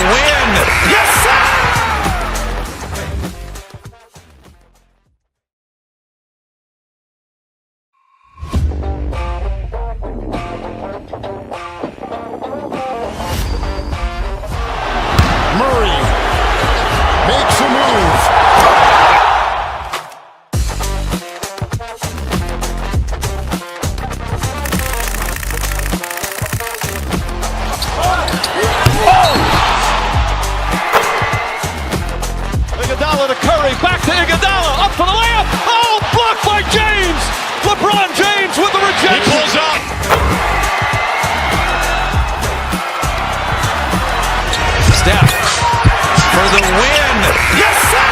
win. Yes, sir! Murray makes a move. Iguodala to Curry, back to Iguodala, up for the layup. Oh, blocked by James. LeBron James with the rejection. He pulls up. Steph for the win. Yes, sir!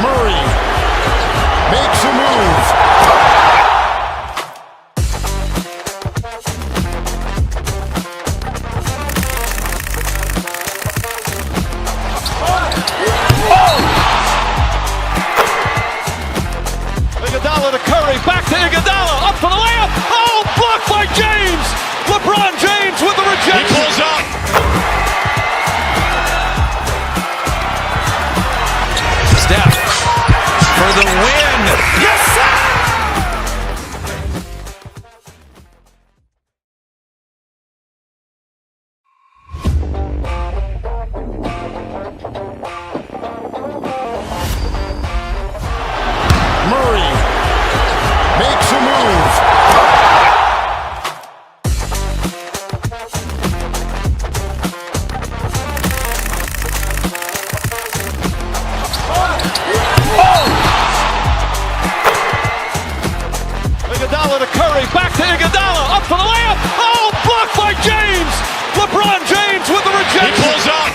Murray makes a move. Iguodala to Curry, back to Iguodala, up for the layup. Oh, blocked by James. LeBron James with the rejection. He pulls up. Steph for the win. Yes, sir! Murray makes a move. Iguodala to Curry, back to Iguodala, up for the layup. Oh, blocked by James. LeBron James with the rejection. He pulls up.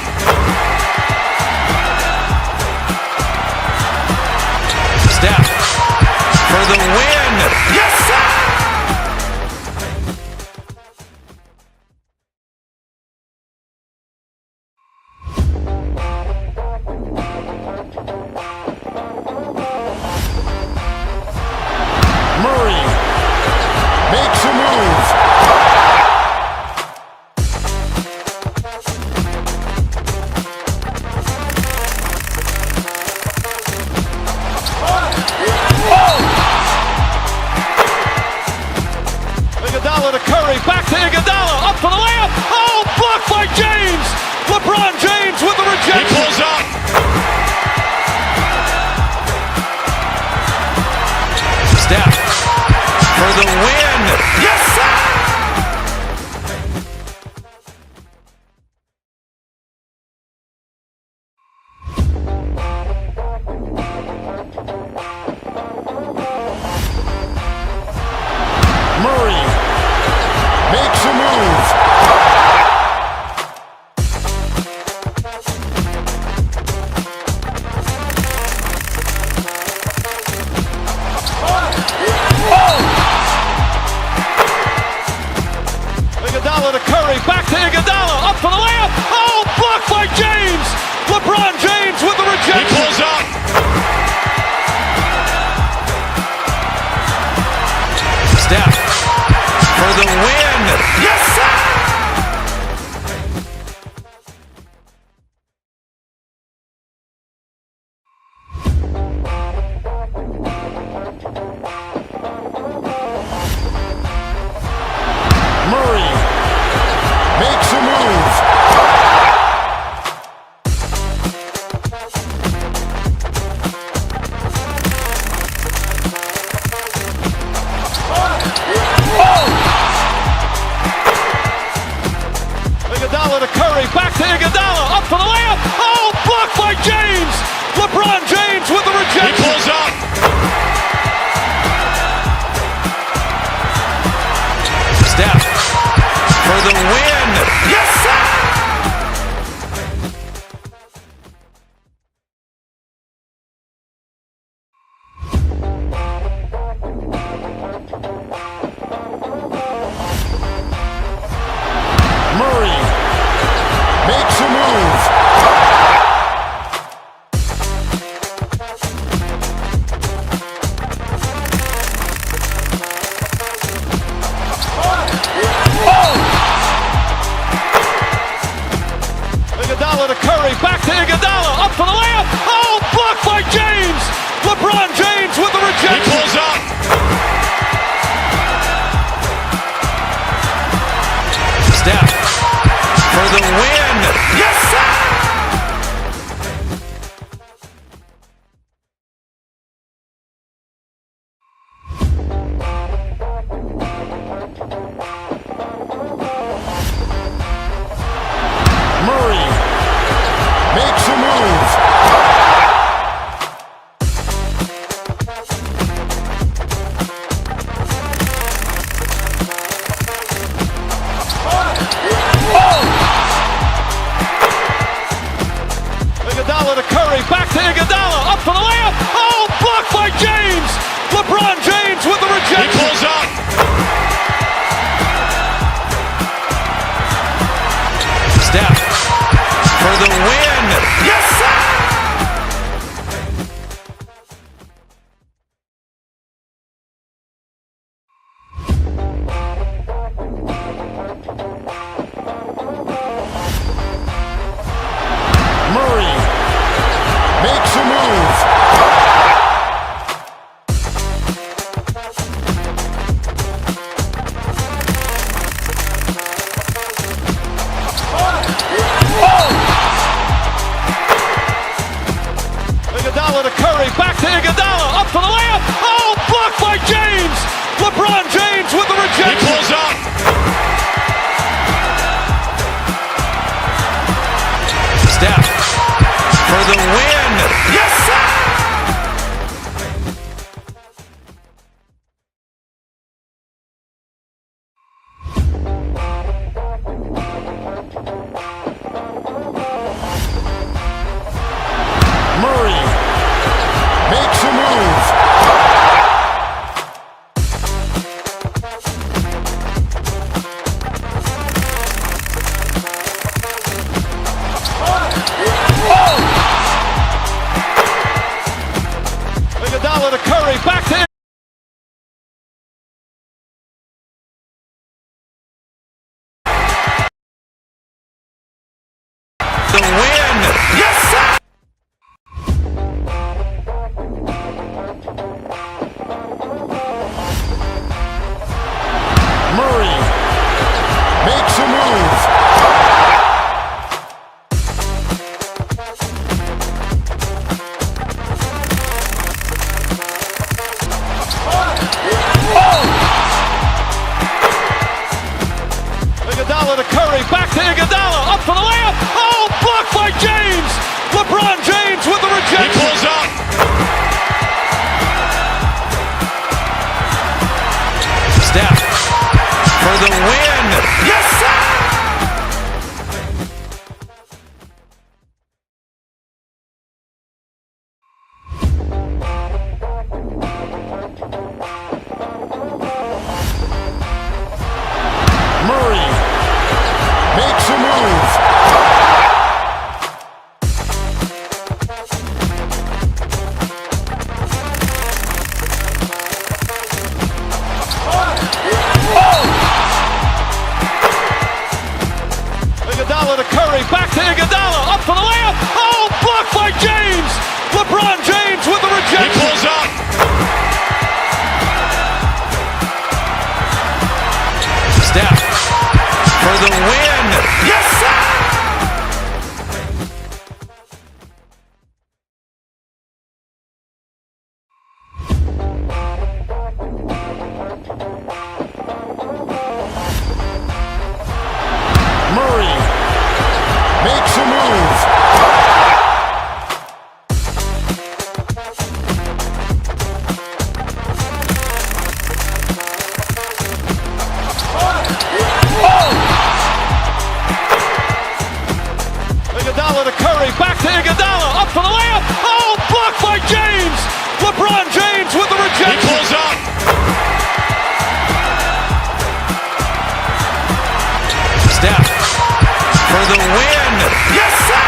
Steph for the win. Yes, sir! Murray makes a move. Iguodala to Curry, back to Iguodala, up for the layup. Oh, blocked by James. LeBron James with the rejection. He pulls up. Steph for the win. Yes, sir! Murray makes a move. Iguodala to Curry, back to Iguodala, up for the layup. Oh, blocked by James. LeBron James with the rejection. He pulls up. Steph for the win. Yes, sir! Murray makes a move. Iguodala to Curry, back to Iguodala, up for the layup. Oh, blocked by James. LeBron James with the rejection. He pulls up. Steph for the win. Yes, sir! Murray makes a move. Iguodala, up for the layup. Oh, blocked by James. LeBron James with the rejection. He pulls up. Steph for the win. Yes, sir. Murray makes a move. Iguodala to Curry, back to Iguodala, up for the layup. Oh, blocked by James. LeBron James with the rejection. He pulls up. Steph for the win. Yes, sir. Murray makes a move. Iguodala to Curry, back to Iguodala, up for the layup. Oh, blocked by James. LeBron James with the He rejection. pulls up. Steph for the win. Yes, sir. Murray makes a move. Iguodala to Curry, back to The win. yes, sir. Murray makes a move. Iguodala to Curry, back to Iguodala, up for the layup. Oh, blocked by James. LeBron James with the He rejection. pulls up. Steph for the win. Yes, sir. Murray makes a move. Iguodala to Curry, back to Iguodala, up for the layup. Oh, blocked by James. LeBron James with the He rejection. pulls up. Steph for the win. Yes, sir. Murray makes a move. Iguodala to Curry, back to Iguodala, up for the layup. Oh, blocked by James. LeBron James with the He rejection. pulls up. Steph for the win. Yes, sir.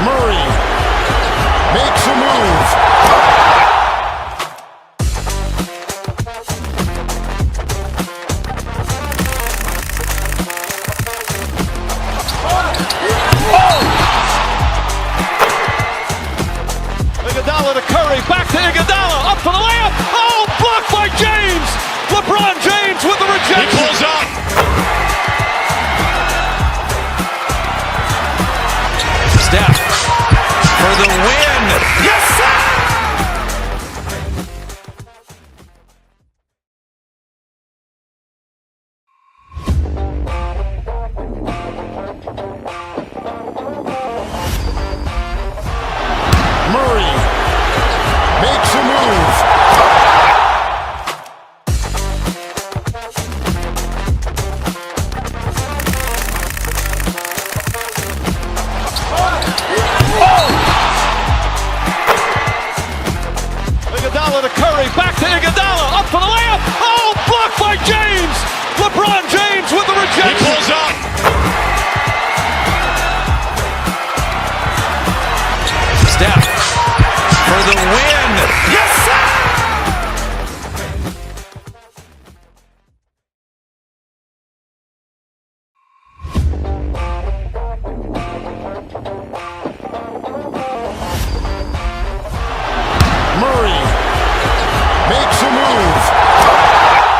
Murray makes Iguodala to Curry, back to Iguodala, up for the layup. Oh, blocked by James. LeBron James with the rejection. He pulls up. Steph for the win. Yes, sir. Murray makes a move. Iguodala to Curry, back to Iguodala, up for the layup. Oh, blocked by James. LeBron James with the He rejection. pulls up. Steph for the win. Yes, sir. Murray makes a move.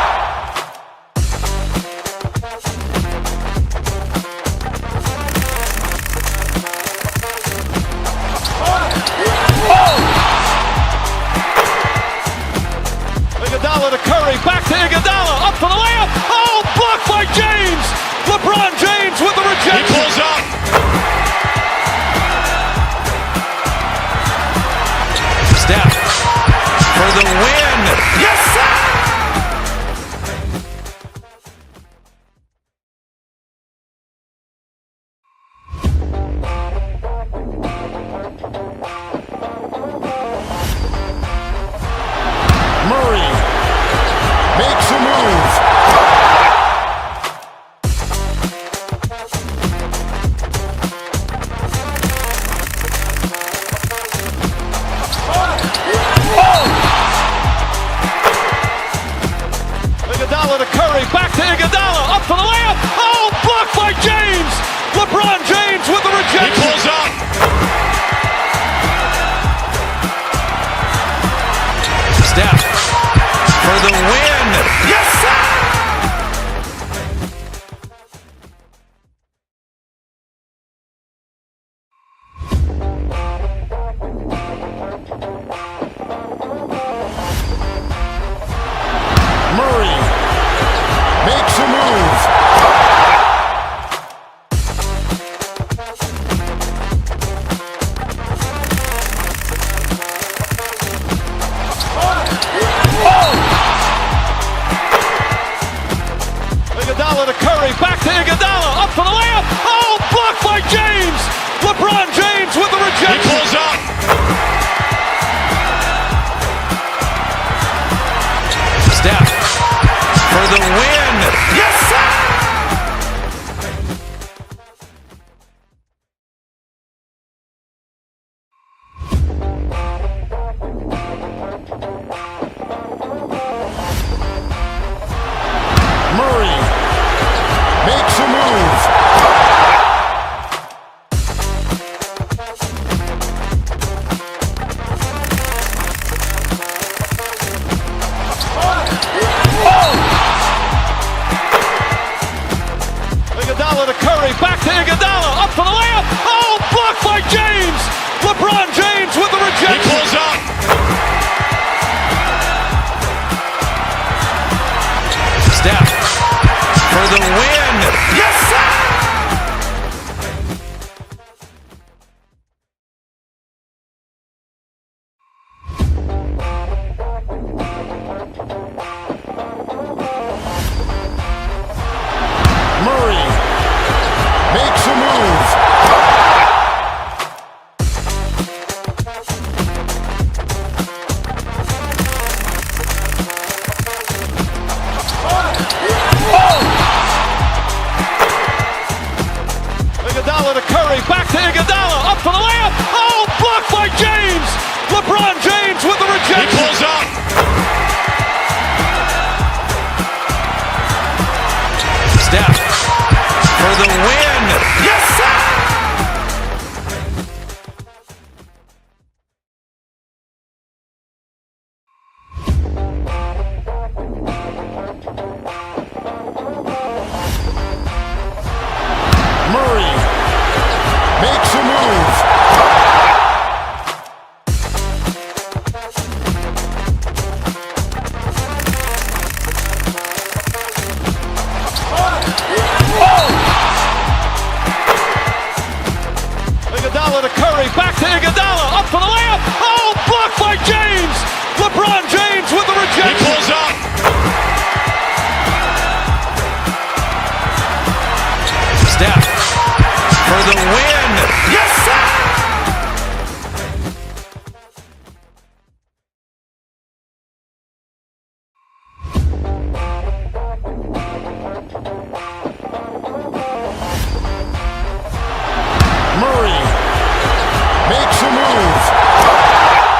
Iguodala to Curry, back to Iguodala, up for the layup. Oh, blocked by James. LeBron James with the He rejection. pulls up. Steph for the win. Yes, sir. Murray makes a move. Iguodala to Curry, back to Iguodala, up for the layup. Oh, blocked by James. LeBron James with the He rejection. pulls up. Steph for the win. Yes, sir. Murray makes a move. Iguodala to Curry, back to Iguodala, up for the layup. Oh, blocked by James. LeBron James with the He rejection. pulls up. Steph for the win. Yes, sir. Murray makes a move. Iguodala to Curry, back to Iguodala, up for the layup. Oh, blocked by James. LeBron James with the He rejection. pulls up. Steph for the win. Yes, sir. Murray makes a move. Iguodala to Curry, back to Iguodala, up for the layup. Oh, blocked by James. LeBron James with the He rejection. pulls up. Steph for the win. Yes, sir. Iguodala to Curry, back to Iguodala, up for the layup. Oh, blocked by James. LeBron James with the rejection. He pulls up. Steph for the win. Yes, sir. Murray makes a move.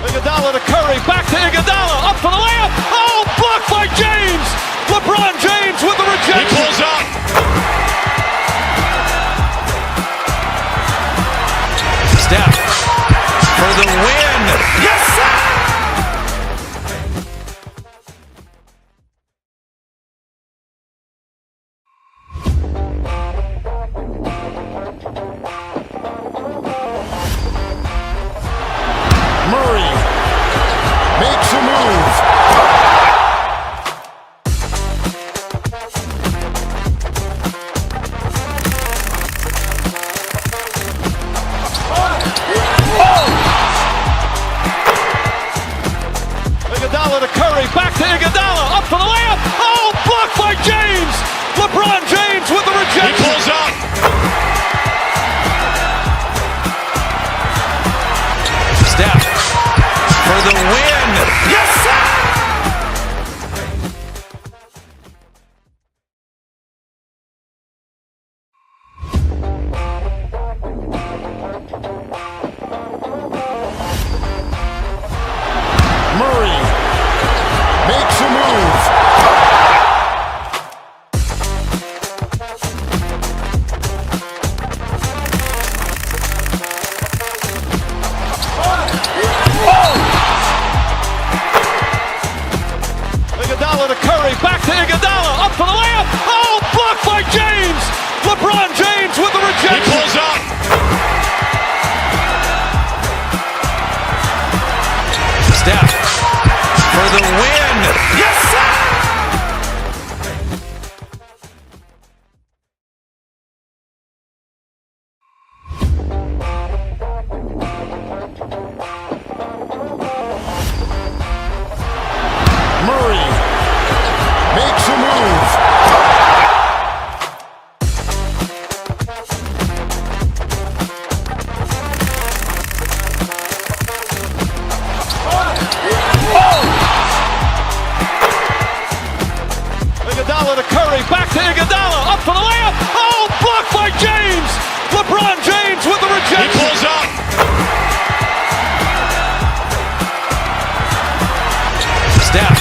Iguodala to Curry, back to Iguodala, up for the layup. Oh, blocked by James. LeBron James with the He rejection. pulls up. Steph for the win. Yes, sir. Murray makes a move. Iguodala to Curry, back to Iguodala, up for the layup. Oh, blocked by James. LeBron James with the He rejection. pulls up. Steph for the win. Yes, sir. Murray makes a move. Iguodala to Curry, back to Iguodala, up for the layup. Oh, blocked by James. LeBron James with the He rejection. pulls up. Steph for the win. Yes, sir. Murray makes a move. Iguodala to Curry, back to Iguodala, up for the layup. Oh, blocked by James. LeBron James with the He rejection. pulls up. Steph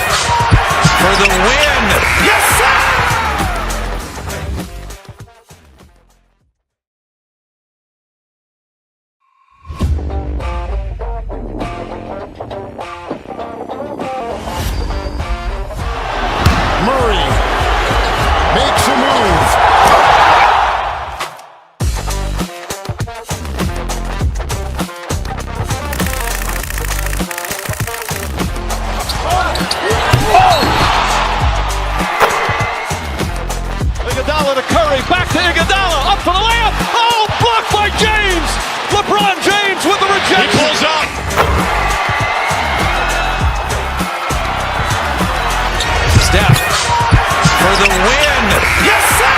for the win. Yes, sir. Murray makes a move. Iguodala to Curry, back to Iguodala, up for the layup. Oh, blocked by James. LeBron James with the He rejection. pulls up. Steph for the win. Yes, sir.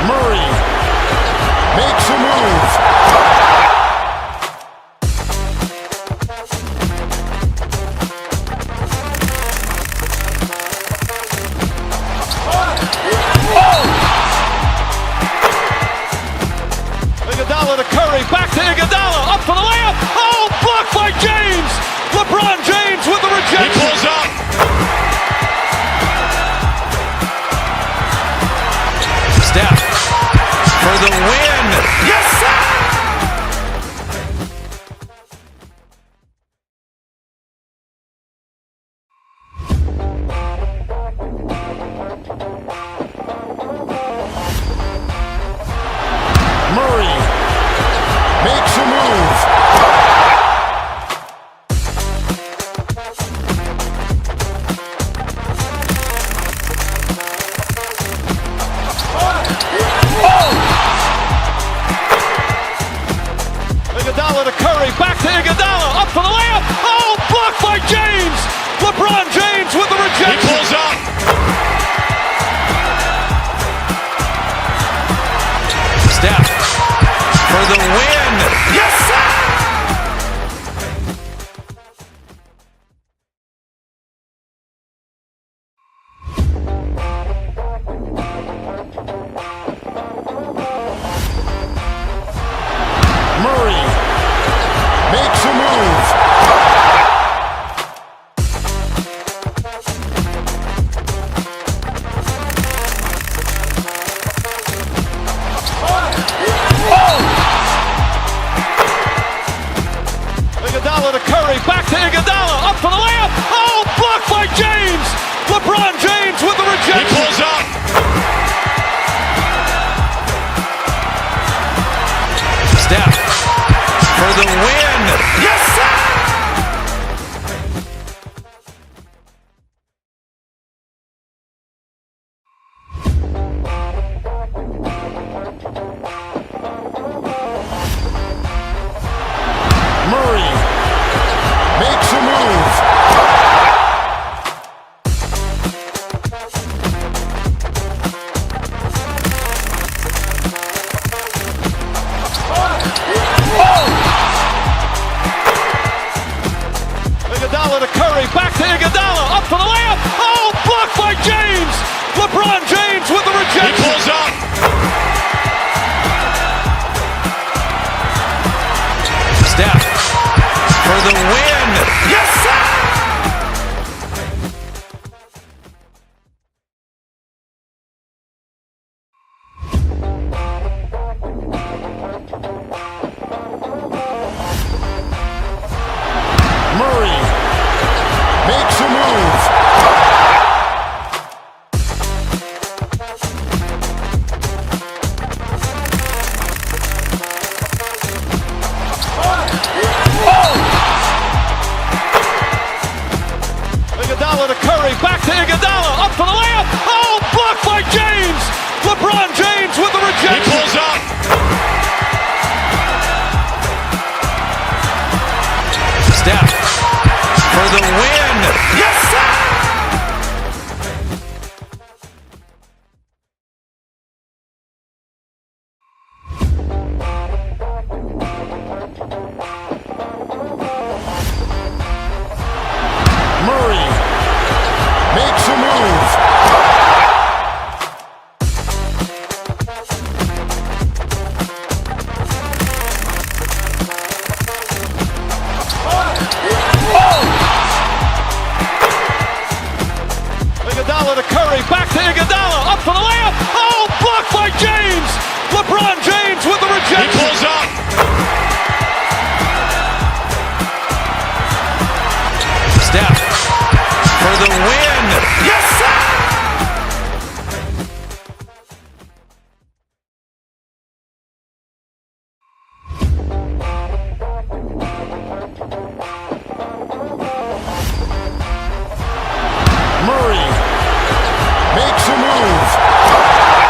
Murray makes a move. Iguodala to Curry, back to Iguodala, up for the layup. Oh, blocked by James. LeBron James with the He rejection. pulls up. Steph for the win. Yes, sir. Iguodala to Curry, back to Iguodala, up for the layup. Oh, blocked by James. LeBron James with the rejection. He pulls up. Steph for the win. Yes, sir! Murray makes a move. Iguodala to Curry, back to Iguodala, up for the layup. Oh, blocked by James. LeBron James with the He rejection. pulls up. Steph for the win. Yes, sir! Murray makes a move. Iguodala to Curry, back to Iguodala, up for the layup. Oh, blocked by James. LeBron James with the He rejection. pulls up. Steph for the win. Yes, sir! Murray makes a move. Iguodala to Curry, back to Iguodala, up for the layup. Oh, blocked by James. LeBron James with the He rejection. pulls up. Steph for the win. Yes, sir! Murray makes a move. Iguodala to Curry, back to Iguodala, up for the layup. Oh, blocked by James. LeBron James with the He rejection. pulls up. Steph for the win. Yes, sir! Murray makes a move.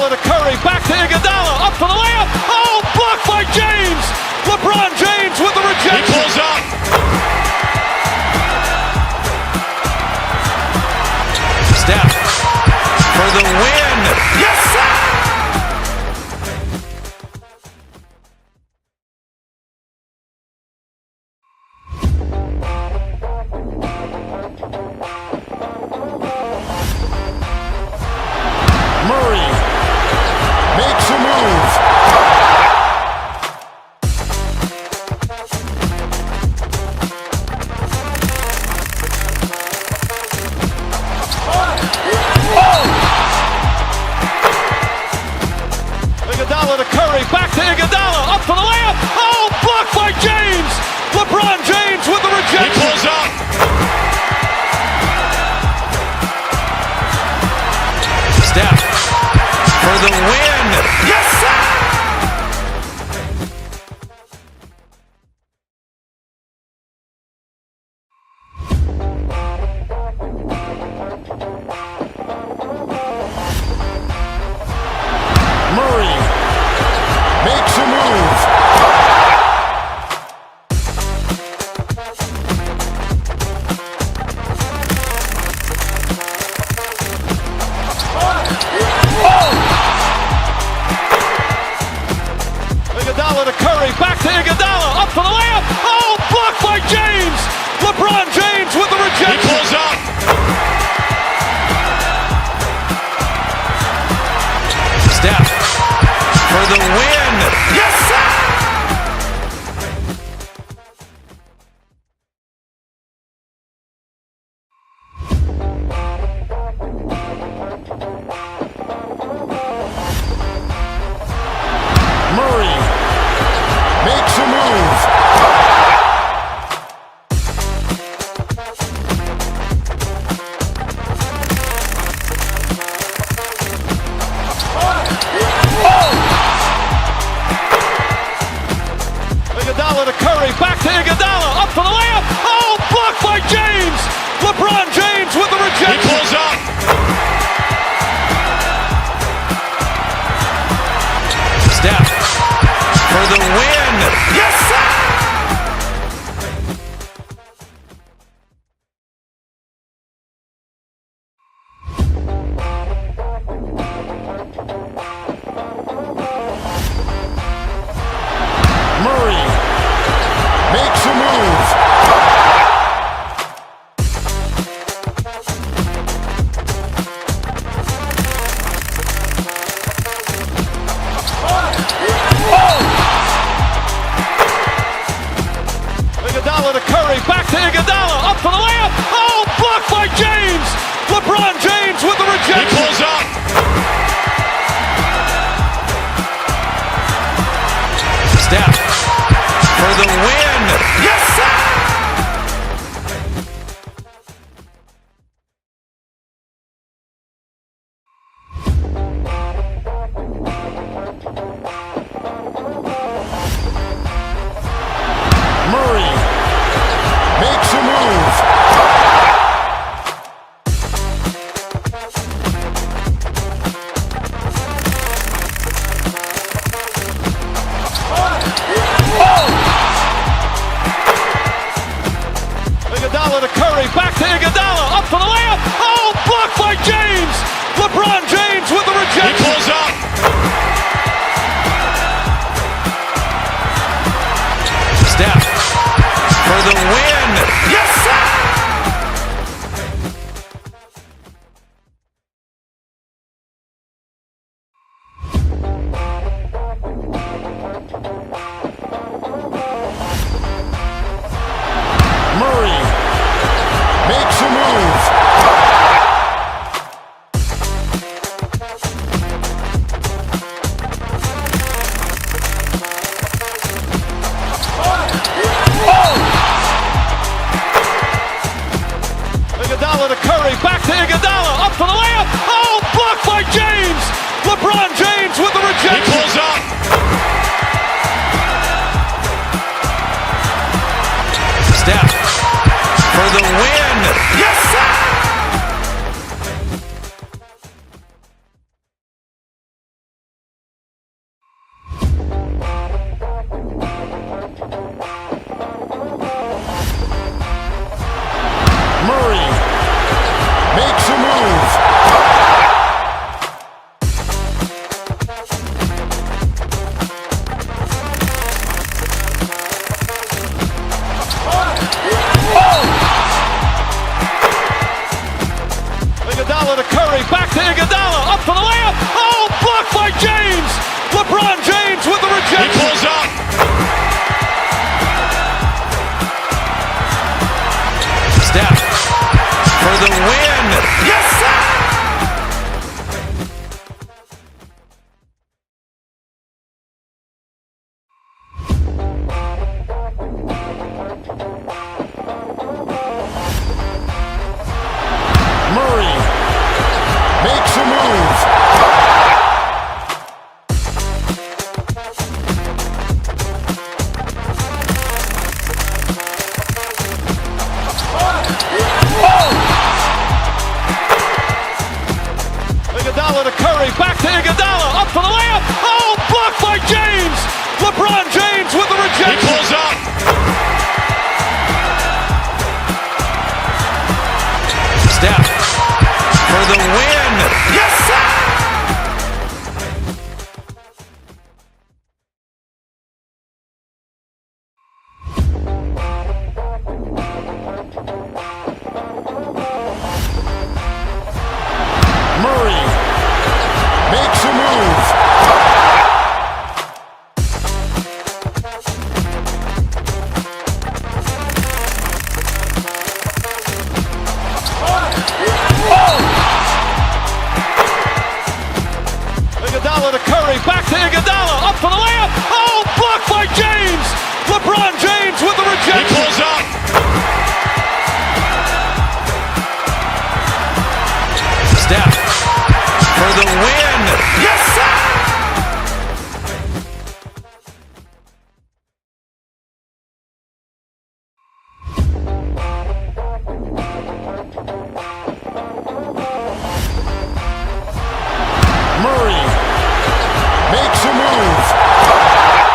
Iguodala to Curry, back to Iguodala, up for the layup. Oh, blocked by James. LeBron James with the rejection. He pulls up. Steph for the win. Yes, sir. Murray makes a move. Iguodala to Curry, back to Iguodala, up for the layup. Oh, blocked by James. LeBron James with the He rejection. pulls up. Steph for the win. Yes, sir. Murray makes a move. Iguodala to Curry, back to Iguodala, up for the layup. Oh, blocked by James. LeBron James with the He rejection. pulls up. Steph for the win. Yes, sir. Murray makes a move. Iguodala to Curry, back to Iguodala, up for the layup. Oh, blocked by James. LeBron James with the He rejection. pulls up. Steph for the win. Yes, sir. Murray makes a move. Iguodala to Curry, back to Iguodala, up for the layup. Oh, blocked by James. LeBron James with the He rejection. pulls up. Steph for the win. Yes, sir. Murray makes a move. Iguodala to Curry, back to Iguodala, up for the layup. Oh, blocked by James. LeBron James with the He rejection. pulls up. Steph for the win. Yes, sir. Murray makes a move. Iguodala to Curry, back to Iguodala, up for the layup. Oh, blocked by James. LeBron James with the He rejection. pulls up. Steph for the win. Yes, sir. Iguodala to Curry, back to Iguodala, up for the layup. Oh, blocked by James. LeBron James with the rejection. He pulls up. Steph for the win. Yes, sir. Murray makes a move.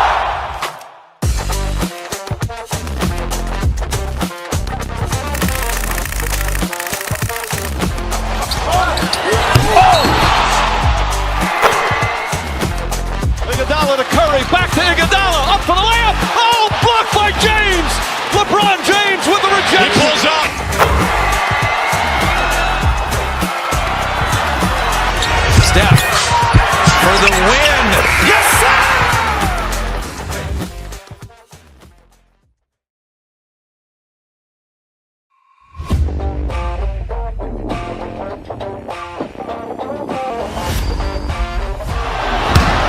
Iguodala to Curry, back to Iguodala, up for the layup. Oh, blocked by James. LeBron James with the He rejection. pulls up. Steph for the win. Yes, sir.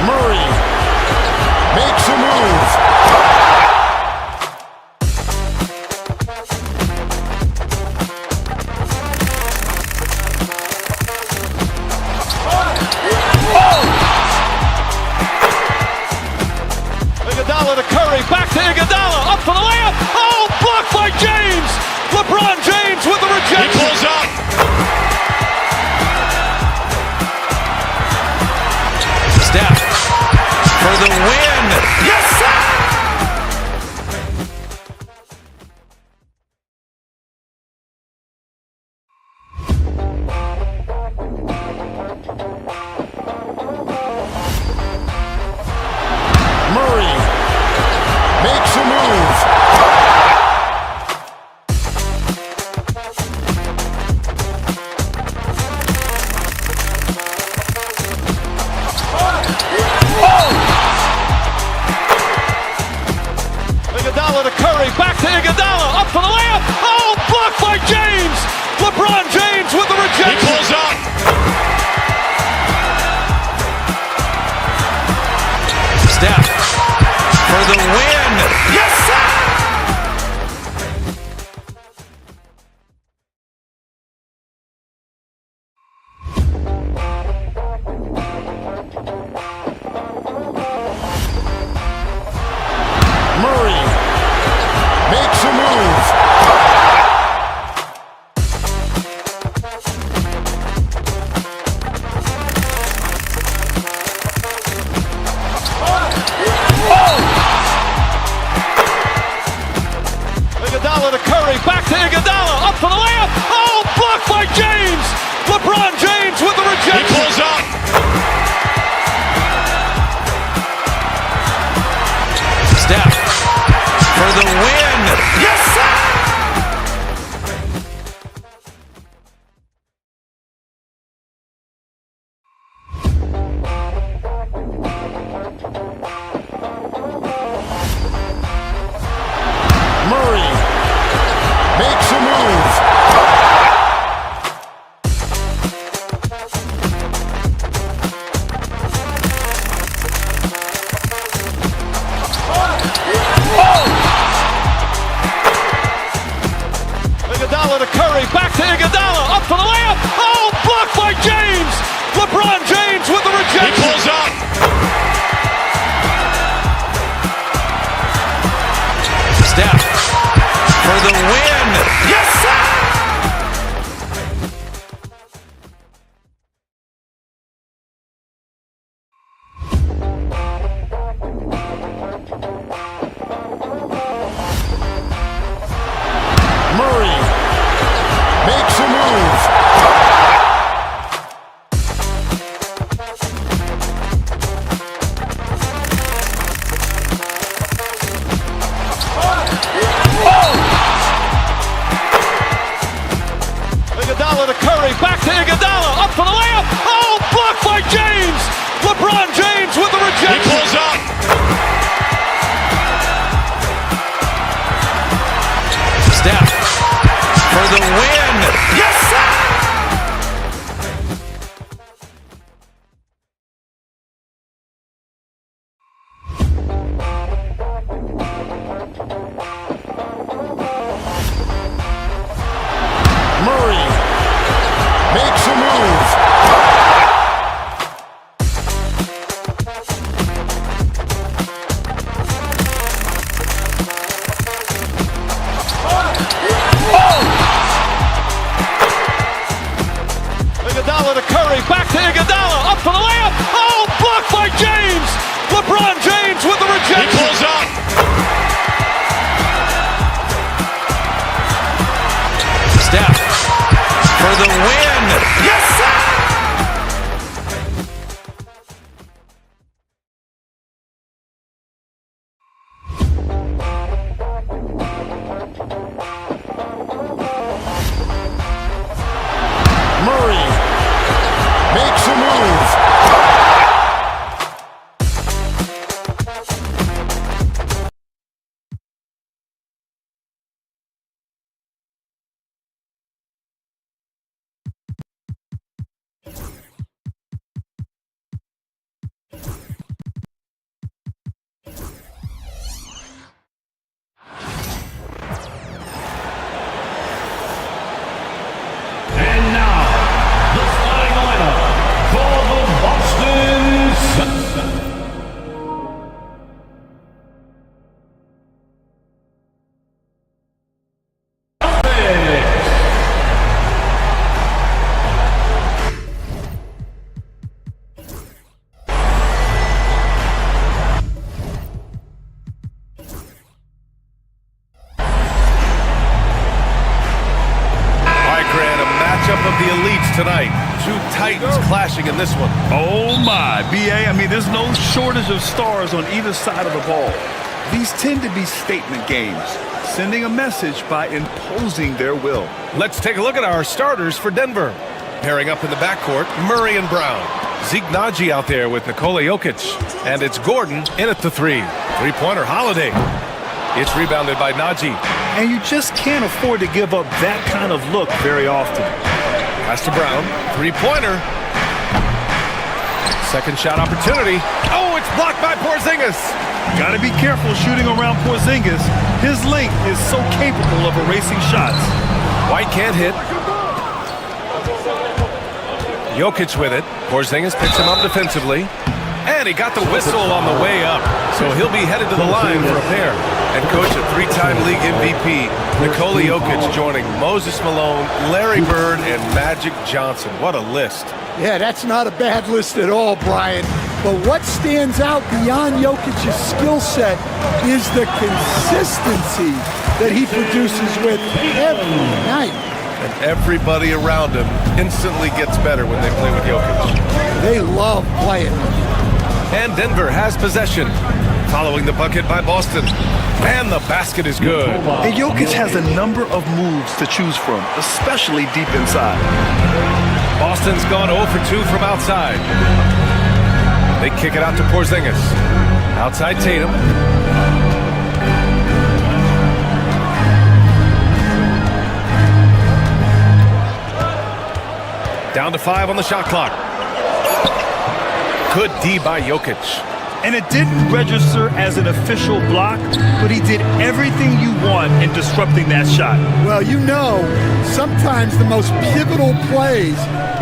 Murray makes a move. Iguodala to Curry, back to Iguodala, up for the layup. Oh, blocked by James. LeBron James with the He rejection. pulls up. Steph for the win. Yes, sir. Murray makes a move. Iguodala to Curry, back to Iguodala, up for the layup. Oh, blocked by James. LeBron James with the He rejection. pulls up. Steph for the win. Yes, sir. Murray makes a move. Iguodala to Curry, back to Iguodala, up for the layup. Oh, blocked by James. LeBron James with the He rejection. pulls up. Steph for the win. Yes, sir. Murray makes a move. Iguodala to Curry, back to Iguodala, up for the layup. Oh, blocked by James. LeBron James with the He rejection. pulls up. Steph for the win. Yes, sir. Murray makes a move. clashing in this one. Oh my, BA. I mean, there's no shortage of stars on either side of the ball. These tend to be statement games, sending a message by imposing their will. Let's take a look at our starters for Denver. Pairing up in the backcourt, Murray and Brown. Zeke Naji out there with Nikola Jokic. And it's Gordon in at the three. Three-pointer Holiday. It's rebounded by Naji. And you just can't afford to give up that kind of look very often. Pass to Brown. Three-pointer. Second shot opportunity. Oh, it's blocked by Porzingis. Got to be careful shooting around Porzingis. His length is so capable of erasing shots. White can't hit. Jokic with it. Porzingis picks him up defensively. And he got the whistle on the way up. So he'll be headed to the line for a pair. And coach, a three-time league MVP, Nikola Jokic joining Moses Malone, Larry Bird, and Magic Johnson. What a list. Yeah, that's not a bad list at all, Brian. But what stands out beyond Jokic's skill set is the consistency that he produces with every night. And everybody around him instantly gets better when they play with Jokic. They love playing. And Denver has possession. Following the bucket by Boston. And the basket is good. And Jokic has a number of moves to choose from, especially deep inside. Boston's gone 0 for 2 from outside. They kick it out to Porzingis. Outside Tatum. Down to 5 on the shot clock. Good D by Jokic. And it didn't register as an official block, but he did everything you want in disrupting that shot. Well, you know, sometimes the most pivotal plays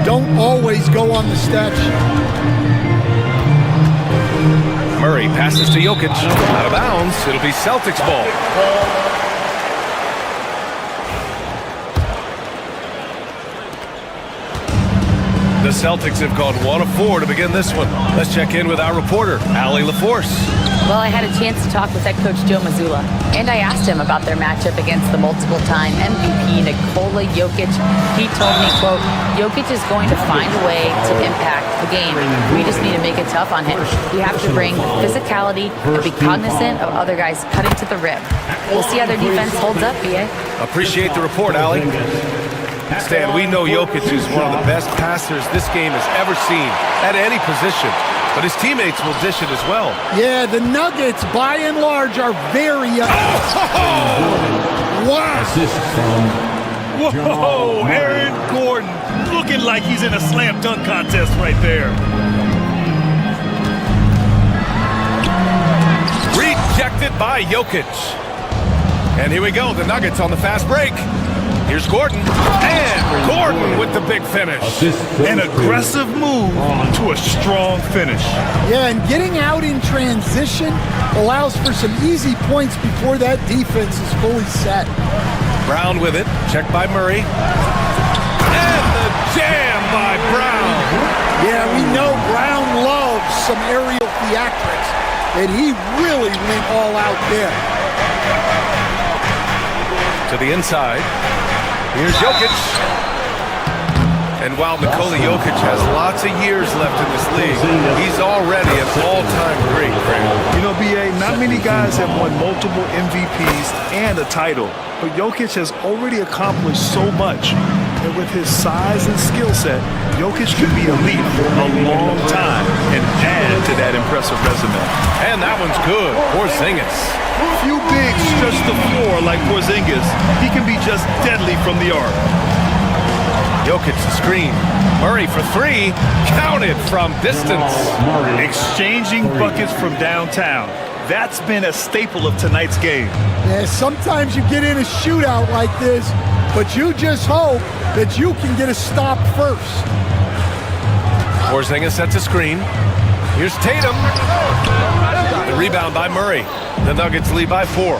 don't always go on the stat sheet. Murray passes to Jokic. Out of bounds. It'll be Celtics ball. The Celtics have gone 1 of 4 to begin this one. Let's check in with our reporter, Allie LaForce. Well, I had a chance to talk with head coach Joe Mazzulla, and I asked him about their matchup against the multiple-time MVP Nikola Jokic. He told me, quote, Jokic is going to find a way to impact the game. We just need to make it tough on him. We have to bring physicality and be cognizant of other guys cutting to the rim. We'll see how their defense holds up, BA. Appreciate the report, Allie. Stan, we know Jokic is one of the best passers this game has ever seen at any position, but his teammates will dish it as well. Yeah, the Nuggets, by and large, are very... Wow! Whoa, Aaron Gordon looking like he's in a slam dunk contest right there. Rejected by Jokic. And here we go, the Nuggets on the fast break. Here's Gordon, and Gordon with the big finish. An aggressive move to a strong finish. Yeah, and getting out in transition allows for some easy points before that defense is fully set. Brown with it, checked by Murray. And the jam by Brown. Yeah, we know Brown loves some aerial theatrics, and he really went all out there. To the inside. Here's Jokic. And while Nikola Jokic has lots of years left in this league, he's already an all-time great. You know, BA, not many guys have won multiple MVPs and a title, but Jokic has already accomplished so much. And with his size and skill set, Jokic could be elite for a long time and add to that impressive resume. And that one's good. Porzingis. Few bigs stretch the floor like Porzingis. He can be just deadly from the arc. Jokic the screen. Murray for 3. Counted from distance. Exchanging buckets from downtown. That's been a staple of tonight's game. Yeah, sometimes you get in a shootout like this, but you just hope that you can get a stop first. Porzingis sets a screen. Here's Tatum. The rebound by Murray. The Nuggets lead by 4.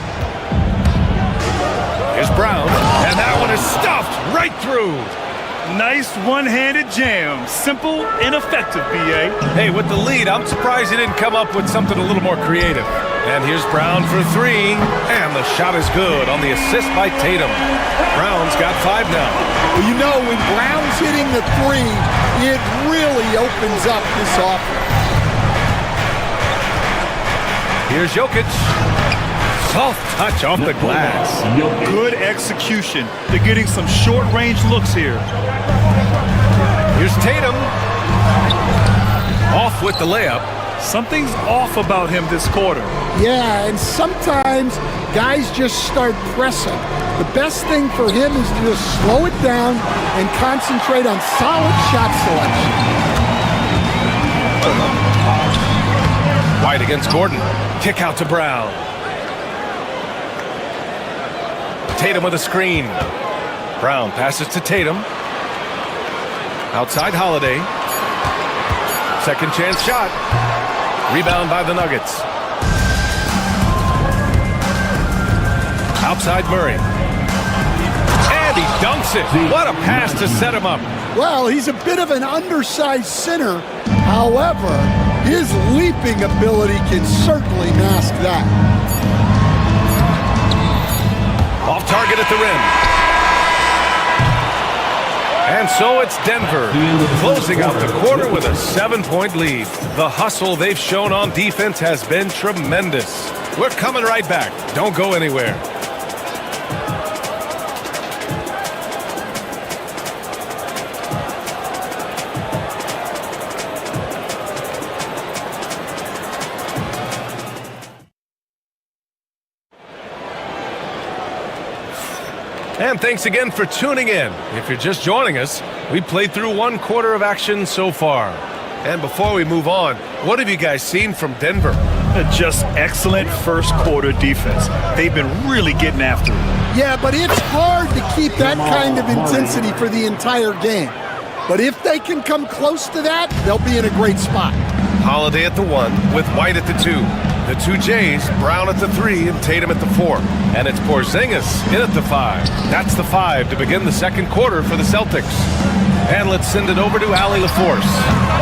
Here's Brown. And that one is stuffed right through. Nice one-handed jam. Simple and effective, BA. Hey, with the lead, I'm surprised he didn't come up with something a little more creative. And here's Brown for three. And the shot is good on the assist by Tatum. Brown's got 5 now. Well, you know, when Brown's hitting the three, it really opens up this offense. Here's Jokic. Soft touch off the glass. Good execution. They're getting some short-range looks here. Here's Tatum. Off with the layup. Something's off about him this quarter. Yeah, and sometimes guys just start pressing. The best thing for him is to just slow it down and concentrate on solid shot selection. White against Gordon. Kick out to Brown. Tatum with a screen. Brown passes to Tatum. Outside Holiday. Second chance shot. Rebound by the Nuggets. Outside Murray. And he dunks it. What a pass to set him up. Well, he's a bit of an undersized center. However, his leaping ability can certainly mask that. Off target at the rim. And so it's Denver closing out the quarter with a 7-point lead. The hustle they've shown on defense has been tremendous. We're coming right back. Don't go anywhere. And thanks again for tuning in. If you're just joining us, we played through 1 quarter of action so far. And before we move on, what have you guys seen from Denver? Just excellent first quarter defense. They've been really getting after it. Yeah, but it's hard to keep that kind of intensity for the entire game. But if they can come close to that, they'll be in a great spot. Holiday at the 1 with White at the 2. The 2 Jays, Brown at the 3 and Tatum at the 4. And it's Porzingis in at the 5. That's the 5 to begin the second quarter for the Celtics. And let's send it over to Allie LaForce.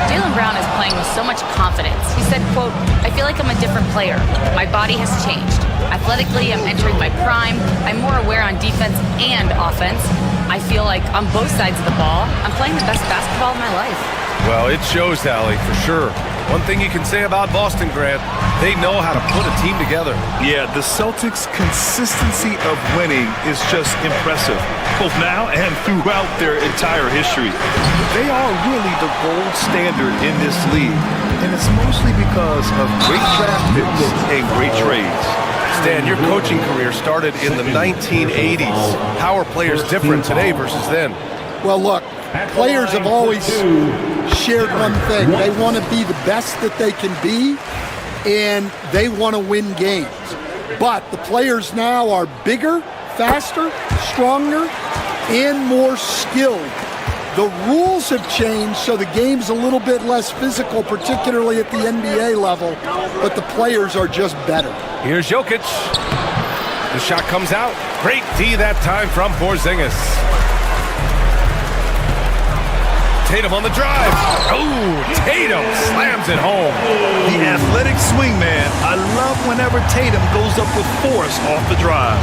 Jaylen Brown is playing with so much confidence. He said, quote, "I feel like I'm a different player. My body has changed. Athletically, I'm entering my prime. I'm more aware on defense and offense. I feel like on both sides of the ball, I'm playing the best basketball of my life." Well, it shows, Allie, for sure. One thing you can say about Boston, Grant, they know how to put a team together. Yeah, the Celtics' consistency of winning is just impressive, both now and throughout their entire history. They are really the gold standard in this league, and it's mostly because of great draft picks and great trades. Stan, your coaching career started in the 1980s. How are players different today versus then? Well, look, players have always shared one thing. They want to be the best that they can be, and they want to win games. But the players now are bigger, faster, stronger, and more skilled. The rules have changed, so the game's a little bit less physical, particularly at the NBA level, but the players are just better. Here's Jokic. The shot comes out. Great D that time from Porzingis. Tatum on the drive. Oh, Tatum slams it home. The athletic swingman. I love whenever Tatum goes up with force off the drive.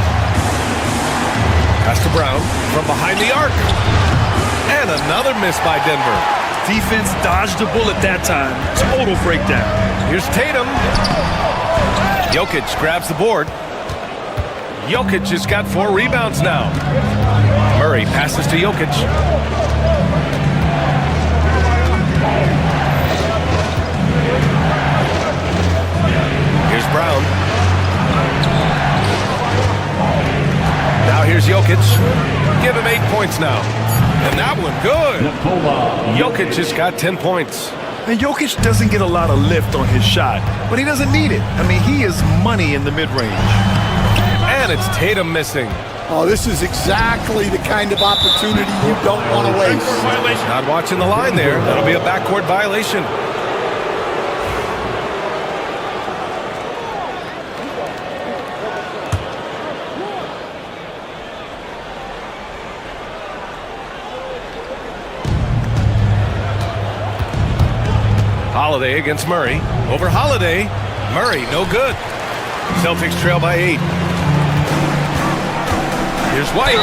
Pass to Brown from behind the arc. And another miss by Denver. Defense dodged the bullet that time. Total breakdown. Here's Tatum. Jokic grabs the board. Jokic has got 4 rebounds now. Murray passes to Jokic. Here's Brown. Now here's Jokic. Give him 8 points now. And that one good. Jokic just got 10 points. And Jokic doesn't get a lot of lift on his shot, but he doesn't need it. I mean, he is money in the mid-range. And it's Tatum missing. Oh, this is exactly the kind of opportunity you don't want to waste. Not watching the line there. That'll be a backcourt violation. Holiday against Murray. Over Holiday. Murray, no good. Celtics trail by 8. Here's White.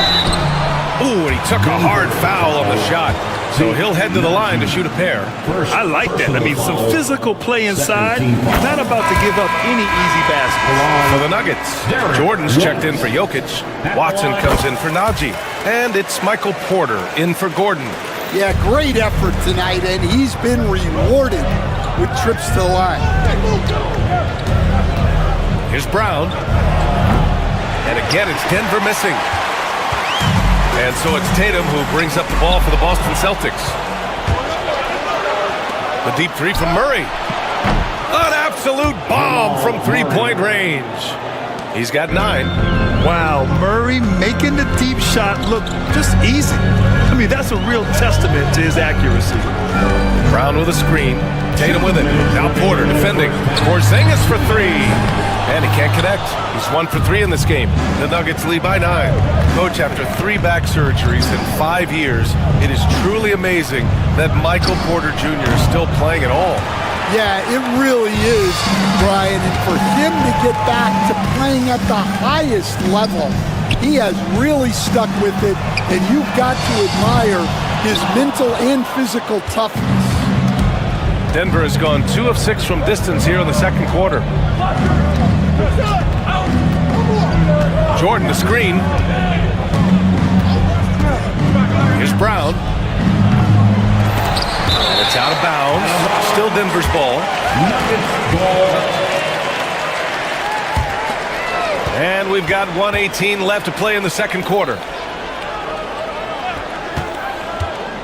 Ooh, and he took a hard foul on the shot. So he'll head to the line to shoot a pair. I like that. I mean, some physical play inside. Not about to give up any easy basket. For the Nuggets, Jordan's checked in for Jokic. Watson comes in for Najee. And it's Michael Porter in for Gordon. Yeah, great effort tonight, and he's been rewarded with trips to the line. Here's Brown. And again, it's Denver missing. And so it's Tatum who brings up the ball for the Boston Celtics. The deep three from Murray. An absolute bomb from three-point range. He's got 9. Wow, Murray making the deep shot look just easy. I mean, that's a real testament to his accuracy. Brown with a screen. Tatum with it. Now Porter defending. Porzingis for 3. And he can't connect. He's 1 for 3 in this game. The Nuggets lead by 9. Coach, after 3 back surgeries in 5 years, it is truly amazing that Michael Porter Jr. is still playing at all. Yeah, it really is, Brian. And for him to get back to playing at the highest level, he has really stuck with it. And you've got to admire his mental and physical toughness. Denver has gone 2 of 6 from distance here in the second quarter. Jordan the screen. Here's Brown. And it's out of bounds. Still Denver's ball. And we've got 1:18 left to play in the second quarter.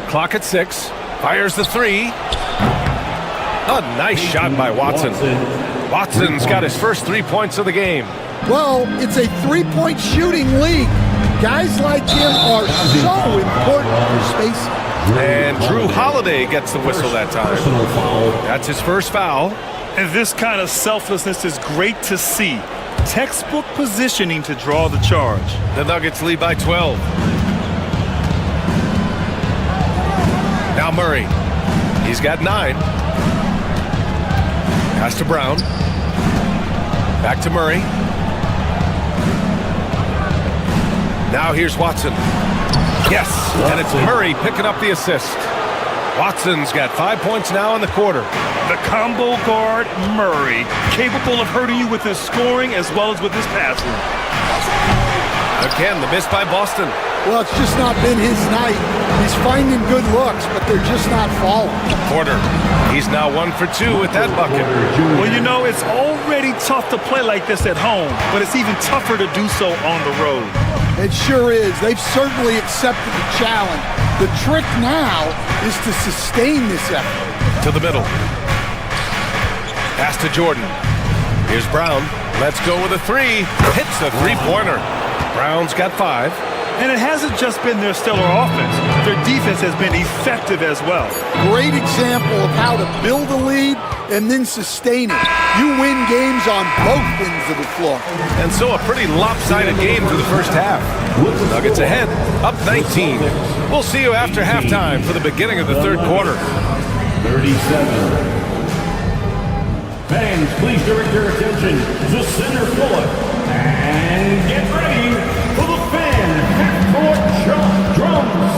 Clock at 6. Fires the 3. A nice shot by Watson. Watson's got his first 3 points of the game. Well, it's a three-point shooting league. Guys like him are so important for spacing. And Drew Holiday gets the whistle that time. That's his first foul. And this kind of selflessness is great to see. Textbook positioning to draw the charge. The Nuggets lead by 12. Now Murray. He's got 9. Pass to Brown. Back to Murray. Now here's Watson. Yes, and it's Murray picking up the assist. Watson's got 5 points now in the quarter. The combo guard, Murray, capable of hurting you with his scoring as well as with his passing. Again, the miss by Boston. Well, it's just not been his night. He's finding good looks, but they're just not falling. Porter, he's now 1 for 2 with that bucket. Well, you know, it's already tough to play like this at home, but it's even tougher to do so on the road. It sure is. They've certainly accepted the challenge. The trick now is to sustain this effort. To the middle. Pass to Jordan. Here's Brown. Let's go with a 3. Hits a 3-pointer. Brown's got 5. And it hasn't just been their stellar offense. Their defense has been effective as well. Great example of how to build a lead and then sustain it. You win games on both ends of the floor. And so a pretty lopsided game for the first half. Nuggets ahead, up 19. We'll see you after halftime for the beginning of the third quarter. 37. Fans, please direct your attention to center court and get ready for the fan half-court drums.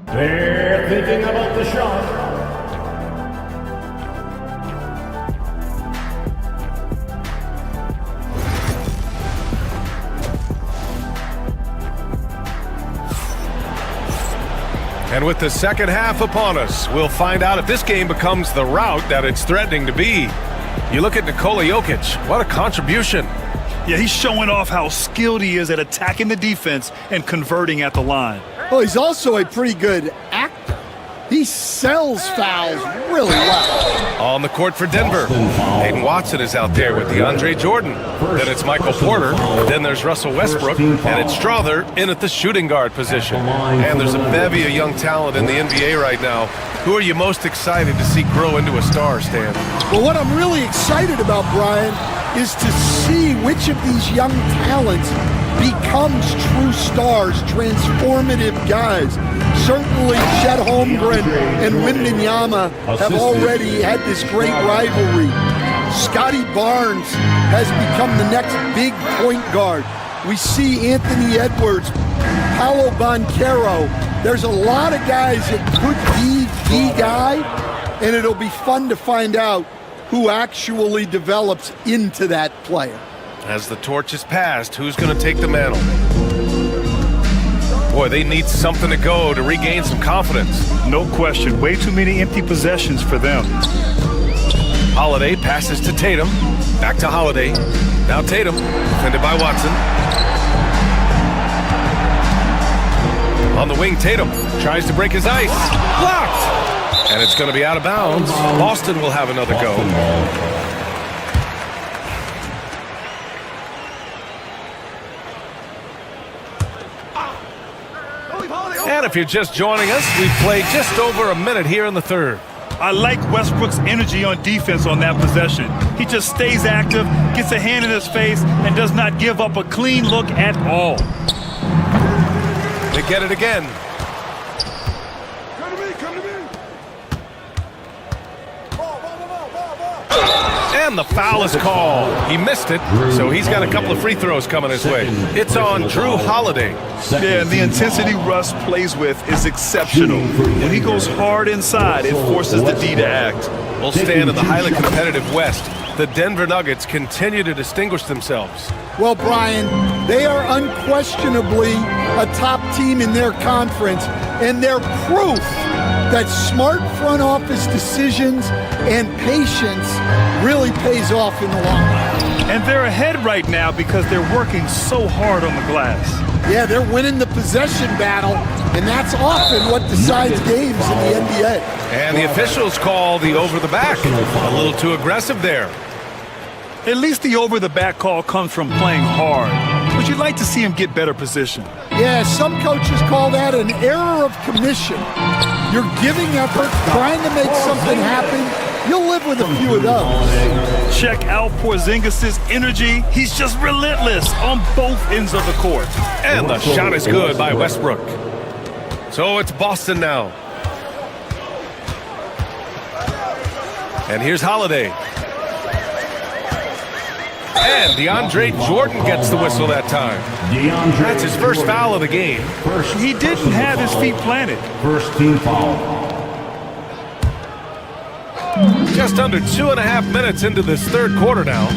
They're thinking about the shot. And with the second half upon us, we'll find out if this game becomes the rout that it's threatening to be. You look at Nikola Jokic, what a contribution. Yeah, he's showing off how skilled he is at attacking the defense and converting at the line. Well, he's also a pretty good actor. He sells fouls really well. On the court for Denver, Aiden Watson is out there with DeAndre Jordan. Then it's Michael Porter. Then there's Russell Westbrook. And it's Strother in at the shooting guard position. And there's a bevy of young talent in the NBA right now. Who are you most excited to see grow into a star, Stan? Well, what I'm really excited about, Brian, is to see which of these young talents becomes true stars, transformative guys. Certainly Chet Holmgren and Wembanyama have already had this great rivalry. Scotty Barnes has become the next big point guard. We see Anthony Edwards, Paolo Banchero. There's a lot of guys that could be the guy, and it'll be fun to find out who actually develops into that player. As the torch is passed, who's going to take the mantle? Boy, they need something to go to regain some confidence. No question. Way too many empty possessions for them. Holiday passes to Tatum. Back to Holiday. Now Tatum, defended by Watson. On the wing, Tatum tries to break his ice. Blocked! And it's going to be out of bounds. Boston will have another go. And if you're just joining us, we've played just over a minute here in the third. I like Westbrook's energy on defense on that possession. He just stays active, gets a hand in his face, and does not give up a clean look at all. They get it again. And the foul is called. He missed it, so he's got a couple of free throws coming his way. It's on Drew Holiday. Yeah, and the intensity Russ plays with is exceptional. When he goes hard inside, it forces the D to act. We'll stand in the highly competitive West. The Denver Nuggets continue to distinguish themselves. Well, Brian, they are unquestionably a top team in their conference, and they're proof that smart front office decisions and patience really pays off in the long run. And they're ahead right now because they're working so hard on the glass. Yeah, they're winning the possession battle, and that's often what decides games in the NBA. And the officials call the over the back. A little too aggressive there. At least the over-the-back call comes from playing hard. But you'd like to see him get better position. Yeah, some coaches call that an error of commission. You're giving effort, trying to make something happen. You'll live with a few of those. Check out Porzingis' energy. He's just relentless on both ends of the court. And the shot is good by Westbrook. So it's Boston now. And here's Holiday. And DeAndre Jordan gets the whistle that time. That's his first foul of the game. He didn't have his feet planted. First team foul. Just under 2.5 minutes into this third quarter now.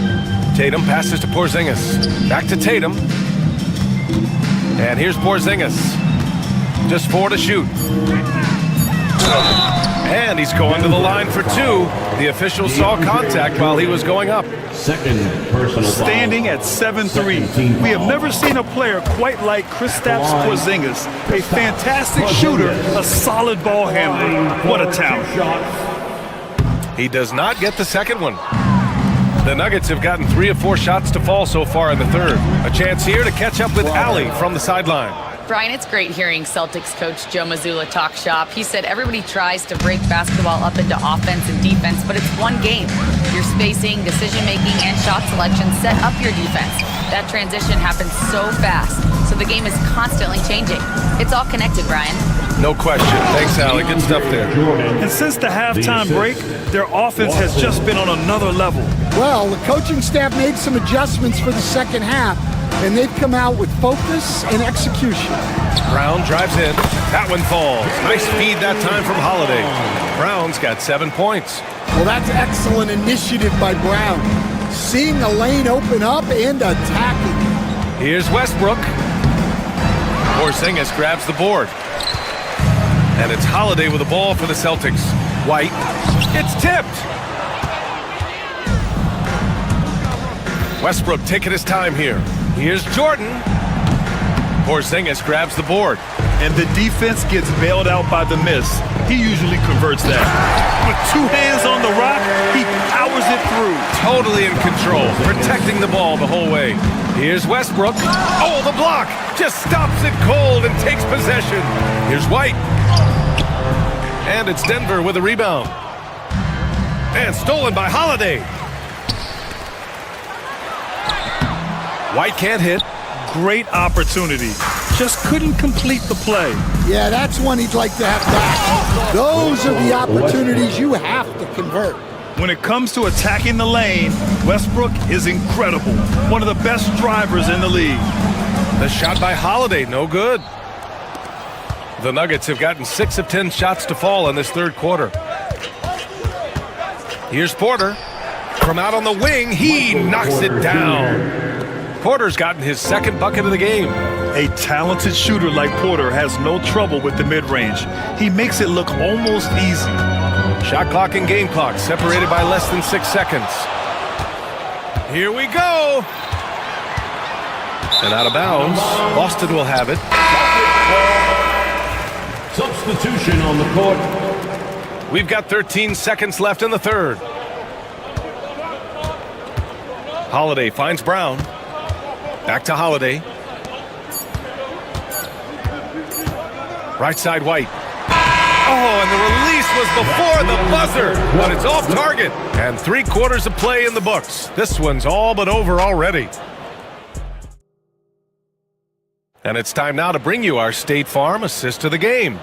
Tatum passes to Porzingis. Back to Tatum. And here's Porzingis. Just 4 to shoot. And he's going to the line for 2. The official saw contact while he was going up. Second personal foul. Standing at 7'3". We have never seen a player quite like Kristaps Porzingis. A fantastic shooter, a solid ball handler. What a talent. He does not get the second one. The Nuggets have gotten 3 or 4 shots to fall so far in the third. A chance here to catch up with Allie from the sideline. Brian, it's great hearing Celtics coach Joe Mazzulla talk shop. He said everybody tries to break basketball up into offense and defense, but it's one game. Your spacing, decision-making, and shot selection set up your defense. That transition happens so fast, so the game is constantly changing. It's all connected, Brian. No question. Thanks, Allie. Good stuff there. And since the halftime break, their offense has just been on another level. Well, the coaching staff made some adjustments for the second half, and they've come out with focus and execution. Brown drives in. That one falls. Nice feed that time from Holiday. Brown's got 7 points. Well, that's excellent initiative by Brown. Seeing a lane open up and attacking. Here's Westbrook. Porzingis grabs the board. And it's Holiday with the ball for the Celtics. White. It's tipped. Westbrook taking his time here. Here's Jordan. Porzingis grabs the board. And the defense gets bailed out by the miss. He usually converts that. With 2 hands on the rock, he powers it through. Totally in control, protecting the ball the whole way. Here's Westbrook. Oh, the block! Just stops it cold and takes possession. Here's White. And it's Denver with a rebound. And stolen by Holiday. White can't hit. Great opportunity. Just couldn't complete the play. Yeah, that's one he'd like to have back. Those are the opportunities you have to convert. When it comes to attacking the lane, Westbrook is incredible. One of the best drivers in the league. The shot by Holiday, no good. The Nuggets have gotten 6 of 10 shots to fall in this third quarter. Here's Porter. From out on the wing, he knocks it down. Porter's gotten his second bucket of the game. A talented shooter like Porter has no trouble with the mid-range. He makes it look almost easy. Shot clock and game clock separated by less than 6 seconds. Here we go. And out of bounds. Boston will have it. Substitution on the court. We've got 13 seconds left in the third. Holiday finds Brown. Back to Holiday. Right side White. Oh, and the release was before the buzzer, but it's off target. And 3 quarters of play in the books. This one's all but over already. And it's time now to bring you our State Farm assist of the game.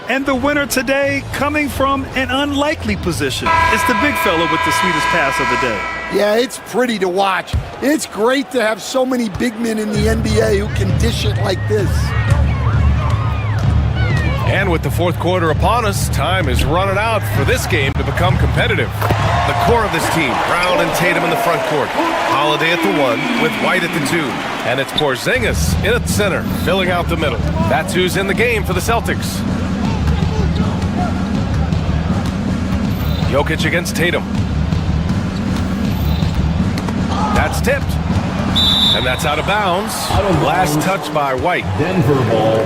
And the winner today coming from an unlikely position. It's the big fella with the sweetest pass of the day. Yeah, it's pretty to watch. It's great to have so many big men in the NBA who can dish it like this. And with the fourth quarter upon us, time is running out for this game to become competitive. The core of this team, Brown and Tatum in the front court. Holiday at the 1 with White at the 2. And it's Porzingis in at center, filling out the middle. That's who's in the game for the Celtics. Jokic against Tatum. That's tipped. And that's out of bounds. Last touch by White. Denver ball.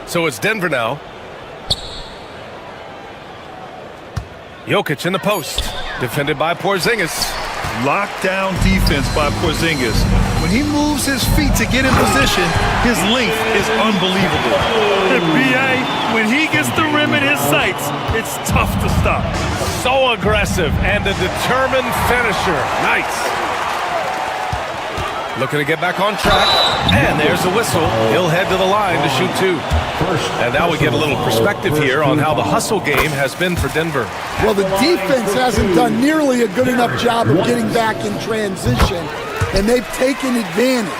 So it's Denver now. Jokic in the post. Defended by Porzingis. Lockdown defense by Porzingis. When he moves his feet to get in position, his length is unbelievable. And B.A., when he gets the rim in his sights, it's tough to stop. So aggressive and a determined finisher. Nice. Looking to get back on track. And there's a whistle. He'll head to the line to shoot 2. And now we get a little perspective here on how the hustle game has been for Denver. Well, the defense hasn't done nearly a good enough job of getting back in transition, and they've taken advantage,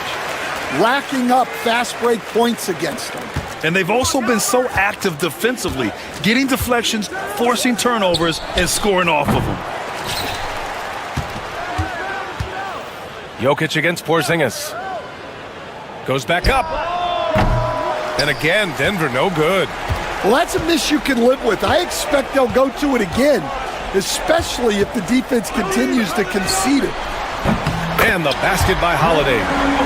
racking up fast break points against them. And they've also been so active defensively, getting deflections, forcing turnovers, and scoring off of them. Jokic against Porzingis. Goes back up. And again, Denver no good. Well, that's a miss you can live with. I expect they'll go to it again, especially if the defense continues to concede it. And the basket by Holiday.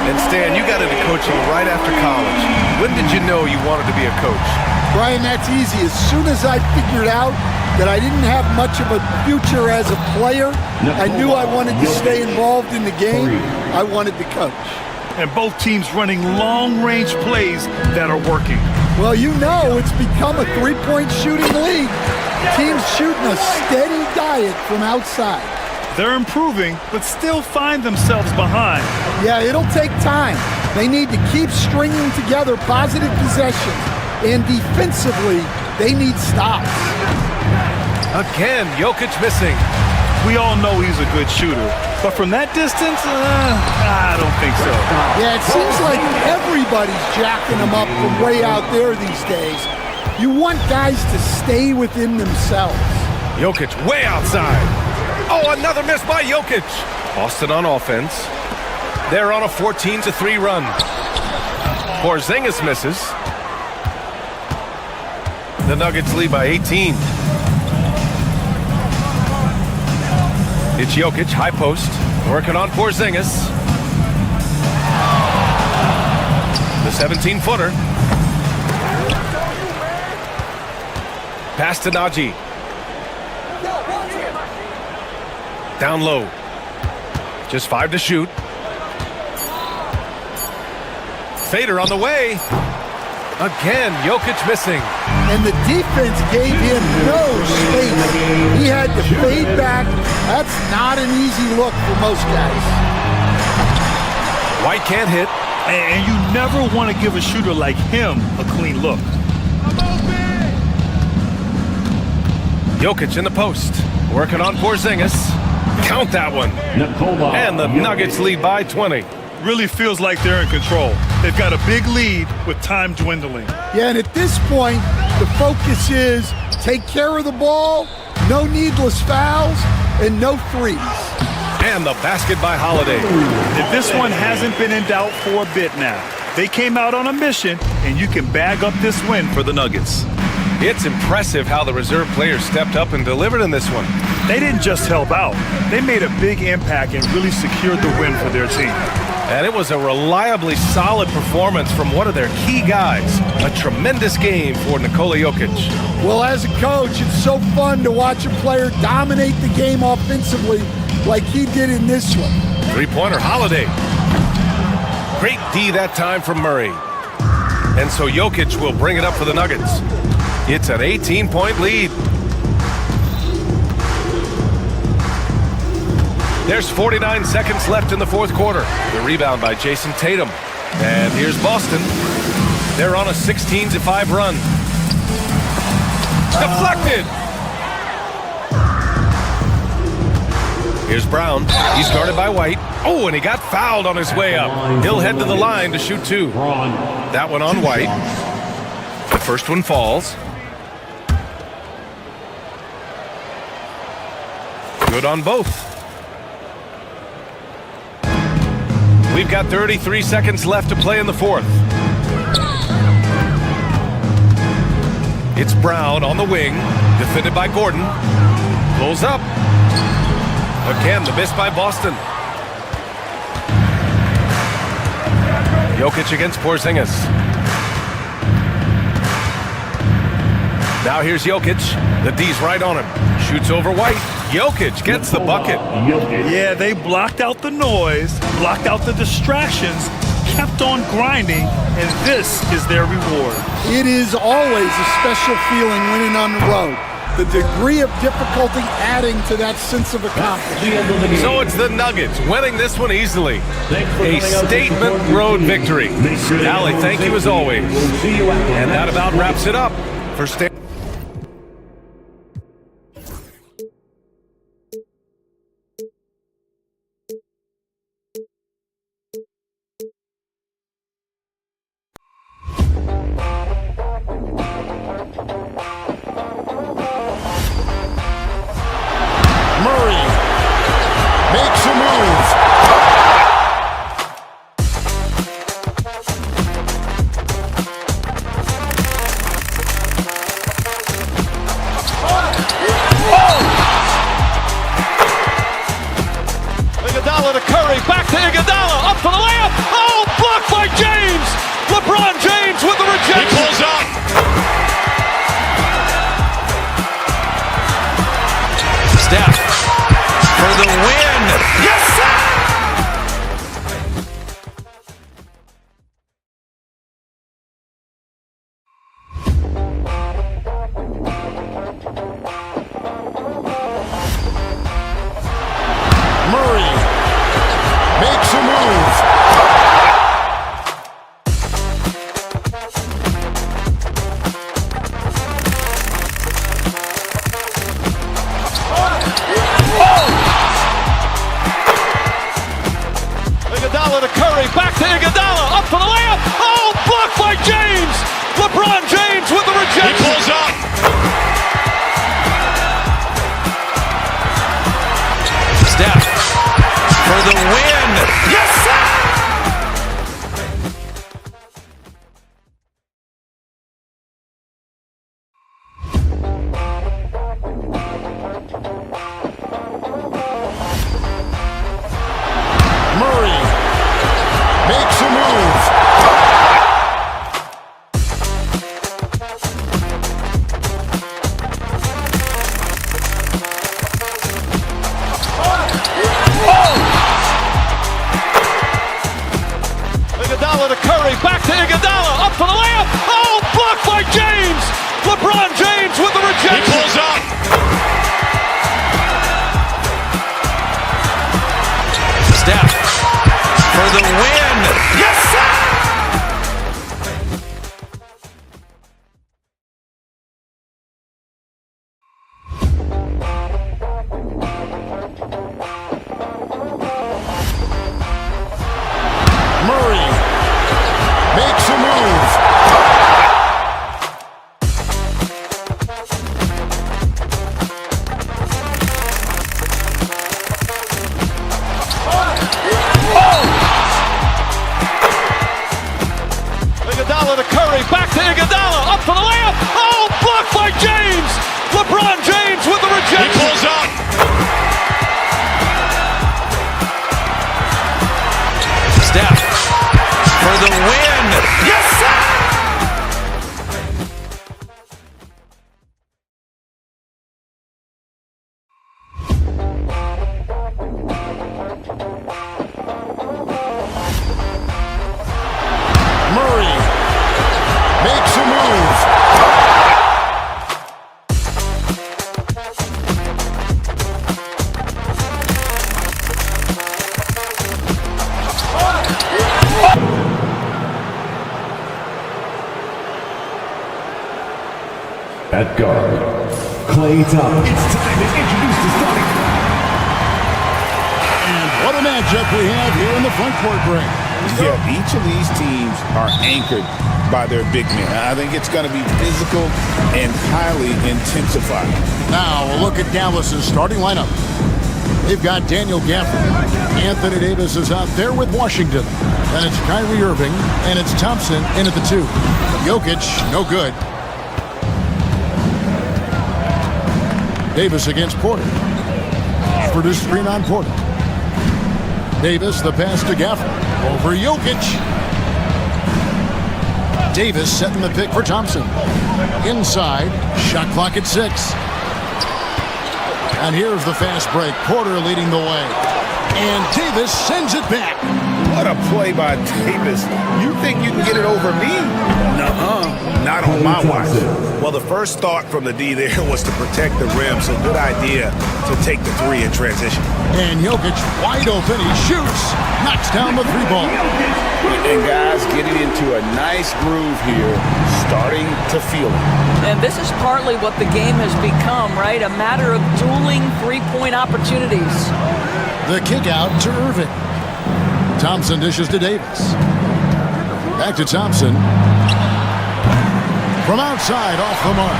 And Stan, you got into coaching right after college. When did you know you wanted to be a coach? Brian, that's easy. As soon as I figured out that I didn't have much of a future as a player, I knew I wanted to stay involved in the game. I wanted to coach. And both teams running long-range plays that are working. Well, you know it's become a three-point shooting league. Teams shooting a steady diet from outside. They're improving, but still find themselves behind. Yeah, it'll take time. They need to keep stringing together positive possessions. And defensively, they need stops. Again, Jokic missing. We all know he's a good shooter. But from that distance, I don't think so. Yeah, it seems like everybody's jacking him up from way out there these days. You want guys to stay within themselves. Jokic way outside. Oh, another miss by Jokic. Boston on offense. They're on a 14-3 run. Porzingis misses. The Nuggets lead by 18. It's Jokic, high post, working on Porzingis. The 17-footer. Pass to Najee. Down low. Just 5 to shoot. Fader on the way. Again, Jokic missing. And the defense gave him no space. He had to fade back. That's not an easy look for most guys. White can't hit. And you never want to give a shooter like him a clean look. Jokic in the post, working on Porzingis. Count that one. And the Nuggets lead by 20. Really feels like they're in control. They've got a big lead with time dwindling. Yeah, and at this point, the focus is take care of the ball, no needless fouls, and no threes. And the basket by Holiday. If this one hasn't been in doubt for a bit now, they came out on a mission, and you can bag up this win for the Nuggets. It's impressive how the reserve players stepped up and delivered in this one. They didn't just help out. They made a big impact and really secured the win for their team. And it was a reliably solid performance from one of their key guys. A tremendous game for Nikola Jokic. Well, as a coach, it's so fun to watch a player dominate the game offensively like he did in this one. Three-pointer Holiday. Great D that time from Murray. And so Jokic will bring it up for the Nuggets. It's an 18-point lead. There's 49 seconds left in the fourth quarter. The rebound by Jason Tatum. And here's Boston. They're on a 16-5 run. Deflected. Here's Brown. He's guarded by White. Oh, and he got fouled on his way up. He'll head to the line to shoot two. That one on White. The first one falls. Good on both. We've got 33 seconds left to play in the fourth. It's Brown on the wing, defended by Gordon. Pulls up. Again, the miss by Boston. Jokic against Porzingis. Now here's Jokic. The D's right on him. Shoots over White. Jokic gets the bucket. Yeah, they blocked out the noise, blocked out the distractions, kept on grinding, and this is their reward. It is always a special feeling winning on the road. The degree of difficulty adding to that sense of accomplishment. So it's the Nuggets winning this one easily. A statement road victory. Allie, thank you as always. And that about wraps it up for Stan. Murray makes a move. Iguodala to Curry, back to Iguodala, up for the layup. Oh, blocked by James. LeBron James with the rejection. He pulls up. Steph for the win. Yes, sir! Murray makes a move. At guard, Klay Thompson. It's time to introduce the starting. And what a matchup we have here in the front court break. Yeah, each of these teams are anchored by their big men. I think it's going to be physical and highly intensified. Now, a look at Dallas's starting lineup. They've got Daniel Gafford. Anthony Davis is out there with Washington. Then it's Kyrie Irving, and it's Thompson in at the 2. Jokic, no good. Davis against Porter. For the screen on Porter. Davis, the pass to Gafford. Over Jokic. Davis setting the pick for Thompson. Inside, shot clock at 6. And here's the fast break. Porter leading the way. And Davis sends it back. What a play by Davis. You think you can get it over me? Nuh-uh. Not on my watch. Well, the first thought from the D there was to protect the rim, so good idea to take the 3 in transition. And Jokic wide open. He shoots. Knocks down the 3 ball. And guys getting into a nice groove here, starting to feel it. And this is partly what the game has become, right? A matter of dueling 3-point opportunities. The kick out to Irving. Thompson dishes to Davis. Back to Thompson. From outside, off the mark.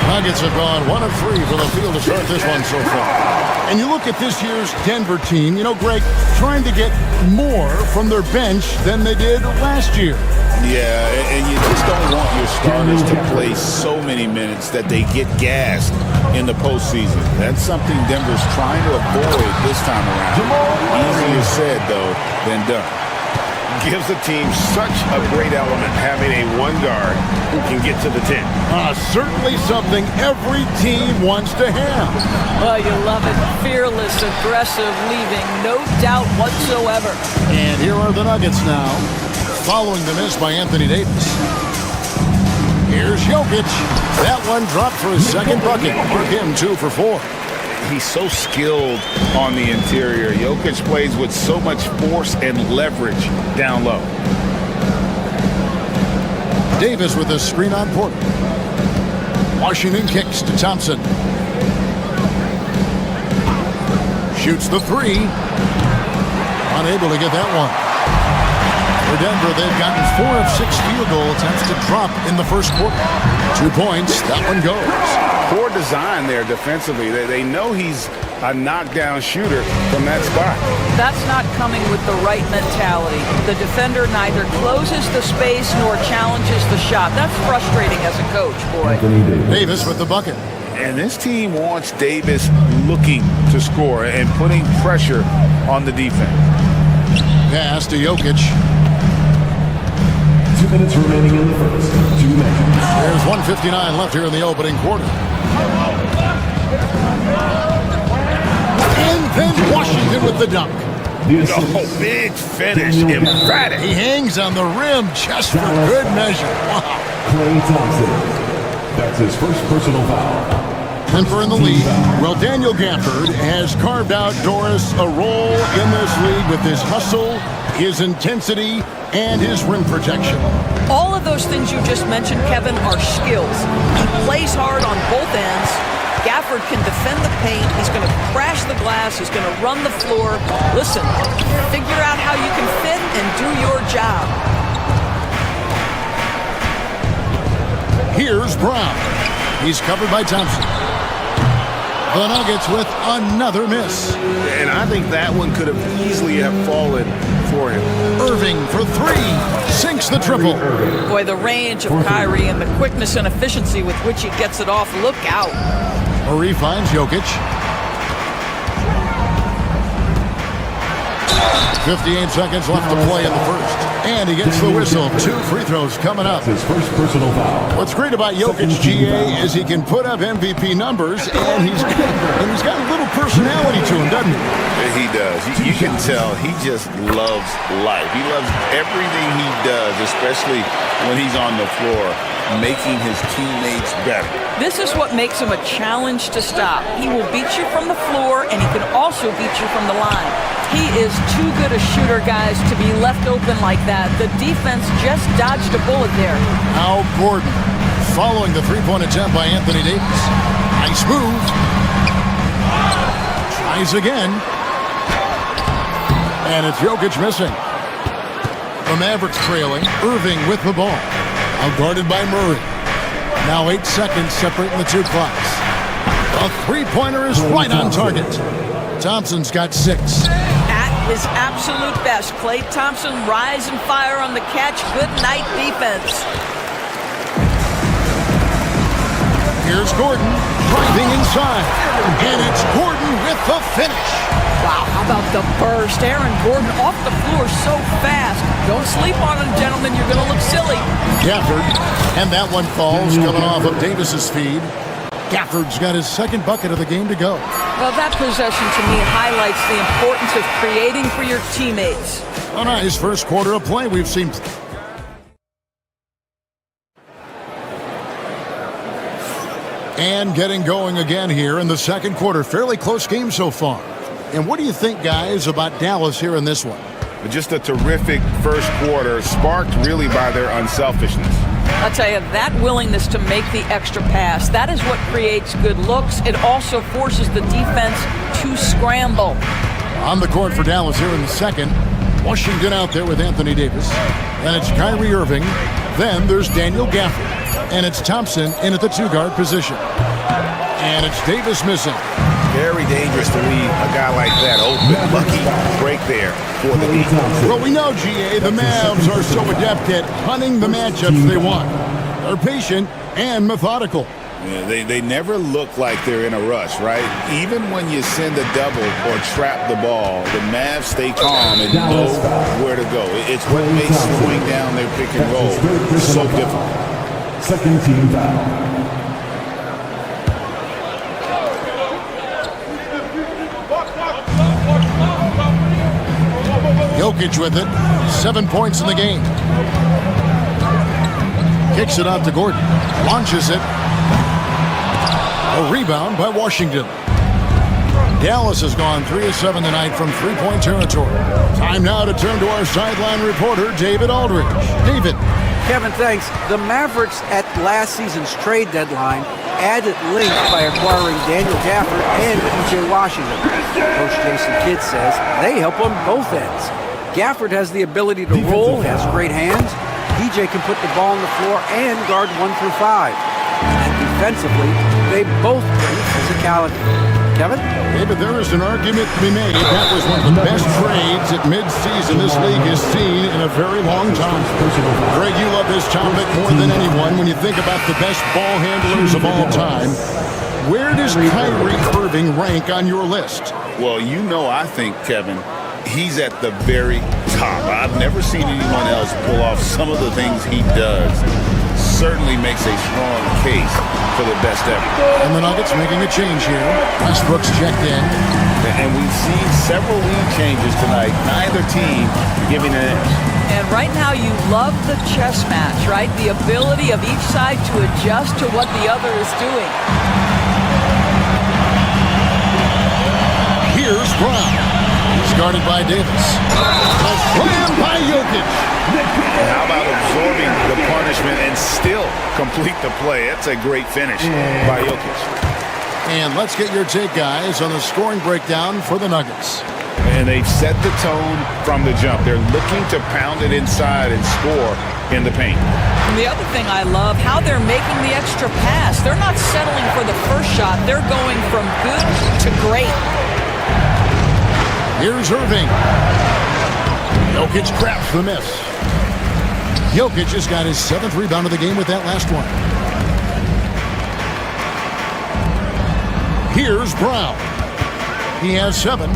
Nuggets have gone 1 of 3 from the field to start this one so far. And you look at this year's Denver team, you know, Greg, trying to get more from their bench than they did last year. Yeah, and you just don't want your starters to play so many minutes that they get gassed in the postseason. That's something Denver's trying to avoid this time around. Easier said, though, than done. Gives the team such a great element having a 1 guard who can get to the 10. Certainly something every team wants to have. Well, you love it. Fearless, aggressive, leaving no doubt whatsoever. And here are the Nuggets now, following the miss by Anthony Davis. Here's Jokic. That one dropped for his second bucket. For him, 2 for 4. He's so skilled on the interior. Jokic plays with so much force and leverage down low. Davis with a screen on Porter. Washington kicks to Thompson. Shoots the 3. Unable to get that one. For Denver, they've gotten 4 of 6 field goal attempts to drop in the first quarter. 2 points, that one goes. Poor design there defensively. They know he's a knockdown shooter from that spot. That's not coming with the right mentality. The defender neither closes the space nor challenges the shot. That's frustrating as a coach, boy. Davis with the bucket. And this team wants Davis looking to score and putting pressure on the defense. Pass to Jokic. 2 minutes remaining in the first. 2 minutes. There's 1:59 left here in the opening quarter. And then Washington with the dunk. Oh, big finish, emphatic. He hangs on the rim just for good measure. Wow. Klay Thompson. That's his first personal foul. Denver in the lead. Well, Daniel Gafford has carved out Doris a role in this league with his hustle, his intensity, and his rim protection. All of those things you just mentioned, Kevin, are skills. He plays hard on both ends. Gafford can defend the paint. He's going to crash the glass. He's going to run the floor. Listen, figure out how you can fit and do your job. Here's Brown. He's covered by Thompson. The Nuggets with another miss. And I think that one could have easily have fallen for him. Irving for 3. Sinks the triple. Boy, the range of Kyrie and the quickness and efficiency with which he gets it off. Look out. Murray finds Jokic. 58 seconds left to play in the first. And he gets the whistle. 2 free throws coming up. His first personal foul. What's great about Jokic, GA, is he can put up MVP numbers, and he's got a little personality to him, doesn't he? He does. You can tell he just loves life. He loves everything he does, especially when he's on the floor, making his teammates better. This is what makes him a challenge to stop. He will beat you from the floor, and he can also beat you from the line. He is too good a shooter, guys, to be left open like that. The defense just dodged a bullet there. Al Gordon following the three-point attempt by Anthony Davis. Nice move. Tries again. And it's Jokic missing. The Mavericks trailing. Irving with the ball. Now guarded by Murray. Now 8 seconds separating the two clocks. A three-pointer is right on target. Thompson's got 6. At his absolute best, Klay Thompson rise and fire on the catch. Good night defense. Here's Gordon driving inside. And it's Gordon with the finish. Wow, how about the burst? Aaron Gordon off the floor so fast. Don't sleep on him, gentlemen. You're going to look silly. Gafford. And that one falls coming off of Davis's feed. Gafford's got his second bucket of the game to go. Well, that possession to me highlights the importance of creating for your teammates. A nice first quarter of play we've seen. And getting going again here in the second quarter. Fairly close game so far. And what do you think, guys, about Dallas here in this one? Just a terrific first quarter, sparked really by their unselfishness. I'll tell you, that willingness to make the extra pass, that is what creates good looks. It also forces the defense to scramble. On the court for Dallas here in the second. Washington out there with Anthony Davis. Then it's Kyrie Irving. Then there's Daniel Gafford. And it's Thompson in at the two-guard position. And it's Davis missing. Very dangerous to leave a guy like that open. Lucky break there for the defense. Well, we know, GA, the Mavs are so adept at hunting the matchups they want. They're patient and methodical. Yeah, they never look like they're in a rush, right? Even when you send a double or trap the ball, the Mavs stay calm and know where to go. It's what makes slowing down their pick and roll so difficult. Second team foul. Jokic with it. 7 points in the game. Kicks it out to Gordon. Launches it. A rebound by Washington. Dallas has gone 3 of 7 tonight from three-point territory. Time now to turn to our sideline reporter, David Aldridge. David. Kevin, thanks. The Mavericks at last season's trade deadline added length by acquiring Daniel Gafford and PJ Washington. Coach Jason Kidd says they help on both ends. Gafford has the ability to roll, has great hands. PJ can put the ball on the floor and guard 1 through 5. And defensively, they both bring physicality. Kevin? David, there is an argument to be made. That was one of the best trades at midseason this league has seen in a very long time. Greg, you love this topic more than anyone. When you think about the best ball handlers of all time, where does Kyrie Irving rank on your list? Well, you know, I think, Kevin, he's at the very top. I've never seen anyone else pull off some of the things he does. Certainly makes a strong case for the best ever. And the Nuggets making a change here. Westbrook's checked in. And we've seen several lead changes tonight. Neither team giving an edge. And right now you love the chess match, right? The ability of each side to adjust to what the other is doing. Here's Brown. He's guarded by Davis. A slam by Jokic. And how about absorbing the punishment and still complete the play? That's a great finish by Jokic. And let's get your take, guys, on the scoring breakdown for the Nuggets. And they've set the tone from the jump. They're looking to pound it inside and score in the paint. And the other thing I love, how they're making the extra pass. They're not settling for the first shot. They're going from good to great. Here's Irving. Jokic grabs the miss. Jokic has got his 7th rebound of the game with that last one. Here's Brown. He has 7.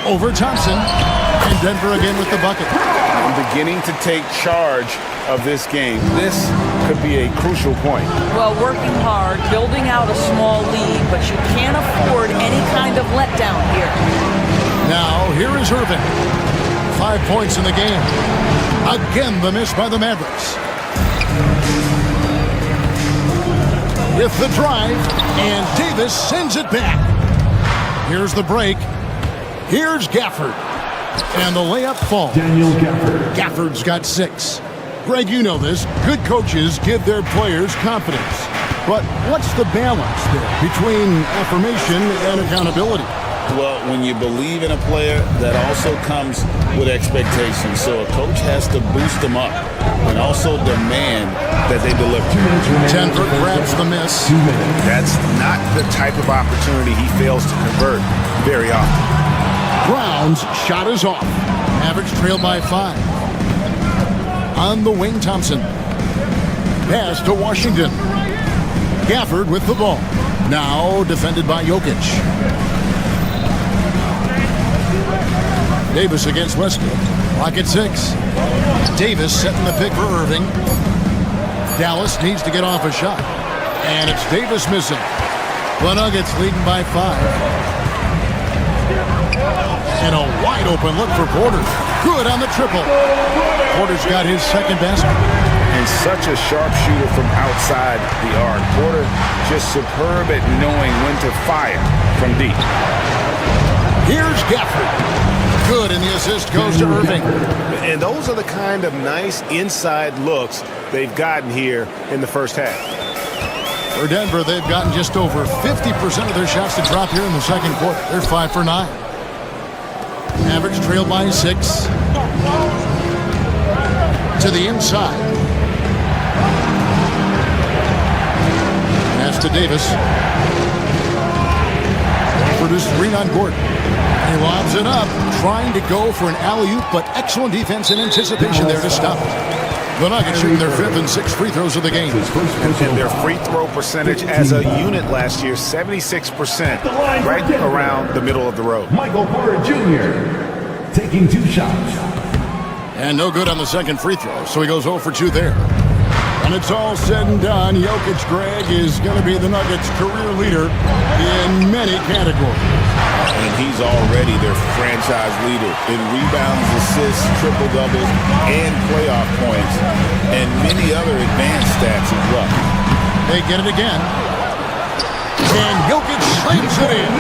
Over Thompson. And Denver again with the bucket. I'm beginning to take charge of this game. This could be a crucial point. Well, working hard, building out a small lead, but you can't afford any kind of letdown here. Now, here is Irving. 5 points in the game. Again, the miss by the Mavericks. With the drive, and Davis sends it back. Here's the break. Here's Gafford. And the layup falls. Daniel Gafford. Gafford's got 6. Greg, you know this. Good coaches give their players confidence. But what's the balance there between affirmation and accountability? Well, when you believe in a player, that also comes with expectations. So a coach has to boost them up and also demand that they deliver. Denver grabs the miss. That's not the type of opportunity he fails to convert very often. Brown's shot is off. Mavericks trail by 5. On the wing, Thompson. Pass to Washington. Gafford with the ball. Now defended by Jokic. Davis against Westbrook. Clock at 6. Davis setting the pick for Irving. Dallas needs to get off a shot. And it's Davis missing. The Nuggets leading by 5. And a wide open look for Porter. Good on the triple. Porter's got his second basket. And such a sharpshooter from outside the arc. Porter just superb at knowing when to fire from deep. Here's Gafford. Good, and the assist goes to Irving. And those are the kind of nice inside looks they've gotten here in the first half. For Denver, they've gotten just over 50% of their shots to drop here in the second quarter. They're 5 for 9. Mavericks trail by 6. To the inside. Pass to Davis. For this screen on Gordon. He lobs it up, trying to go for an alley-oop, but excellent defense and anticipation there to stop it. The Nuggets shooting their 5th and 6th free throws of the game. And their free throw percentage as a unit last year, 76%, right around the middle of the road. Michael Porter Jr. taking 2 shots. And no good on the second free throw, so he goes 0 for 2 there. When it's all said and done, Jokic, Greg, is going to be the Nuggets' career leader in many categories. And he's already their franchise leader in rebounds, assists, triple-doubles, and playoff points, and many other advanced stats as well. They get it again. And Jokic slings it in.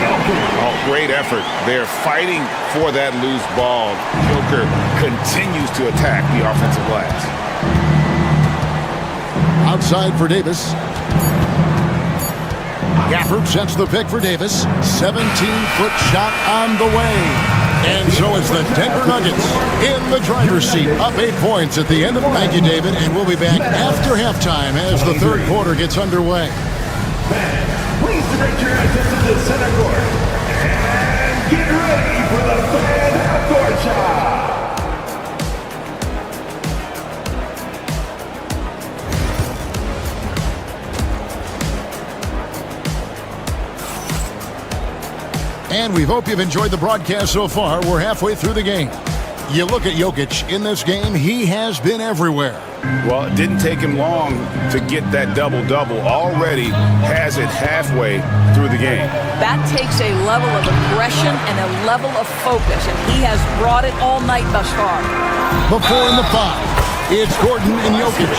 Oh, great effort. They're fighting for that loose ball. Joker continues to attack the offensive glass. Outside for Davis. Gafford sets the pick for Davis. 17-foot shot on the way. And so it's the Denver Nuggets in the driver's seat, up 8 points at the end of it. Thank you, David, and we'll be back after halftime as the third quarter gets underway. Please direct your attention to center court and get ready for the fan half-court shot. And we hope you've enjoyed the broadcast so far. We're halfway through the game. You look at Jokic in this game, he has been everywhere. Well, it didn't take him long to get that double-double. Already has it halfway through the game. That takes a level of aggression and a level of focus, and he has brought it all night thus far. The 4 and the 5. It's Gordon and Jokic.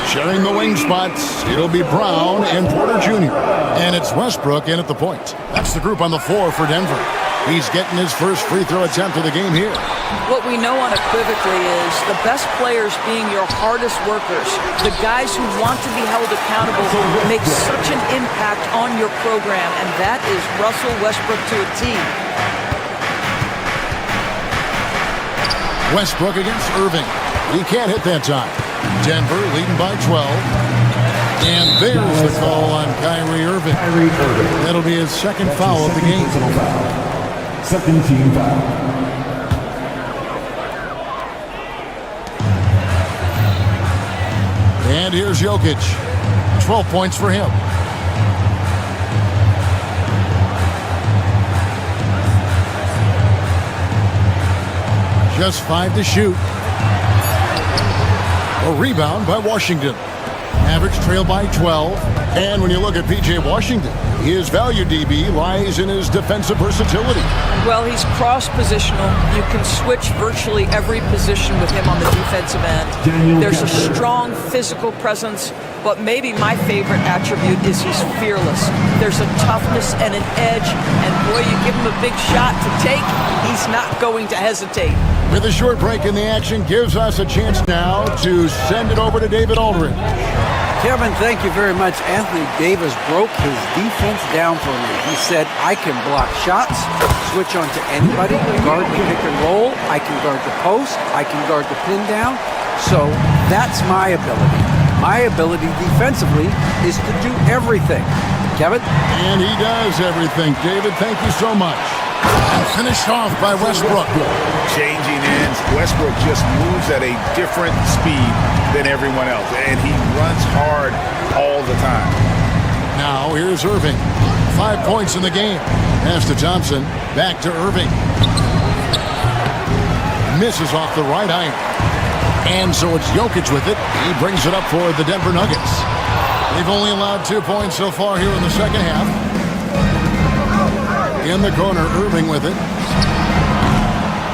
Sharing the wing spots, it'll be Brown and Porter Jr. And it's Westbrook in at the point. That's the group on the floor for Denver. He's getting his first free throw attempt of the game here. What we know unequivocally is the best players being your hardest workers, the guys who want to be held accountable, make such an impact on your program, and that is Russell Westbrook to a T. Westbrook against Irving. He can't hit that time. Denver leading by 12. And there's the call on Kyrie Irving. That'll be his second foul of the game. Second team foul. And here's Jokic. 12 points for him. Just 5 to shoot. A rebound by Washington. Mavericks trail by 12. And when you look at P.J. Washington, his value, DB, lies in his defensive versatility. Well, he's cross-positional. You can switch virtually every position with him on the defensive end. There's a strong physical presence, but maybe my favorite attribute is he's fearless. There's a toughness and an edge, and boy, you give him a big shot to take, he's not going to hesitate. With a short break in the action, gives us a chance now to send it over to David Aldridge. Kevin, thank you very much. Anthony Davis broke his defense down for me. He said, I can block shots, switch on to anybody, guard the pick and roll, I can guard the post, I can guard the pin down. So that's my ability. My ability defensively is to do everything. Kevin? And he does everything. David, thank you so much. And finished off by Westbrook. Changing ends. Westbrook just moves at a different speed than everyone else, and he runs hard all the time. Now here's Irving. 5 points in the game. Pass to Thompson. Back to Irving. Misses off the right iron. And so it's Jokic with it. He brings it up for the Denver Nuggets. They've only allowed 2 points so far here in the second half. In the corner, Irving with it.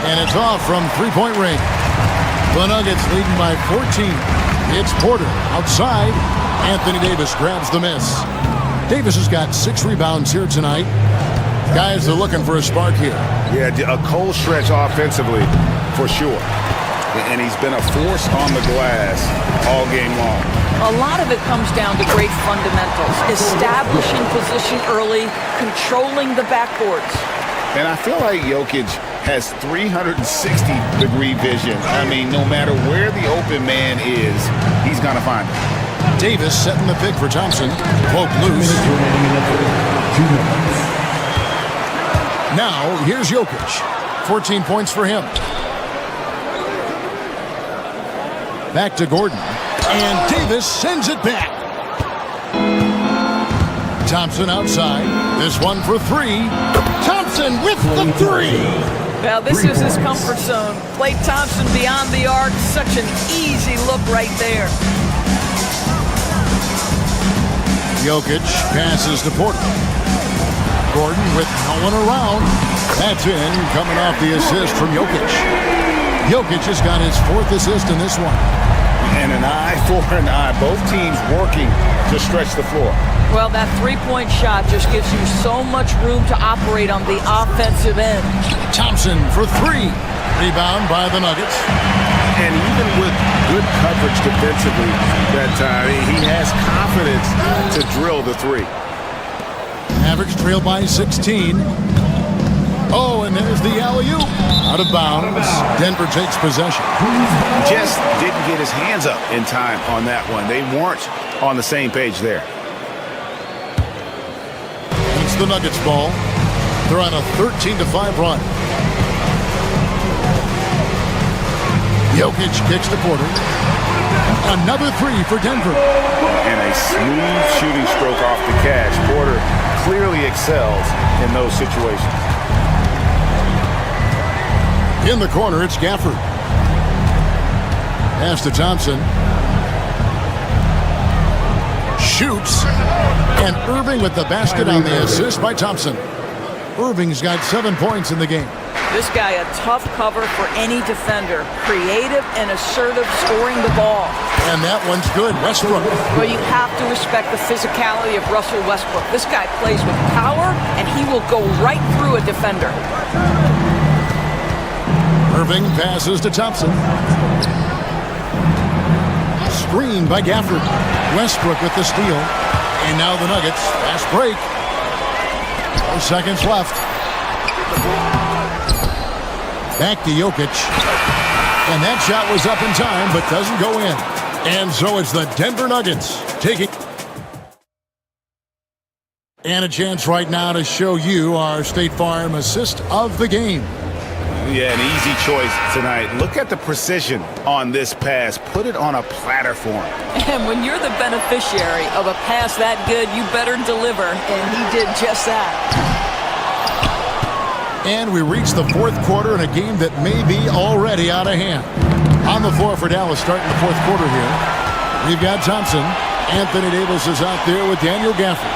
And it's off from three-point range. The Nuggets leading by 14. It's Porter outside. Anthony Davis grabs the miss. Davis has got 6 rebounds here tonight. Guys are looking for a spark here. Yeah, a cold stretch offensively for sure. And he's been a force on the glass all game long. A lot of it comes down to great fundamentals. Establishing position early, controlling the backboards. And I feel like Jokic has 360-degree vision. I mean, no matter where the open man is, he's going to find it. Davis setting the pick for Thompson. Poke loose. Now, here's Jokic. 14 points for him. Back to Gordon. And Davis sends it back. Thompson outside. This one for 3. Thompson with the 3. Now this is his comfort zone. Klay Thompson beyond the arc. Such an easy look right there. Jokic passes to Porter. Gordon with no one around. That's in, coming off the assist from Jokic. Jokic has got his 4th assist in this one. And an eye for an eye. Both teams working to stretch the floor. Well, that three-point shot just gives you so much room to operate on the offensive end. Thompson for 3. Rebound by the Nuggets. And even with good coverage defensively that time, he has confidence to drill the 3. Mavericks trail by 16. Oh, and there's the alley-oop. Out of bounds. Denver takes possession. Just didn't get his hands up in time on that one. They weren't on the same page there. It's the Nuggets ball. They're on a 13-5 run. Jokic kicks to Porter. Another 3 for Denver. And a smooth shooting stroke off the catch. Porter clearly excels in those situations. In the corner, it's Gafford. Pass to Thompson. Shoots. And Irving with the basket on the assist by Thompson. Irving's got 7 points in the game. This guy a tough cover for any defender. Creative and assertive scoring the ball. And that one's good. Westbrook. Well, you have to respect the physicality of Russell Westbrook. This guy plays with power, and he will go right through a defender. Irving passes to Thompson. Screened by Gafford. Westbrook with the steal. And now the Nuggets. Fast break. 4 seconds left. Back to Jokic. And that shot was up in time, but doesn't go in. And so it's the Denver Nuggets taking. And a chance right now to show you our State Farm assist of the game. Yeah, an easy choice tonight. Look at the precision on this pass. Put it on a platter for him. And when you're the beneficiary of a pass that good, you better deliver. And he did just that. And we reach the 4th quarter in a game that may be already out of hand. On the floor for Dallas starting the 4th quarter here. We've got Thompson. Anthony Davis is out there with Daniel Gafford.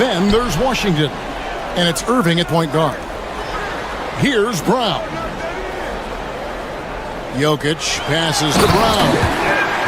Then there's Washington. And it's Irving at point guard. Here's Brown. Jokic passes to Brown.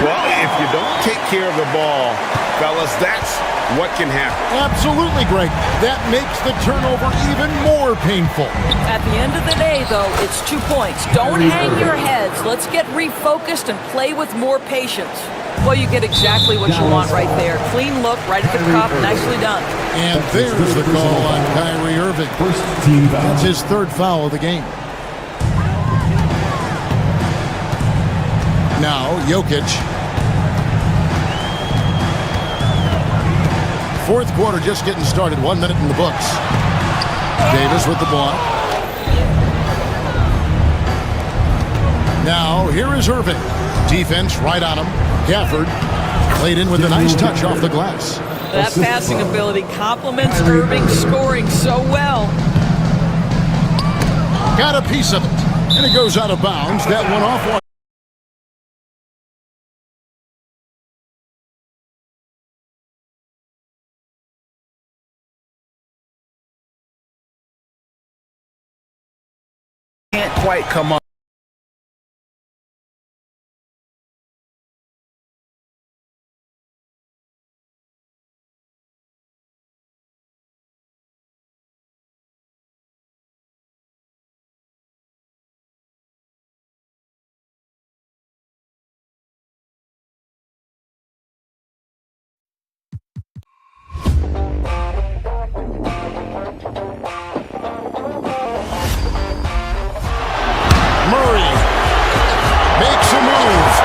Well, if you don't take care of the ball fellas, that's what can happen. Absolutely, Greg. That makes the turnover even more painful. At the end of the day, though, it's 2 points. Don't hang your heads. Let's get refocused and play with more patience. Well, you get exactly what you want right there. Clean look, right at the cup. Nicely done. And there's the call on Kyrie Irving. First team foul. That's his third foul of the game. Now, Jokic. Fourth quarter just getting started. 1 minute in the books. Davis with the block. Now, here is Irving. Defense right on him. Gafford laid in with a nice touch off the glass. That passing ability complements Irving's scoring so well. Got a piece of it. And it goes out of bounds. That one off one. Can't quite come up. Murray makes a move.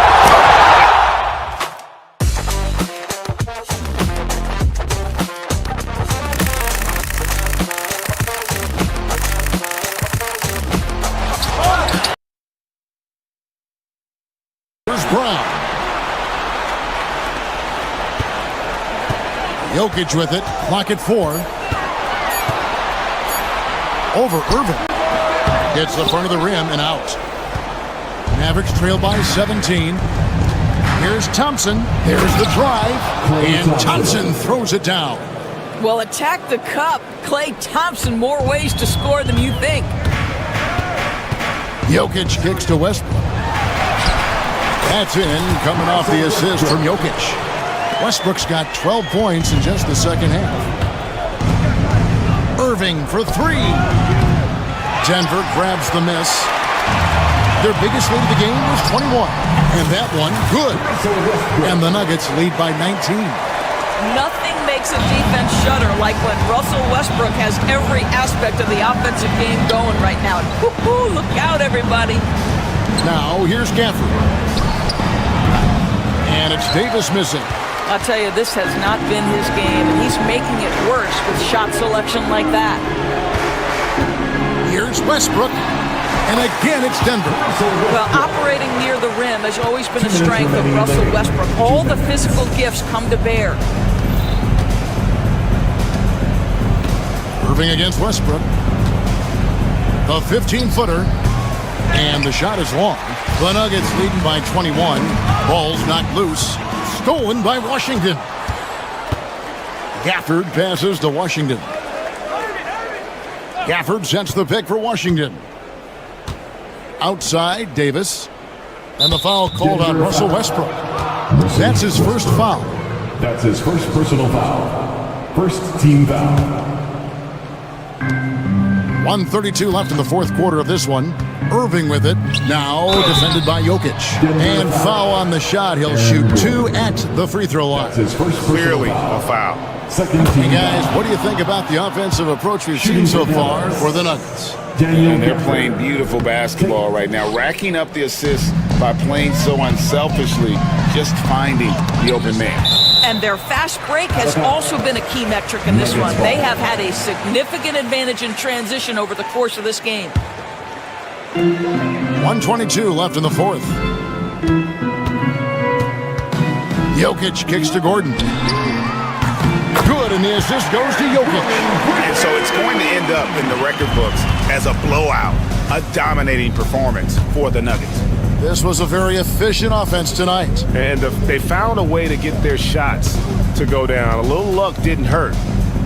Here's Brown. Jokic with it. Clock at 4. Over Irving. Gets the front of the rim and out. Mavericks trail by 17. Here's Thompson. There's the drive. And Thompson throws it down. Well, attack the cup. Klay Thompson, more ways to score than you think. Jokic kicks to Westbrook. That's in, coming off the assist from Jokic. Westbrook's got 12 points in just the second half. Irving for 3. Denver grabs the miss. Their biggest lead of the game was 21. And that one, good. And the Nuggets lead by 19. Nothing makes a defense shudder like when Russell Westbrook has every aspect of the offensive game going right now. Woo-hoo, look out, everybody. Now, here's Gafford. And it's Davis missing. I'll tell you, this has not been his game, and he's making it worse with shot selection like that. Here's Westbrook. And again, it's Denver. Well, operating near the rim has always been a strength of Russell Westbrook. All the physical gifts come to bear. Irving against Westbrook. The 15-footer. And the shot is long. The Nuggets leading by 21. Ball's knocked loose. Stolen by Washington. Gafford passes to Washington. Gafford sets the pick for Washington. Outside, Davis. And the foul called on Russell Westbrook. That's his first foul. That's his first personal foul. First team foul. 1:32 left in the fourth quarter of this one. Irving with it. Now defended by Jokic. And foul on the shot. He'll shoot 2 at the free throw line. That's his first Clearly personal a foul. Second team Hey guys, what do you think about the offensive approach we've seen so far for the Nuggets? And they're playing beautiful basketball right now, racking up the assists by playing so unselfishly, just finding the open man. And their fast break has also been a key metric in this one. They have had a significant advantage in transition over the course of this game. 1:22 left in the fourth. Jokic kicks to Gordon. Good, and the assist goes to Jokic. And so it's going to end up in the record books as a blowout, a dominating performance for the Nuggets. This was a very efficient offense tonight. And they found a way to get their shots to go down. A little luck didn't hurt.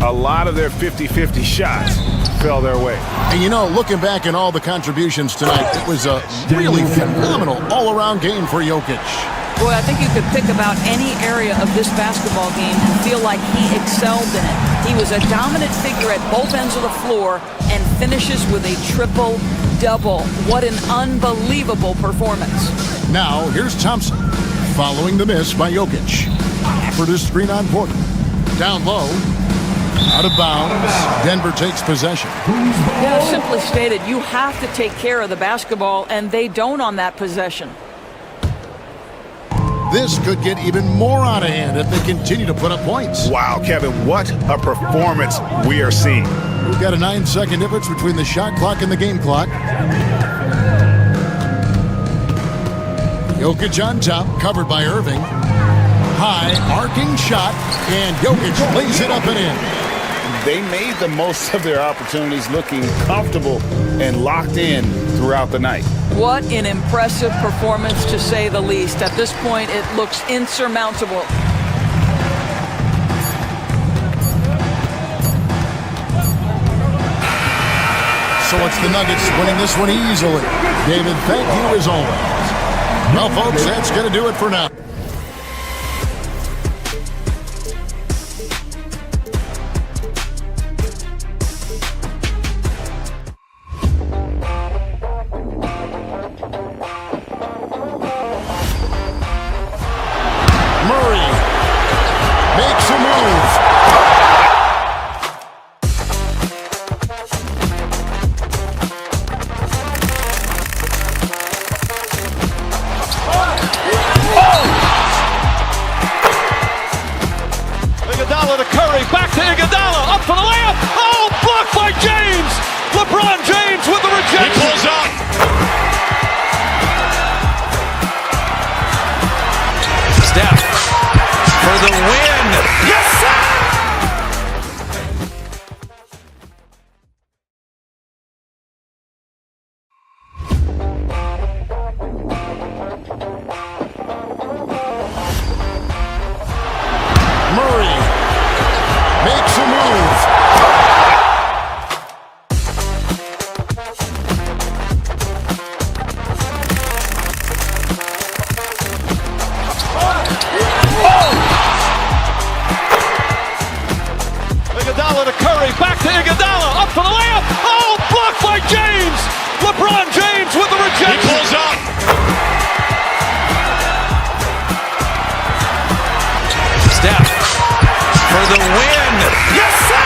A lot of their 50-50 shots fell their way. And you know, looking back at all the contributions tonight, it was a really phenomenal all-around game for Jokic. Boy, I think you could pick about any area of this basketball game and feel like he excelled in it. He was a dominant figure at both ends of the floor and finishes with a triple-double. What an unbelievable performance. Now, here's Thompson, following the miss by Jokic. After the screen on Porter. Down low, out of bounds. Denver takes possession. Yeah, simply stated, you have to take care of the basketball, and they don't on that possession. This could get even more out of hand if they continue to put up points. Wow, Kevin, what a performance we are seeing. We've got a 9-second difference between the shot clock and the game clock. Jokic on top, covered by Irving. High, arcing shot, and Jokic lays it up and in. They made the most of their opportunities, looking comfortable and locked in throughout the night. What an impressive performance, to say the least. At this point, it looks insurmountable. So it's the Nuggets winning this one easily. David, thank you as always. Well, folks, that's going to do it for now. Iguodala to Curry, back to Iguodala, up for the layup. Oh, blocked by James. LeBron James with the rejection. He pulls up. Steph for the win. Yes, sir. Iguodala to Curry, back to Iguodala, up for the layup. Oh, blocked by James. LeBron James with the rejection. He pulls up. Steph for the win. Yes, sir.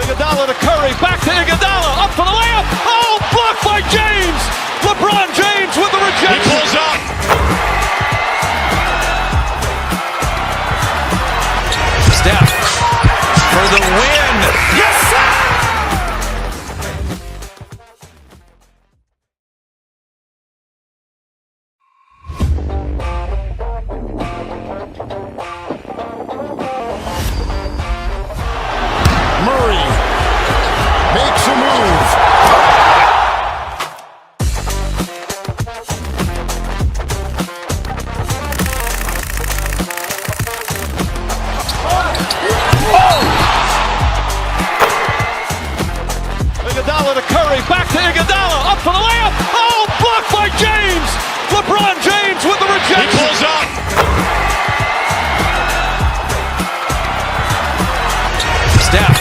Iguodala to Curry, back to Iguodala, up for the layup. Oh, blocked by James. LeBron James with the rejection. He pulls up. Steph for the win. Yes, sir. Iguodala to Curry, back to Iguodala, up for the layup. Oh, blocked by James. LeBron James with the rejection. He pulls up. Steph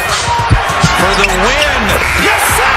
for the win. Yes, sir.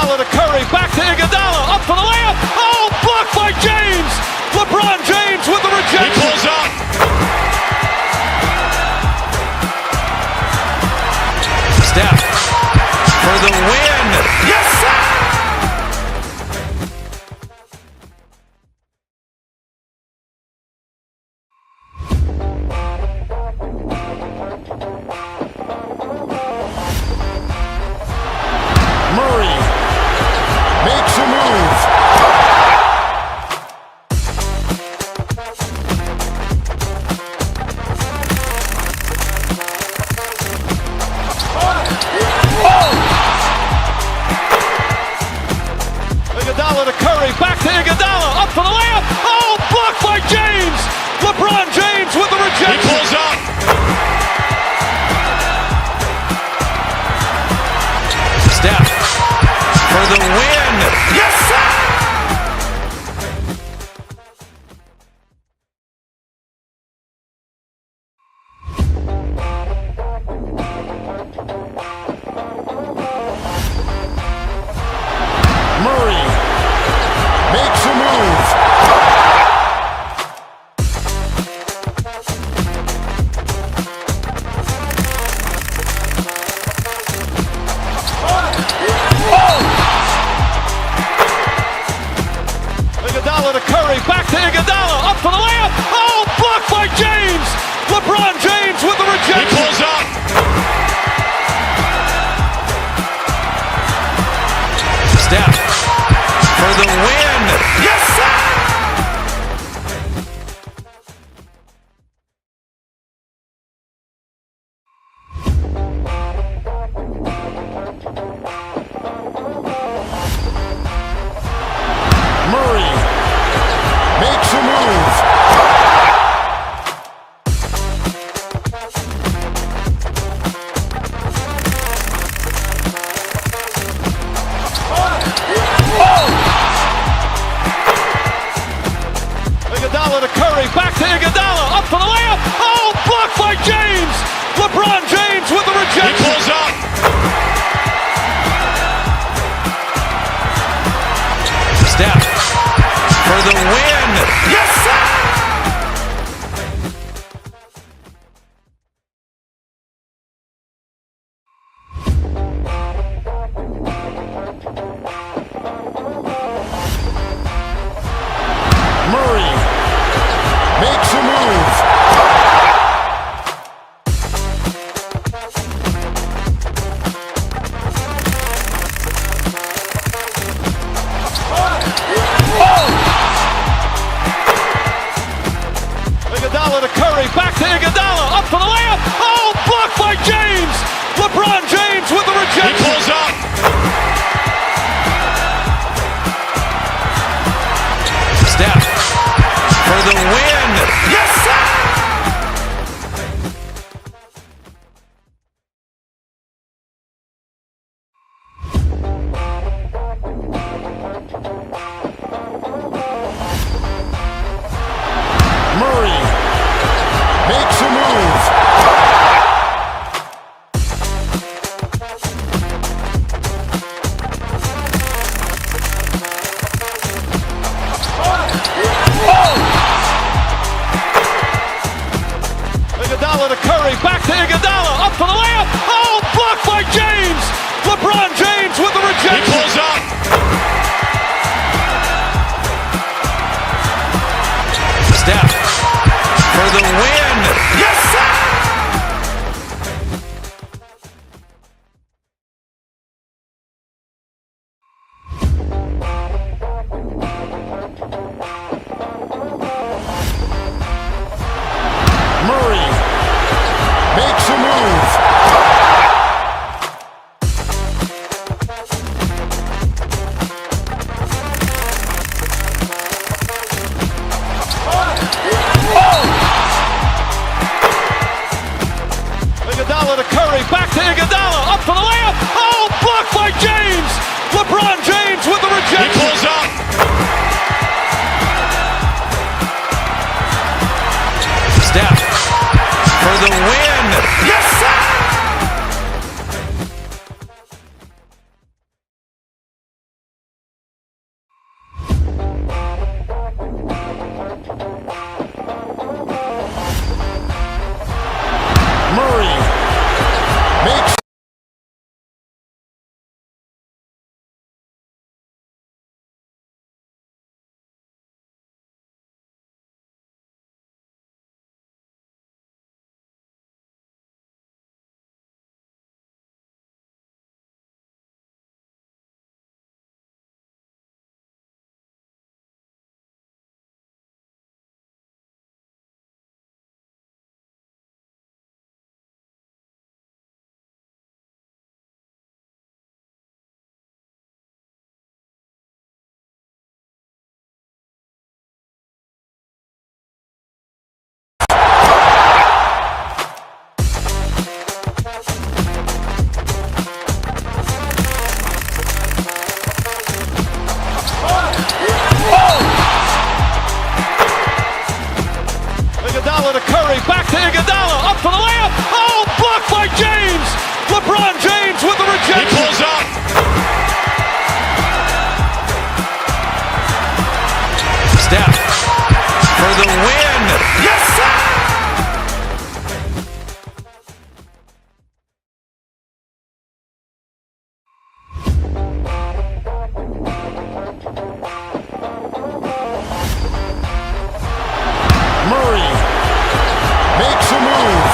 Iguodala to Curry, back to Iguodala, up for the layup. Oh, blocked by James. LeBron James with the rejection. He pulls up. Steph for the win. Yes, sir! Murray makes a move. Iguodala to Curry, back to Iguodala, up for the layup. Oh, blocked by James. LeBron James with the rejection. He pulls up. Steph for the win. Yes, sir! Murray makes a move. Iguodala to Curry, back to Iguodala, up for the layup. Oh, blocked by James. LeBron James with the rejection. He pulls up. Steph for the win. Yes, sir! Murray makes a move. Iguodala to Curry, back to Iguodala, up for the layup. Oh, blocked by James. LeBron James with the rejection. He pulls up. Steph for the win. Yes, sir! Murray makes a move.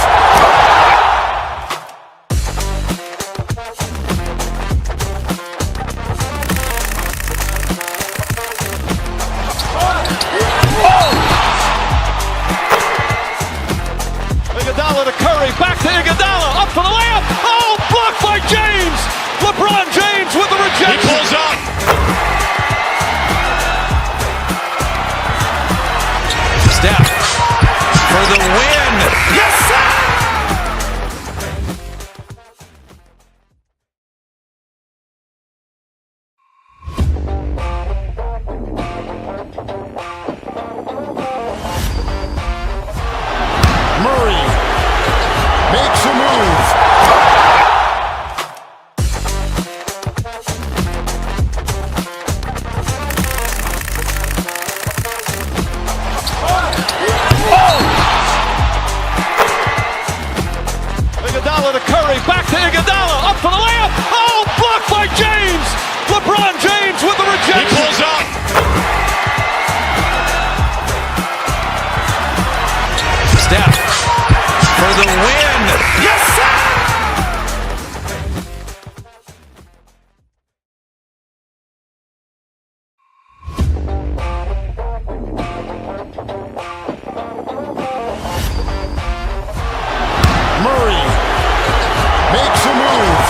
Iguodala to Curry, back to Iguodala, up for the layup. Oh, blocked by James. LeBron James with the rejection. He pulls up. Steph for the win. Yes, sir! Murray makes a move. Iguodala to Curry, back to Iguodala, up for the layup. Oh, blocked by James. LeBron James with the rejection. He pulls up. Steph for the win. Yes, sir! Murray makes a move.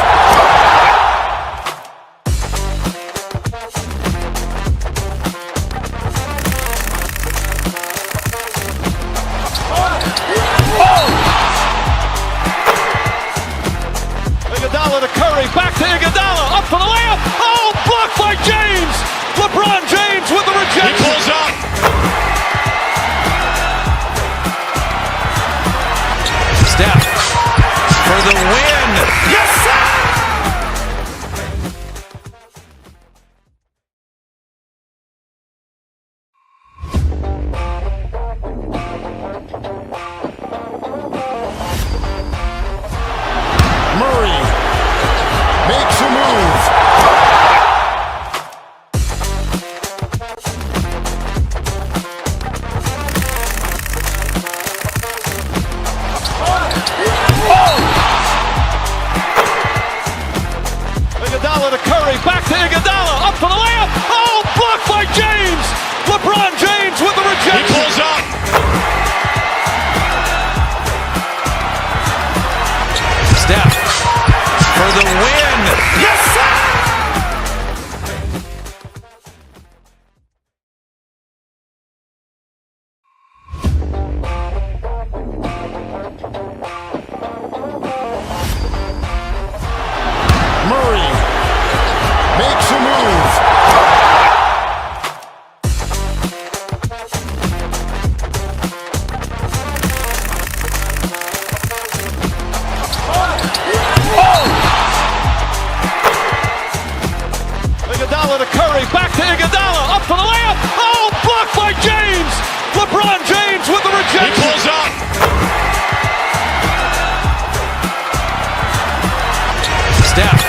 Iguodala to Curry, back to Iguodala, up for the layup. Oh, blocked by James. LeBron James with the rejection. He pulls up. Steph for the win. Yes, sir! Murray makes a move. Iguodala to Curry, back to Iguodala, up for the layup. Oh, blocked by James. LeBron James with the rejection. He pulls up. Steph for the win. Yes, sir! Murray makes a move. Iguodala to Curry, back to Iguodala, up for the layup. Oh, blocked by James. LeBron James with the rejection. He pulls up. Steph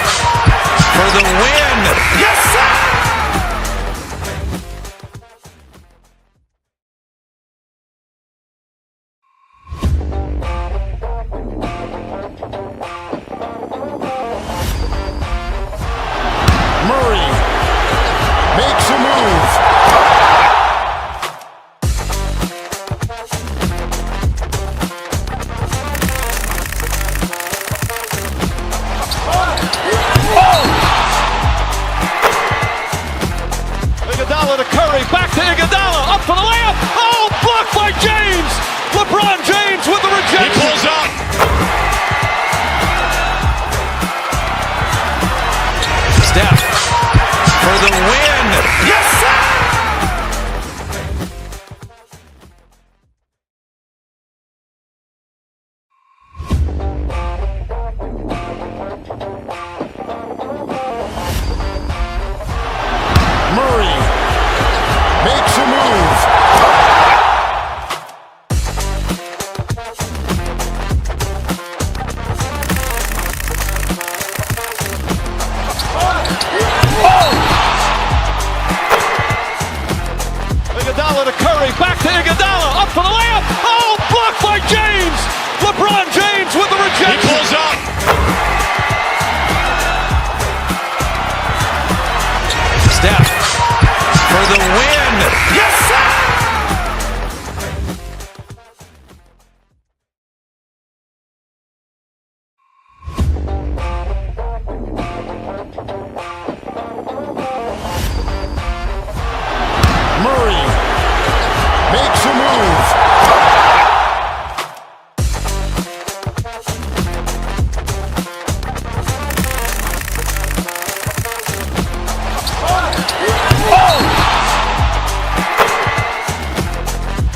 for the win. Yes, sir! Murray makes a move. Iguodala to Curry, back to Iguodala, up for the layup. Oh, blocked by James. LeBron James with the rejection. He pulls up. Steph for the win. Yes, sir! for the layup. Oh, blocked by James. LeBron James with the rejection. He pulls up. Steph for the win. Yes, sir! Murray makes a move.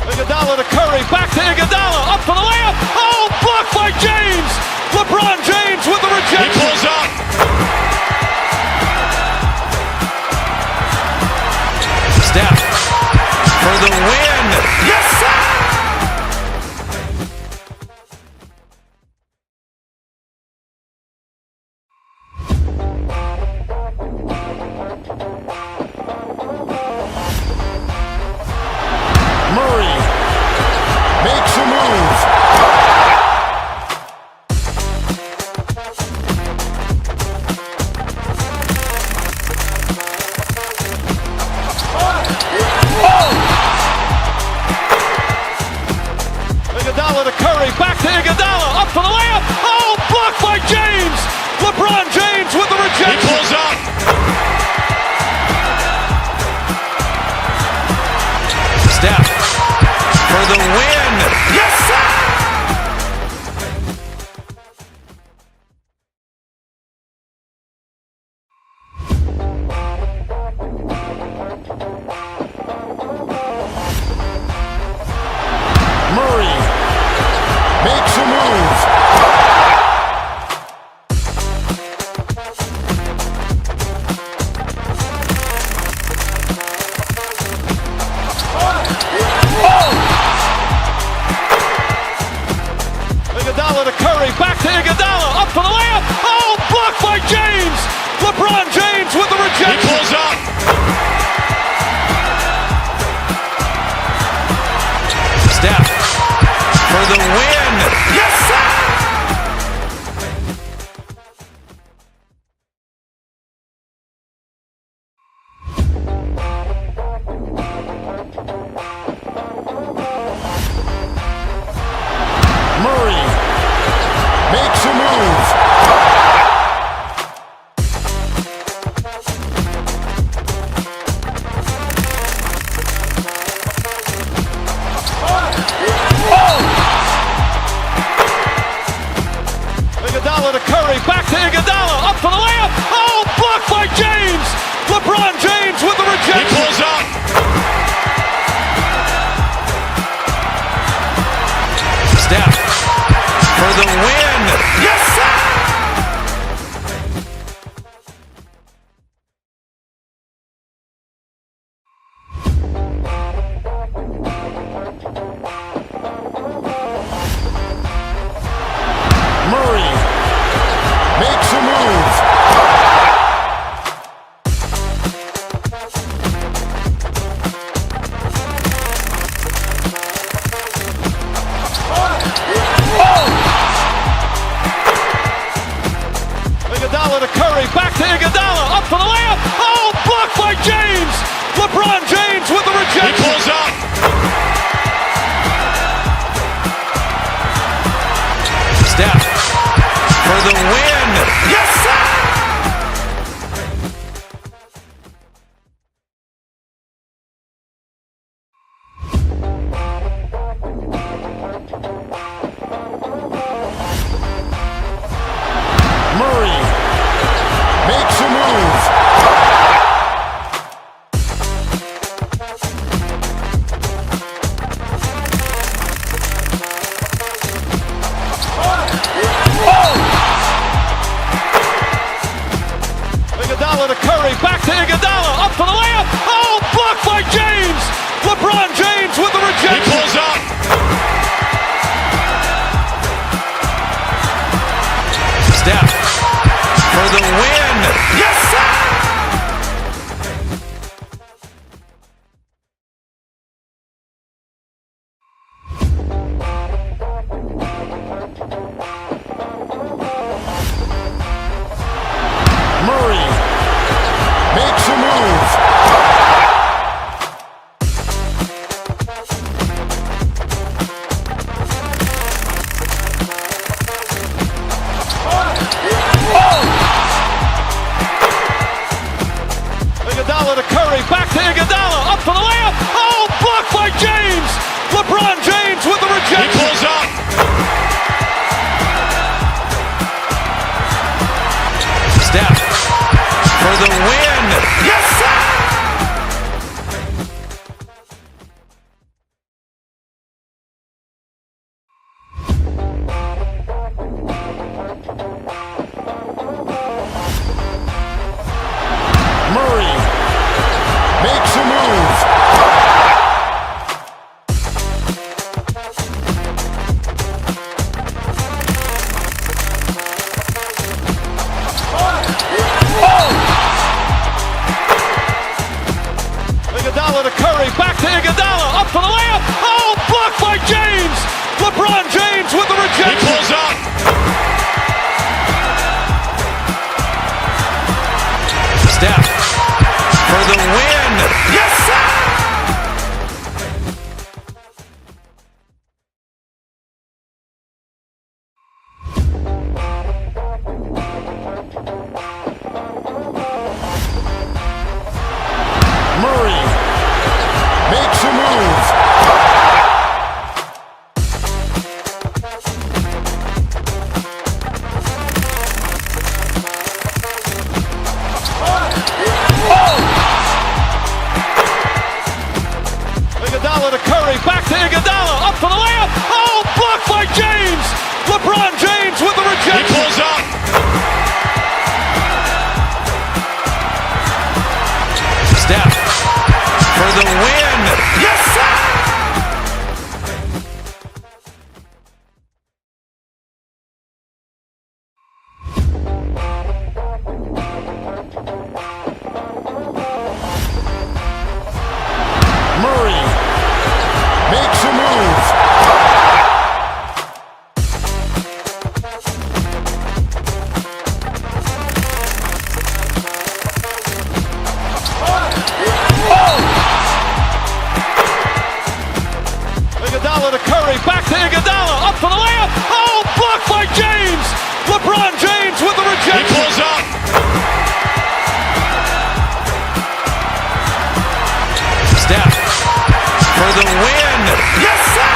Iguodala to Curry, back to Iguodala, up for the layup. Oh, blocked by James. LeBron James with the rejection. He pulls up. Steph for the win. Yes, sir! Murray makes a move. Iguodala to Curry, back to Iguodala, up for the layup. Oh, blocked by James. LeBron James with the rejection. He pulls up. Steph for the win. Yes, sir! Murray makes a move. Iguodala to Curry, back to Iguodala, up for the layup. Oh, blocked by James. LeBron James with the rejection. He pulls up. Steph for the win. Yes, sir! Murray makes a move. Iguodala to Curry, back to Iguodala, up for the layup. Oh, blocked by James. LeBron James with the rejection. He pulls up. Steph for the win. Yes, sir! Murray makes a move. Iguodala to Curry, back to Iguodala, up for the layup. Oh, blocked by James. LeBron James with the rejection. He pulls up. Steph for the win. Yes, sir!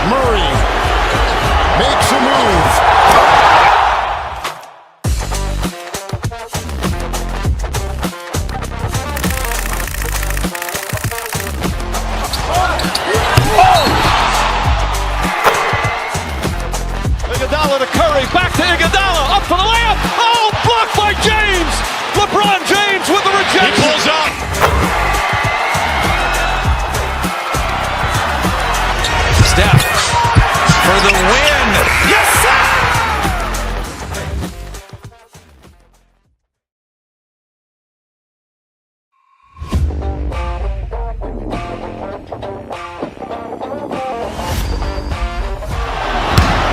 Murray makes a move. Iguodala to Curry, back to Iguodala, up for the layup. Oh, blocked by James. LeBron James with the rejection. He pulls up. Steph for the win. Yes, sir!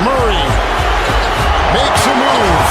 Murray makes a move.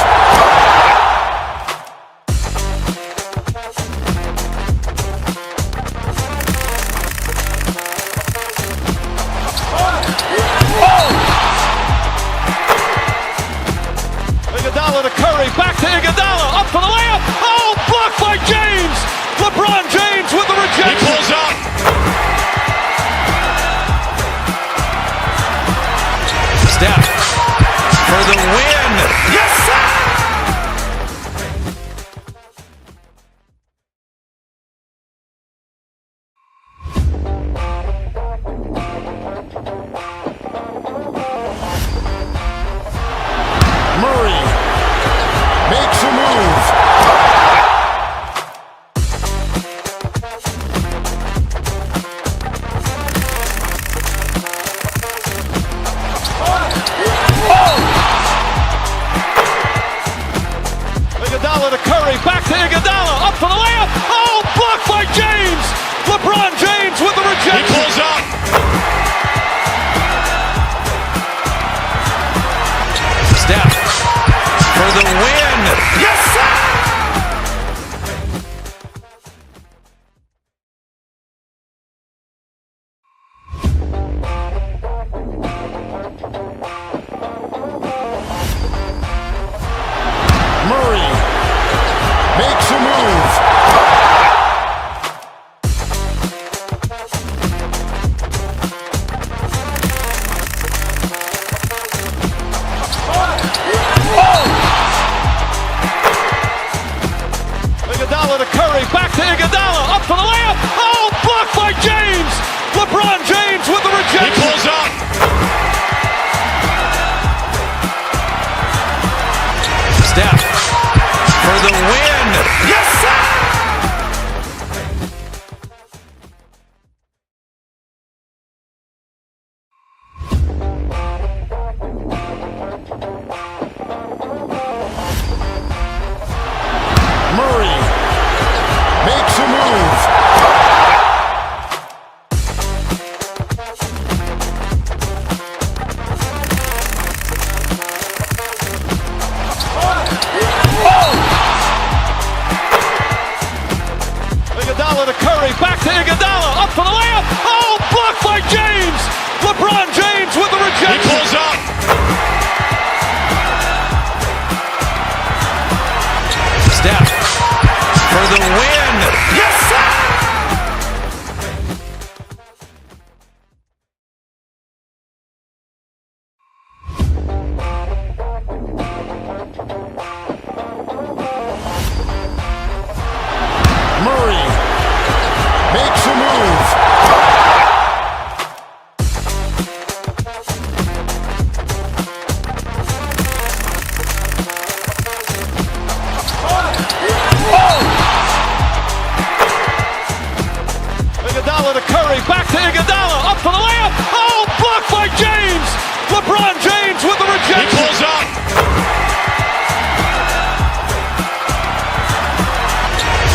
Iguodala to Curry, back to Iguodala, up for the layup. Oh, blocked by James. LeBron James with the rejection. He pulls up.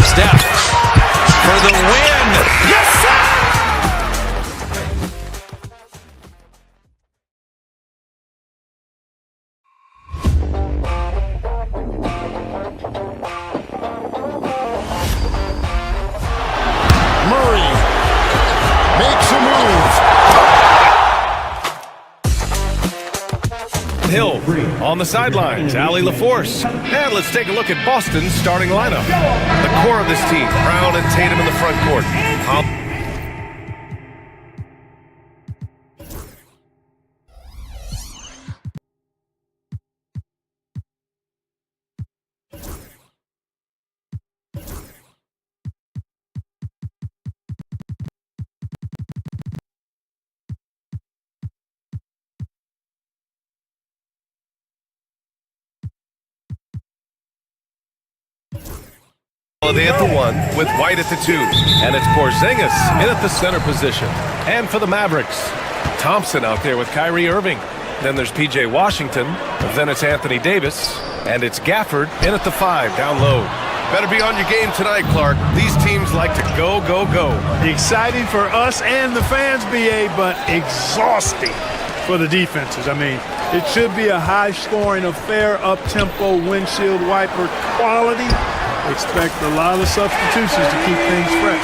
Steph for the win. Yes, sir! Murray makes a move. Hill on the sidelines, Allie LaForce. And let's take a look at Boston's starting lineup. The core of this team, Brown and Tatum in the front court. Holiday at the 1 with White at the 2. And it's Porzingis in at the center position. And for the Mavericks, Thompson out there with Kyrie Irving. Then there's P.J. Washington. Then it's Anthony Davis. And it's Gafford in at the 5 down low. Better be on your game tonight, Clark. These teams like to go, go, go. Exciting for us and the fans, BA, but exhausting for the defenses. I mean, it should be a high-scoring affair, up-tempo, windshield wiper quality. Expect a lot of substitutions to keep things fresh.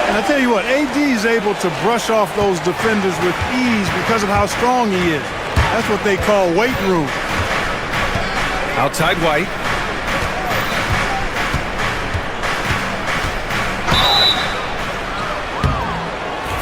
And I tell you what, AD is able to brush off those defenders with ease because of how strong he is. That's what they call weight room. Outside White.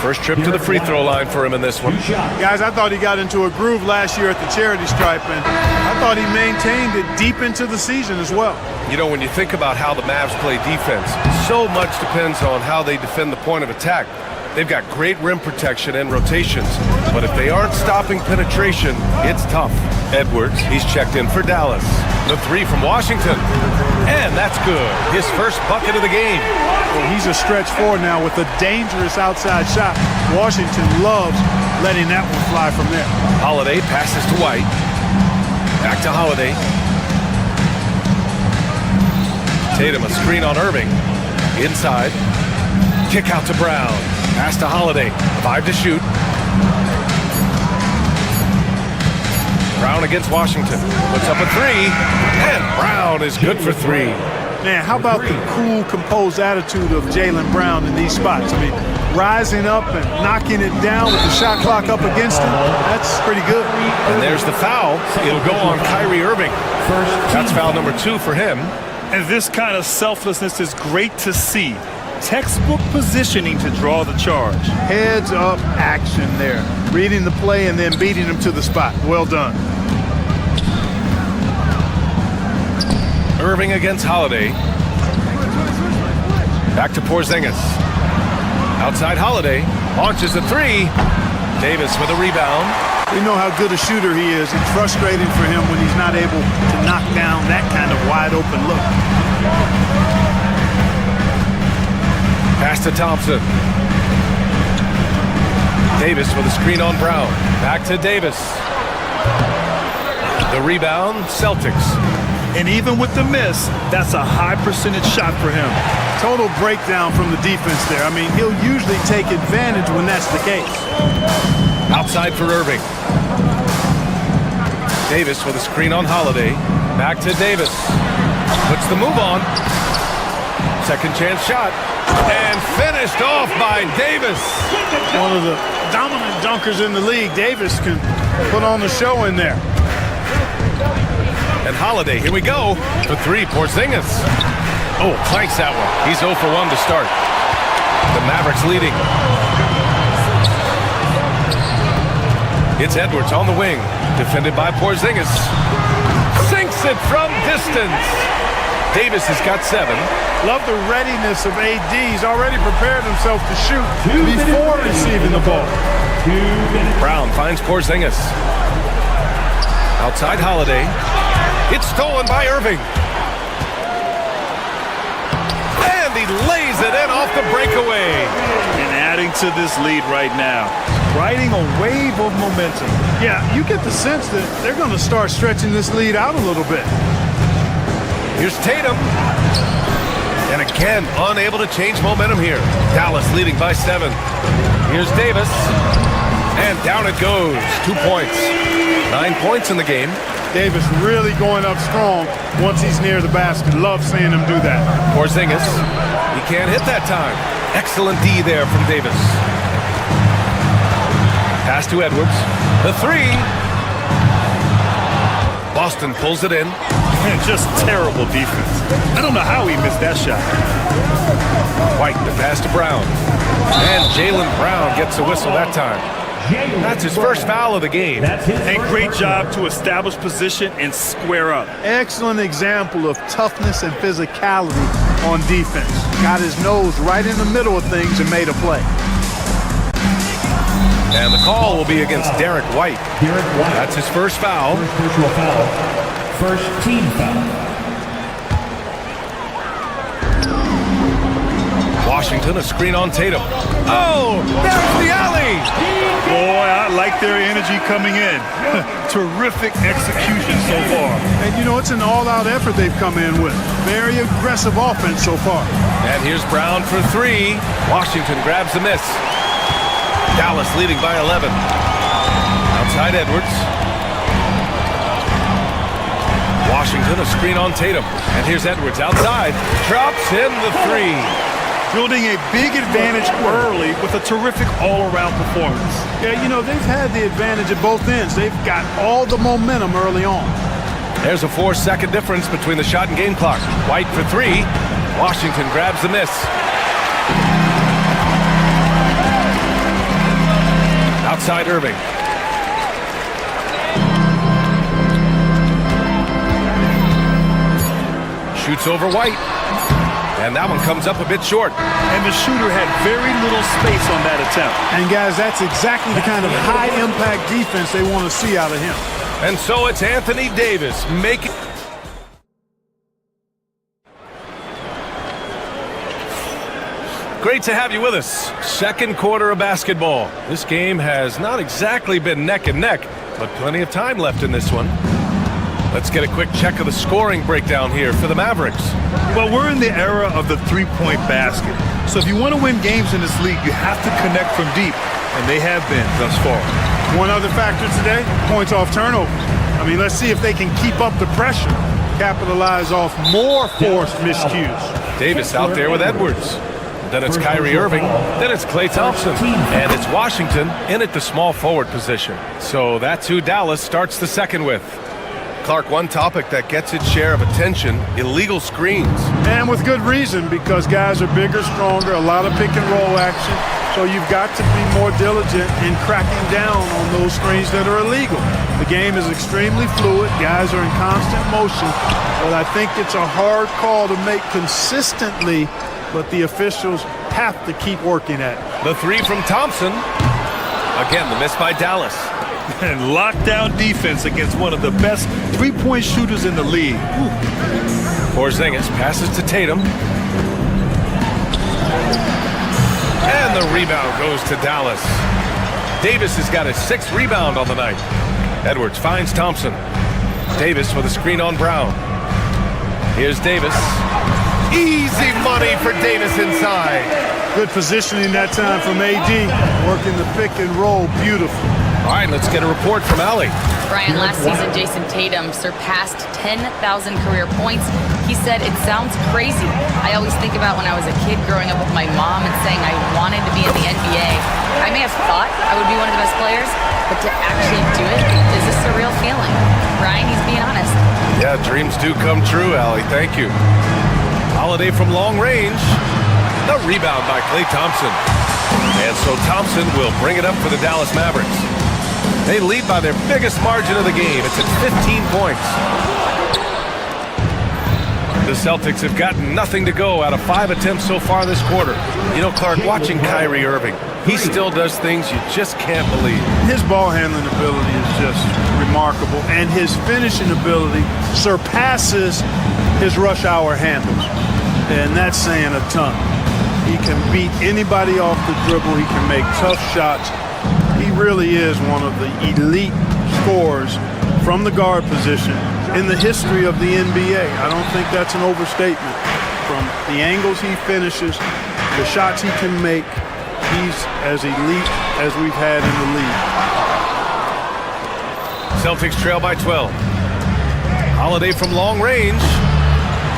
First trip to the free throw line for him in this one. Guys, I thought he got into a groove last year at the charity stripe, and I thought he maintained it deep into the season as well. You know, when you think about how the Mavs play defense, so much depends on how they defend the point of attack. They've got great rim protection and rotations, but if they aren't stopping penetration, it's tough. Edwards, he's checked in for Dallas. The 3 from Washington, and that's good. His first bucket of the game. Well, he's a stretch 4 now with a dangerous outside shot. Washington loves letting that one fly from there. Holiday passes to White. Back to Holiday. Tatum, a screen on Irving. Inside. Kick out to Brown. Pass to Holiday. 5 to shoot. Brown against Washington. Puts up a 3. And Brown is good for 3. Man, how about the cool, composed attitude of Jaylen Brown in these spots? I mean, rising up and knocking it down with the shot clock up against him, that's pretty good. And there's the foul. It'll go on Kyrie Irving. That's foul number 2 for him. And this kind of selflessness is great to see. Textbook positioning to draw the charge. Heads up action there. Reading the play and then beating him to the spot. Well done. Irving against Holiday. Back to Porzingis. Outside Holiday. Launches a 3. Davis with a rebound. We know how good a shooter he is. It's frustrating for him when he's not able to knock down that kind of wide open look. Pass to Thompson. Davis with a screen on Brown. Back to Davis. The rebound, Celtics. And even with the miss, that's a high percentage shot for him. Total breakdown from the defense there. I mean, he'll usually take advantage when that's the case. Outside for Irving. Davis with a screen on Holiday. Back to Davis. Puts the move on. Second chance shot. And finished off by Davis. One of the dominant dunkers in the league. Davis can put on the show in there. And Holiday, here we go. For 3, Porzingis. Oh, clanks that one. He's 0 for 1 to start. The Mavericks leading. It's Edwards on the wing. Defended by Porzingis. Sinks it from distance. Davis has got 7. Love the readiness of AD. He's already prepared himself to shoot before receiving the ball. Brown finds Porzingis. Outside Holiday. It's stolen by Irving. And he lays it in off the breakaway. And adding into this lead right now. Riding a wave of momentum. Yeah, you get the sense that they're going to start stretching this lead out a little bit. Here's Tatum. And again, unable to change momentum here. Dallas leading by 7. Here's Davis. And down it goes. 2 points. 9 points in the game. Davis really going up strong once he's near the basket. Love seeing him do that. Porzingis. He can't hit that time. Excellent D there from Davis. Pass to Edwards. The 3. Boston pulls it in. Just terrible defense. I don't know how he missed that shot. White, the pass to Brown. And Jaylen Brown gets a whistle that time. That's his first foul of the game. And great job to establish position and square up. Excellent example of toughness and physicality on defense. Got his nose right in the middle of things and made a play. And the call will be against Derek White. That's his first foul. First personal foul. First team foul. Washington, a screen on Tatum. Oh, there's the alley! Boy, I like their energy coming in. Terrific execution so far. And, you know, it's an all-out effort they've come in with. Very aggressive offense so far. And here's Brown for 3. Washington grabs the miss. Dallas leading by 11. Outside Edwards. Washington, a screen on Tatum. And here's Edwards outside. Drops in the 3. Building a big advantage early with a terrific all-around performance. Yeah, you know, they've had the advantage at both ends. They've got all the momentum early on. There's a 4-second difference between the shot and game clock. White for 3. Washington grabs the miss. Outside Irving. Shoots over White. And that one comes up a bit short. And the shooter had very little space on that attempt. And guys, that's exactly the kind of high-impact defense they want to see out of him. And so it's Anthony Davis making... Great to have you with us. Second quarter of basketball. This game has not exactly been neck and neck, but plenty of time left in this one. Let's get a quick check of the scoring breakdown here for the Mavericks. Well, we're in the era of the three-point basket. So if you want to win games in this league, you have to connect from deep, and they have been thus far. One other factor today, points off turnover. I mean, let's see if they can keep up the pressure, capitalize off more forced miscues. Davis out there with Edwards. Then it's Kyrie Irving. Then it's Klay Thompson. And it's Washington in at the small forward position. So that's who Dallas starts the second with. Clark, one topic that gets its share of attention, illegal screens. And with good reason, because guys are bigger, stronger, a lot of pick and roll action. So you've got to be more diligent in cracking down on those screens that are illegal. The game is extremely fluid. Guys are in constant motion. But I think it's a hard call to make consistently, but the officials have to keep working at it. The 3 from Thompson. Again, the miss by Dallas. And lockdown defense against one of the best three-point shooters in the league. Porzingis passes to Tatum. And the rebound goes to Dallas. Davis has got his 6th rebound on the night. Edwards finds Thompson. Davis with a screen on Brown. Here's Davis. Easy money for Davis inside. Good positioning that time from AD. Working the pick and roll beautiful. All right, let's get a report from Allie. Brian, last season, Jason Tatum surpassed 10,000 career points. He said, "It sounds crazy. I always think about when I was a kid growing up with my mom and saying I wanted to be in the NBA. I may have thought I would be one of the best players, but to actually do it is a surreal feeling." Brian, he's being honest. Yeah, dreams do come true, Allie. Thank you. Holiday from long range. The rebound by Klay Thompson. And so Thompson will bring it up for the Dallas Mavericks. They lead by their biggest margin of the game. It's at 15 points. The Celtics have gotten nothing to go out of 5 attempts so far this quarter. You know, Clark, watching Kyrie Irving, he still does things you just can't believe. His ball handling ability is just remarkable, and his finishing ability surpasses his rush hour handles. And that's saying a ton. He can beat anybody off the dribble. He can make tough shots. He really is one of the elite scorers from the guard position in the history of the NBA. I don't think that's an overstatement. From the angles he finishes, the shots he can make, he's as elite as we've had in the league. Celtics trail by 12. Holiday from long range.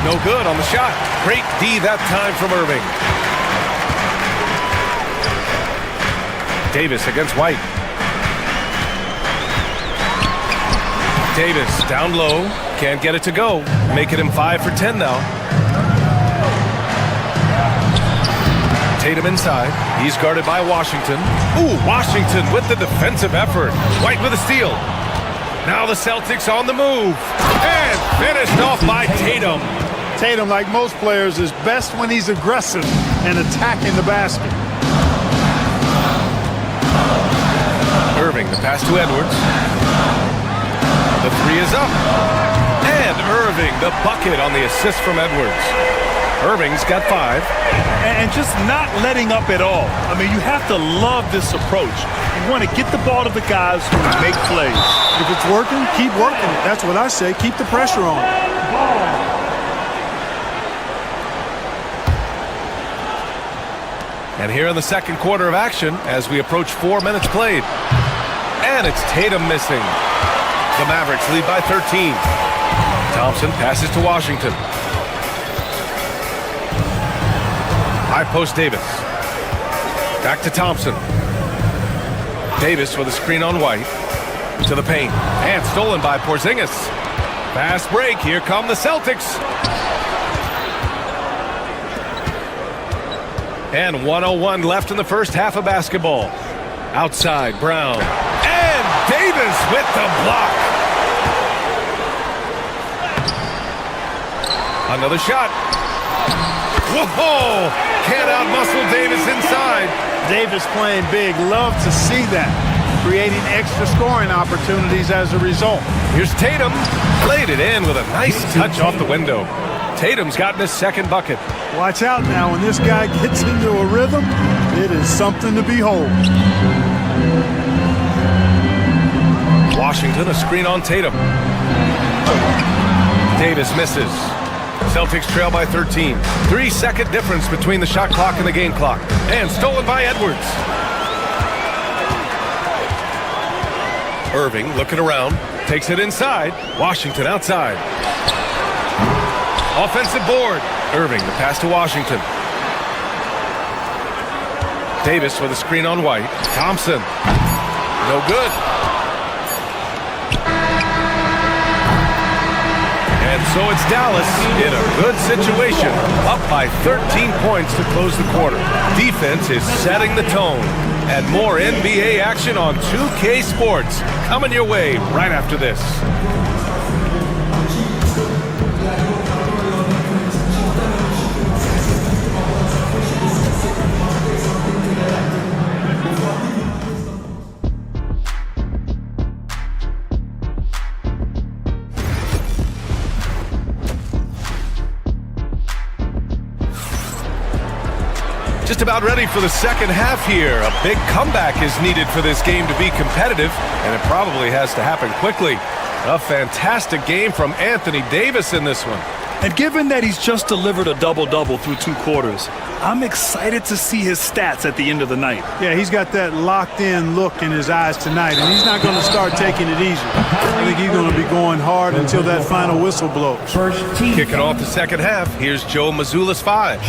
No good on the shot. Great D that time from Irving. Davis against White. Davis down low. Can't get it to go. Making him 5 for 10 now. Tatum inside. He's guarded by Washington. Ooh, Washington with the defensive effort. White with a steal. Now the Celtics on the move. And finished off by Tatum. Tatum, like most players, is best when he's aggressive and attacking the basket. Irving, the pass to Edwards. The three is up. And Irving, the bucket on the assist from Edwards. Irving's got 5. And just not letting up at all. I mean, you have to love this approach. You want to get the ball to the guys who make plays. If it's working, keep working it. That's what I say. Keep the pressure on. And here in the second quarter of action as we approach 4 minutes played. And it's Tatum missing. The Mavericks lead by 13. Thompson passes to Washington. High post Davis. Back to Thompson. Davis with a screen on White. To the paint. And stolen by Porzingis. Fast break. Here come the Celtics. And 1:01 left in the first half of basketball. Outside, Brown. And Davis with the block. Another shot. Whoa! Can't outmuscle Davis inside. Davis playing big. Love to see that. Creating extra scoring opportunities as a result. Here's Tatum. Played it in with a nice touch off the window. Tatum's gotten his second bucket. Watch out now. When this guy gets into a rhythm, it is something to behold. Washington, a screen on Tatum. Davis misses. Celtics trail by 13. 3-second difference between the shot clock and the game clock. And stolen by Edwards. Irving looking around. Takes it inside. Washington outside. Offensive board. Irving, the pass to Washington. Davis with a screen on White. Thompson. No good. And so it's Dallas in a good situation. Up by 13 points to close the quarter. Defense is setting the tone. And more NBA action on 2K Sports. Coming your way right after this. Just about ready for the second half here. A big comeback is needed for this game to be competitive, and it probably has to happen quickly. A fantastic game from Anthony Davis in this one. And given that he's just delivered a double-double through 2 quarters, I'm excited to see his stats at the end of the night. Yeah, he's got that locked-in look in his eyes tonight, and he's not going to start taking it easy. I think he's going to be going hard until that final whistle blows. Kicking off the second half, here's Joe Mazzulla's 5.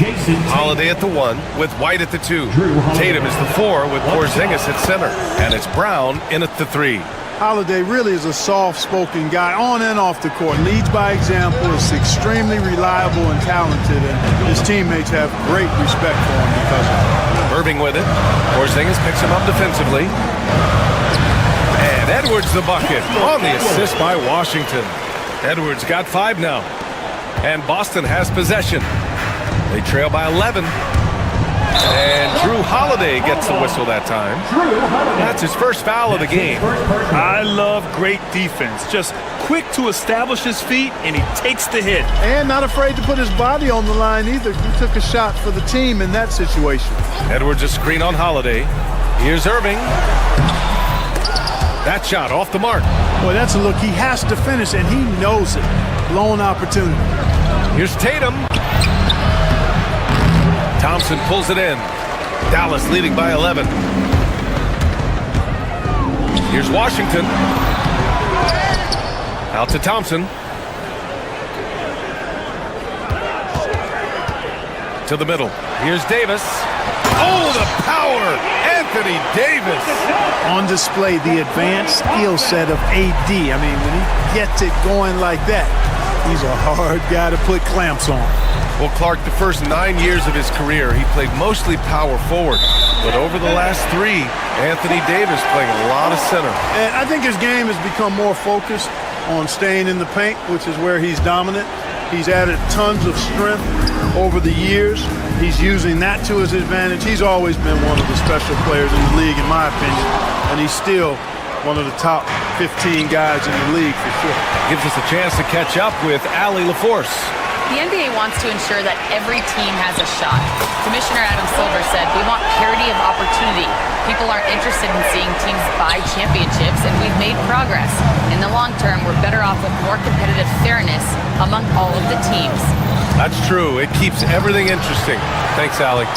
Holiday at the 1 with White at the 2. Tatum is the 4 with Porzingis at center. And it's Brown in at the 3. Holiday really is a soft-spoken guy on and off the court. Leads by example, is extremely reliable and talented, and his teammates have great respect for him because of it. Irving with it. Porzingis picks him up defensively. And Edwards the bucket on the assist by Washington. Edwards got 5 now. And Boston has possession. They trail by 11. And Drew Holiday gets the whistle that time. That's his first foul of the game. I love great defense. Just quick to establish his feet, and he takes the hit. And not afraid to put his body on the line either. He took a shot for the team in that situation. Edwards a screen on Holiday. Here's Irving. That shot off the mark. Boy, that's a look he has to finish, and he knows it. Blown opportunity. Here's Tatum. Thompson pulls it in. Dallas leading by 11. Here's Washington. Out to Thompson. To the middle. Here's Davis. Oh, the power! Anthony Davis. On display, the advanced skill set of AD. I mean, when he gets it going like that, he's a hard guy to put clamps on. Well, Clark, the first 9 years of his career, he played mostly power forward. But over the last 3, Anthony Davis playing a lot of center. And I think his game has become more focused on staying in the paint, which is where he's dominant. He's added tons of strength over the years. He's using that to his advantage. He's always been one of the special players in the league, in my opinion. And he's still one of the top 15 guys in the league for sure. Gives us a chance to catch up with Allie LaForce. The NBA wants to ensure that every team has a shot. Commissioner Adam Silver said, "We want parity of opportunity. People aren't interested in seeing teams buy championships, and we've made progress. In the long term, we're better off with more competitive fairness among all of the teams." That's true. It keeps everything interesting. Thanks, Allie.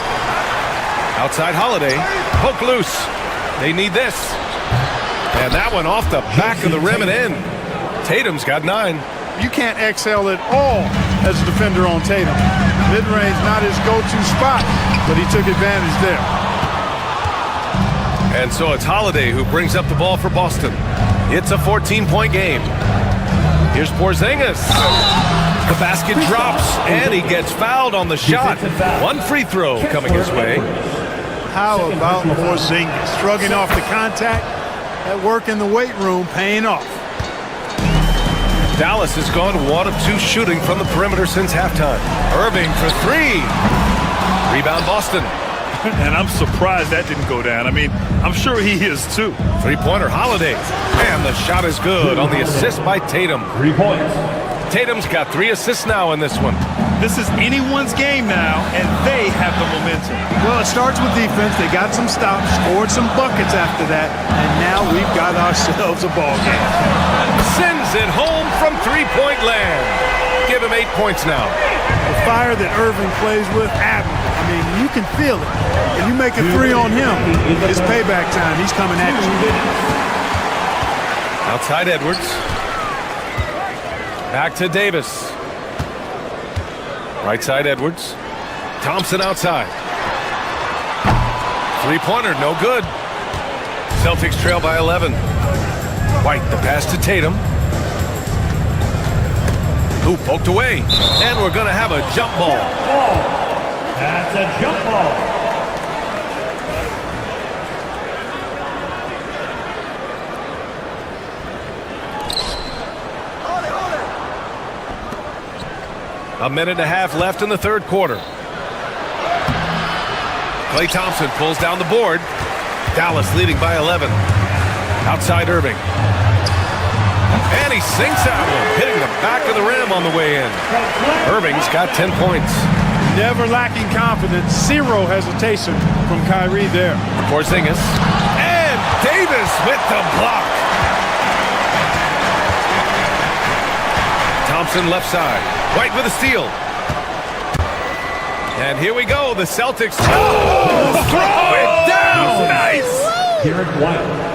Outside Holiday. Poke loose. They need this. And that one off the back of the rim and in. Tatum's got 9. You can't excel at all as a defender on Tatum. Mid-range not his go-to spot, but he took advantage there. And so it's Holiday who brings up the ball for Boston. It's a 14-point game. Here's Porzingis. The basket drops, and he gets fouled on the shot. One free throw coming his way. How about Porzingis? Shrugging off the contact. That work in the weight room paying off. Dallas has gone 1 of 2 shooting from the perimeter since halftime. Irving for 3. Rebound Boston. And I'm surprised that didn't go down. I mean, I'm sure he is too. Three-pointer Holiday. And the shot is good on the assist by Tatum. 3 points. Tatum's got 3 assists now in this one. This is anyone's game now, and they have the momentum. Well, it starts with defense. They got some stops, scored some buckets after that, and now we've got ourselves a ball game. Sends it home from three-point land. Give him 8 points now. The fire that Irving plays with, admirable. I mean, you can feel it. If you make a 3 on him, it's payback time. He's coming at you. Outside Edwards. Back to Davis. Right side Edwards. Thompson outside. Three-pointer, no good. Celtics trail by 11. White, the pass to Tatum. Who poked away. And we're going to have a jump ball. That's a jump ball. A minute and a half left in the third quarter. Klay Thompson pulls down the board. Dallas leading by 11. Outside Irving. And he sinks that one, hitting the back of the rim on the way in. Irving's got 10 points. Never lacking confidence. Zero hesitation from Kyrie there. Porzingis. And Davis with the block. Thompson left side. White with a steal. And here we go. The Celtics. Oh, throw it down. Nice.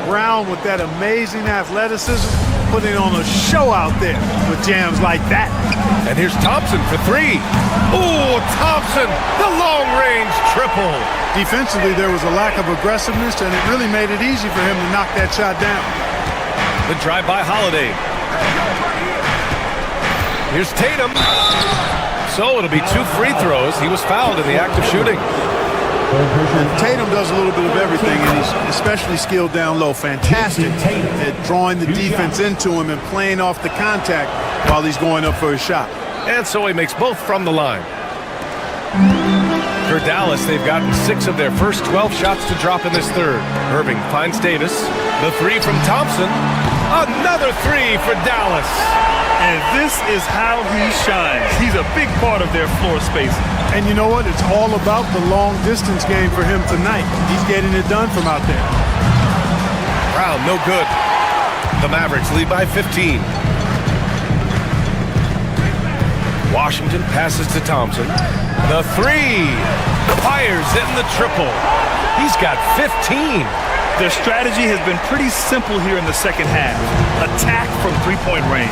Brown with that amazing athleticism, putting on a show out there with jams like that. And here's Thompson for 3. Oh, Thompson, the long-range triple. Defensively, there was a lack of aggressiveness, and it really made it easy for him to knock that shot down. The drive by Holiday. Here's Tatum. So it'll be 2 free throws. He was fouled in the act of shooting. And Tatum does a little bit of everything, and he's especially skilled down low. Fantastic at drawing the defense into him and playing off the contact while he's going up for his shot. And so he makes both from the line. For Dallas, they've gotten 6 of their first 12 shots to drop in this third. Irving finds Davis. The 3 from Thompson. Another 3 for Dallas. And this is how he shines. He's a big part of their floor space. And you know what? It's all about the long distance game for him tonight. He's getting it done from out there. Brown, no good. The Mavericks lead by 15. Washington passes to Thompson. The 3. Fires in the triple. He's got 15. Their strategy has been pretty simple here in the second half. Attack from three-point range.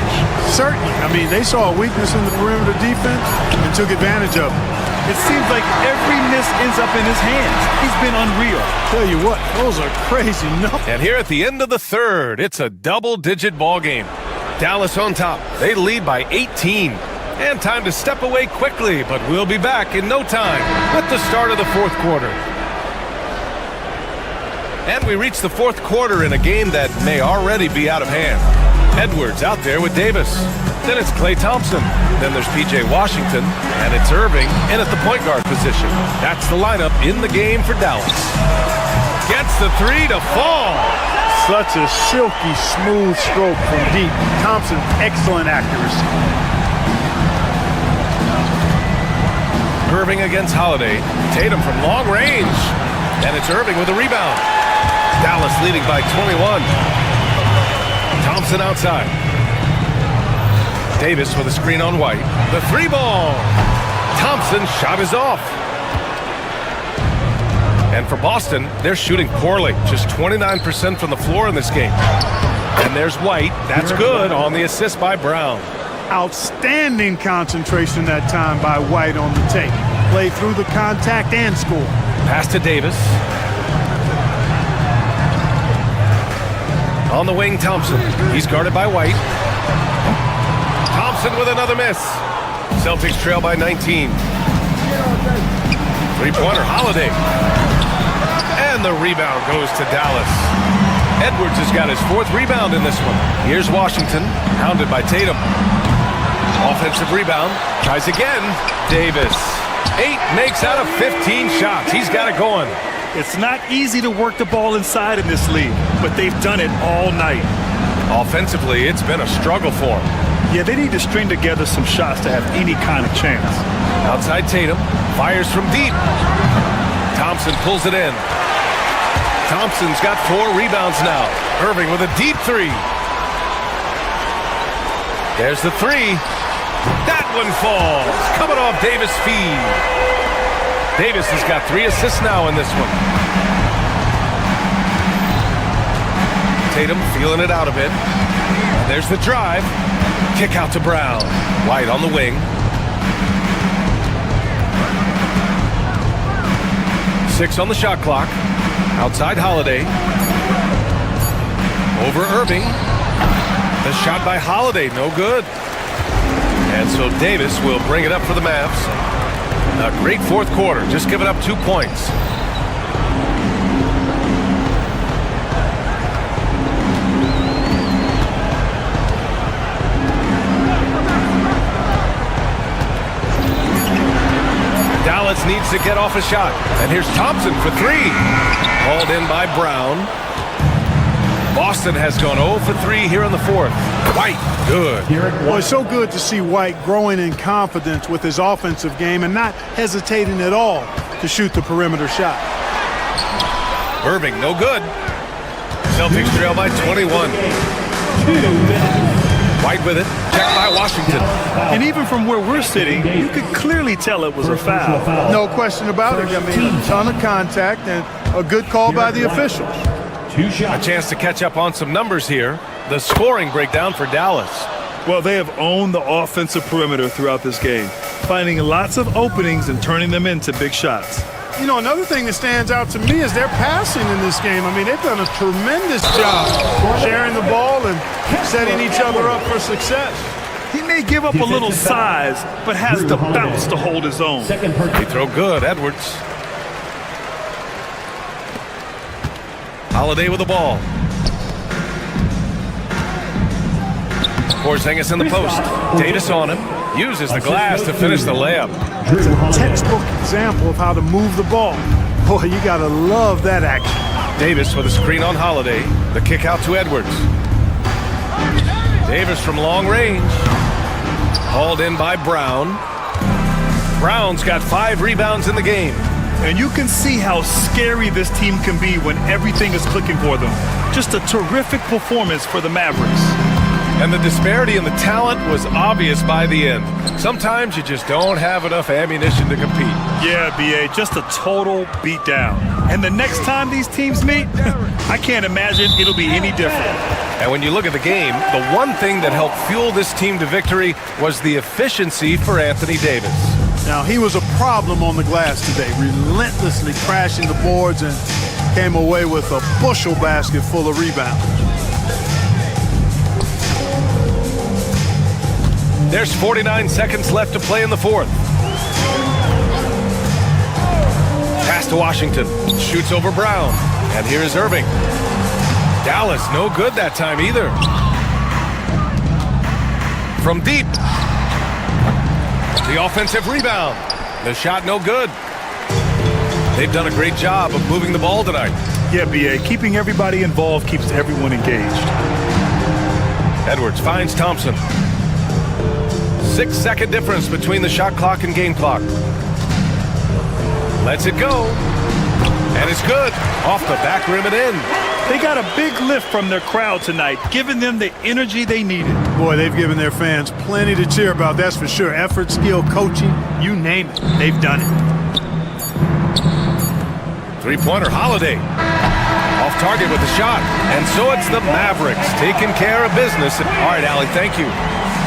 Certainly. I mean, they saw a weakness in the perimeter defense and took advantage of it. It seems like every miss ends up in his hands. He's been unreal. Tell you what, those are crazy numbers. And here at the end of the third, it's a double-digit ball game. Dallas on top. They lead by 18. And time to step away quickly, but we'll be back in no time with the start of the fourth quarter. And we reach the fourth quarter in a game that may already be out of hand. Edwards out there with Davis. Then it's Klay Thompson. Then there's P.J. Washington. And it's Irving in at the point guard position. That's the lineup in the game for Dallas. Gets the 3 to fall. Such a silky, smooth stroke from deep. Thompson, excellent accuracy. Irving against Holiday. Tatum from long range. And it's Irving with a rebound. Dallas leading by 21. Thompson outside. Davis with a screen on White. The 3 ball. Thompson's shot is off. And for Boston, they're shooting poorly. Just 29% from the floor in this game. And there's White. That's good on the assist by Brown. Outstanding concentration that time by White on the tape. Play through the contact and score. Pass to Davis. On the wing, Thompson. He's guarded by White. Thompson with another miss. Celtics trail by 19. Three-pointer, Holiday. And the rebound goes to Dallas. Edwards has got his 4th rebound in this one. Here's Washington, hounded by Tatum. Offensive rebound. Tries again. Davis. 8 makes out of 15 shots. He's got it going. It's not easy to work the ball inside in this league, but they've done it all night. Offensively, it's been a struggle for them. Yeah, they need to string together some shots to have any kind of chance. Outside Tatum. Fires from deep. Thompson pulls it in. Thompson's got 4 rebounds now. Irving with a deep 3. There's the 3. That one falls. Coming off Davis' feed. Davis has got 3 assists now in this one. Tatum feeling it out a bit. And there's the drive. Kick out to Brown. White on the wing. 6 on the shot clock. Outside Holiday. Over Irving. The shot by Holiday, no good. And so Davis will bring it up for the Mavs. A great fourth quarter, just giving up 2 points. Dallas needs to get off a shot. And here's Thompson for 3. Hauled in by Brown. Boston has gone 0 for 3 here in the fourth. White, good. Well, it's so good to see White growing in confidence with his offensive game and not hesitating at all to shoot the perimeter shot. Irving, no good. Celtics trail by 21. White with it, checked by Washington. And even from where we're sitting, you could clearly tell it was a foul. No question about it. I mean, a ton of contact and a good call by the officials. A chance to catch up on some numbers here. The scoring breakdown for Dallas. Well, they have owned the offensive perimeter throughout this game, finding lots of openings and turning them into big shots. You know, another thing that stands out to me is their passing in this game. I mean, they've done a tremendous job sharing the ball and setting each other up for success. He may give up a little size, but has the bounce to hold his own. They throw good, Edwards. Holiday with the ball. Porzingis in the post. Davis on him. Uses the glass to finish the layup. It's a textbook example of how to move the ball. Boy, you got to love that action. Davis with a screen on Holiday. The kick out to Edwards. Davis from long range. Hauled in by Brown. Brown's got 5 rebounds in the game. And you can see how scary this team can be when everything is clicking for them. Just a terrific performance for the Mavericks. And the disparity in the talent was obvious by the end. Sometimes you just don't have enough ammunition to compete. Yeah, B.A., just a total beatdown. And the next time these teams meet, I can't imagine it'll be any different. And when you look at the game, the one thing that helped fuel this team to victory was the efficiency for Anthony Davis. Now, he was a problem on the glass today, relentlessly crashing the boards and came away with a bushel basket full of rebounds. There's 49 seconds left to play in the fourth. Pass to Washington. Shoots over Brown. And here is Irving. Dallas, no good that time either. From deep. The offensive rebound. The shot no good. They've done a great job of moving the ball tonight. Yeah, B.A., keeping everybody involved keeps everyone engaged. Edwards finds Thompson. 6-second difference between the shot clock and game clock. Lets it go. And it's good. Off the back rim and in. They got a big lift from their crowd tonight, giving them the energy they needed. Boy, they've given their fans plenty to cheer about, that's for sure. Effort, skill, coaching, you name it, they've done it. Three-pointer, Holiday. Off target with the shot. And so it's the Mavericks taking care of business. All right, Allie, thank you.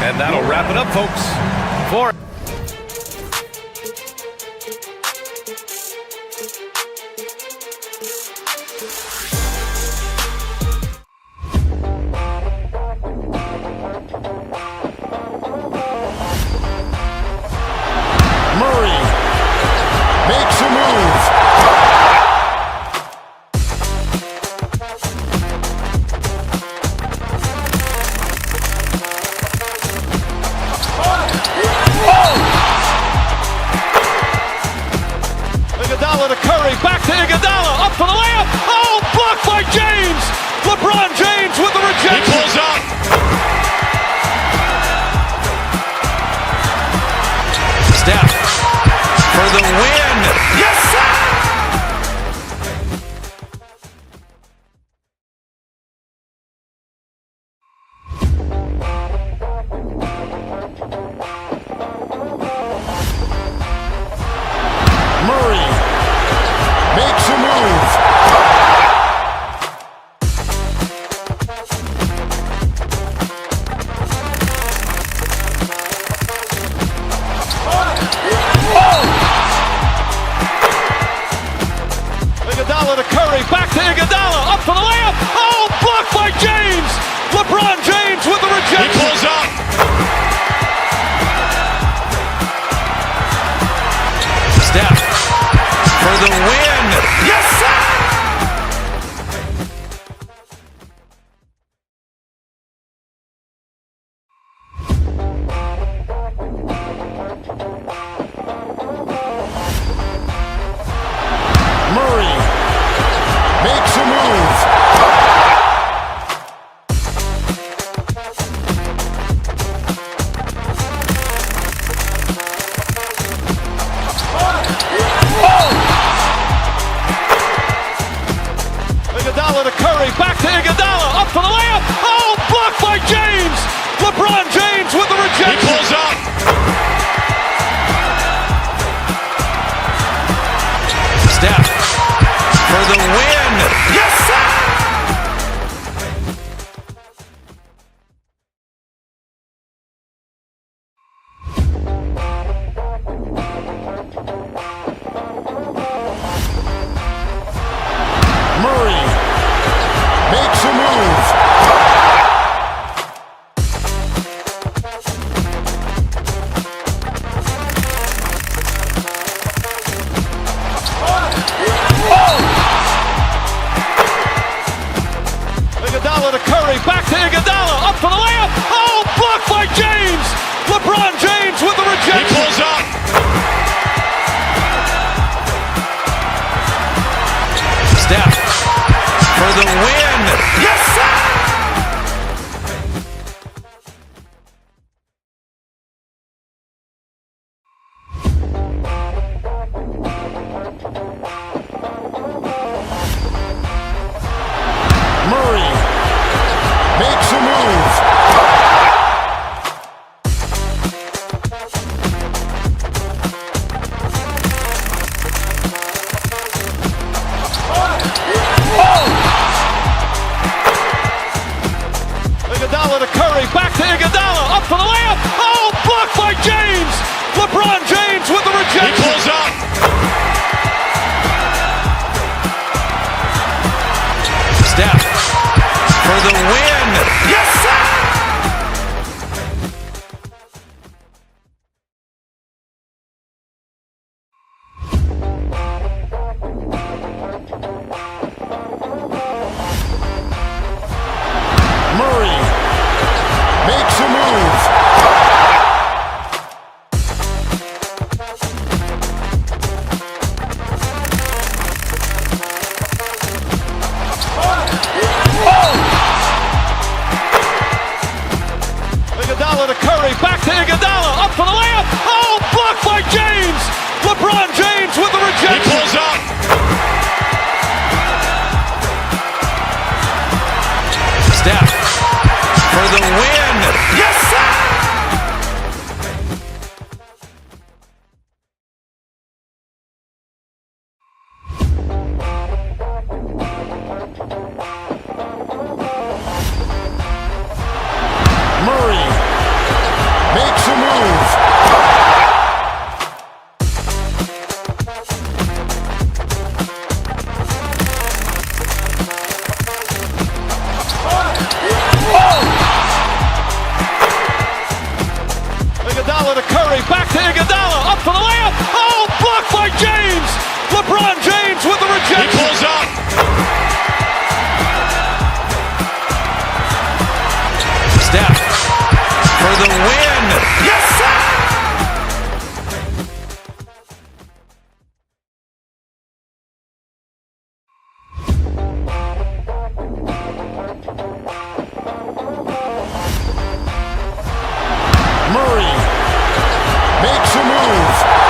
And that'll wrap it up, folks. For Murray makes a move. Iguodala to Curry, back to Iguodala, up for the layup. Oh, blocked by James. LeBron James with the rejection. He pulls up. Steph for the win. Yes, sir! Murray makes a move. Iguodala to Curry, back to Iguodala, up for the layup. Oh, blocked by James. LeBron James with the rejection. He pulls up. Steph for the win. Yes, sir! Murray makes a move. Iguodala to Curry, back to Iguodala, up for the layup. Oh, blocked by James. LeBron James with the rejection. He pulls up. Steph for the win. Yes, sir! Murray makes a move. Iguodala to Curry, back to Iguodala, up for the layup. Oh, blocked by James. LeBron James James with the rejection. He pulls up. Steph for the win. Yes, sir! Murray makes a move. Iguodala to Curry, back to Iguodala, up for the layup. Oh, blocked by James. LeBron James with the rejection. He pulls up. Steph for the win. Yes, sir! Murray makes a move. Iguodala to Curry, back to Iguodala, up for the layup. Oh, blocked by James. LeBron James with the He rejection. pulls up. Steph for the win. Yes, sir! Murray makes a move. Iguodala to Curry, back to Iguodala, up for the layup. Oh, blocked by James. LeBron James with the He rejection. pulls up. Steph for the win. Yes, sir! Murray makes a move.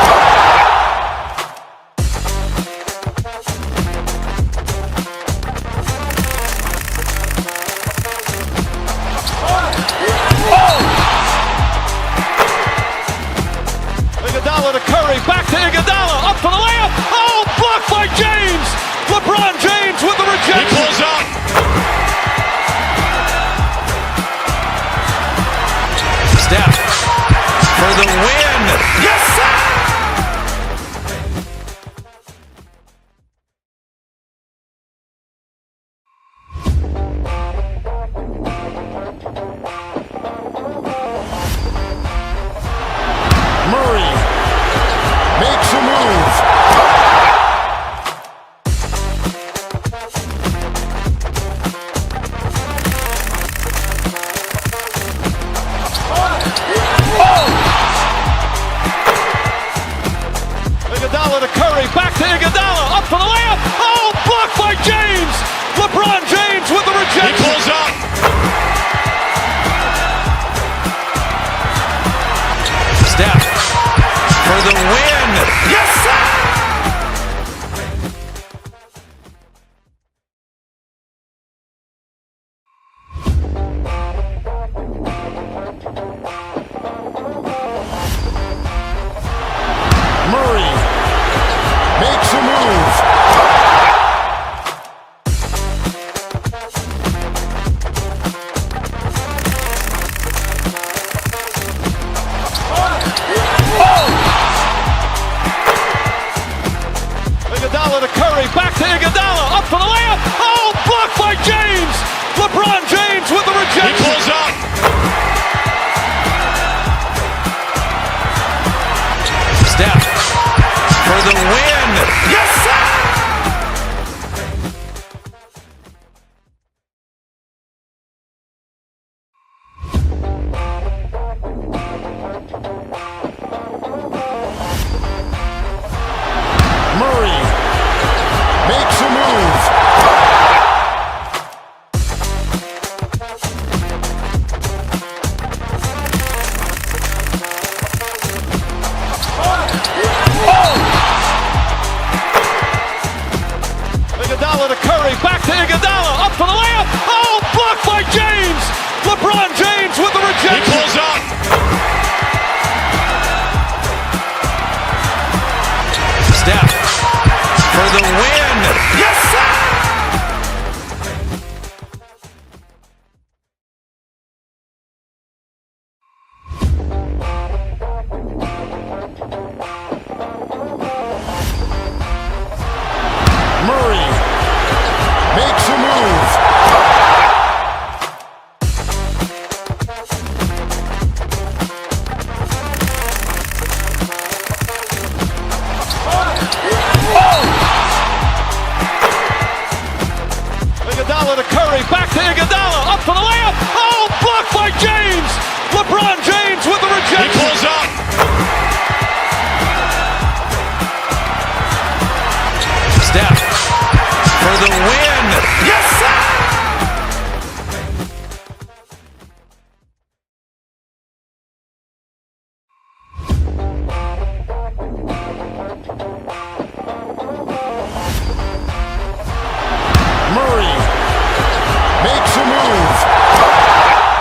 back to Iguodala, up for the layup. Oh, blocked by James. LeBron James with the rejection. He pulls up. Steph for the win. Yes, sir! Murray makes a move. Iguodala to Curry, back to Iguodala, up for the layup. Oh, blocked by James. LeBron James with the He rejection. pulls up. Steph for the win. Yes, sir! Murray makes a move.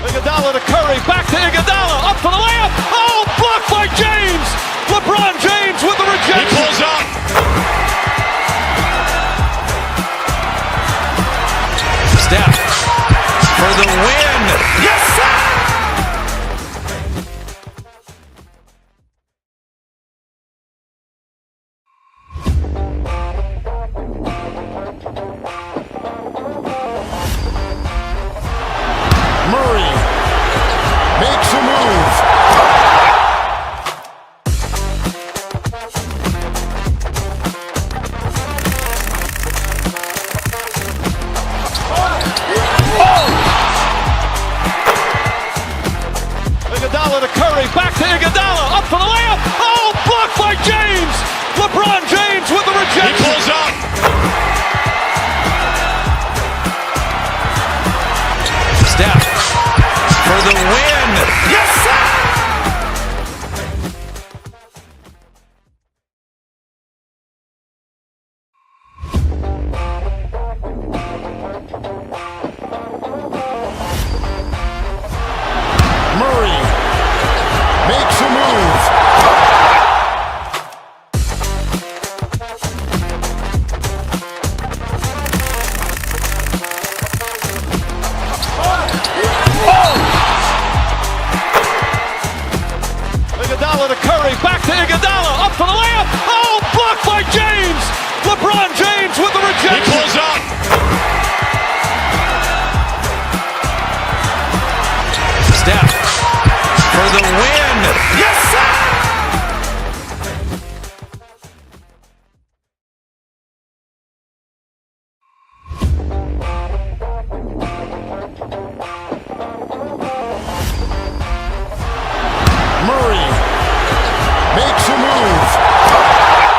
Iguodala to Curry, back to Iguodala, up for the layup. Oh, blocked by James. LeBron James with the He rejection. pulls up. Steph for the win. Yes, sir! Murray makes a move. Iguodala to Curry, back to Iguodala, up for the layup. Oh, blocked by James. LeBron James with the He rejection. pulls up. Steph for the win. Yes, sir! Murray makes a move. Iguodala to Curry, back to Iguodala, up for the layup. Oh, blocked by James. LeBron James with the He rejection. pulls up. Steph for the win. Yes, sir! Murray makes a move.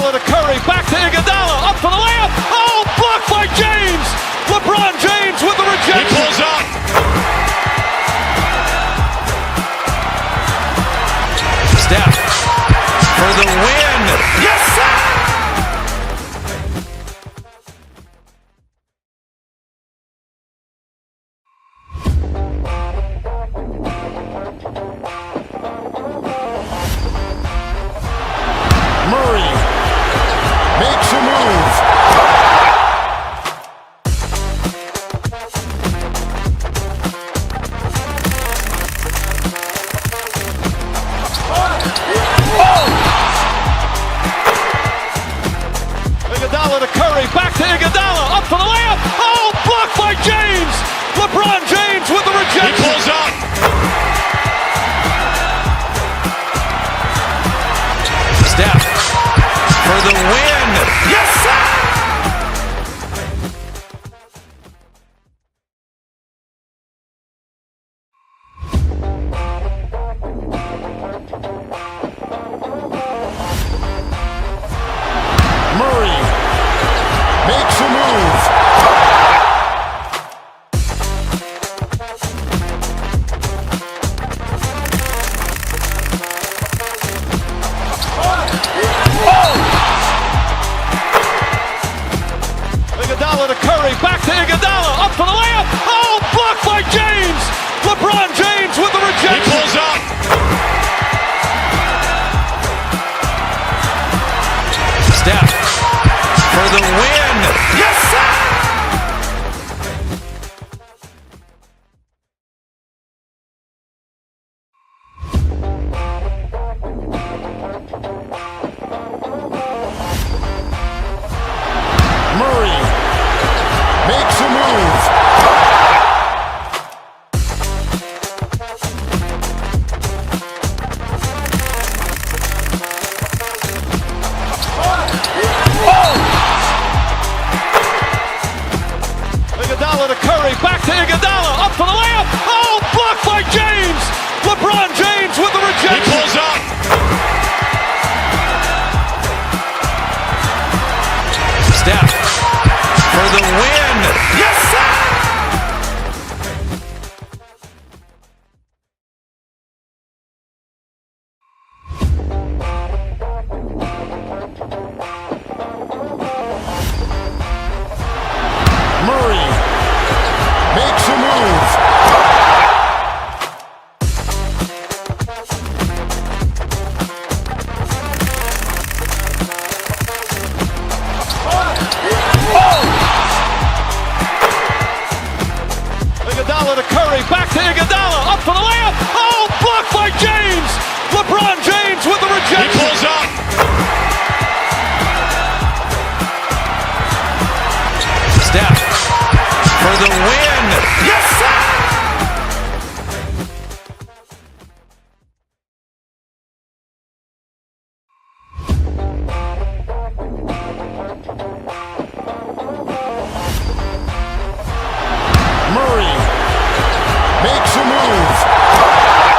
Iguodala to Curry, back to Iguodala, up for the layup. Oh, blocked by James. LeBron James with the rejection. He pulls up. Steph for the win. Yes, sir! Murray makes a move. Iguodala to Curry, back to Iguodala, up for the layup. Oh, blocked by James. LeBron James with the He rejection. pulls up. Steph for the win. Yes, sir! Murray makes a move. Iguodala to Curry, back to Iguodala, up for the layup. Oh, blocked by James. LeBron James with the He rejection. pulls up. Steph for the win. Yes, sir! Murray makes a move. Iguodala to Curry, back to Iguodala, up for the layup. Oh, blocked by James. LeBron James with the He rejection. pulls up. Steph for the win. Yes, sir! Murray makes a move. Iguodala to Curry, back to Iguodala, up for the layup. Oh, blocked by James. LeBron James with the He rejection. pulls up. Steph for the win. Yes, sir! Murray makes a move.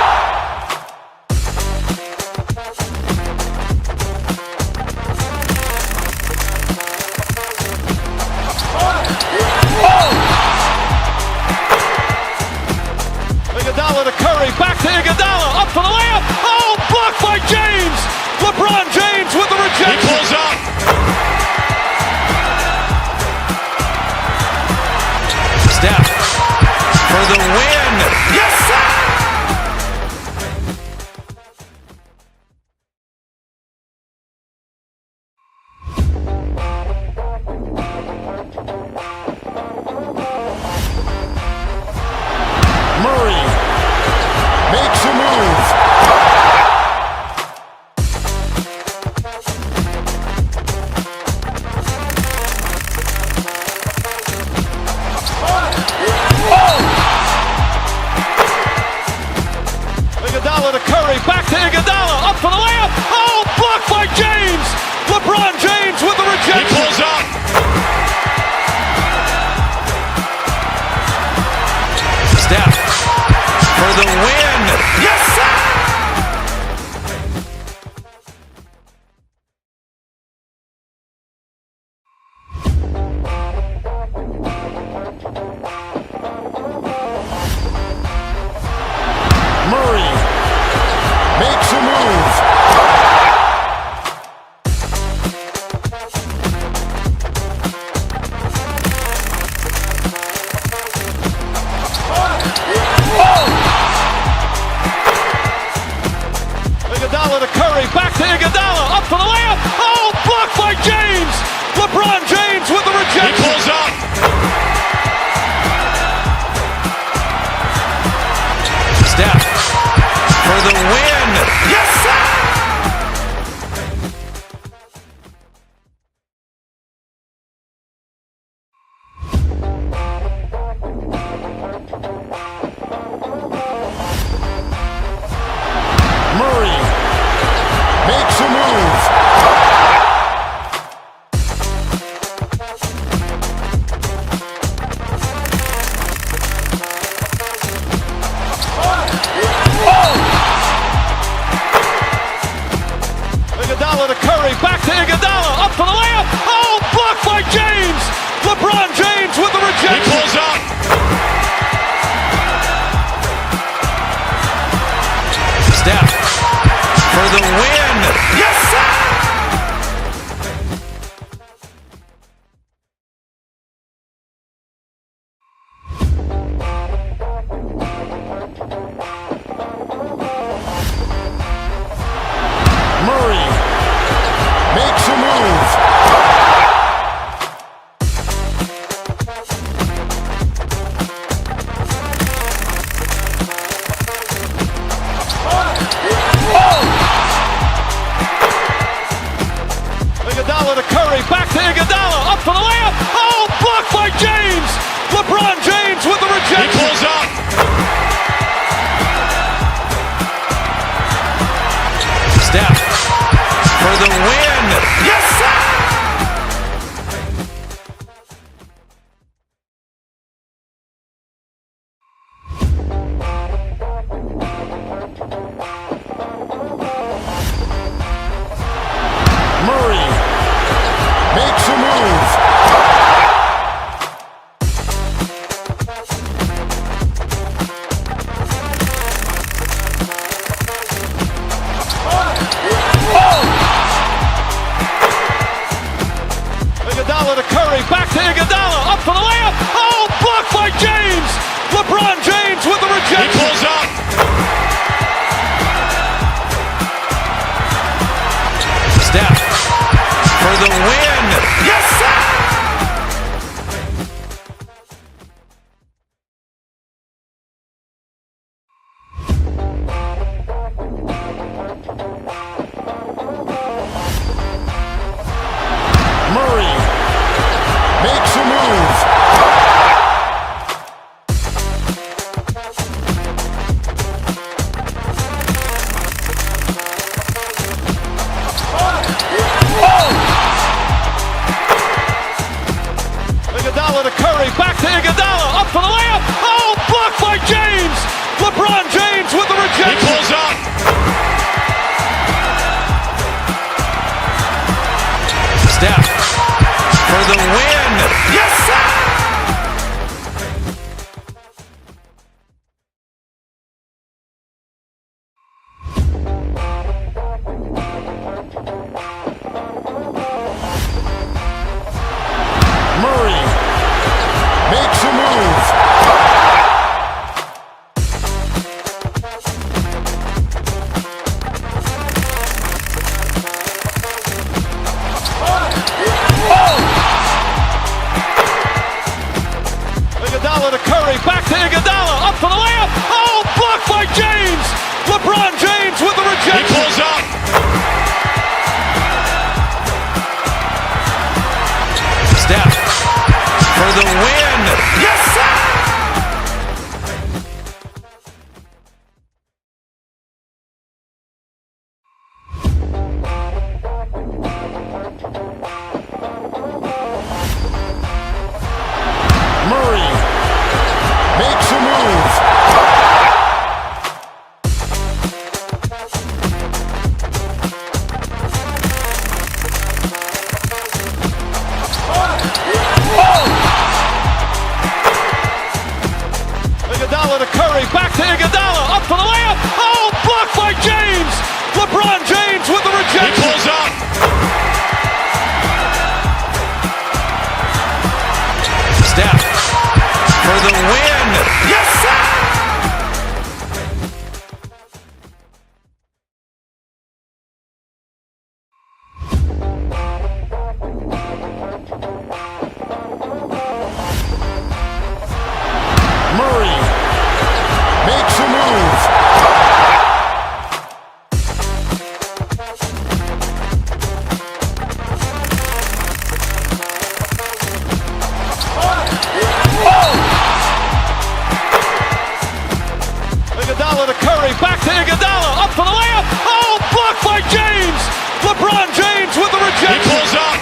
Iguodala to Curry, back to Iguodala, up for the layup. Oh, blocked by James. LeBron James with the rejection. He pulls up. Steph for the win. Yes, sir! Murray makes a move. Iguodala to Curry, back to Iguodala, up for the layup. Oh, blocked by James. LeBron James with the rejection. He pulls up. Steph for the win. Yes, sir! Murray makes a move. Iguodala to Curry, back to Iguodala, up for the layup. Oh, blocked by James. LeBron James with the He rejection. pulls up. Steph for the win. Yes, sir! Murray makes a move. Iguodala to Curry, back to Iguodala, up for the layup. Oh, blocked by James. LeBron James with the He rejection. pulls up. Steph for the win. Yes, sir! Murray makes a move. Iguodala to Curry, back to Iguodala, up for the layup. Oh, blocked by James. LeBron James with the He rejection. pulls up. Steph for the win. Yes, sir! Murray makes a move. Iguodala to Curry, back to Iguodala, up for the layup. Oh, blocked by James. LeBron James with the He rejection. pulls up.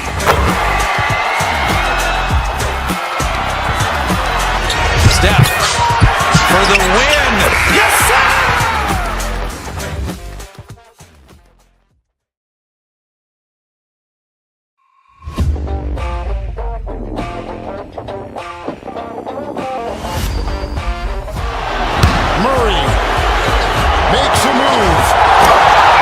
Steph for the win. Yes, sir! Murray makes a move.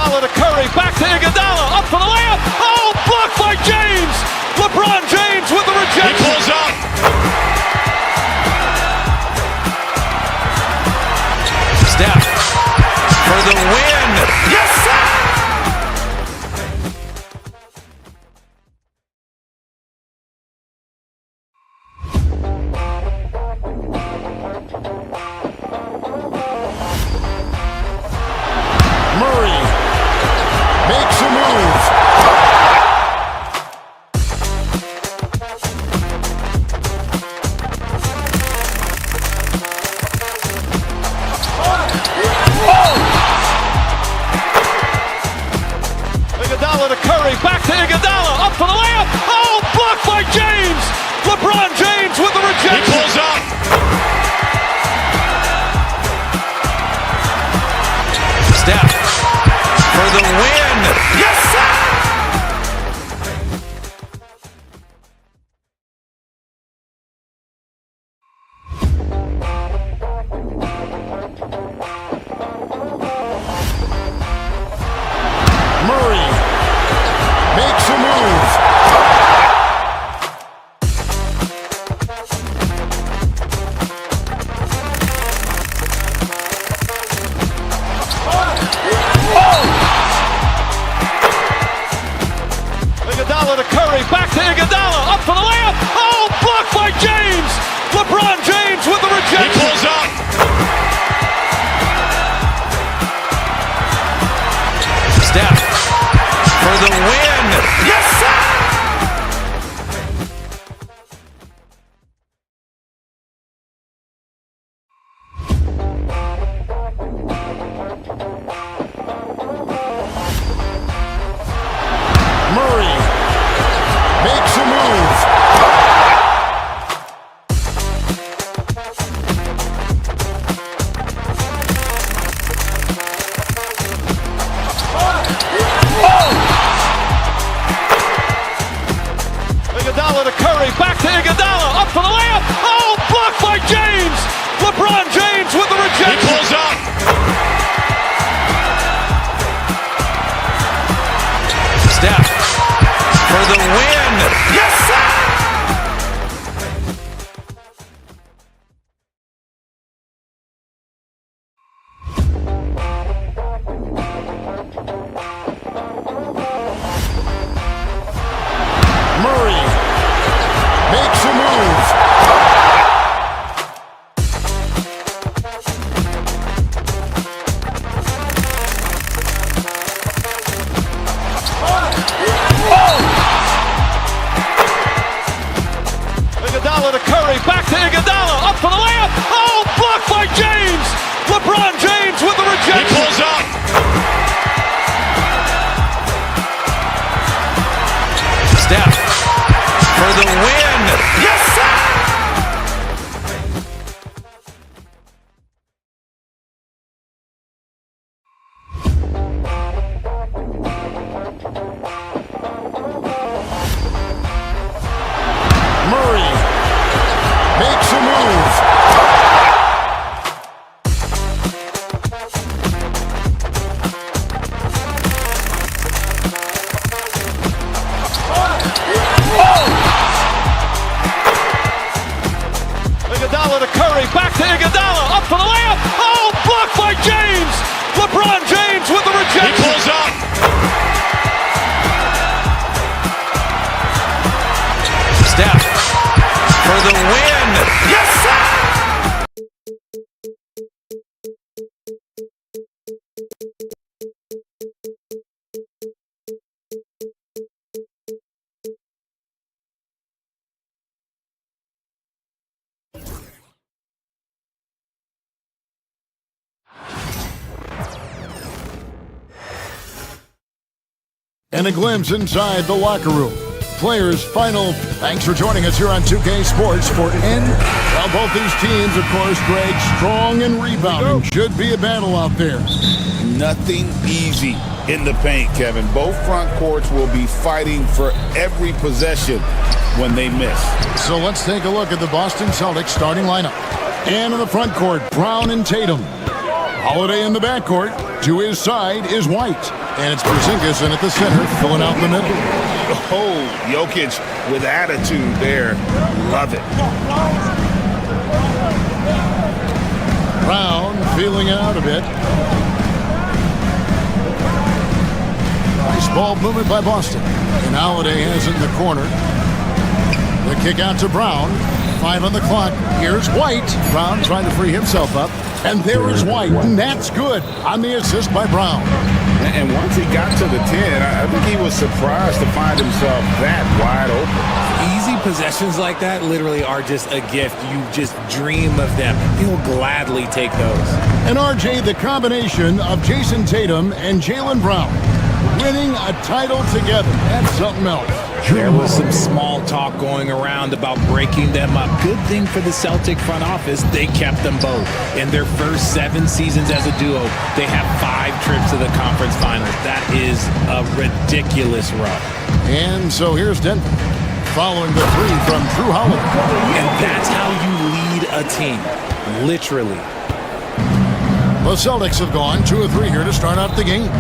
Iguodala to Curry, back to Iguodala, up for the layup. Oh, blocked by James. LeBron James with the rejection. He pulls up. Steph for the win. Yes, sir! Murray makes a move. Iguodala to Curry, back to Iguodala, up for the layup. Oh, blocked by James. LeBron James with the rejection. He pulls up. Steph for the win. Yes, sir! Murray makes a move. Iguodala to Curry, back to Iguodala, up for the layup. Oh, blocked by James. LeBron James with the He rejection. pulls up. Steph for the win. Yes, sir! Murray makes a move. Iguodala to Curry, back to Iguodala, up for the layup. Oh, blocked by James. LeBron James with the He rejection. pulls up. Steph for the win. Yes, sir! Murray makes a move. Iguodala to Curry, back to Iguodala, up for the layup. Oh, blocked by James. LeBron James with the He rejection. pulls up. Steph for the win. Yes, sir! Murray makes a move. Iguodala to Curry, back to Iguodala, up for the layup. Oh, blocked by James. LeBron James with the He rejection. pulls up. Steph for the win. Yes, sir! And a glimpse inside the locker room. Players' final. Thanks for joining us here on 2K Sports for Well, both these teams, of course, Greg, strong and rebounding. Should be a battle out there. Nothing easy in the paint, Kevin. Both front courts will be fighting for every possession when they miss. So let's take a look at the Boston Celtics starting lineup. And in the front court, Brown and Tatum. Holiday in the backcourt. To his side is White. And it's Porzingis in at the center, filling out the middle. Oh, Jokic with attitude there. Love it. Brown feeling it out a bit. Nice ball movement by Boston. And Holiday has it in the corner. The kick out to Brown. 5 on the clock. Here's White. Brown trying to free himself up. And there is White. And that's good on the assist by Brown. And once he got to the 10, I think he was surprised to find himself that wide open. Easy possessions like that literally are just a gift. You just dream of them. He'll gladly take those. And RJ, the combination of Jason Tatum and Jaylen Brown winning a title together. That's something else. There was some small talk going around about breaking them up. Good thing for the Celtic front office, they kept them both. In their first 7 seasons as a duo, they have 5 trips to the conference finals. That is a ridiculous run. And so here's Denver, following the 3 from Drew Holiday. And that's how you lead a team, literally. The Celtics have gone 2 of 3 here to start out the game.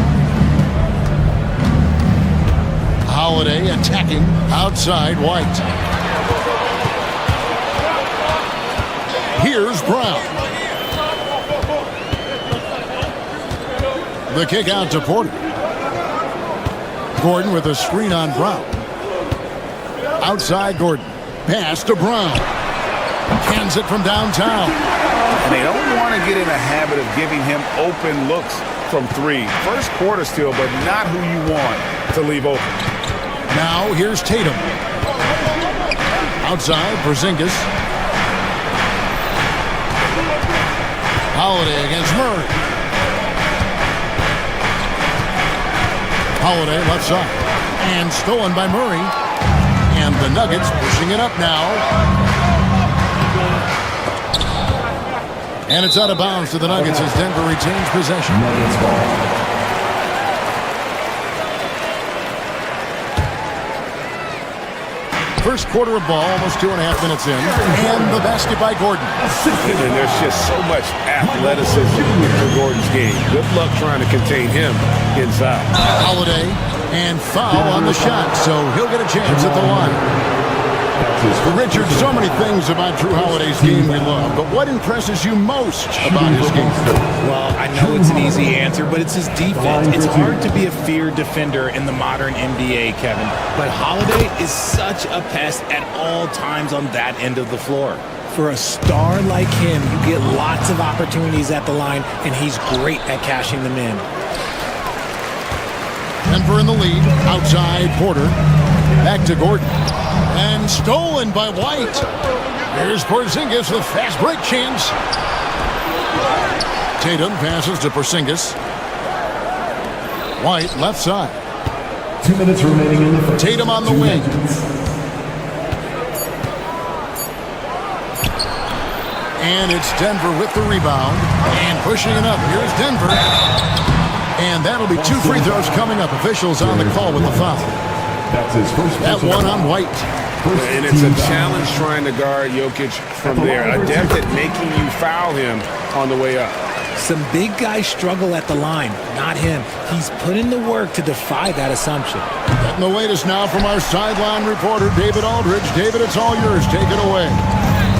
Holiday attacking outside White. Here's Brown. The kick out to Porter. Gordon with a screen on Brown. Outside Gordon. Pass to Brown. Cans it from downtown. And they don't want to get in a habit of giving him open looks from 3. First quarter still, but not who you want to leave open. Now here's Tatum. Outside, Porzingis. Holiday against Murray. Holiday left side. And stolen by Murray. And the Nuggets pushing it up now. And it's out of bounds to the Nuggets as Denver retains possession. First quarter of ball, almost 2.5 minutes in. And the basket by Gordon. And there's just so much athleticism in Gordon's game. Good luck trying to contain him inside. Holiday and foul on the shot, so he'll get a chance at the line. Richard, so many things about Drew Holiday's game we love, but what impresses you most about his game? Well, I know it's an easy answer, but it's his defense. It's hard to be a feared defender in the modern NBA, Kevin. But Holiday is such a pest at all times on that end of the floor. For a star like him, you get lots of opportunities at the line, and he's great at cashing them in. Denver in the lead. Outside, Porter. Back to Gordon. And stolen by White. Here's Porzingis with fast break chance. Tatum passes to Porzingis. White left side. 2 minutes remaining in the first. Tatum on the wing. And it's Denver with the rebound. And pushing it up. Here's Denver. And that'll be 2 free throws coming up. Officials on the call with the foul. That's his first. That one on White. And it's a challenge trying to guard Jokic from there. Adept at making you foul him on the way up. Some big guys struggle at the line, not him. He's put in the work to defy that assumption. Getting the latest now from our sideline reporter, David Aldridge. David, it's all yours. Take it away.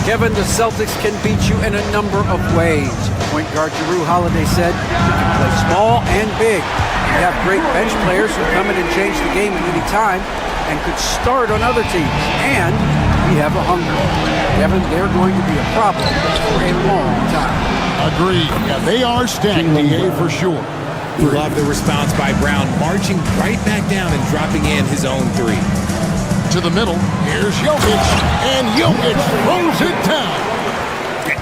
Kevin, the Celtics can beat you in a number of ways. Point guard Drew Holiday said, you can play small and big. You have great bench players who come in and change the game at any time and could start on other teams. And we have a hunger. Kevin, they're going to be a problem for a long time. Agreed. Yeah, they are stacked, DA, for sure. Love the response by Brown, marching right back down and dropping in his own 3. To the middle, here's Jokic, and Jokic throws it down.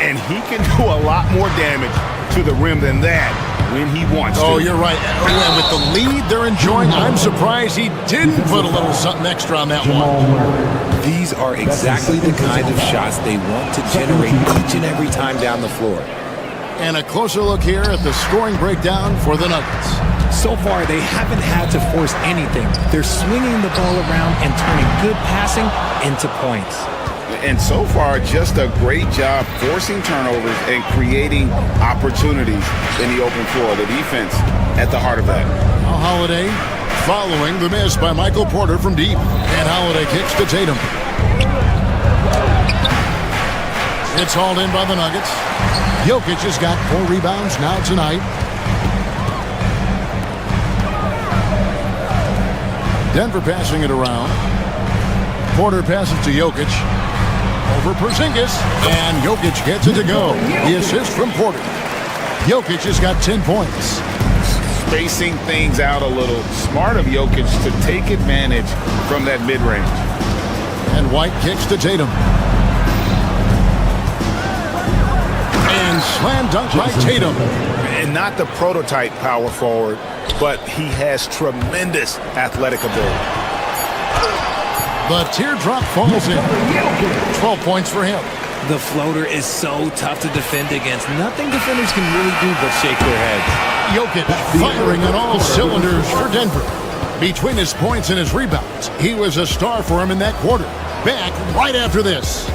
And he can do a lot more damage to the rim than that when he wants to. Oh, you're right. And with the lead they're enjoying, I'm surprised he didn't put a little something extra on that one. These are exactly the kind of shots they want to generate each and every time down the floor. And a closer look here at the scoring breakdown for the Nuggets. So far, they haven't had to force anything. They're swinging the ball around and turning good passing into points. And so far, just a great job forcing turnovers and creating opportunities in the open floor. The defense at the heart of that. Now Holiday following the miss by Michael Porter from deep. And Holiday kicks to Tatum. It's hauled in by the Nuggets. Jokic has got 4 rebounds now tonight. Denver passing it around. Porter passes to Jokic. Over Porzingis. And Jokic gets it to go. The assist from Porter. Jokic has got 10 points. Spacing things out a little. Smart of Jokic to take advantage from that mid-range. And White kicks to Tatum. And slam dunk by Tatum. And not the prototype power forward, but he has tremendous athletic ability. The teardrop falls in. 12 points for him. The floater is so tough to defend against. Nothing defenders can really do but shake their heads. Jokic firing on all cylinders for Denver. Between his points and his rebounds, he was a star for him in that quarter. Back right after this.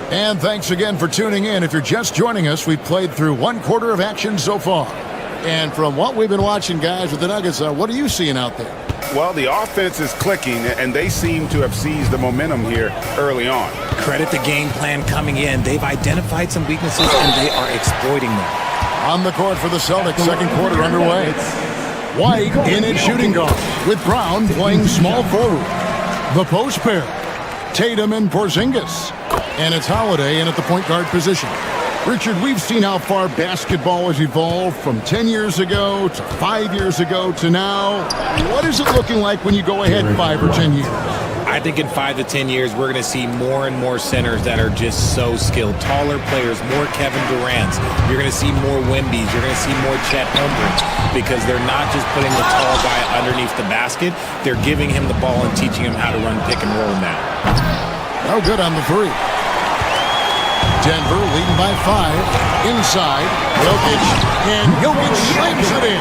And thanks again for tuning in. If you're just joining us, we've played through 1 quarter of action so far. And from what we've been watching, guys, with the Nuggets, what are you seeing out there? Well, the offense is clicking, and they seem to have seized the momentum here early on. Credit the game plan coming in. They've identified some weaknesses, and they are exploiting them. On the court for the Celtics, second quarter underway. White in at shooting guard, with Brown playing small forward. The post pair, Tatum and Porzingis. And it's Holiday in at the point guard position. Richard, we've seen how far basketball has evolved from 10 years ago to 5 years ago to now. What is it looking like when you go ahead 5 or 10 years? I think in 5 to 10 years, we're going to see more and more centers that are just so skilled. Taller players, more Kevin Durant's. You're going to see more Wembys. You're going to see more Chet Holmgrens because they're not just putting the tall guy underneath the basket. They're giving him the ball and teaching him how to run pick and roll now. No good on the 3. Denver leading by 5. Inside, Jokic. And Jokic slams it in.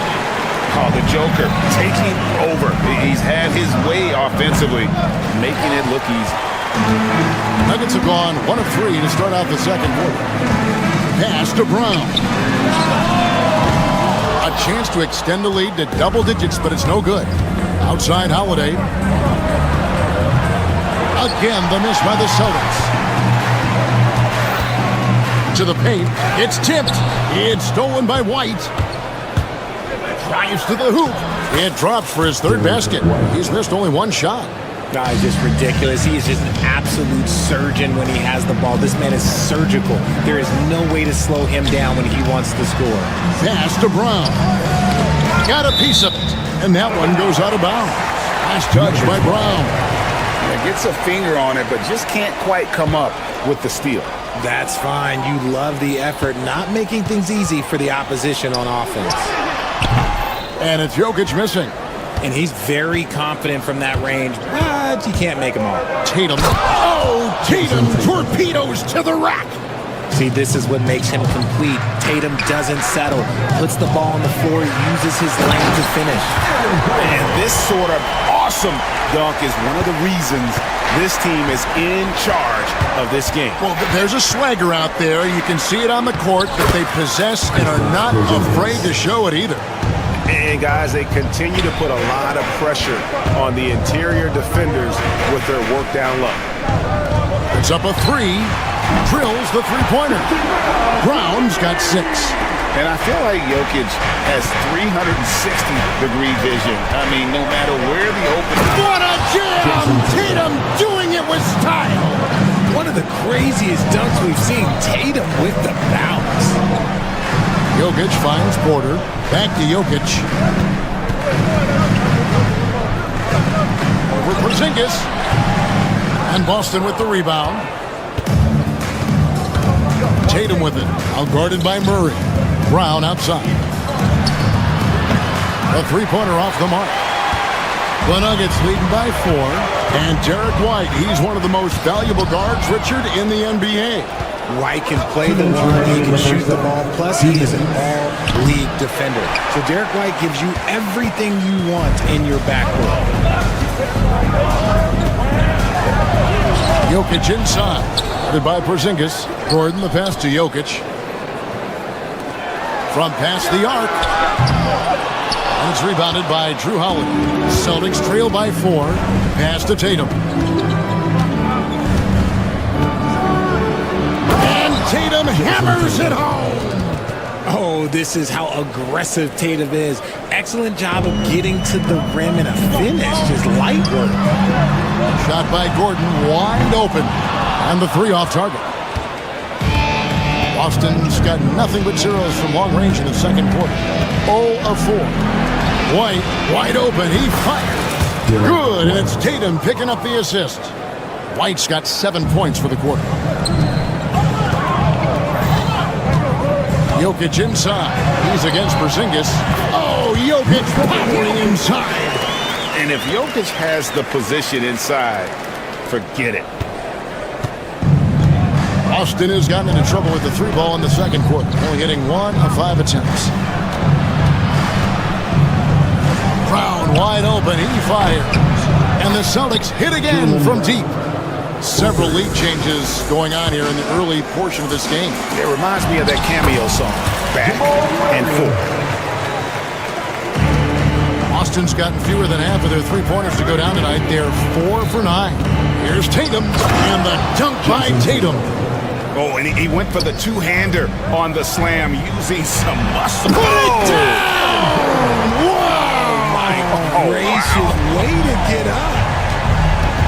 Oh, the Joker taking over. He's had his way offensively, making it look easy. Nuggets have gone 1 of 3 to start out the second quarter. Pass to Brown. A chance to extend the lead to double digits, but it's no good. Outside Holiday. Again, the miss by the Celtics. To the paint. It's tipped. It's stolen by White. Drives to the hoop. It drops for his 3rd basket. He's missed only 1 shot. He's just ridiculous. He is just an absolute surgeon when he has the ball. This man is surgical. There is no way to slow him down when he wants to score. Pass to Brown. Got a piece of it. And that one goes out of bounds. Nice touch by Brown. Gets a finger on it, but just can't quite come up with the steal. That's fine. You love the effort, not making things easy for the opposition on offense. And it's Jokic missing. And he's very confident from that range, but you can't make him all. Tatum. Oh, Tatum torpedoes to the rack. See, this is what makes him complete. Tatum doesn't settle, puts the ball on the floor, uses his length to finish. And this sort of awesome dunk is one of the reasons this team is in charge of this game. Well, there's a swagger out there. You can see it on the court that they possess and are not afraid to show it either. And guys, they continue to put a lot of pressure on the interior defenders with their work down low. It's up a 3. Drills the 3-pointer. Brown's got 6. And I feel like Jokic has 360-degree vision. I mean, no matter where the opening... What a jam! Tatum doing it with style. One of the craziest dunks we've seen. Tatum with the bounce. Jokic finds Porter. Back to Jokic. Over Porzingis. And Boston with the rebound. Tatum with it. Outguarded by Murray. Brown outside. A 3-pointer off the mark. The Nuggets leading by 4. And Derek White, he's one of the most valuable guards, Richard, in the NBA. White can play the one, he can shoot the ball, plus he is an all-league defender. So Derek White gives you everything you want in your backcourt. Jokic inside. Guarded by Porzingis. Gordon, the pass to Jokic. From past the arc. And it's rebounded by Drew Holiday. Celtics trail by 4. Pass to Tatum. Tatum hammers it home. Oh, this is how aggressive Tatum is. Excellent job of getting to the rim and a finish. Just light work. Shot by Gordon, wide open. And the 3 off target. Boston's got nothing but zeros from long range in the second quarter. 0 of 4. White, wide open. He fired. Good, and it's Tatum picking up the assist. White's got 7 points for the quarter. Jokic inside. He's against Porzingis. Oh, Jokic powering inside. And if Jokic has the position inside, forget it. Austin has gotten into trouble with the 3 ball in the second quarter, only hitting 1 of 5 attempts. Brown wide open. He fires. And the Celtics hit again from deep. Several lead changes going on here in the early portion of this game. It reminds me of that cameo song, Back and Forth. Austin's gotten fewer than half of their 3-pointers to go down tonight. They're 4 for 9. Here's Tatum, and the dunk by Tatum. Oh, and he went for the 2-hander on the slam using some muscle. Put it down! Oh, my gracious, way to get up.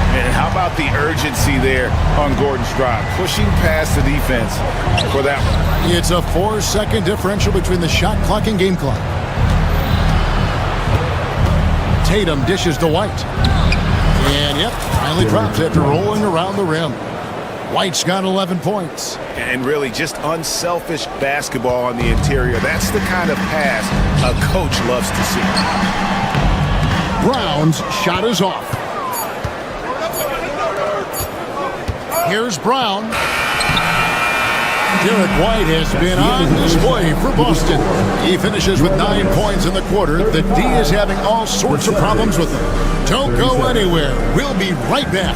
And how about the urgency there on Gordon's drive? Pushing past the defense for that one. It's a 4-second differential between the shot clock and game clock. Tatum dishes to White. And, yep, finally drops after rolling around the rim. White's got 11 points. And really just unselfish basketball on the interior. That's the kind of pass a coach loves to see. Brown's shot is off. Here's Brown. Derek White has been on display for Boston. He finishes with 9 points in the quarter. The D is having all sorts of problems with him. Don't go anywhere. We'll be right back.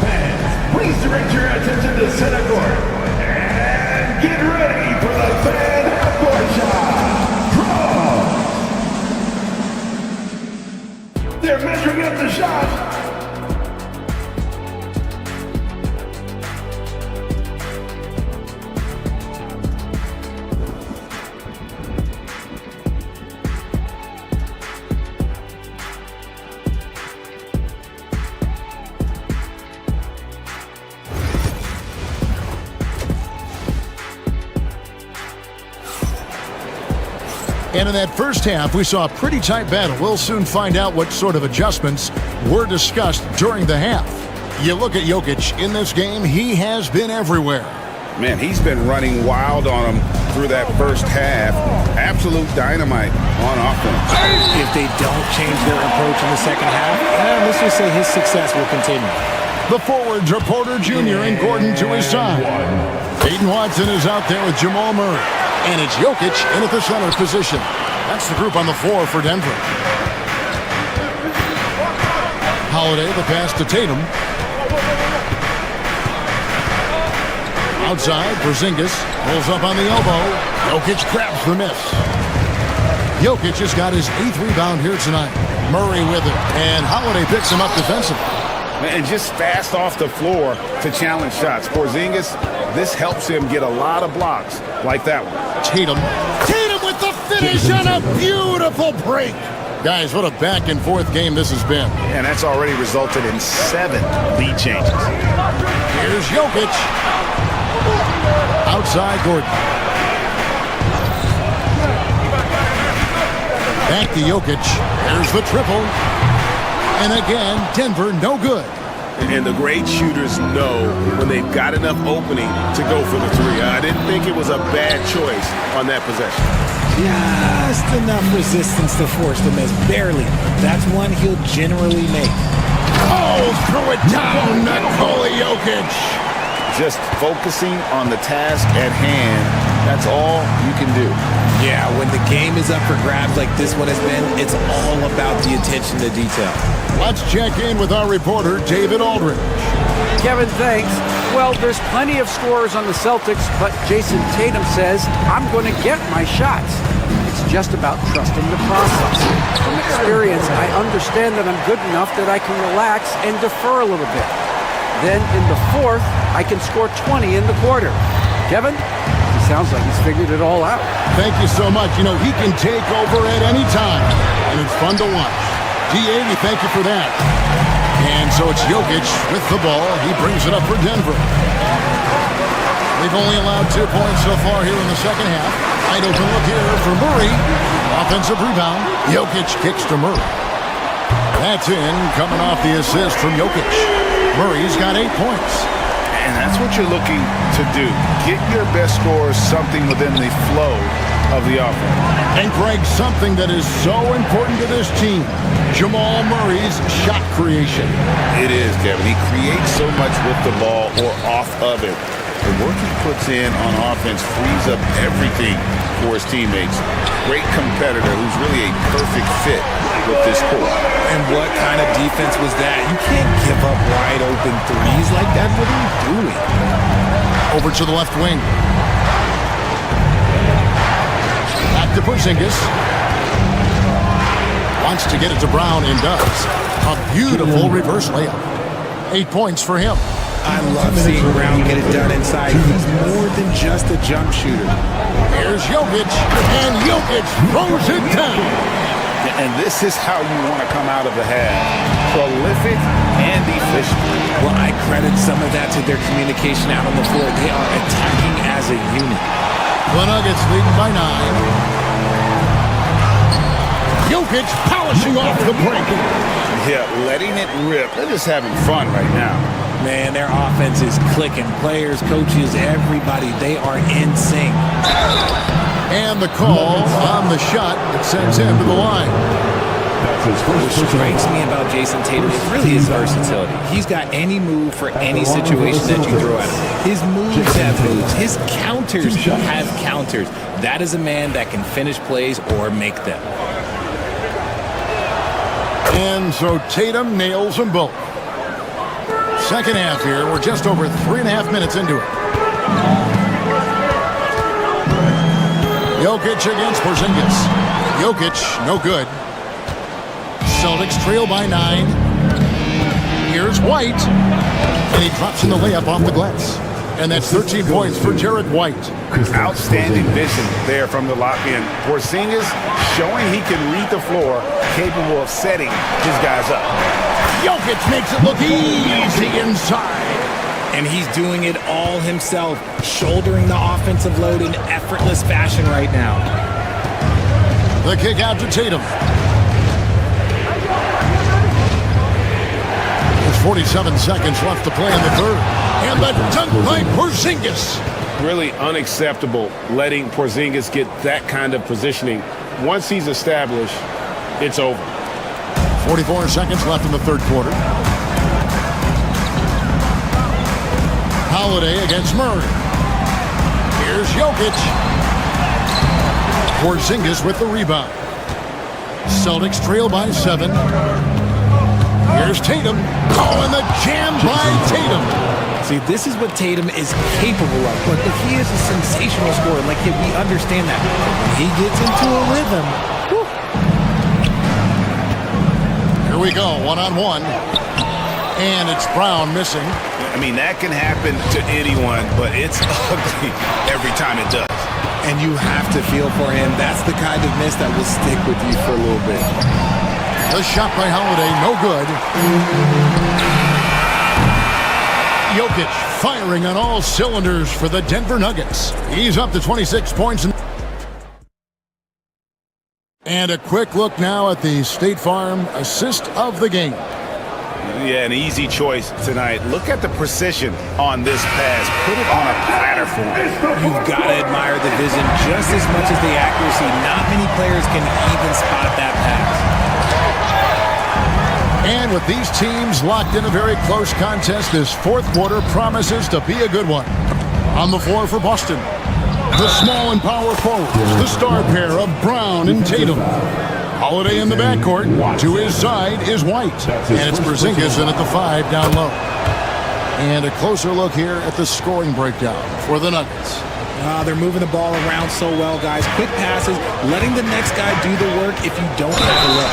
Fans, please direct your attention to center court. And get ready for the fan half-court shot. Draw. They're measuring up the shot. And in that first half, we saw a pretty tight battle. We'll soon find out what sort of adjustments were discussed during the half. You look at Jokic in this game, he has been everywhere. Man, he's been running wild on him through that first half. Absolute dynamite on offense. If they don't change their approach in the second half, let's just say his success will continue. The forwards are Porter Jr. and Gordon to his side. Peyton Watson is out there with Jamal Murray. And it's Jokic in at the center position. That's the group on the floor for Denver. Holiday, the pass to Tatum. Outside, Porzingis pulls up on the elbow. Jokic grabs the miss. Jokic has got his 8th rebound here tonight. Murray with it, and Holiday picks him up defensively. And just fast off the floor to challenge shots. Porzingis, this helps him get a lot of blocks like that one. Tatum with the finish on a beautiful break. Guys, what a back-and-forth game this has been. And that's already resulted in 7 lead changes. Here's Jokic. Outside Gordon. Back to Jokic. There's the triple. And again, Denver no good. And the great shooters know when they've got enough opening to go for the 3. I didn't think it was a bad choice on that possession. just enough resistance to force the miss. Barely. That's one he'll generally make. Oh, throw it down, Nikola Jokic. Just focusing on the task at hand, that's all you can do. Yeah, when the game is up for grabs like this one has been, it's all about the attention to detail. Let's check in with our reporter, David Aldridge. Kevin, thanks. Well, there's plenty of scorers on the Celtics, but Jason Tatum says, I'm going to get my shots. It's just about trusting the process. From experience, I understand that I'm good enough that I can relax and defer a little bit. Then in the fourth, I can score 20 in the quarter. Kevin, he sounds like he's figured it all out. Thank you so much. You know, he can take over at any time, and it's fun to watch. D.A., we thank you for that. And so it's Jokic with the ball. He brings it up for Denver. They've only allowed 2 points so far here in the second half. Wide open look here for Murray. Offensive rebound. Jokic kicks to Murray. That's in, coming off the assist from Jokic. Murray's got 8 points. And that's what you're looking to do. Get your best scorers something within the flow of the offense. And Greg, something that is so important to this team, Jamal Murray's shot creation. It is, Kevin. He creates so much with the ball or off of it. The work he puts in on offense frees up everything for his teammates. Great competitor who's really a perfect fit with this court. And what kind of defense was that? You can't give up wide open threes like that. What are you doing? Over to the left wing. Back to Porzingis. Wants to get it to Brown and does. A beautiful reverse layup. 8 points for him. I love seeing Brown get it done inside. He's more than just a jump shooter. Here's Jokic, and Jokic throws it down. And this is how you want to come out of the half. Prolific and efficient. Well, I credit some of that to their communication out on the floor. They are attacking as a unit. The Nuggets leading by 9. Jokic polishing off the break. Yeah, letting it rip. They're just having fun right now. Man, their offense is clicking. Players, coaches, everybody, they are in sync. And the call on the shot that sends him to the line. What strikes me about Jason Tatum is really his versatility. He's got any move for any situation that you throw at him. His moves have moves. His counters have counters. That is a man that can finish plays or make them. And so Tatum nails them both. Second half here. We're just over 3.5 minutes into it. Jokic against Porzingis. Jokic, no good. Celtics trail by 9. Here's White. And he drops in the layup off the glass. And that's 13 points for Jared White. Outstanding vision there from the lock-in. Porzingis showing he can read the floor, capable of setting his guys up. Jokic makes it look easy inside. And he's doing it all himself, shouldering the offensive load in effortless fashion right now. The kick out to Tatum. There's 47 seconds left to play in the third. And the dunk by Porzingis. Really unacceptable letting Porzingis get that kind of positioning. Once he's established, it's over. 44 seconds left in the third quarter. Holiday against Murray. Here's Jokic. Porzingis with the rebound. Celtics trail by 7. Here's Tatum. Oh, and the jam by Tatum. See, this is what Tatum is capable of. But he is a sensational scorer. Like, we understand that. When he gets into a rhythm, whew. Here we go, one-on-one. And it's Brown missing. I mean, that can happen to anyone, but it's ugly every time it does. And you have to feel for him. That's the kind of miss that will stick with you for a little bit. The shot by Holiday, no good. Jokic firing on all cylinders for the Denver Nuggets. He's up to 26 points. And a quick look now at the State Farm assist of the game. Yeah, an easy choice tonight. Look at the precision on this pass. Put it on a platter for him. You've got to admire the vision just as much as the accuracy. Not many players can even spot that pass. And with these teams locked in a very close contest, this fourth quarter promises to be a good one. On the floor for Boston, the small and power forwards, the star pair of Brown and Tatum. Holiday in the backcourt. To his side is White. And it's Porzingis in at the 5 down low. And a closer look here at the scoring breakdown for the Nuggets. They're moving the ball around so well, guys. Quick passes, letting the next guy do the work if you don't have the look.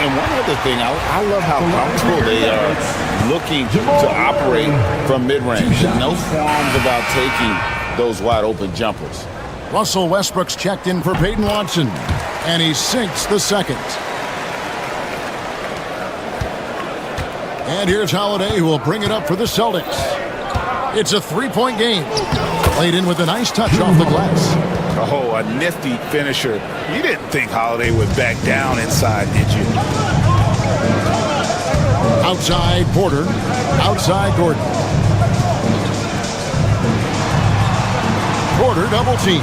And one other thing, I love how comfortable they are looking to operate from mid-range. No qualms about taking those wide-open jumpers. Russell Westbrook's checked in for Peyton Watson. And he sinks the second. And here's Holiday, who will bring it up for the Celtics. It's a 3-point game. Played in with a nice touch off the glass. Oh, a nifty finisher. You didn't think Holiday would back down inside, did you? Outside Porter. Outside Gordon. Porter double team.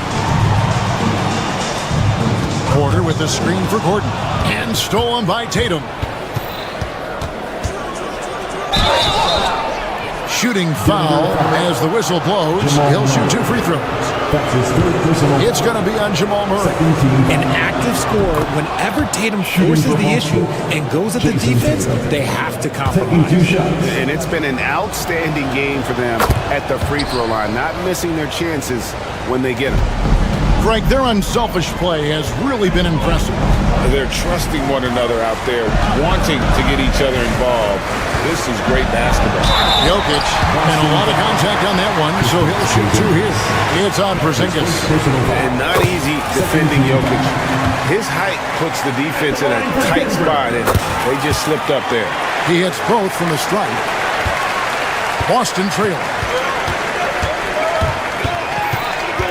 Porter with the screen for Gordon. And stolen by Tatum. Shooting foul as the whistle blows. He'll shoot 2 free throws. It's going to be on Jamal Murray. An active scorer, whenever Tatum forces the issue and goes at the defense, they have to compromise. And it's been an outstanding game for them at the free throw line, not missing their chances when they get them. Greg, their unselfish play has really been impressive. They're trusting one another out there, wanting to get each other involved. This is great basketball. Jokic, and a lot of contact on that one, so he'll shoot 2 here. It's on Porzingis. And not easy defending Jokic. His height puts the defense in a tight spot, and they just slipped up there. He hits both from the strike. Boston trailing.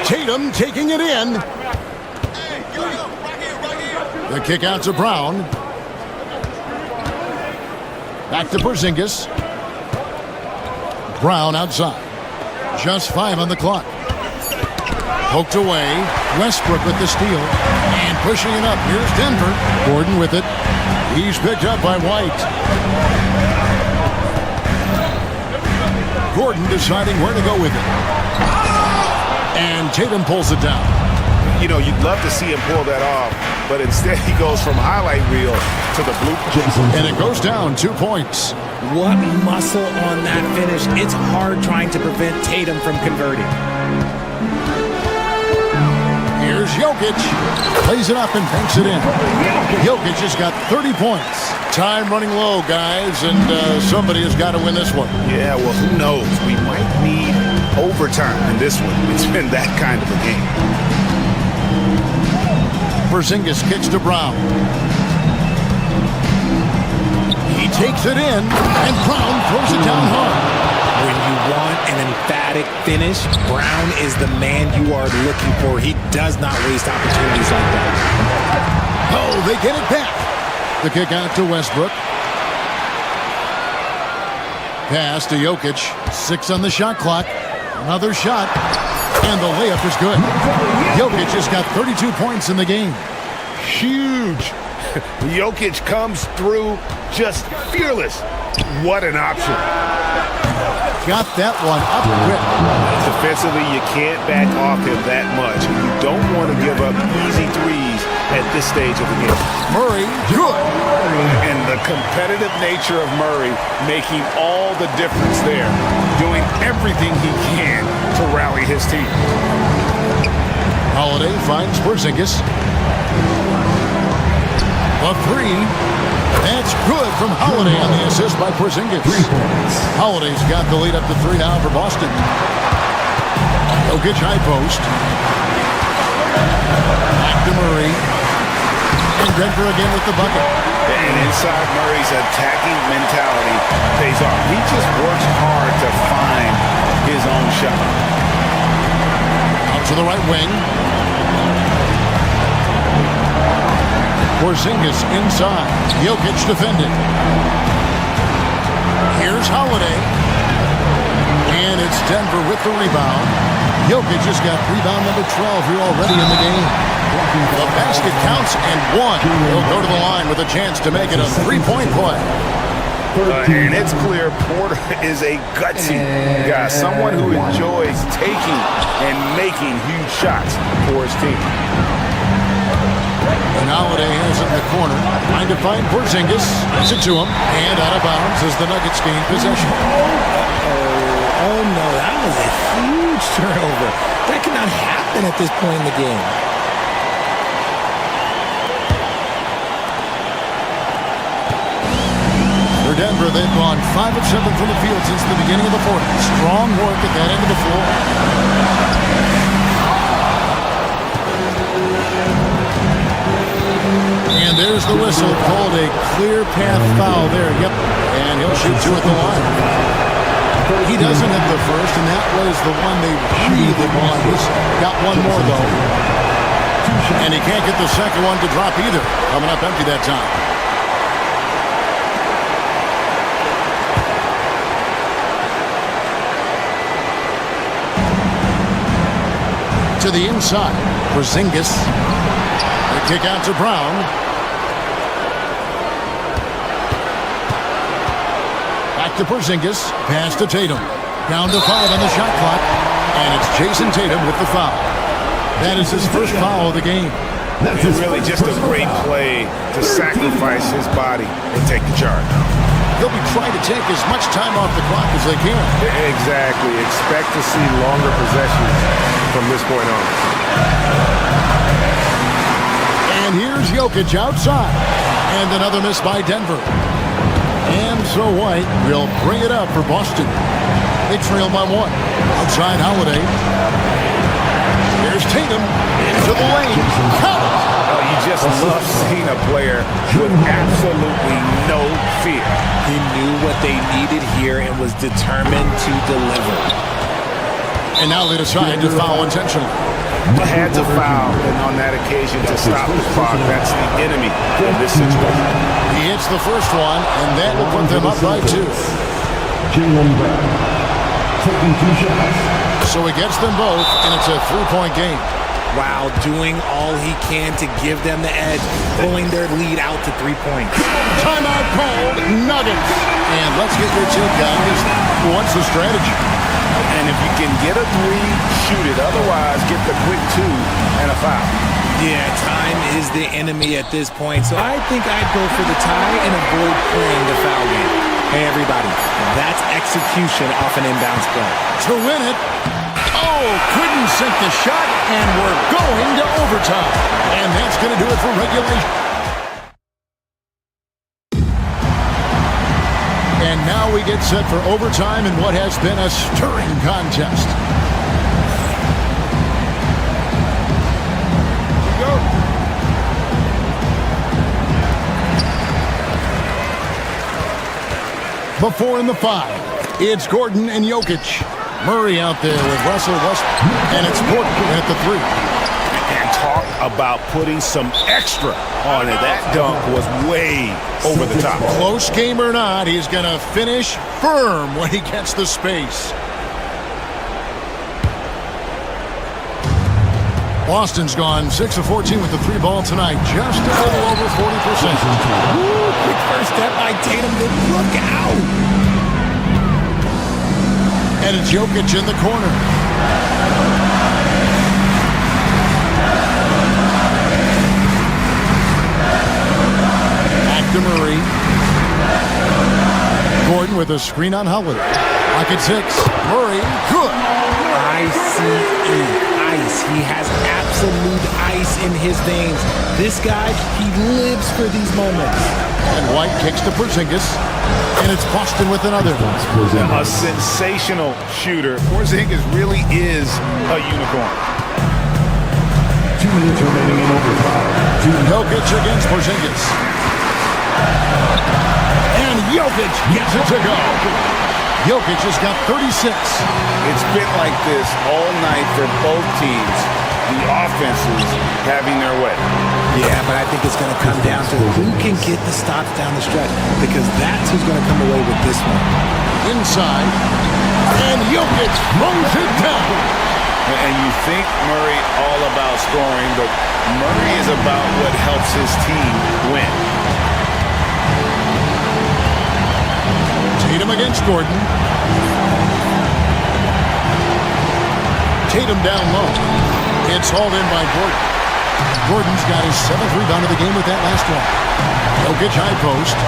Tatum taking it in. The kick out to Brown. Back to Porzingis. Brown outside. Just 5 on the clock. Poked away. Westbrook with the steal. And pushing it up. Here's Denver. Gordon with it. He's picked up by White. Gordon deciding where to go with it. And Tatum pulls it down. You know, you'd love to see him pull that off, but instead he goes from highlight reel to the blooper. And it goes down 2 points. What muscle on that finish. It's hard trying to prevent Tatum from converting. Here's Jokic. Plays it up and banks it in. Jokic has got 30 points. Time running low, guys, and somebody has got to win this one. Yeah, well, who knows? We might need overtime in this one. It's been that kind of a game. Porzingis kicks to Brown. He takes it in, and Brown throws it down hard. When you want an emphatic finish, Brown is the man you are looking for. He does not waste opportunities like that. Oh, they get it back. The kick out to Westbrook. Pass to Jokic. 6 on the shot clock. Another shot. And the layup is good. Jokic has got 32 points in the game. Huge. Jokic comes through just fearless. What an option. Got that one up quick. Defensively, you can't back off him that much. You don't want to give up easy threes at this stage of the game. Murray, good. And the competitive nature of Murray making all the difference there. Doing everything he can to rally his team. Holiday finds Porzingis. A 3. That's good from Holiday on the assist by Porzingis. Holiday's got the lead up to 3 now for Boston. Jokic high post. Back to Murray. And Denver again with the bucket. And inside Murray's attacking mentality pays off. He just works hard to find his own shot. Out to the right wing. Porzingis inside. Jokic defended. Here's Holiday. And it's Denver with the rebound. Jokic just got rebound number 12 here already in the game. The basket counts and one. He'll go to the line with a chance to make it a three-point play. And it's clear Porter is a gutsy guy, someone who enjoys taking and making huge shots for his team. And Holiday has it in the corner, trying to find Porzingis. Gives it to him, and out of bounds as the Nuggets gain possession. Oh no, that was a huge turnover. That cannot happen at this point in the game. For Denver, they've gone 5 of 7 from the field since the beginning of the fourth. Strong work at that end of the floor. And there's the whistle, called a clear path foul there. Yep, and he'll shoot two at the line. He doesn't hit the first, and that was the one they really want. He's got one more, though. And he can't get the second one to drop either. Coming up empty that time. To the inside, Porzingis. The kick out to Brown. Back to Porzingis. Pass to Tatum. Down to 5 on the shot clock. And it's Jason Tatum with the foul. That is his first foul of the game. It's really just a great play to sacrifice his body and take the charge. They'll be trying to take as much time off the clock as they can. Exactly. Expect to see longer possessions from this point on. And here's Jokic outside. And another miss by Denver. And so White will bring it up for Boston. They trail by 1. Outside Holiday. There's Tatum into the lane. Count it. You just love seeing a player with absolutely no fear. He knew what they needed here and was determined to deliver. And now they decide to foul intentionally. Had to foul on that occasion to stop the clock. That's the enemy in this situation. He hits the first one, and that will put them up by 2. So he gets them both, and it's a 3-point game. Wow, doing all he can to give them the edge, pulling their lead out to 3 points. Timeout called, Nuggets. And let's get your take, guys. What's the strategy? And if you can get a 3, shoot it. Otherwise, get the quick 2 and a foul. Yeah, time is the enemy at this point, so I think I'd go for the tie and avoid playing the foul game. Hey, everybody, that's execution off an inbounds play. To win it. Oh, couldn't sink the shot, and we're going to overtime. And that's going to do it for regulation. And now we get set for overtime in what has been a stirring contest. Before in the 5, it's Gordon and Jokic. Murray out there with Russell Westbrook, and it's Porter at the 3. And talk about putting some extra on it. That dunk was way over the top. Close game or not, he's going to finish firm when he gets the space. Boston's gone 6 of 14 with the 3 ball tonight, just a little over 40%. Ooh, quick first step by Tatum, then look out! And it's Jokic in the corner. Back to Murray. Gordon with a screen on Holiday. Pocket 6. Murray, good. Ice. He has absolute ice in his veins. This guy, he lives for these moments. And White kicks to Porzingis. And it's Boston with another. A sensational shooter. Porzingis really is a unicorn. 2 minutes remaining in overtime. Jokic against Porzingis. And Jokic gets it to go. Jokic has got 36. It's been like this all night for both teams. the offenses having their way. Yeah, but I think it's going to come down to who can get the stops down the stretch, because that's who's going to come away with this one. Inside, and Jokic throws it down. And you think Murray all about scoring, but Murray is about what helps his team win. Tatum against Gordon. Tatum down low. It's hauled in by Gordon. Gordon's got his 7th rebound of the game with that last one. Jokic high post.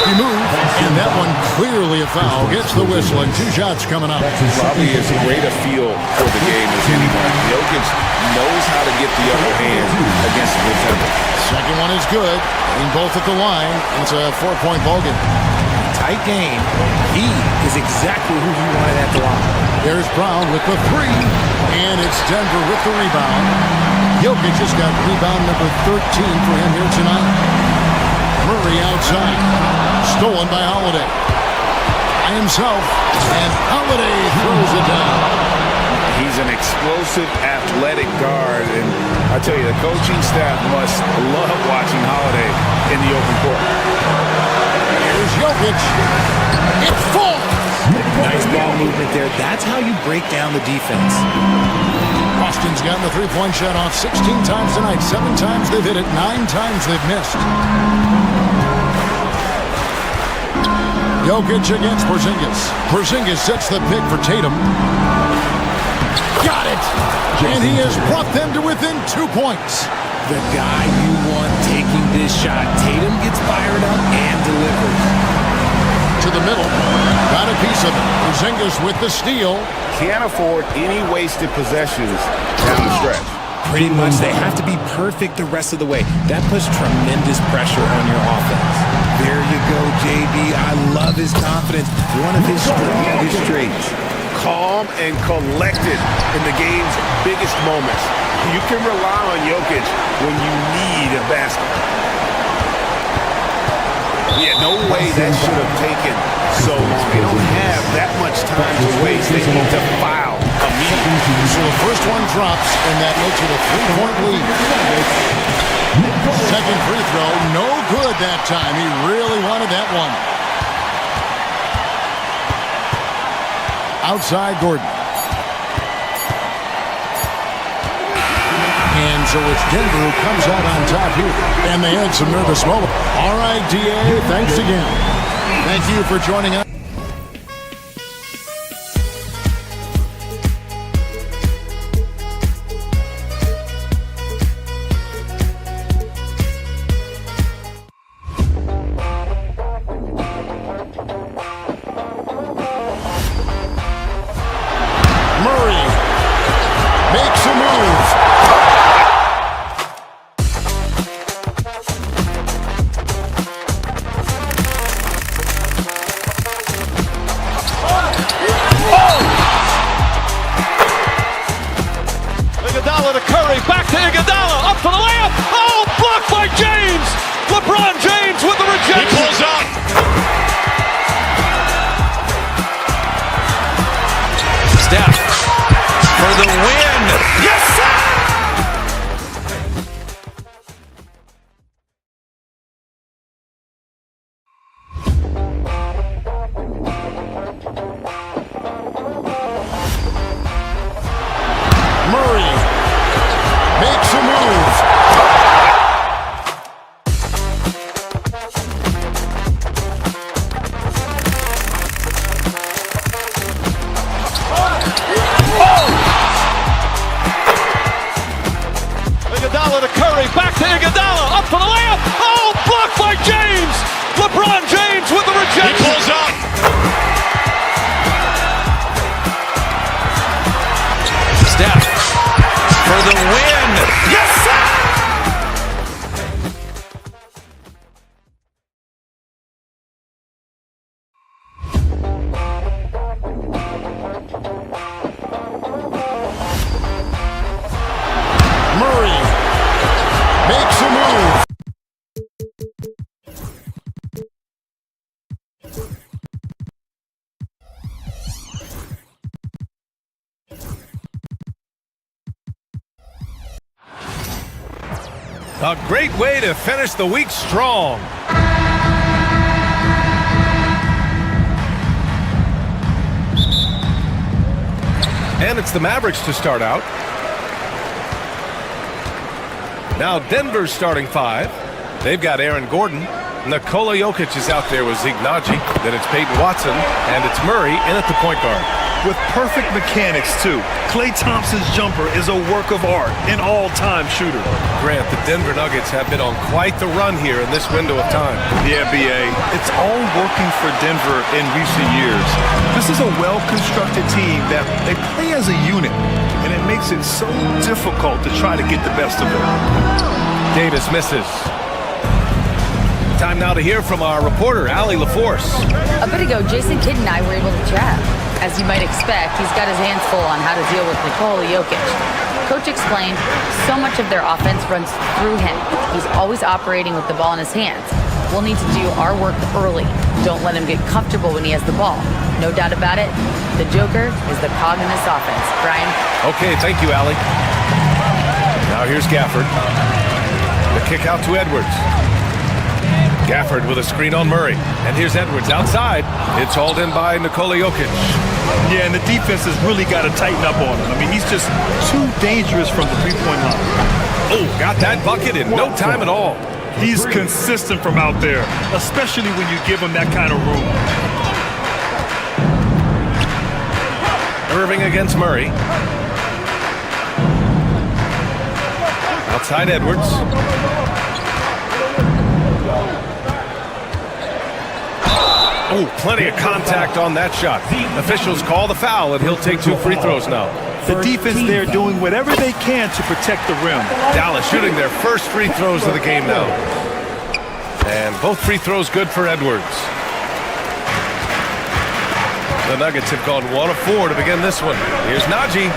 Safety move, and that one clearly a foul. Gets the whistle, and 2 shots coming up. Probably as great a feel for the game as anyone. Jokic knows how to get the upper hand against the defender. Second one is good. Getting both at the line. It's a 4-point ball game. Tight game. He is exactly who he wanted at the line. There's Brown with the 3, and it's Denver with the rebound. Jokic just got rebound number 13 for him here tonight. Murray outside. Stolen by Holiday. By himself, and Holiday throws it down. He's an explosive, athletic guard, and I tell you, the coaching staff must love watching Holiday in the open court. Here's Jokic. It falls. Nice ball movement there. That's how you break down the defense. Boston's gotten the 3-point shot off 16 times tonight. 7 times they've hit it. 9 times they've missed. Jokic against Porzingis. Porzingis sets the pick for Tatum. Got it! And he has brought them to within 2 points. The guy you want taking this shot. Tatum gets fired up and delivers. To the middle. Got a piece of it. Porzingis with the steal. Can't afford any wasted possessions down the stretch. Pretty much, they have to be perfect the rest of the way. That puts tremendous pressure on your offense. There you go, JB. I love his confidence. One of his strongest traits. Calm and collected in the game's biggest moments. You can rely on Jokic when you need a basket. Yeah, no way that should have taken so long. They don't have that much time to waste. They need to foul immediately. So the first one drops, and that makes it a 3-point lead. Second free throw, no good that time. He really wanted that one. Outside Gordon. And so it's Denver who comes out on top here. And they had some nervous moments. All right, DA, thanks again. Thank you for joining us. Murray makes a move. A great way to finish the week strong. And it's the Mavericks to start out. Now Denver's starting 5. They've got Aaron Gordon. Nikola Jokic is out there with Ignaji. Then it's Peyton Watson. And it's Murray in at the point guard. With perfect mechanics, too. Klay Thompson's jumper is a work of art, an all-time shooter. Grant, the Denver Nuggets have been on quite the run here in this window of time. Yeah, B.A. It's all working for Denver in recent years. This is a well-constructed team that they play as a unit, and it makes it so difficult to try to get the best of it. Davis misses. Time now to hear from our reporter, Allie LaForce. A bit ago, Jason Kidd and I were able to chat. As you might expect, he's got his hands full on how to deal with Nikola Jokic. Coach explained so much of their offense runs through him. He's always operating with the ball in his hands. We'll need to do our work early. Don't let him get comfortable when he has the ball. No doubt about it, the Joker is the cog in this offense. Brian? Okay, thank you, Allie. Now here's Gafford. The kick out to Edwards. Gafford with a screen on Murray. And here's Edwards outside. It's hauled in by Nikola Jokic. Yeah, and the defense has really got to tighten up on him. I mean, he's just too dangerous from the three-point line. Oh, got that bucket in no time at all. He's consistent from out there, especially when you give him that kind of room. Irving against Murray. Outside Edwards. Oh, plenty of contact on that shot. Officials call the foul, and he'll take 2 free throws now. The defense there doing whatever they can to protect the rim. Dallas shooting their first free throws of the game now. And both free throws good for Edwards. The Nuggets have gone 1 of 4 to begin this one. Here's Naji.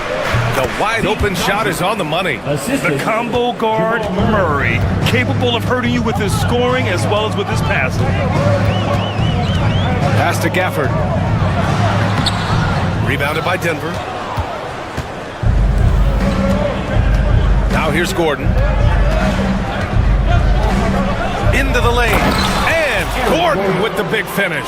The wide open shot is on the money. The combo guard, Murray, capable of hurting you with his scoring as well as with his passing. Pass to Gafford. Rebounded by Denver. Now here's Gordon. Into the lane. And Gordon with the big finish.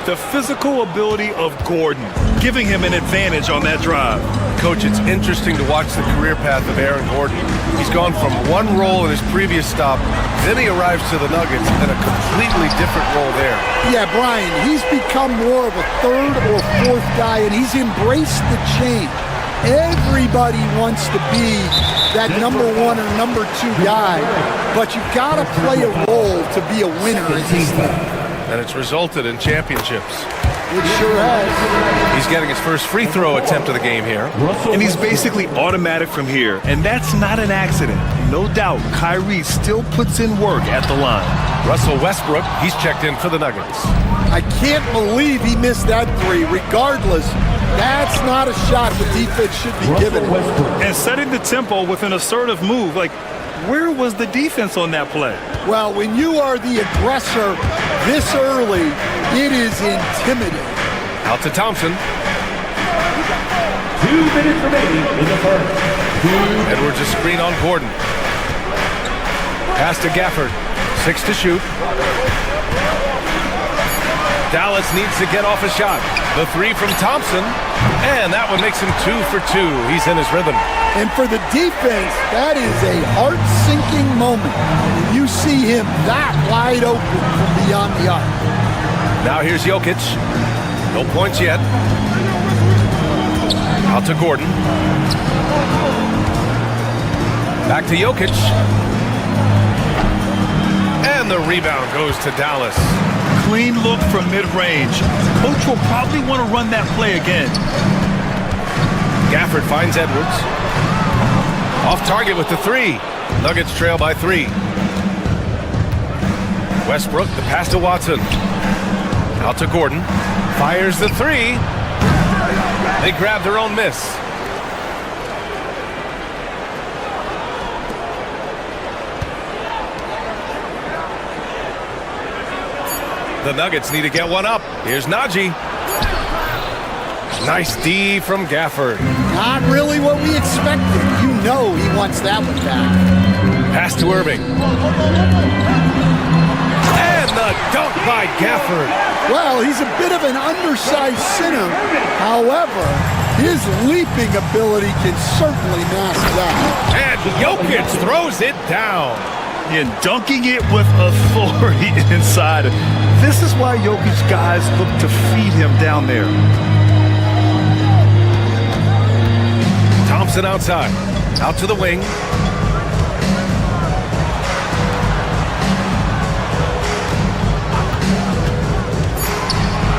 The physical ability of Gordon, giving him an advantage on that drive. Coach, it's interesting to watch the career path of Aaron Gordon. He's gone from one role in his previous stop, then he arrives to the Nuggets in a completely different role there. Yeah, Brian, he's become more of a third or fourth guy, and he's embraced the change. Everybody wants to be that number 1 or number 2 guy, but you've got to play a role to be a winner in this league. And it's resulted in championships. It sure has. He's getting his first free throw attempt of the game here. And he's basically automatic from here, and that's not an accident. No doubt, Kyrie still puts in work at the line. Russell Westbrook, he's checked in for the Nuggets. I can't believe he missed that 3. Regardless, that's not a shot the defense should be giving him. And setting the tempo with an assertive move, like, where was the defense on that play? Well, when you are the aggressor this early, it is intimidating. Out to Thompson. 2 minutes remaining in the first. Edwards a screen on Gordon. Pass to Gafford. 6 to shoot. Dallas needs to get off a shot. The 3 from Thompson. And that one makes him 2 for 2. He's in his rhythm. And for the defense, that is a heart-sinking moment. You see him that wide open from beyond the arc. Now here's Jokic. No points yet. Out to Gordon. Back to Jokic. And the rebound goes to Dallas. Clean look from mid-range. Coach will probably want to run that play again. Gafford finds Edwards. Off target with the 3. Nuggets trail by 3. Westbrook, the pass to Watson. Out to Gordon. Fires the 3. They grab their own miss. The Nuggets need to get one up. Here's Naji. Nice D from Gafford. Not really what we expected. You know he wants that one back. Pass to Irving. And the dunk by Gafford. Well, he's a bit of an undersized center. However, his leaping ability can certainly mask that. And Jokic throws it down. And dunking it with authority inside. This is why Jokic guys look to feed him down there. Thompson outside. Out to the wing.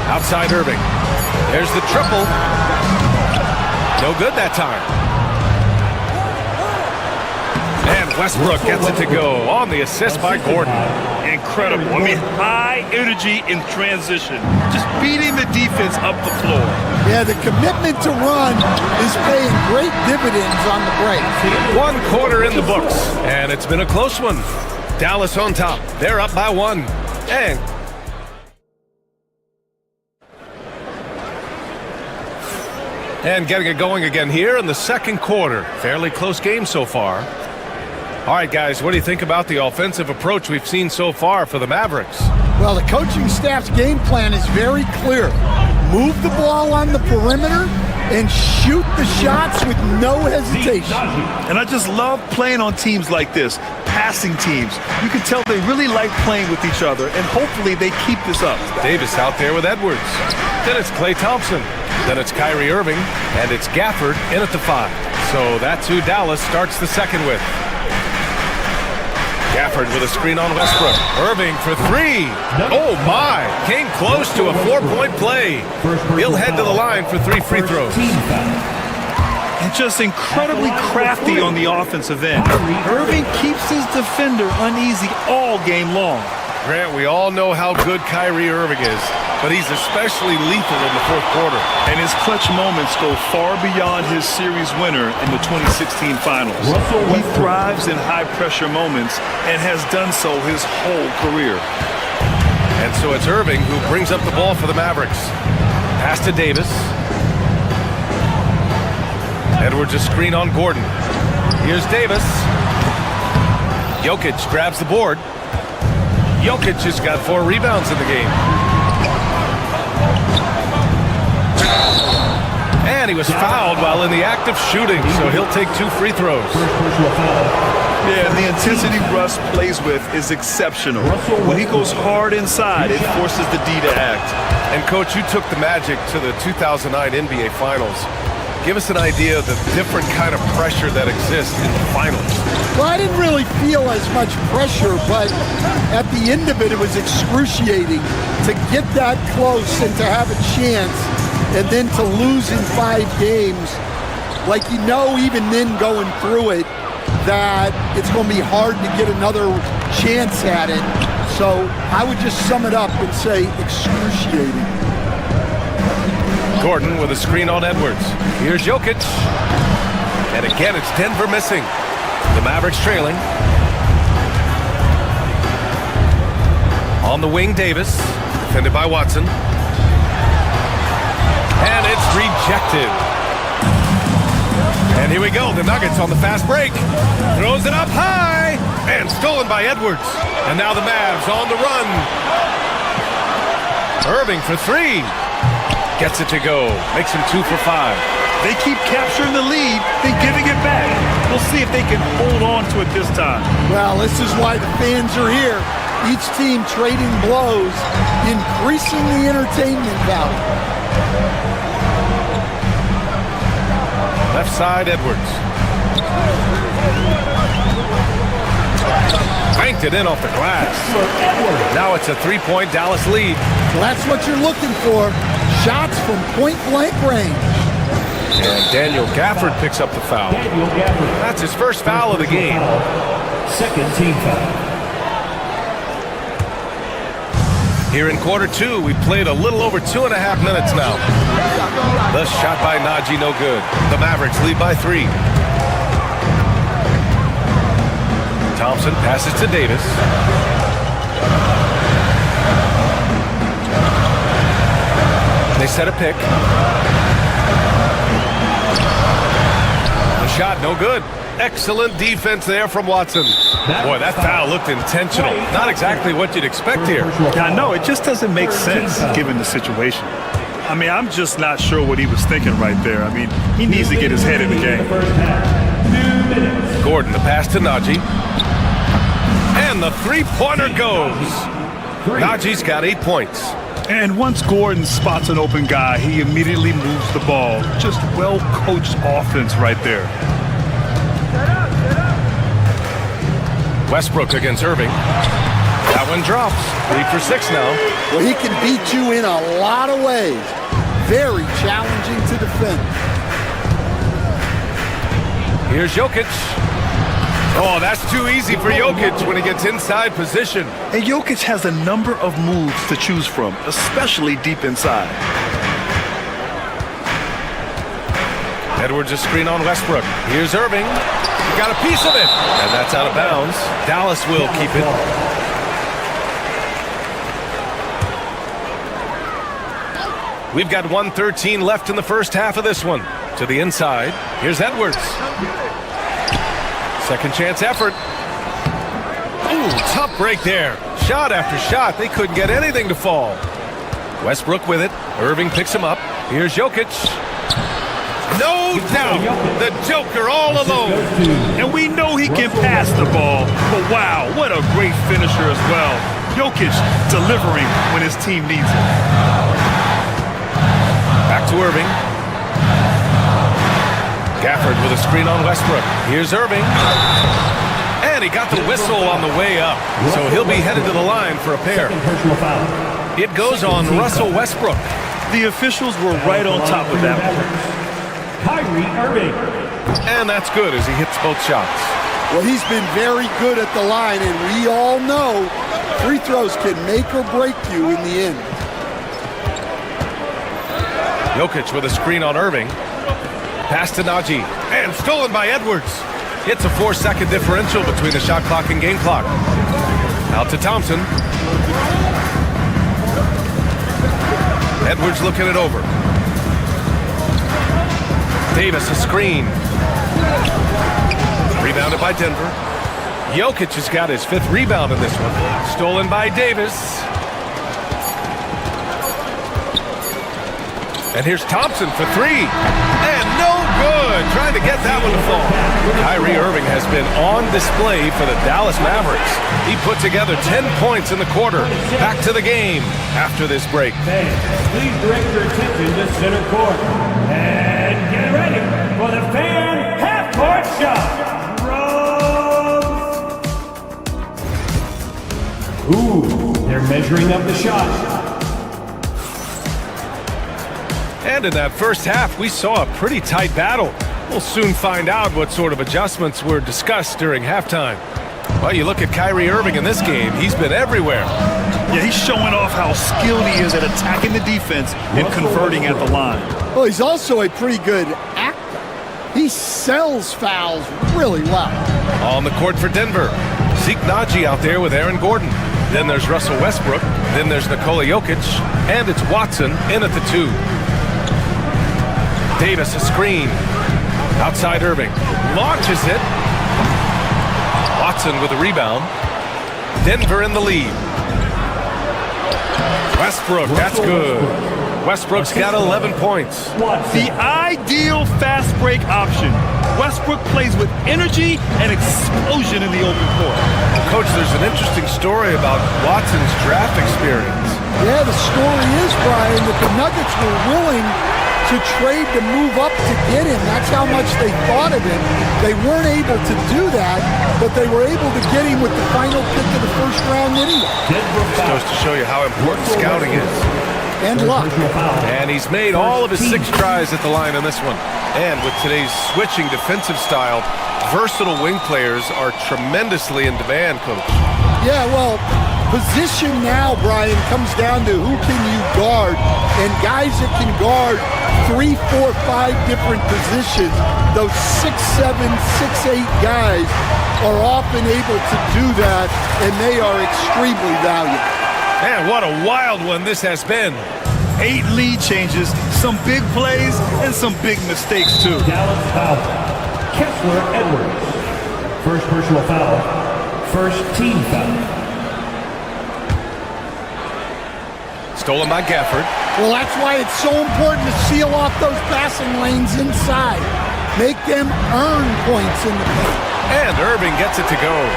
Outside Irving. There's the triple. No good that time. And Westbrook gets it to go on the assist by Gordon. Incredible. I mean, high energy in transition. Just beating the defense up the floor. Yeah, the commitment to run is paying great dividends on the break. 1 quarter in the books, and it's been a close one. Dallas on top. They're up by 1. And getting it going again here in the second quarter. Fairly close game so far. All right, guys, what do you think about the offensive approach we've seen so far for the Mavericks? Well, the coaching staff's game plan is very clear. Move the ball on the perimeter and shoot the shots with no hesitation. And I just love playing on teams like this, passing teams. You can tell they really like playing with each other, and hopefully they keep this up. Davis out there with Edwards. Then it's Klay Thompson. Then it's Kyrie Irving, and it's Gafford in at the 5. So that's who Dallas starts the second with. Gafford with a screen on Westbrook. Irving for 3. Oh, my. Came close to a 4-point play. He'll head to the line for 3 free throws. And just incredibly crafty on the offensive end. Irving keeps his defender uneasy all game long. Grant, we all know how good Kyrie Irving is, but he's especially lethal in the fourth quarter. And his clutch moments go far beyond his series winner in the 2016 finals. He thrives in high-pressure moments and has done so his whole career. And so it's Irving who brings up the ball for the Mavericks. Pass to Davis. Edwards a screen on Gordon. Here's Davis. Jokic grabs the board. Jokic has got 4 rebounds in the game. And he was fouled while in the act of shooting, so he'll take 2 free throws. Yeah, the intensity Russ plays with is exceptional. When he goes hard inside, it forces the D to act. And, Coach, you took the Magic to the 2009 NBA Finals. Give us an idea of the different kind of pressure that exists in the finals. Well, I didn't really feel as much pressure, but at the end of it, it was excruciating to get that close and to have a chance and then to lose in 5 games. Like, you know, even then going through it, that it's going to be hard to get another chance at it. So I would just sum it up and say excruciating. Gordon with a screen on Edwards. Here's Jokic. And again, it's Denver missing. The Mavericks trailing. On the wing, Davis. Defended by Watson. And it's rejected. And here we go. The Nuggets on the fast break. Throws it up high. And stolen by Edwards. And now the Mavs on the run. Irving for 3. Gets it to go. Makes him 2 for 5. They keep capturing the lead, then giving it back. We'll see if they can hold on to it this time. Well, this is why the fans are here. Each team trading blows, increasing the entertainment value. Left side, Edwards. Banked it in off the glass. Now it's a 3-point Dallas lead. Well, that's what you're looking for. Shots from point-blank range. And Daniel Gafford picks up the foul. That's his first foul of the game. Second team foul. Here in quarter 2, we played a little over 2.5 minutes now. The shot by Najee, no good. The Mavericks lead by 3. Thompson passes to Davis. They set a pick. The shot, no good. Excellent defense there from Watson. Boy, that foul looked intentional. Not exactly what you'd expect here. Yeah, I know. It just doesn't make sense given the situation. I mean, I'm just not sure what he was thinking right there. I mean, he needs to get his head in the game. Gordon, the pass to Najee. And the three-pointer goes. Najee's got 8 points. And once Gordon spots an open guy, he immediately moves the ball. Just well-coached offense right there. Westbrook against Irving. That one drops. 3 for 6 now. Well, he can beat you in a lot of ways. Very challenging to defend. Here's Jokic. Oh, that's too easy for Jokic when he gets inside position. And Jokic has a number of moves to choose from, especially deep inside. Edwards a screen on Westbrook. Here's Irving. He got a piece of it. And that's out of bounds. Dallas will keep it. We've got 1:13 left in the first half of this one. To the inside. Here's Edwards. Second chance effort. Ooh, tough break there. Shot after shot. They couldn't get anything to fall. Westbrook with it. Irving picks him up. Here's Jokic. No doubt. The Joker all alone. And we know he can pass the ball. But wow, what a great finisher as well. Jokic delivering when his team needs it. Back to Irving. Gafford with a screen on Westbrook. Here's Irving. And he got the whistle on the way up. So he'll be headed to the line for a pair. It goes on Russell Westbrook. The officials were right on top of that one. Kyrie Irving. And that's good as he hits both shots. Well, he's been very good at the line, and we all know free throws can make or break you in the end. Jokic with a screen on Irving. Pass to Najee. And stolen by Edwards. It's a 4-second differential between the shot clock and game clock. Out to Thompson. Edwards looking it over. Davis a screen. Rebounded by Denver. Jokic has got his 5th rebound in this one. Stolen by Davis. And here's Thompson for 3. And no good. Trying to get that one to fall. Kyrie Irving has been on display for the Dallas Mavericks. He put together 10 points in the quarter. Back to the game after this break. Please direct your attention to center court. And get ready for the fan half-court shot. Ooh, they're measuring up the shot. And in that first half, we saw a pretty tight battle. We'll soon find out what sort of adjustments were discussed during halftime. Well, you look at Kyrie Irving in this game, he's been everywhere. Yeah, he's showing off how skilled he is at attacking the defense and converting at the line. Well, he's also a pretty good actor. He sells fouls really well. On the court for Denver, Zeke Najee out there with Aaron Gordon. Then there's Russell Westbrook. Then there's Nikola Jokic. And it's Watson in at the 2. Davis a screen. Outside Irving. Launches it. Watson with a rebound. Denver in the lead. Westbrook, that's good. Westbrook's got 11 points. The ideal fast break option. Westbrook plays with energy and explosion in the open court. Coach, there's an interesting story about Watson's draft experience. Yeah, the story is, Brian, that the Nuggets were willing to trade to move up to get him. That's how much they thought of him. They weren't able to do that, but they were able to get him with the final pick of the first round anyway. This goes to show you how important scouting is. And luck. And he's made all of his 6 tries at the line on this one. And with today's switching defensive style, versatile wing players are tremendously in demand, Coach. Yeah, well, position now, Brian, comes down to who can you guard. And guys that can guard 3, 4, 5 different positions, those 6'7", 6'8" guys are often able to do that, and they are extremely valuable. Man, what a wild one this has been. 8 lead changes, some big plays, and some big mistakes, too. Kessler Edwards. First personal foul. First team foul. Stolen by Gafford. Well, that's why it's so important to seal off those passing lanes inside. Make them earn points in the paint. And Irving gets it to go.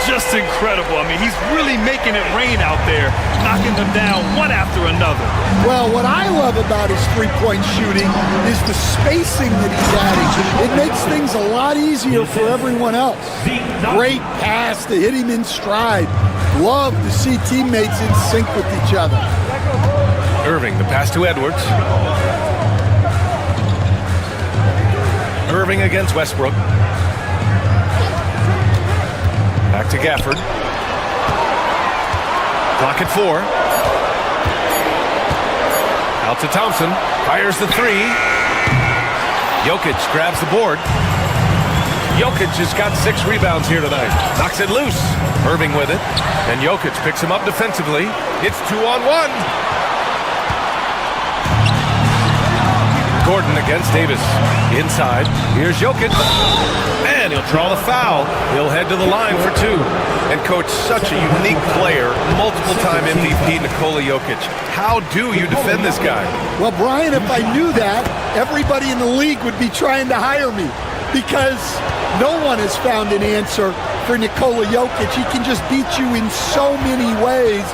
Just incredible. I mean, he's really making it rain out there, knocking them down one after another. Well, what I love about his three-point shooting is the spacing that he's adding. It makes things a lot easier for everyone else. Great pass to hit him in stride. Love to see teammates in sync with each other. Irving, the pass to Edwards. Irving against Westbrook. Back to Gafford. Clock at 4. Out to Thompson. Fires the three. Jokic grabs the board. Jokic has got 6 rebounds here tonight. Knocks it loose. Irving with it. And Jokic picks him up defensively. It's 2-on-1. Gordon against Davis. Inside. Here's Jokic. And he'll draw the foul. He'll head to the line for 2. And coach, such a unique player, multiple-time MVP Nikola Jokic. How do you defend this guy? Well, Brian, if I knew that, everybody in the league would be trying to hire me because no one has found an answer for Nikola Jokic. He can just beat you in so many ways.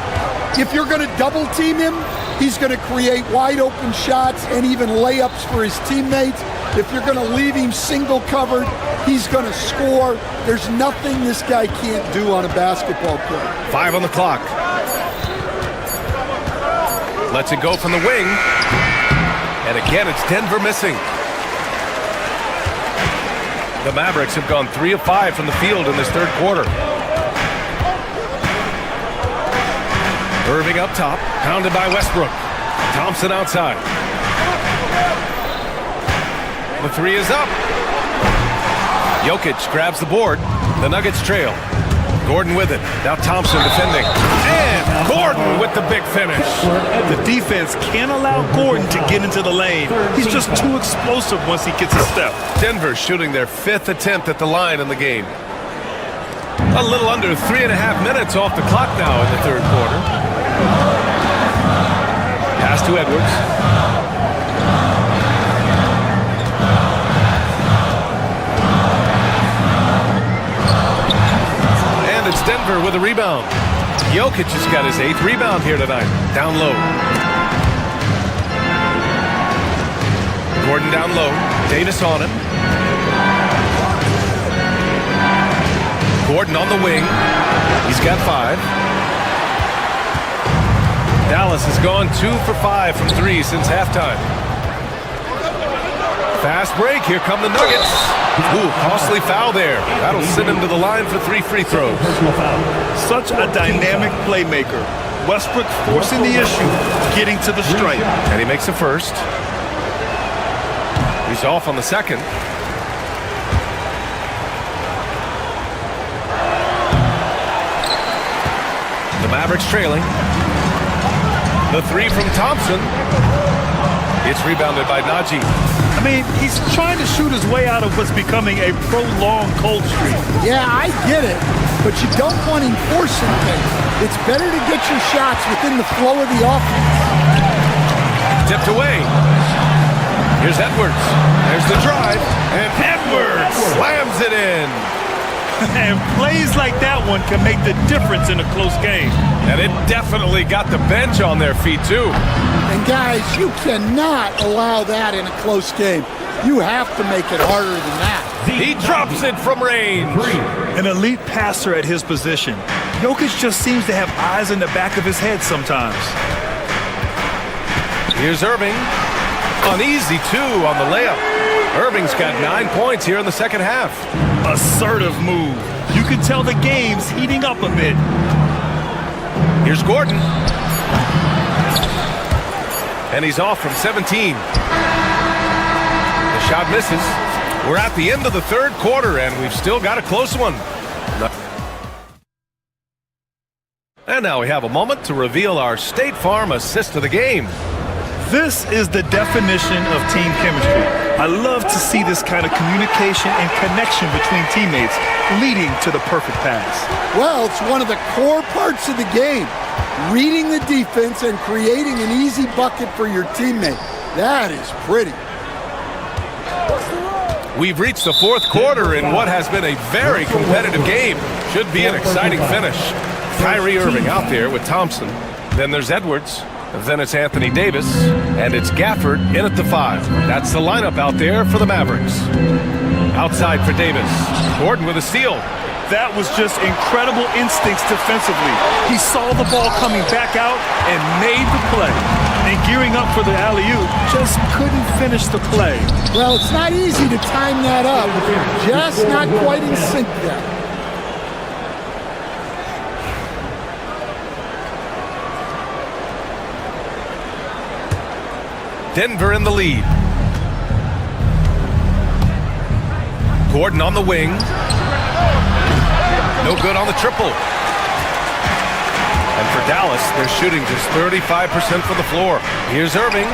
If you're going to double-team him, he's going to create wide-open shots and even layups for his teammates. If you're going to leave him single-covered, he's going to score. There's nothing this guy can't do on a basketball court. 5 on the clock. Lets it go from the wing. And again, it's Denver missing. The Mavericks have gone 3 of 5 from the field in this third quarter. Irving up top, pounded by Westbrook. Thompson outside. The 3 is up. Jokic grabs the board. The Nuggets trail. Gordon with it. Now Thompson defending. And Gordon with the big finish. The defense can't allow Gordon to get into the lane. He's just too explosive once he gets a step. Denver shooting their 5th attempt at the line in the game. A little under 3.5 minutes off the clock now in the third quarter. Pass to Edwards. And it's Denver with a rebound. Jokic has got his 8th rebound here tonight. Down low. Gordon down low. Davis on him. Gordon on the wing. He's got 5. Dallas has gone 2 for 5 from 3 since halftime. Fast break. Here come the Nuggets. Ooh, costly foul there. That'll send him to the line for 3 free throws. Such a dynamic playmaker. Westbrook forcing the issue, getting to the stripe. And he makes the first. He's off on the second. The Mavericks trailing. The 3 from Thompson. It's rebounded by Najee. I mean, he's trying to shoot his way out of what's becoming a prolonged cold streak. Yeah, I get it, but you don't want him forcing things. It's better to get your shots within the flow of the offense. Tipped away. Here's Edwards. There's the drive. And Edwards slams it in. And plays like that one can make the difference in a close game. And it definitely got the bench on their feet, too. And guys, you cannot allow that in a close game. You have to make it harder than that. He drops it from range. An elite passer at his position. Jokic just seems to have eyes in the back of his head sometimes. Here's Irving. An easy 2 on the layup. Irving's got 9 points here in the second half. Assertive move. You can tell the game's heating up a bit. Here's Gordon. And he's off from 17. The shot misses. We're at the end of the third quarter, and we've still got a close one. And now we have a moment to reveal our State Farm assist of the game. This is the definition of team chemistry. I love to see this kind of communication and connection between teammates leading to the perfect pass. Well, it's one of the core parts of the game. Reading the defense and creating an easy bucket for your teammate. That is pretty. We've reached the fourth quarter in what has been a very competitive game. Should be an exciting finish. Kyrie Irving out there with Thompson. Then there's Edwards. Then it's Anthony Davis. And it's Gafford in at the 5. That's the lineup out there for the Mavericks. Outside for Davis. Gordon with a steal. That was just incredible instincts defensively. He saw the ball coming back out and made the play. And gearing up for the alley-oop, just couldn't finish the play. Well, it's not easy to time that up. Just not quite in sync there. Denver in the lead. Gordon on the wing. No good on the triple. And for Dallas, they're shooting just 35% from the floor. Here's Irving.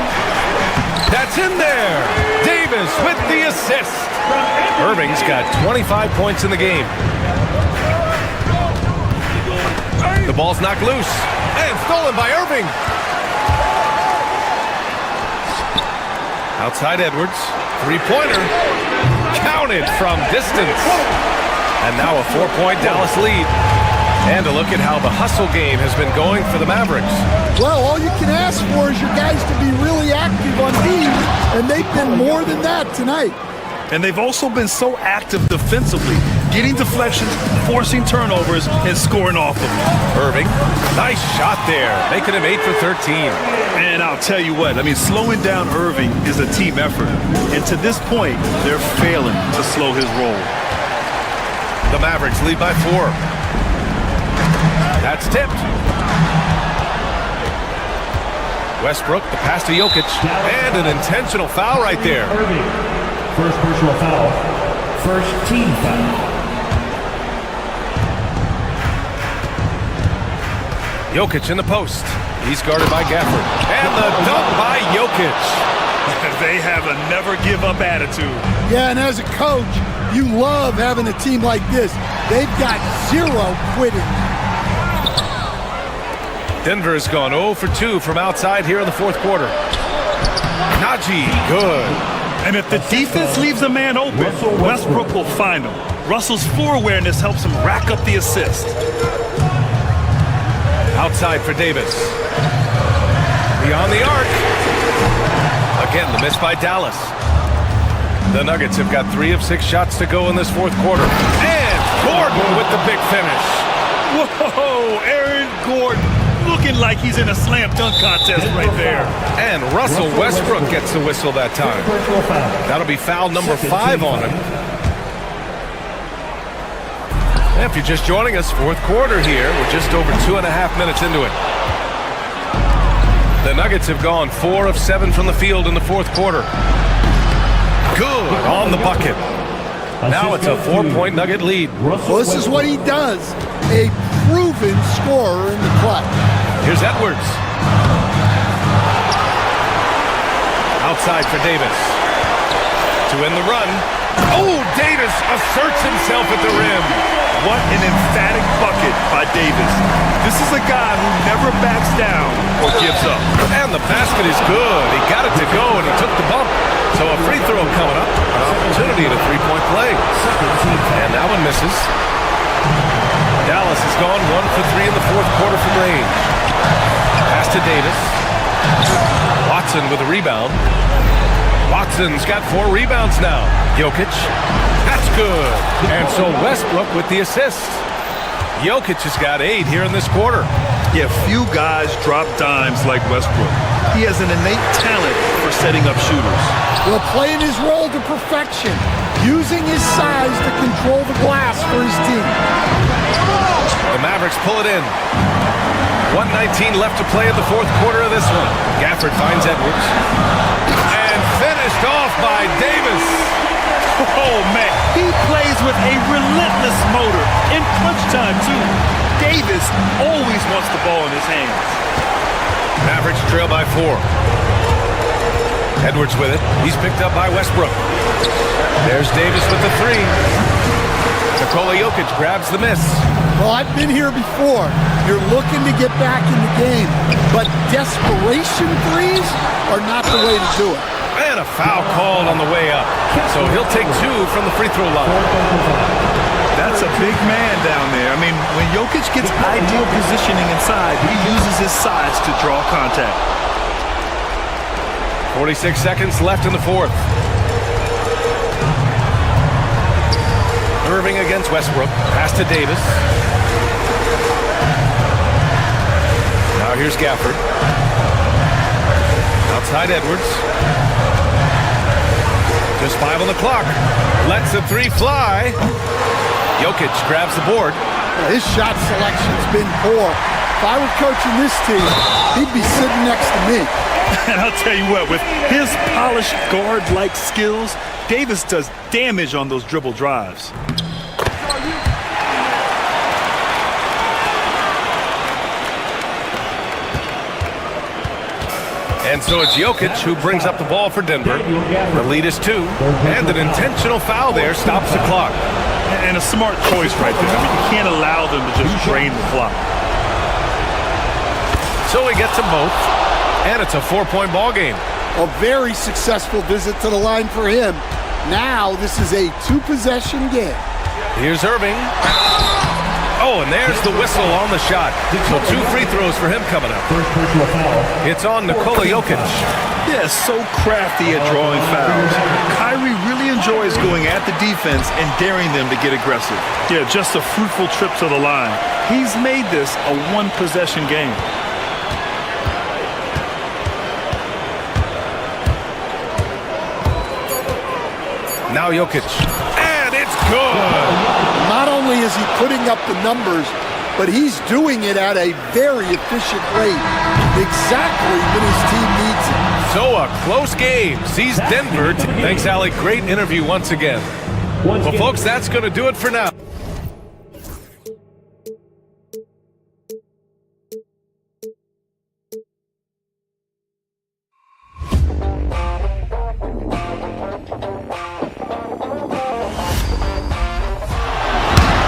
That's in there. Davis with the assist. Irving's got 25 points in the game. The ball's knocked loose and stolen by Irving. Outside Edwards. Three-pointer. Counted from distance. And now a 4-point Dallas lead. And a look at how the hustle game has been going for the Mavericks. Well, all you can ask for is your guys to be really active on D, and they've been more than that tonight. And they've also been so active defensively, getting deflections, forcing turnovers, and scoring off of them. Irving, nice shot there, making him 8 for 13. And I'll tell you what, slowing down Irving is a team effort. And to this point, they're failing to slow his roll. The Mavericks lead by 4. That's tipped. Westbrook, the pass to Jokic, and an intentional foul right there. First personal foul. First team foul. Jokic in the post. He's guarded by Gafford. And the dunk by Jokic. They have a never-give-up attitude. Yeah, and as a coach, you love having a team like this. They've got zero quitting. Denver has gone 0 for 2 from outside here in the fourth quarter. Najee, good. And if the defense leaves a man open, Westbrook will find him. Russell's floor awareness helps him rack up the assist. Outside for Davis. Beyond the arc. Again, the miss by Dallas. The Nuggets have got 3 of 6 shots to go in this fourth quarter. And Gordon with the big finish. Whoa, Aaron Gordon looking like he's in a slam dunk contest right there. And Russell Westbrook gets the whistle that time. That'll be foul number 5 on him. And if you're just joining us, fourth quarter here. We're just over 2.5 minutes into it. The Nuggets have gone 4 of 7 from the field in the fourth quarter. Good on the bucket. Now it's a 4-point Nugget lead. Well, this is what he does. A proven scorer in the clutch. Here's Edwards. Outside for Davis. To end the run. Oh, Davis asserts himself at the rim. What an emphatic bucket by Davis. This is a guy who never backs down or gives up. And the basket is good. He got it to go, and he took the bump. So a free throw coming up. An opportunity at a 3-point play. And that one misses. Dallas has gone 1 for 3 in the fourth quarter from range. Pass to Davis. Watson with a rebound. Watson's got 4 rebounds now. Jokic. That's good. And so Westbrook with the assist. Jokic has got 8 here in this quarter. Yeah, few guys drop dimes like Westbrook. He has an innate talent for setting up shooters. Well, playing his role to perfection, using his size to control the glass for his team. The Mavericks pull it in. 1:19 left to play in the fourth quarter of this one. Gafford finds Edwards. And finished off by Davis. Oh, man. He plays with a relentless motor. In clutch time, too. Davis always wants the ball in his hands. Mavericks trail by 4. Edwards with it. He's picked up by Westbrook. There's Davis with the three. Nikola Jokic grabs the miss. Well, I've been here before. You're looking to get back in the game, but desperation threes are not the way to do it. And a foul called on the way up. So he'll take two from the free throw line. That's a big man down there. I mean, when Jokic gets ideal positioning inside, he uses his size to draw contact. 46 seconds left in the fourth. Irving against Westbrook. Pass to Davis. Now here's Gafford. Outside Edwards. Just 5 on the clock. Lets the three fly. Jokic grabs the board. His shot selection's been poor. If I were coaching this team, he'd be sitting next to me. And I'll tell you what, with his polished guard-like skills, Davis does damage on those dribble drives. And so it's Jokic who brings up the ball for Denver. The lead is 2, and an intentional foul there stops the clock. And a smart choice right there. I mean, you can't allow them to just drain the clock. So he gets them both, and it's a 4-point ball game. A very successful visit to the line for him. Now this is a 2-possession game. Here's Irving. Oh, and there's the whistle on the shot. So 2 free throws for him coming up. It's on Nikola Jokic. Yeah, so crafty at drawing fouls. Kyrie really enjoys going at the defense and daring them to get aggressive. Yeah, just a fruitful trip to the line. He's made this a 1-possession game. Now Jokic. And it's good. Not only is he putting up the numbers, but he's doing it at a very efficient rate. Exactly when his team needs it. So a close game sees Denver. Thanks, Allie. Great interview once again. Well, folks, that's going to do it for now.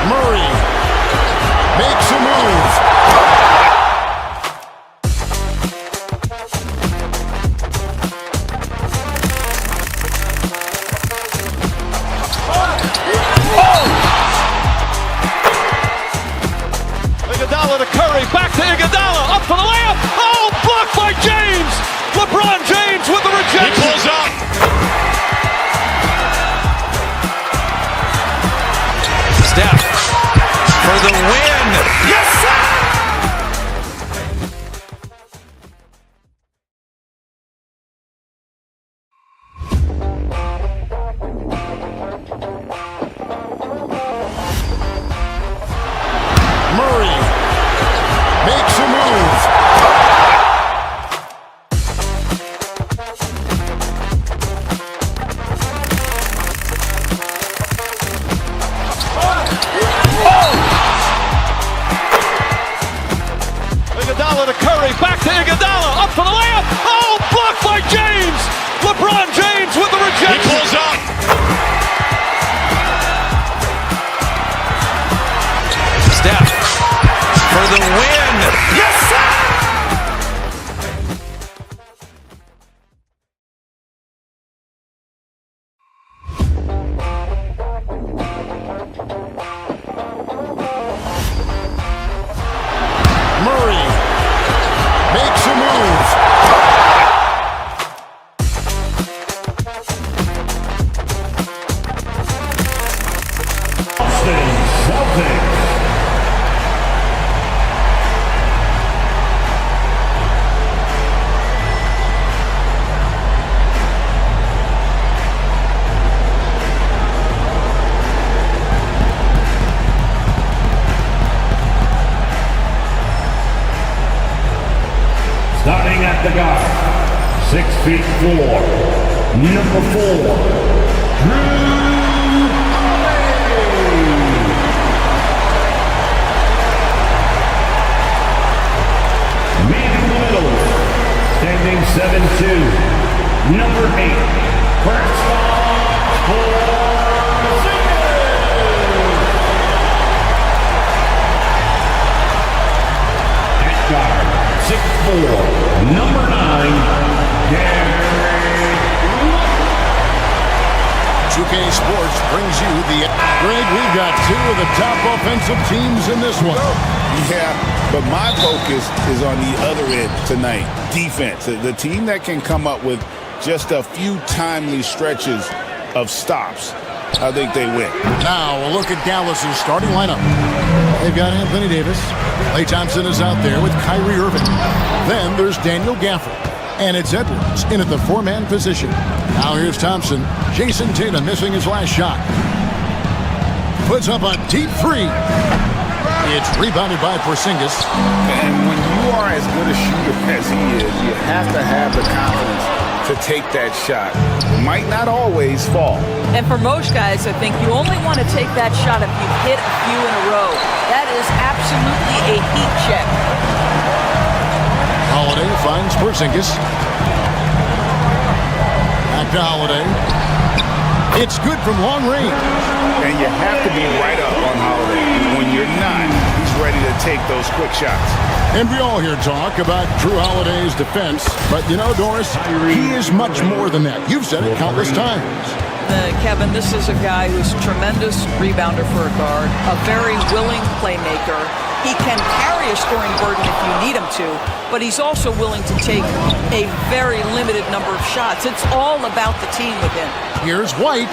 Murray makes a move. Iguodala to Curry, back to Iguodala, up for the layup. Oh, blocked by James. LeBron James with the rejection. He pulls up. Steph for the win. Yes, sir! Murray makes a move. Iguodala to Curry, back to Iguodala, up for the layup. Oh, blocked by James. LeBron James with the rejection. He pulls up. Steph for the win. Yes, sir! Murray makes a move. Boston Celtics. Starting at the guard, 6'4", number 4, Drew Holiday. Meet in the middle, standing 7'2", number 8, at guard, 6'4", number 9, 2K Sports brings you the... Greg, we've got two of the top offensive teams in this one. Yeah, but my focus is on the other end tonight, defense. The team that can come up with just a few timely stretches of stops, I think they win. Now a look at Dallas's starting lineup. They've got Anthony Davis. Klay Thompson is out there with Kyrie Irving. Then there's Daniel Gafford. And it's Edwards in at the four-man position. Now here's Thompson. Jason Tatum missing his last shot. Puts up a deep three. It's rebounded by Porzingis. And when you are as good a shooter as he is, you have to have the confidence to take that shot. Might not always fall. And for most guys, I think you only want to take that shot if you've hit a few in a row. That is absolutely a heat check. Holiday finds Porzingis. Back to Holiday. It's good from long range. And you have to be right up on Holiday. When you're not, he's ready to take those quick shots. And we all hear talk about Drew Holiday's defense. But you know, Doris, he is much more than that. You've said it countless times. Kevin, this is a guy who's a tremendous rebounder for a guard, a very willing playmaker. He can carry a scoring burden if you need him to, but he's also willing to take a very limited number of shots. It's all about the team with him. Here's White,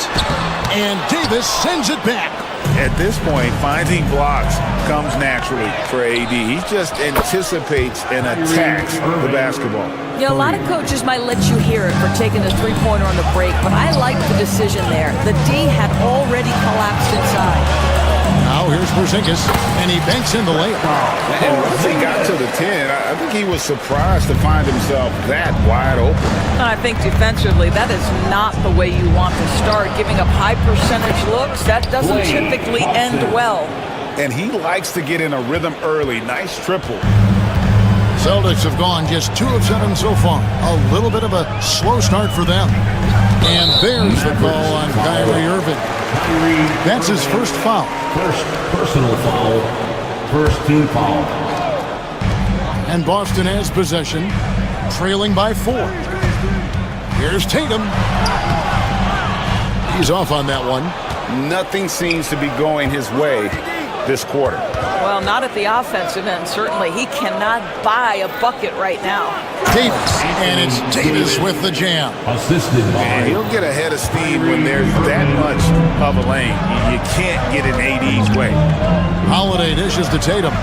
and Davis sends it back. At this point, finding blocks comes naturally for AD. He just anticipates and attacks the basketball. Yeah, a lot of coaches might let you hear it for taking a three-pointer on the break, but I like the decision there. The D had already collapsed inside. Now here's Porzingis, and he banks in the layup. And once he got to the 10, I think he was surprised to find himself that wide open. I think defensively, that is not the way you want to start. Giving up high percentage looks, that doesn't typically end well. And he likes to get in a rhythm early. Nice triple. Celtics have gone just 2 of 7 so far. A little bit of a slow start for them. And there's the call on Kyrie Irving. That's his first foul. First personal foul, first team foul. And Boston has possession, trailing by 4. Here's Tatum. He's off on that one. Nothing seems to be going his way this quarter. Well, not at the offensive end, certainly. He cannot buy a bucket right now. Davis, and it's Davis with the jam. Assisted by... And he'll get ahead of steam when there's that much of a lane. You can't get in AD's way. Holiday dishes to Tatum.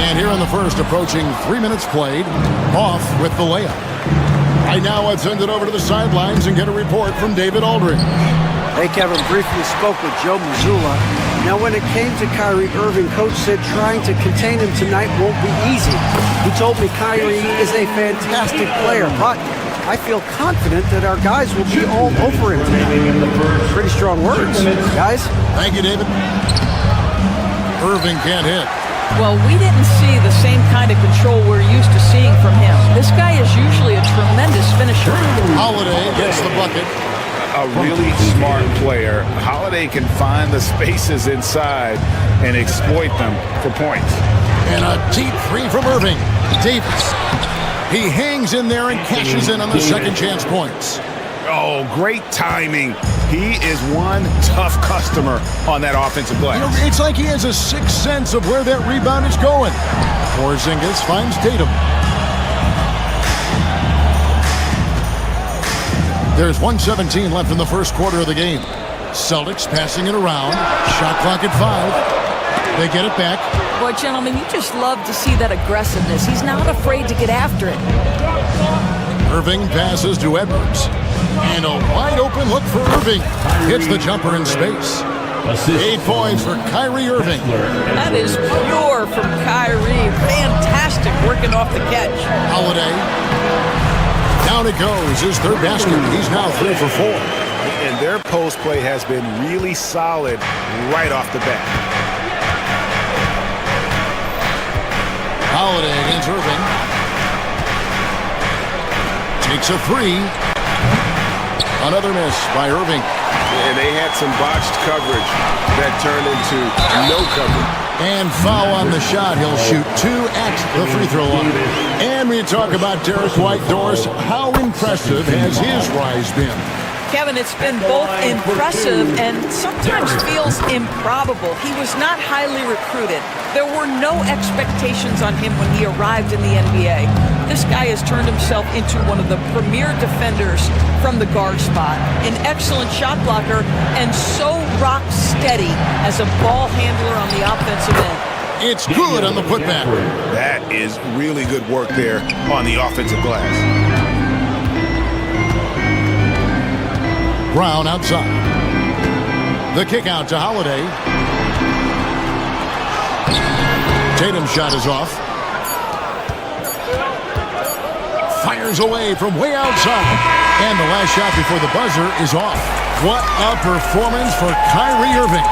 And here in the first, approaching 3 minutes played, off with the layup. Right now, let's send it over to the sidelines and get a report from David Aldridge. Hey, Kevin, briefly spoke with Joe Mazzulla. Now, when it came to Kyrie Irving, Coach said trying to contain him tonight won't be easy. He told me Kyrie is a fantastic player, but I feel confident that our guys will be all over him tonight. Pretty strong words, guys. Thank you, David. Irving can't hit. Well, we didn't see the same kind of control we're used to seeing from him. This guy is usually a tremendous finisher. Holiday gets the bucket. A really smart player. Holiday can find the spaces inside and exploit them for points. And a deep three from Irving. Davis. He hangs in there and cashes in on the second chance points. Oh, great timing. He is one tough customer on that offensive glass. You know, it's like he has a sixth sense of where that rebound is going. Porzingis finds Tatum. There's 1:17 left in the first quarter of the game. Celtics passing it around. Shot clock at 5. They get it back. Boy, gentlemen, you just love to see that aggressiveness. He's not afraid to get after it. Irving passes to Edwards. And a wide open look for Irving. Hits the jumper in space. 8 points for Kyrie Irving. That is pure from Kyrie. Fantastic working off the catch. Holiday. Down it goes. His third basket. He's now 3 for 4. And their post play has been really solid right off the bat. Holiday against Irving. Takes a three. Another miss by Irving. And they had some botched coverage that turned into no coverage. And foul on the shot. He'll shoot 2 at the free throw line. And we talk about Derek White. Doris, how impressive has his rise been? Kevin, it's been both impressive and sometimes feels improbable. He was not highly recruited. There were no expectations on him when he arrived in the NBA. This guy has turned himself into one of the premier defenders from the guard spot, an excellent shot blocker, and so rock steady as a ball handler on the offensive end. It's good on the putback. That is really good work there on the offensive glass. Brown outside. The kick out to Holiday. Tatum's shot is off. Fires away from way outside. And the last shot before the buzzer is off. What a performance for Kyrie Irving.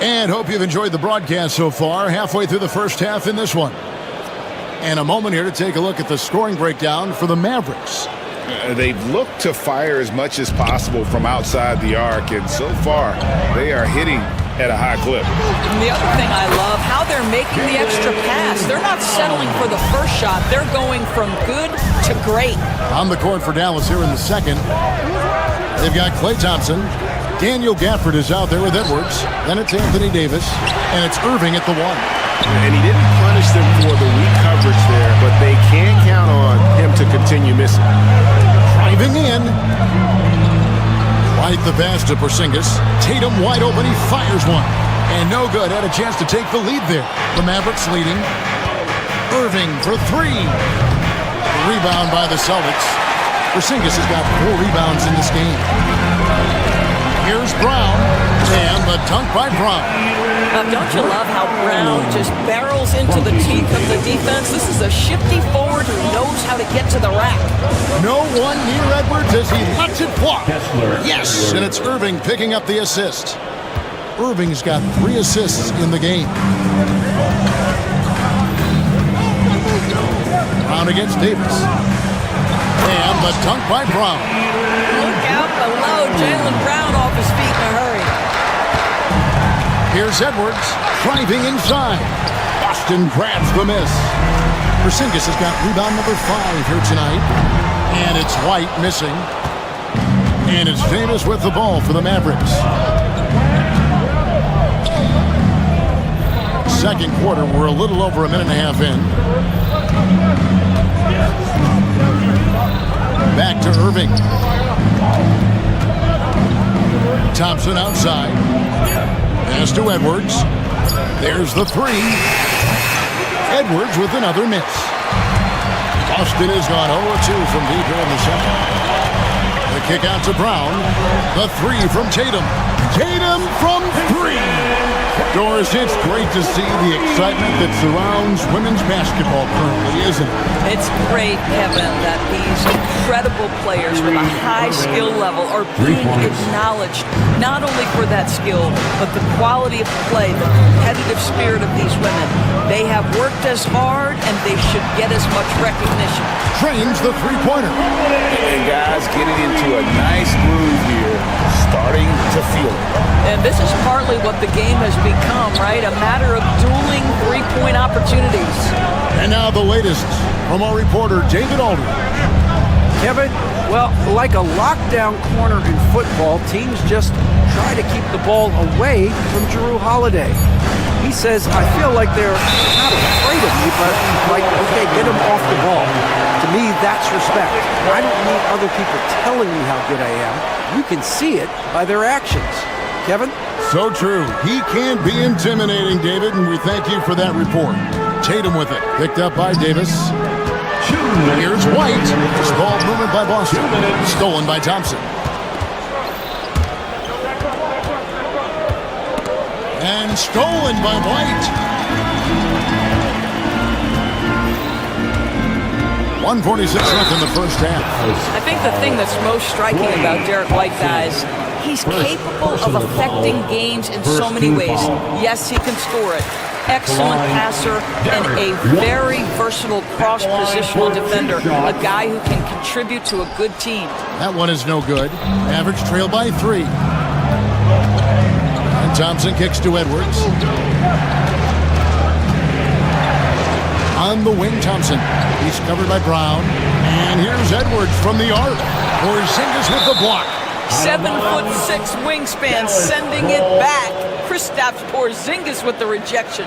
And hope you've enjoyed the broadcast so far. Halfway through the first half in this one. And a moment here to take a look at the scoring breakdown for the Mavericks. They've looked to fire as much as possible from outside the arc, and so far they are hitting at a high clip. And the other thing I love, how they're making the extra pass. They're not settling for the first shot. They're going from good to great. On the court for Dallas here in the second. They've got Klay Thompson. Daniel Gafford is out there with Edwards. Then it's Anthony Davis. And it's Irving at the 1. And he didn't punish them for the weak coverage there, but they can't count on him to continue missing. Driving in. Right the pass to Porzingis. Tatum wide open. He fires one. And no good. Had a chance to take the lead there. The Mavericks leading. Irving for 3. Rebound by the Celtics. Porzingis has got 4 rebounds in this game. Here's Brown. And the dunk by Brown. Don't you love how Brown just barrels into the teeth of the defense? This is a shifty forward who knows how to get to the rack. No one near Edwards as he lets it fly. Yes, and it's Irving picking up the assist. Irving's got 3 assists in the game. Brown against Davis. And the dunk by Brown. Look out below. Jaylen Brown off his feet in a hurry. Here's Edwards driving inside. Boston grabs the miss. Porzingis has got rebound number 5 here tonight. And it's White missing. And it's Davis with the ball for the Mavericks. Second quarter, we're a little over a minute and a half in. Back to Irving. Thompson outside. Pass to Edwards. There's the 3. Edwards with another miss. Boston has gone 0-2 from deep here in the second. The kick out to Brown. The 3 from Tatum. Tatum from 3. Doris, it's great to see the excitement that surrounds women's basketball currently, isn't it? It's great, Kevin, that these incredible players with a high skill level are being acknowledged, not only for that skill, but the quality of play, the competitive spirit of these women. They have worked as hard, and they should get as much recognition. Trains the three-pointer. And guys getting into a nice groove here, starting to feel it. And this is partly what the game has become, right? A matter of dueling three-point opportunities. And now the latest from our reporter, David Aldridge. Kevin, well, like a lockdown corner in football, teams just try to keep the ball away from Jrue Holiday. He says, I feel like they're not afraid of me, but like, okay, get him off the ball. To me, that's respect. I don't need other people telling me how good I am. You can see it by their actions. Kevin? So true. He can be intimidating, David, and we thank you for that report. Tatum with it. Picked up by Davis. Here's White. This ball movement by Boston. Stolen by Thompson. And stolen by White. 1:46 left in the first half. I think the thing that's most striking about Derek White, guys, he's capable of affecting games in so many ways. Yes, he can score it, excellent passer, and a very versatile cross-positional defender, a guy who can contribute to a good team. That one is no good. Mavericks trail by 3. And Thompson kicks to Edwards. On the wing, Thompson. He's covered by Brown. And here's Edwards from the arc. Porzingis with the block. 7'6" wingspan, sending it back. Kristaps Porzingis with the rejection.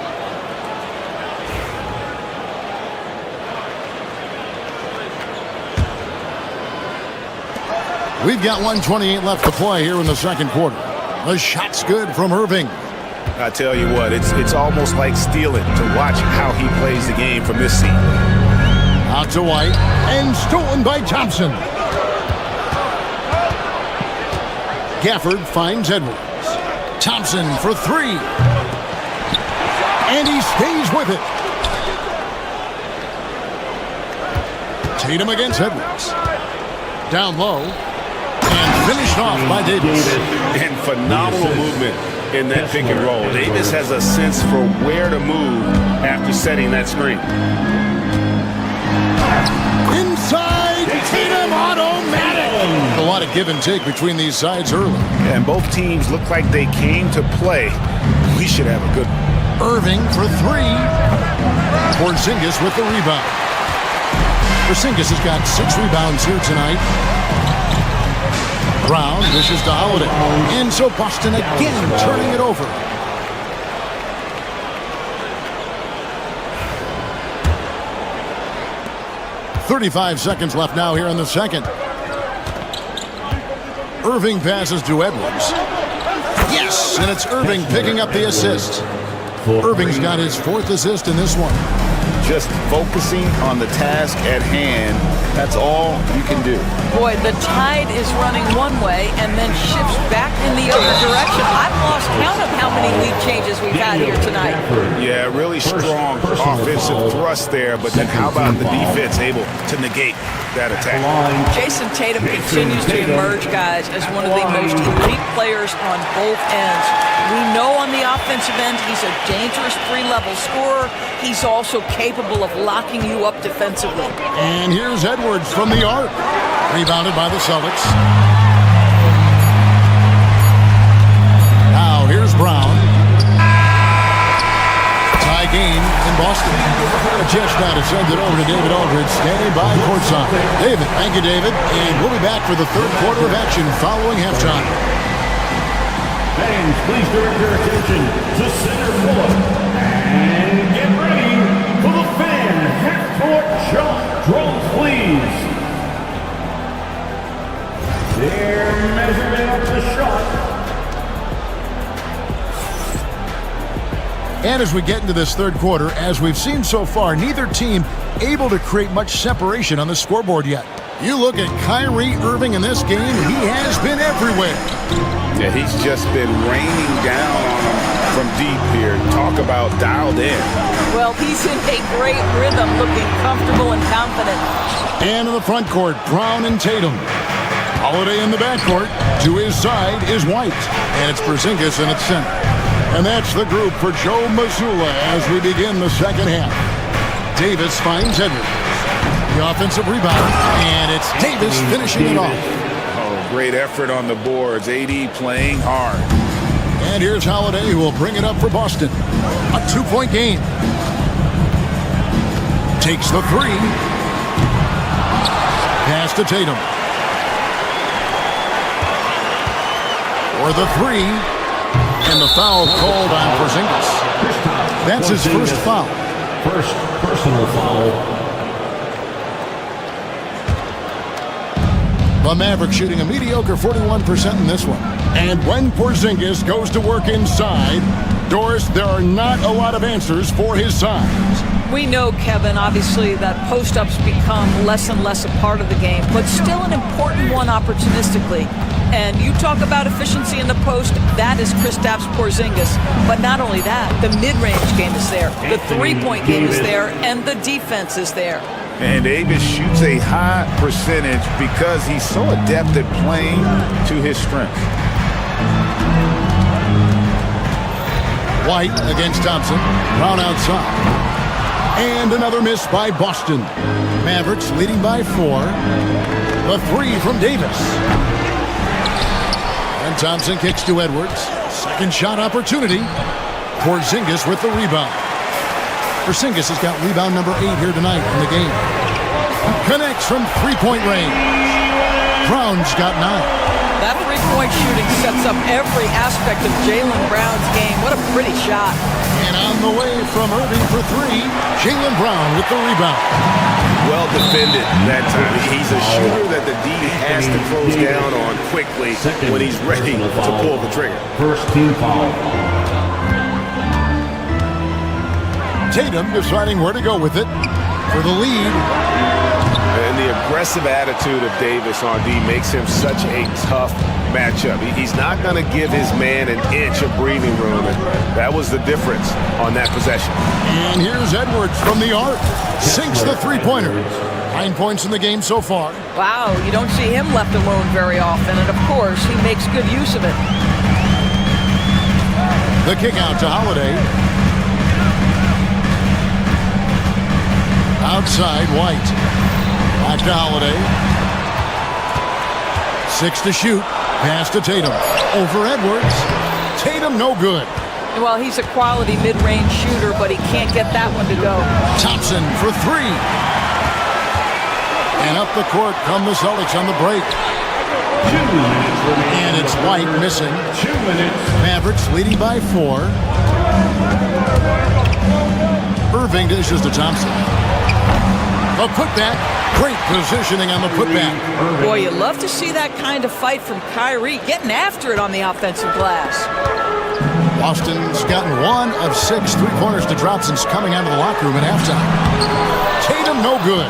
We've got 1:28 left to play here in the second quarter. The shot's good from Irving. I tell you what, it's almost like stealing to watch how he plays the game from this seat. Out to White, and stolen by Thompson. Gafford finds Edwards. Thompson for 3. And he stays with it. Tatum against Edwards. Down low. And finished off by Davis. And phenomenal movement in that pick and roll. Davis has a sense for where to move after setting that screen. Inside, Tatum automatic. A lot of give and take between these sides early. And both teams look like they came to play. We should have a good Irving for 3. Porzingis with the rebound. Porzingis has got 6 rebounds here tonight. Brown dishes to Holiday. And so Boston again turning it over. .35 seconds left now here in the second. Irving passes to Edwards. Yes, and it's Irving picking up the assist. Irving's got his 4th assist in this one. Just focusing on the task at hand, that's all you can do. Boy, the tide is running one way and then shifts back in the other direction. I've lost count of how many lead changes we've had here tonight. Yeah, really strong offensive thrust there, but then how about the defense able to negate that attack? Jason Tatum continues to emerge, guys, as one of the most elite players on both ends. We know on the offensive end he's a dangerous 3-level scorer. He's also capable of locking you up defensively. And here's Edwards from the arc. Rebounded by the Celtics. Now here's Brown. Tie game in Boston. Just now to send it over to David Aldridge, standing by courtside. David, thank you, David. And we'll be back for the third quarter of action following halftime. Fans, please direct your attention to center court and get ready for the fan half-court shot. Drones, please. Their measurement of the shot. And as we get into this third quarter, as we've seen so far, neither team able to create much separation on the scoreboard yet. You look at Kyrie Irving in this game, he has been everywhere. Yeah, he's just been raining down on him from deep here. Talk about dialed in. Well, he's in a great rhythm, looking comfortable and confident. And in the front court, Brown and Tatum. Holiday in the backcourt. To his side is White. And it's Porzingis in its center. And that's the group for Joe Mazzulla as we begin the second half. Davis finds Edwards. The offensive rebound. And it's Davis finishing it off. Oh, great effort on the boards. AD playing hard. And here's Holiday, who will bring it up for Boston. A 2-point game. Takes the 3. Pass to Tatum. For the 3. And the foul called on Porzingis. That's his first foul. First personal foul. The Mavericks shooting a mediocre 41% in this one. And when Porzingis goes to work inside, Doris, there are not a lot of answers for his size. We know, Kevin, obviously, that post-ups become less and less a part of the game, but still an important one opportunistically. And you talk about efficiency in the post, that is Kristaps Porzingis. But not only that, the mid-range game is there, the three-point game is there, and the defense is there. And Davis shoots a high percentage because he's so adept at playing to his strengths. White against Thompson. Brown outside. And another miss by Boston. Mavericks leading by 4. The 3 from Davis. And Thompson kicks to Edwards. Second shot opportunity. Porzingis with the rebound. Porzingis has got rebound number 8 here tonight in the game. Connects from three-point range. Brown's got 9. That three-point shooting sets up every aspect of Jaylen Brown's game. What a pretty shot. And on the way from Irving for 3, Jaylen Brown with the rebound. Well defended that time. He's a shooter that the D has to close down on quickly when he's ready to pull the trigger. First team foul. Tatum deciding where to go with it for the lead. And the aggressive attitude of Davis on D makes him such a tough matchup. He's not going to give his man an inch of breathing room, and that was the difference on that possession. And here's Edwards from the arc. Sinks the three-pointer. 9 points in the game so far. Wow, you don't see him left alone very often, and of course, he makes good use of it. The kick out to Holiday. Outside, White. Back to Holiday. 6 to shoot. Pass to Tatum. Over Edwards. Tatum no good. Well, he's a quality mid-range shooter, but he can't get that one to go. Thompson for 3. And up the court come the Celtics on the break. 2 minutes remaining. And it's White missing. 2 minutes. Mavericks leading by 4. Irving dishes to Thompson. A putback. Great positioning on the putback. Boy, you love to see that kind of fight from Kyrie, getting after it on the offensive glass. Boston's gotten 1 of 6 three-pointers to drop since coming out of the locker room at halftime. Tatum no good.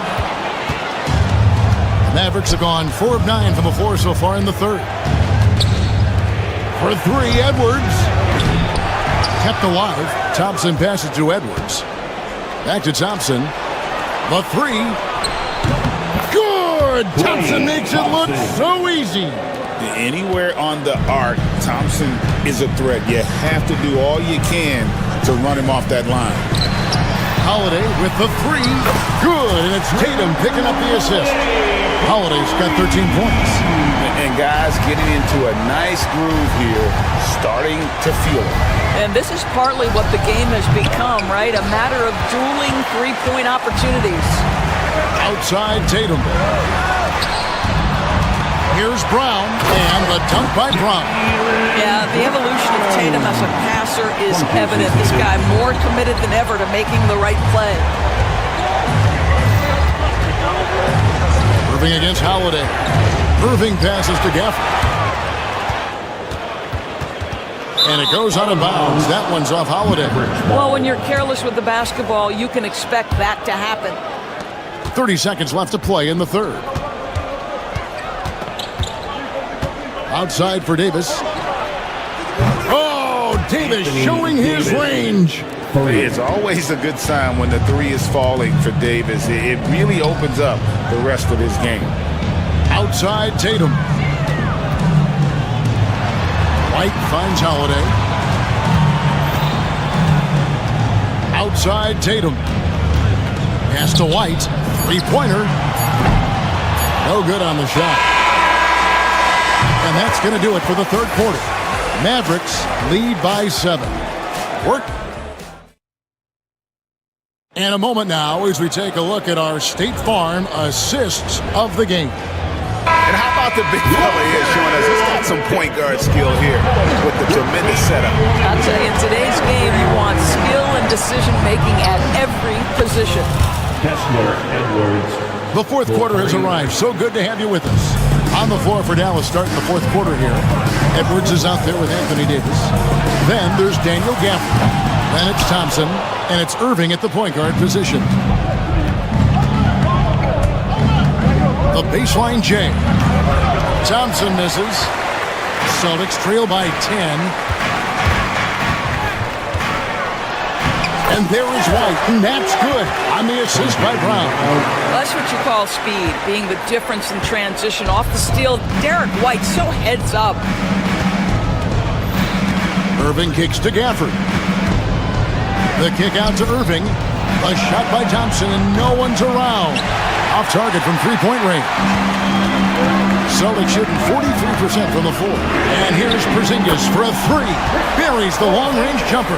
The Mavericks have gone 4 of 9 from the floor so far in the third. For 3, Edwards. Kept alive. Thompson passes to Edwards. Back to Thompson. The 3. Good! Thompson makes it look so easy. Anywhere on the arc, Thompson is a threat. You have to do all you can to run him off that line. Holiday with the 3. Good, and it's Tatum picking up the assist. Holiday's got 13 points. And guys getting into a nice groove here, starting to feel it. And this is partly what the game has become, right? A matter of dueling three-point opportunities. Outside Tatum. Here's Brown, and the dunk by Brown. Yeah, the evolution of Tatum as a passer is evident. This guy more committed than ever to making the right play. Irving against Holiday. Irving passes to Gafford. And it goes out of bounds. That one's off Holiday. Well, when you're careless with the basketball, you can expect that to happen. 30 seconds left to play in the third. Outside for Davis. Oh, Davis showing his range. It's always a good sign when the 3 is falling for Davis. It really opens up the rest of his game. Outside Tatum. White finds Holiday. Outside Tatum. Pass to White. Three-pointer. No good on the shot. And that's going to do it for the third quarter. Mavericks lead by 7. Work. And a moment now as we take a look at our State Farm assists of the game. And how about the big fella here showing us he's got some point guard skill here with the tremendous setup. I'll tell you, in today's game, you want skill and decision-making at every position. Kessler, Edwards. The fourth quarter has arrived. So good to have you with us. On the floor for Dallas starting the fourth quarter here. Edwards is out there with Anthony Davis. Then there's Daniel Gafford. Then it's Thompson. And it's Irving at the point guard position. The baseline J. Thompson misses. Celtics trail by 10. And there is White, and that's good on the assist by Brown. That's what you call speed, being the difference in transition. Off the steal, Derek White so heads up. Irving kicks to Gafford. The kick out to Irving. A shot by Thompson, and no one's around. Off target from three-point range. Celtics shooting 43% from the floor. And here's Porzingis for a three. Buries the long-range jumper.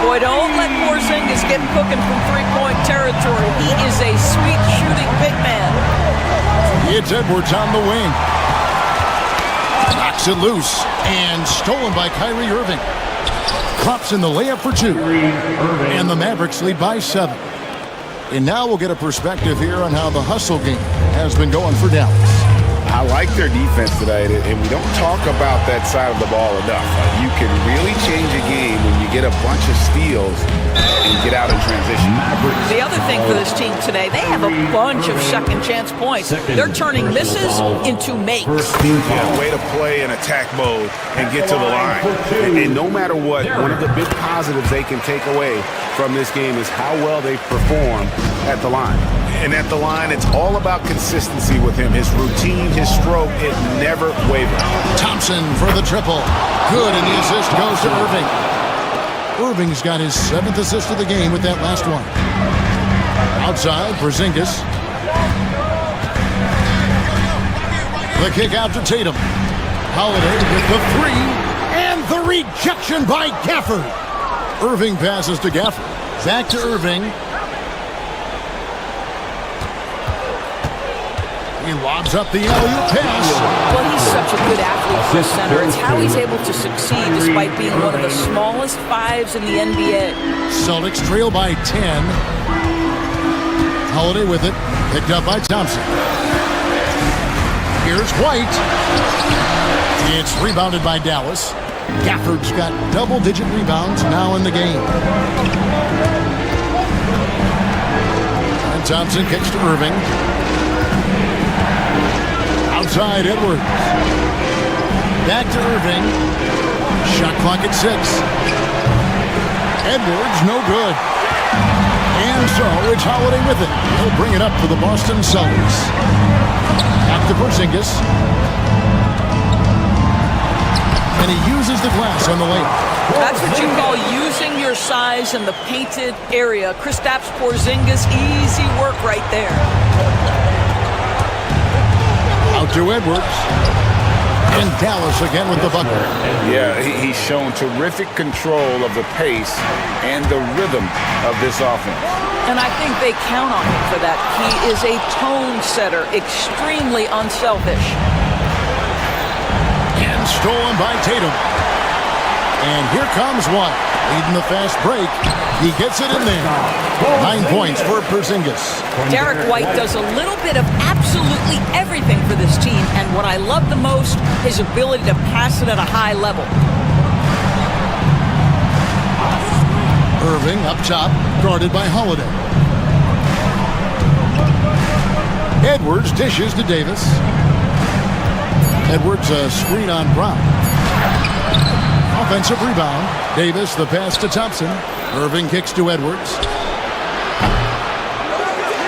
Boy, don't let Porzingis get cooking from three-point territory. He is a sweet shooting big man. It's Edwards on the wing. Knocks it loose and stolen by Kyrie Irving. Drops in the layup for two. And the Mavericks lead by 7. And now we'll get a perspective here on how the hustle game has been going for Dallas. I like their defense tonight, and we don't talk about that side of the ball enough. You can really change a game when you get a bunch of steals and get out in transition. The other thing for this team today, they have a bunch of second-chance points. They're turning misses into makes. Yeah, way to play in attack mode and get to the line. And no matter what, one of the big positives they can take away from this game is how well they perform at the line. And at the line, it's all about consistency with him. His routine, his stroke, it never wavers. Thompson for the triple. Good, and the assist goes to Irving. Irving's got his 7th assist of the game with that last one. Outside, Porzingis. The kick out to Tatum. Holiday with the three, and the rejection by Gafford. Irving passes to Gafford. Back to Irving. He lobs up the alley-oop pass. Well, he's such a good athlete for a center. It's how he's able to succeed despite being one of the smallest fives in the NBA. Celtics trail by 10. Holiday with it. Picked up by Thompson. Here's White. It's rebounded by Dallas. Gafford's got double-digit rebounds now in the game. And Thompson kicks to Irving. Outside, Edwards. Back to Irving. Shot clock at 6. Edwards, no good. And so it's Holiday with it. He'll bring it up for the Boston Celtics. Back to Porzingis. And he uses the glass on the layup. That's what you call using your size in the painted area. Kristaps Porzingis, easy work right there. Out to Edwards. And Dallas again with the bucket. Yeah, he's shown terrific control of the pace and the rhythm of this offense. And I think they count on him for that. He is a tone setter, extremely unselfish. And stolen by Tatum. And here comes one. Leading the fast break. He gets it in there. 9 points for Porzingis. Derek White does a little bit of absolutely everything for this team. And what I love the most, his ability to pass it at a high level. Irving up top, guarded by Holiday. Edwards dishes to Davis. Edwards a screen on Brown. Offensive rebound. Davis the pass to Thompson. Irving kicks to Edwards.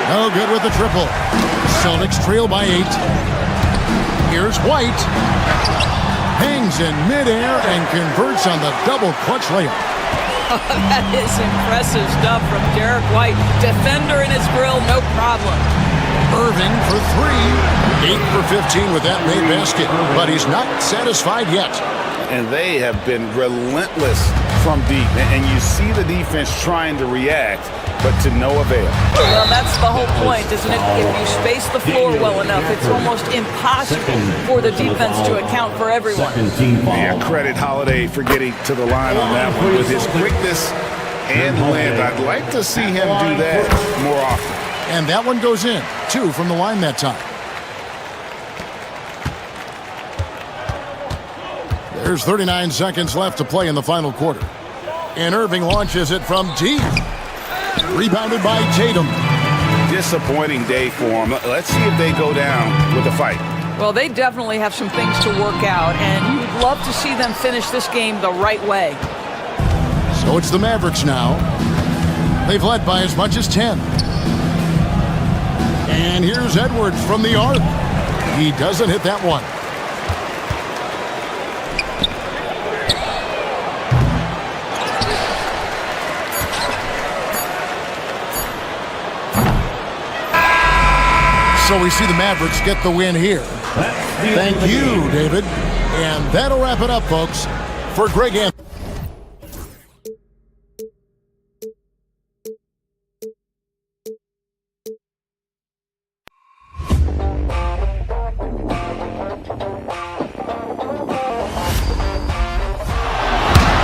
No good with the triple. Celtics trail by 8. Here's White. Hangs in midair and converts on the double clutch layup. That is impressive stuff from Derek White. Defender in his grill, no problem. Irving for 3. 8 for 15 with that made basket, but he's not satisfied yet. And they have been relentless from deep. And you see the defense trying to react, but to no avail. Well, that's the whole point, isn't it? If you space the floor well enough, it's almost impossible for the defense to account for everyone. Yeah, credit Holiday for getting to the line on that one with his quickness and length. I'd like to see him do that more often. And that one goes in. 2 from the line that time. There's 39 seconds left to play in the final quarter. And Irving launches it from deep. Rebounded by Tatum. Disappointing day for him. Let's see if they go down with a fight. Well, they definitely have some things to work out, and you'd love to see them finish this game the right way. So it's the Mavericks now. They've led by as much as 10. And here's Edwards from the arc. He doesn't hit that one. So we see the Mavericks get the win here. Thank you, David. And that'll wrap it up, folks. For Greg Anthony.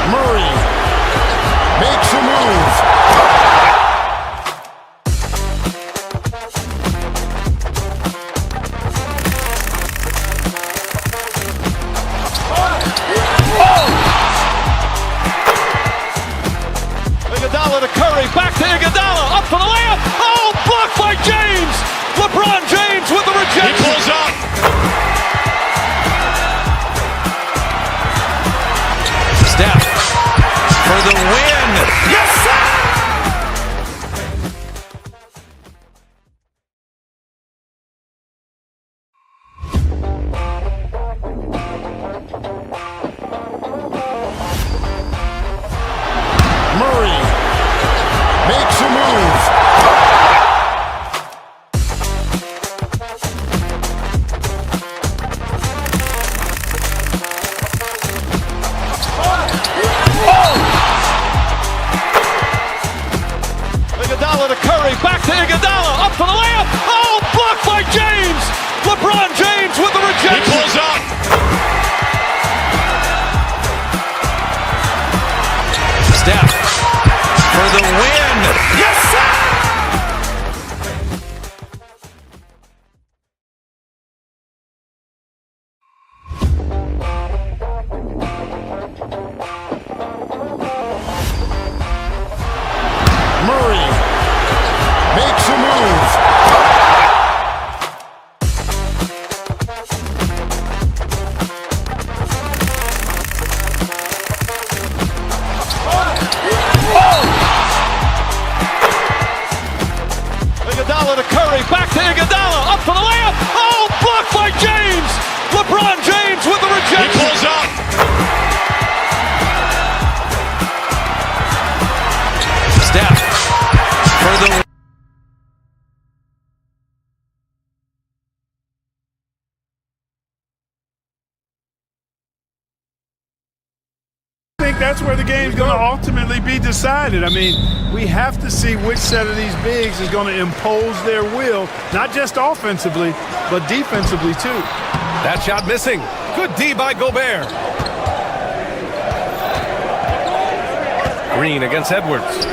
Murray makes a move. Iguodala to Curry, back to Iguodala, up for the layup. Oh, blocked by James. LeBron James with the rejection. He pulls up. Steph for the win. Yes, sir! Murray makes a move. Iguodala to Curry, back to Iguodala, up for the layup. Oh, blocked by James. LeBron James with the rejection. He pulls up. Steph for the win. Yes, sir! Murray makes a move. Iguodala to Curry, back to Iguodala, up for the layup. Oh, blocked by James. LeBron James with the rejection. He pulls up. Steph for the win. I think that's where the game's going to ultimately be decided. I mean, we have to see which set of these bigs is going to impose their will, not just offensively, but defensively too. That shot missing. Good D by Gobert. Green against Edwards.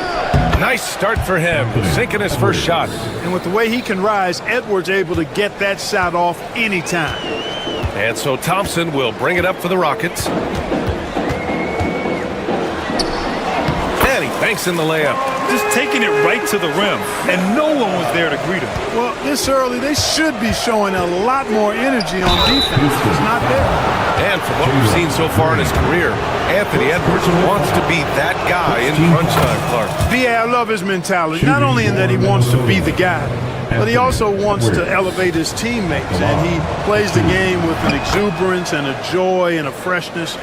Nice start for him, sinking his first shot. And with the way he can rise, Edwards able to get that shot off anytime. And so Thompson will bring it up for the Rockets. And he banks in the layup. Just taking it right to the rim, and no one was there to greet him. Well, this early, they should be showing a lot more energy on defense. It's not there. And from what we've seen so far in his career, Anthony Edwards wants to be that guy in crunch time, Clark. I love his mentality. Not only in that he wants to be the guy, but he also wants to elevate his teammates. And he plays the game with an exuberance and a joy and a freshness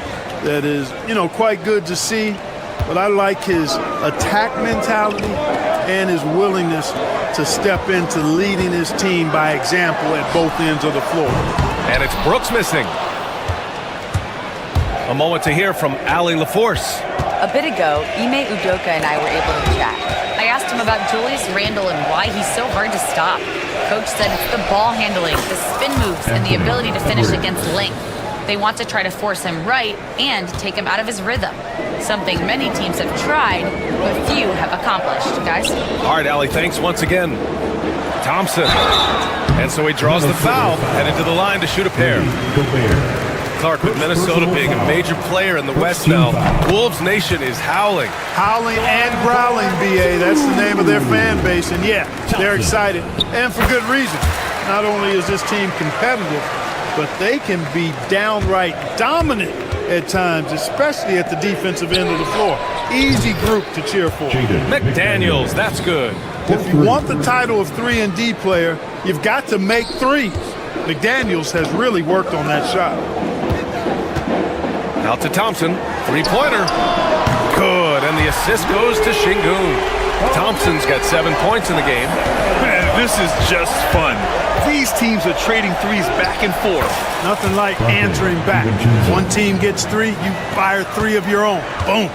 that is, quite good to see. But I like his attack mentality and his willingness to step into leading his team by example at both ends of the floor. And it's Brooks missing. A moment to hear from Allie LaForce. A bit ago, Ime Udoka and I were able to chat. I asked him about Julius Randle and why he's so hard to stop. Coach said it's the ball handling, the spin moves, and the ability to finish against length. They want to try to force him right and take him out of his rhythm. Something many teams have tried, but few have accomplished. Guys? All right, Allie, thanks once again. Thompson. And so he draws the foul, headed to the line to shoot a pair. Clark, with Minnesota being a major player in the West now, Wolves Nation is howling. Howling and growling, B.A. That's the name of their fan base. And yeah, they're excited. And for good reason. Not only is this team competitive, but they can be downright dominant at times, especially at the defensive end of the floor. Easy group to cheer for. McDaniels, that's good. If you want the title of 3-and-D player, you've got to make threes. McDaniels has really worked on that shot. Out to Thompson, three-pointer. Good, and the assist goes to Şengün. Thompson's got 7 points in the game. This is just fun. These teams are trading threes back and forth. Nothing like answering back. One team gets 3, you fire 3 of your own. Boom.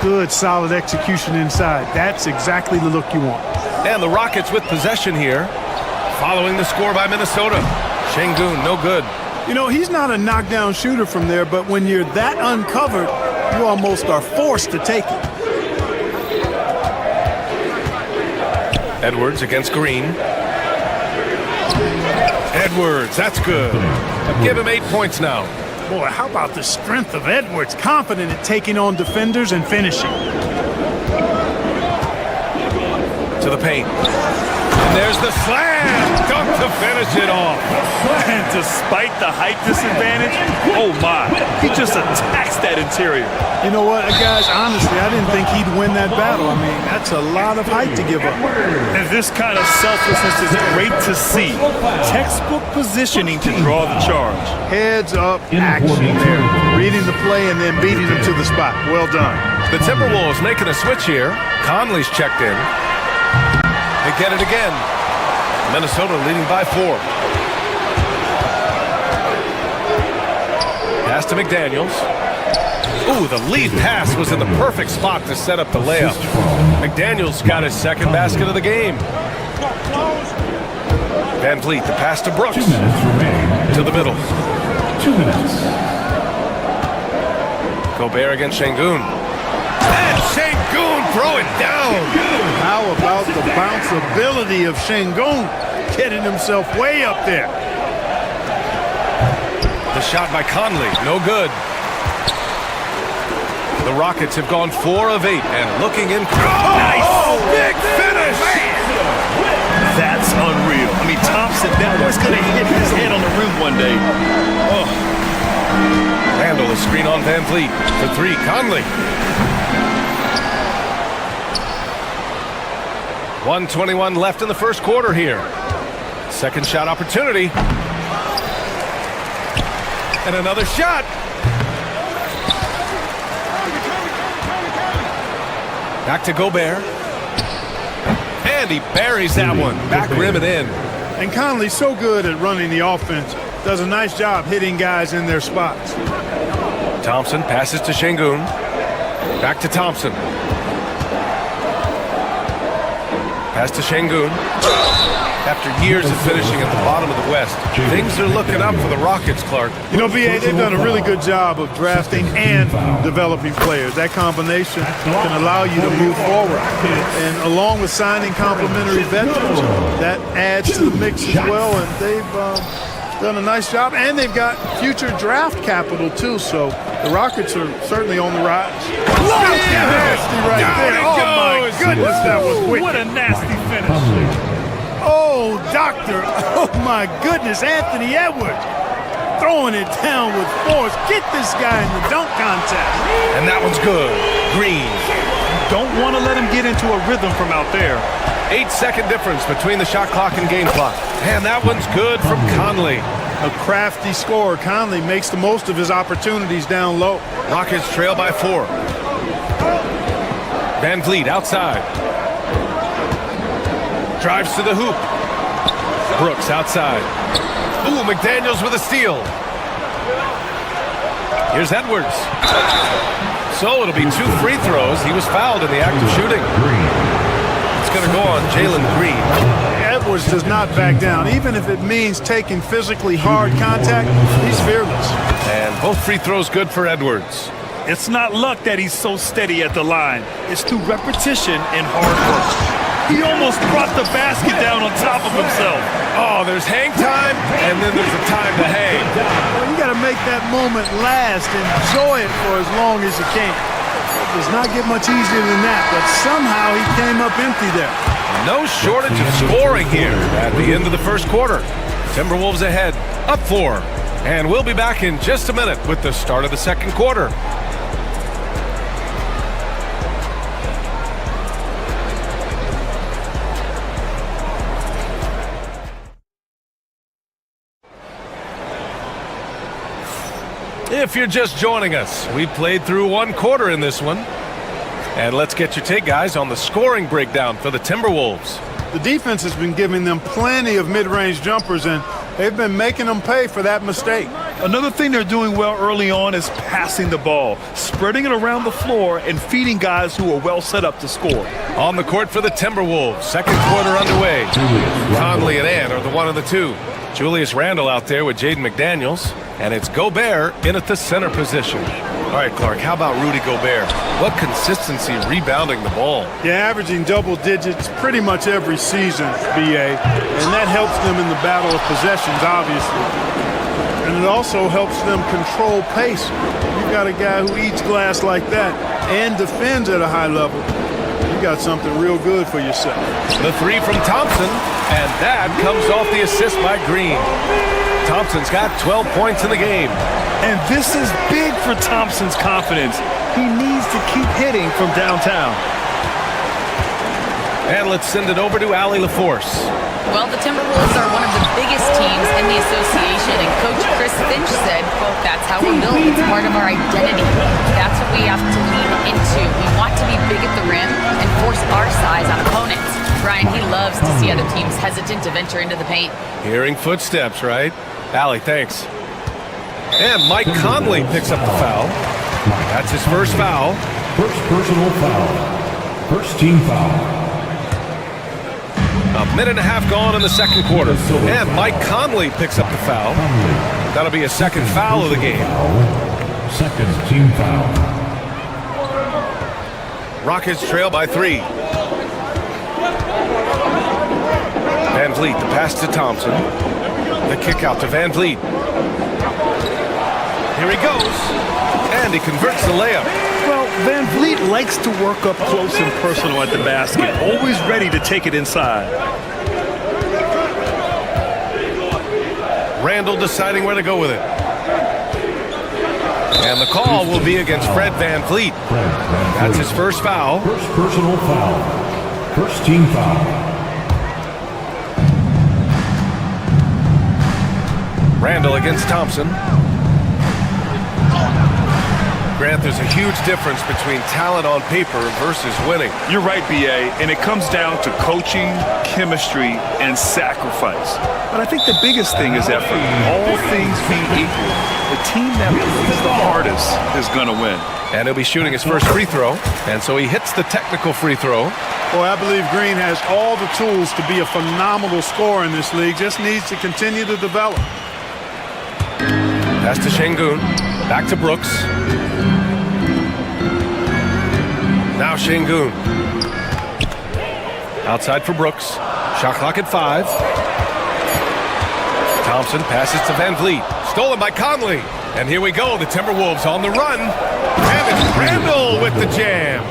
Good, solid execution inside. That's exactly the look you want. And the Rockets with possession here, following the score by Minnesota. Şengün, no good. You know, he's not a knockdown shooter from there, but when you're that uncovered, you almost are forced to take it. Edwards against Green. Edwards, that's good. Give him 8 points now. Boy, how about the strength of Edwards? Confident at taking on defenders and finishing. To the paint. And there's the slam! Dunk to finish it off. And despite the height disadvantage, oh my, he just attacks that interior. You know what, guys, honestly, I didn't think he'd win that battle. I mean, that's a lot of height to give up. And this kind of selflessness is great to see. Textbook positioning to draw the charge. Heads up action there. Reading the play and then beating him to the spot. Well done. The Timberwolves making a switch here. Conley's checked in. They get it again. Minnesota leading by 4. Pass to McDaniels. Ooh, the lead pass was in the perfect spot to set up the layup. McDaniels got his second basket of the game. Van Vliet, the pass to Brooks. To the middle. 2 minutes. Gobert against Şengün. And Şengün throw it down. How about the bounceability of Şengün getting himself way up there? The shot by Conley, no good. The Rockets have gone 4 of 8 and looking in. Nice! Big finish! That's unreal. I mean, Thompson, that was going to hit his head on the rim one day. Oh. Randall, a screen on Van Vliet. For 3, Conley. 1:21 left in the first quarter here. Second shot opportunity. And another shot. Back to Gobert. And he buries that one. Back rim and in. And Conley's so good at running the offense. Does a nice job hitting guys in their spots. Thompson passes to Şengün. Back to Thompson. Pass to Şengün. After years of finishing at the bottom of the West, things are looking up for the Rockets, Clark. You know, B.A., they've done a really good job of drafting and developing players. That combination can allow you to move forward. And along with signing complementary veterans, that adds to the mix as well. And they've done a nice job. And they've got future draft capital, too. So the Rockets are certainly on the rise. Nasty right there. Oh, my goodness, that was wicked. What a nasty finish. Oh, doctor. Oh, my goodness. Anthony Edwards throwing it down with force. Get this guy in the dunk contest. And that one's good. Green. Don't want to let him get into a rhythm from out there. 8-second difference between the shot clock and game clock. And that one's good from Conley. A crafty scorer. Conley makes the most of his opportunities down low. Rockets trail by 4. Van Vliet outside. Drives to the hoop. Brooks outside. Ooh, McDaniels with a steal. Here's Edwards. So it'll be 2 free throws. He was fouled in the act of shooting. It's going to go on Jalen Green. Edwards does not back down. Even if it means taking physically hard contact, he's fearless. And both free throws good for Edwards. It's not luck that he's so steady at the line. It's through repetition and hard work. He almost brought the basket down on top of himself. Oh, there's hang time, and then there's a time to hang. Well, you got to make that moment last. Enjoy it for as long as you can. It does not get much easier than that, but somehow he came up empty there. No shortage of scoring here at the end of the first quarter. Timberwolves ahead, up 4. And we'll be back in just a minute with the start of the second quarter. If you're just joining us, we played through 1 quarter in this one. And let's get your take, guys, on the scoring breakdown for the Timberwolves. The defense has been giving them plenty of mid-range jumpers, and they've been making them pay for that mistake. Another thing they're doing well early on is passing the ball, spreading it around the floor, and feeding guys who are well set up to score. On the court for the Timberwolves. Second quarter underway. Conley and Ant are the one of the two. Julius Randle out there with Jaden McDaniels. And it's Gobert in at the center position. All right, Clark, how about Rudy Gobert? What consistency rebounding the ball. Yeah, averaging double digits pretty much every season, BA. And that helps them in the battle of possessions, obviously. And it also helps them control pace. You got a guy who eats glass like that and defends at a high level. You got something real good for yourself. The three from Thompson, and that comes off the assist by Green. Thompson's got 12 points in the game. And this is big for Thompson's confidence. He needs to keep hitting from downtown. And let's send it over to Allie LaForce. Well, the Timberwolves are one of the biggest teams in the association, and Coach Chris Finch said, quote, "That's how we're built. It's part of our identity. That's what we have to lean into. We want to be big at the rim and force our size on opponents." Brian, he loves to see other teams hesitant to venture into the paint. Hearing footsteps, right? Allie, thanks. And Mike Conley picks up the foul. That's his first foul. First personal foul. First team foul. A minute and a half gone in the second quarter. And Mike Conley picks up the foul. That'll be a second foul of the game. Second team foul. Rockets trail by 3. Van Vliet, the pass to Thompson. The kick out to Van Vliet. Here he goes. And he converts the layup. Well, Van Vliet likes to work up close and personal at the basket, always ready to take it inside. Randle deciding where to go with it. And the call will be against Fred Van Vliet. That's his first foul. First personal foul. First team foul. Randle against Thompson. Grant, there's a huge difference between talent on paper versus winning. You're right, B.A., and it comes down to coaching, chemistry, and sacrifice. But I think the biggest thing is effort. All things being equal, the team that plays the hardest is going to win. And he'll be shooting his first free throw, and so he hits the technical free throw. Boy, I believe Green has all the tools to be a phenomenal scorer in this league. Just needs to continue to develop. Pass to Şengün. Back to Brooks. Now Şengün. Outside for Brooks. Shot clock at 5. Thompson passes to Van Vliet. Stolen by Conley. And here we go. The Timberwolves on the run. And it's Randle with the jam.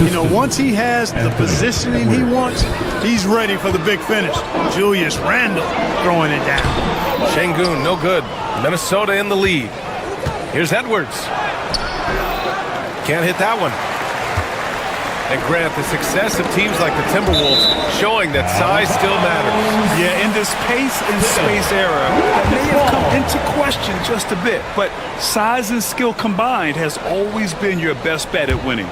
You know, once he has the positioning he wants, he's ready for the big finish. Julius Randle throwing it down. Şengün, no good. Minnesota in the lead. Here's Edwards. Can't hit that one. And Grant, the success of teams like the Timberwolves showing that size still matters. Yeah, in this pace and space era, that may have come into question just a bit, but size and skill combined has always been your best bet at winning.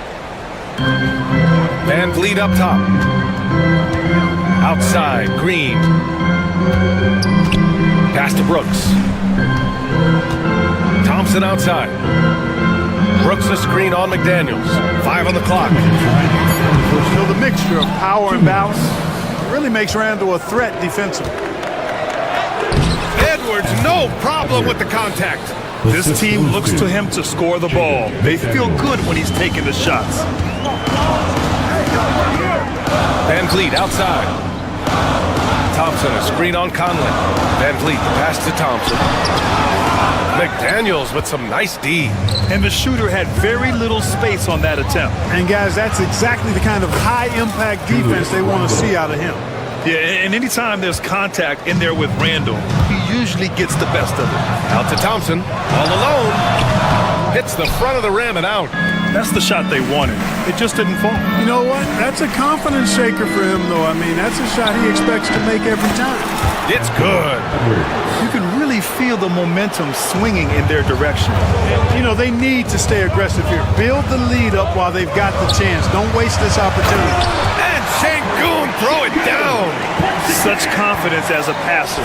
Van Vliet up top. Outside, Green. Pass to Brooks. Thompson outside. Brooks a screen on McDaniels. 5 on the clock. So the mixture of power and balance really makes Randle a threat defensively. Edwards, no problem with the contact. This team looks to him to score the ball. They feel good when he's taking the shots. Van Vliet outside. Thompson a screen on Conley. Van Vliet the pass to Thompson. McDaniels with some nice D. And the shooter had very little space on that attempt. And guys, that's exactly the kind of high-impact defense they want to see out of him. Yeah, and anytime there's contact in there with Randle, he usually gets the best of it. Out to Thompson, all alone. Hits the front of the rim and out. That's the shot they wanted. It just didn't fall. You know what? That's a confidence shaker for him, though. I mean, that's a shot he expects to make every time. It's good. You can really feel the momentum swinging in their direction. You know, they need to stay aggressive here. Build the lead up while they've got the chance. Don't waste this opportunity. And Şengün Şengün, throw it down. Such confidence as a passer.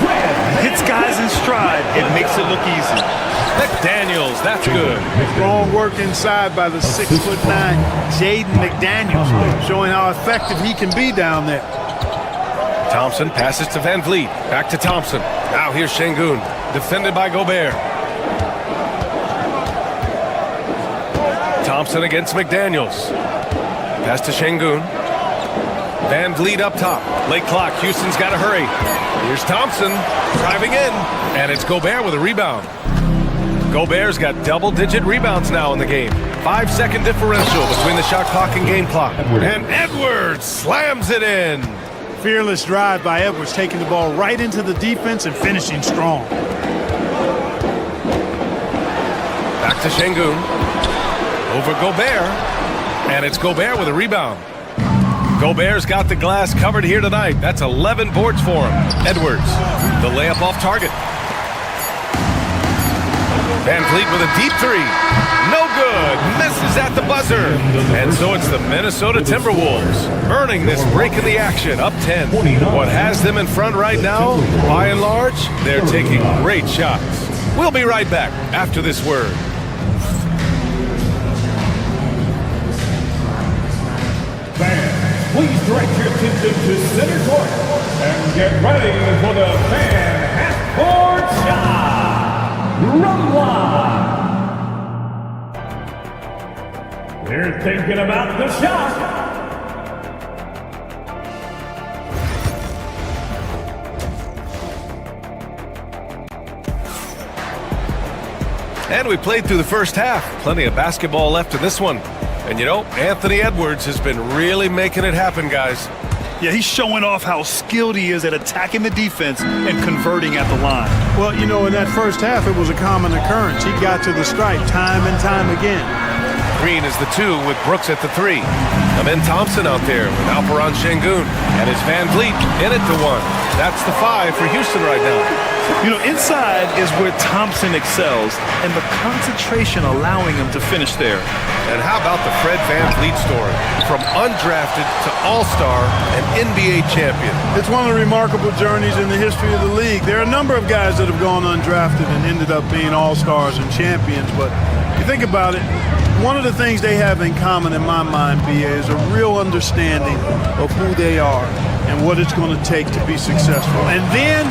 Hits guys in stride. It makes it look easy. McDaniels, that's good. Strong work inside by the 6'9" Jaden McDaniels, showing how effective he can be down there. Thompson passes to Van Vliet. Back to Thompson. Now here's Şengün, defended by Gobert. Thompson against McDaniels. Pass to Şengün. Van Vliet up top. Late clock. Houston's got to hurry. Here's Thompson driving in. And it's Gobert with a rebound. Gobert's got double-digit rebounds now in the game. 5-second differential between the shot clock and game clock. And Edwards slams it in. Fearless drive by Edwards, taking the ball right into the defense and finishing strong. Back to Şengün. Over Gobert. And it's Gobert with a rebound. Gobert's got the glass covered here tonight. That's 11 boards for him. Edwards, the layup off target. Van Vliet with a deep three. No good. Misses at the buzzer. And so it's the Minnesota Timberwolves earning this break in the action, up 10. What has them in front right now, by and large, they're taking great shots. We'll be right back after this word. Fans, please direct your attention to center court and get ready for the fan half-court shot. Rumble. They're thinking about the shot. And we played through the first half. Plenty of basketball left in this one. And you know, Anthony Edwards has been really making it happen, guys. Yeah, he's showing off how skilled he is at attacking the defense and converting at the line. Well, you know, in that first half, it was a common occurrence. He got to the stripe time and time again. Green is the 2 with Brooks at the 3. Amen Thompson out there with Alperen Şengün. And it's Van Vliet in it to 1. That's the 5 for Houston right now. You know, inside is where Thompson excels, and the concentration allowing him to finish there. And how about the Fred Van Vliet story? From undrafted to all-star and NBA champion. It's one of the remarkable journeys in the history of the league. There are a number of guys that have gone undrafted and ended up being all-stars and champions, but you think about it, one of the things they have in common in my mind, B.A., is a real understanding of who they are and what it's going to take to be successful. And then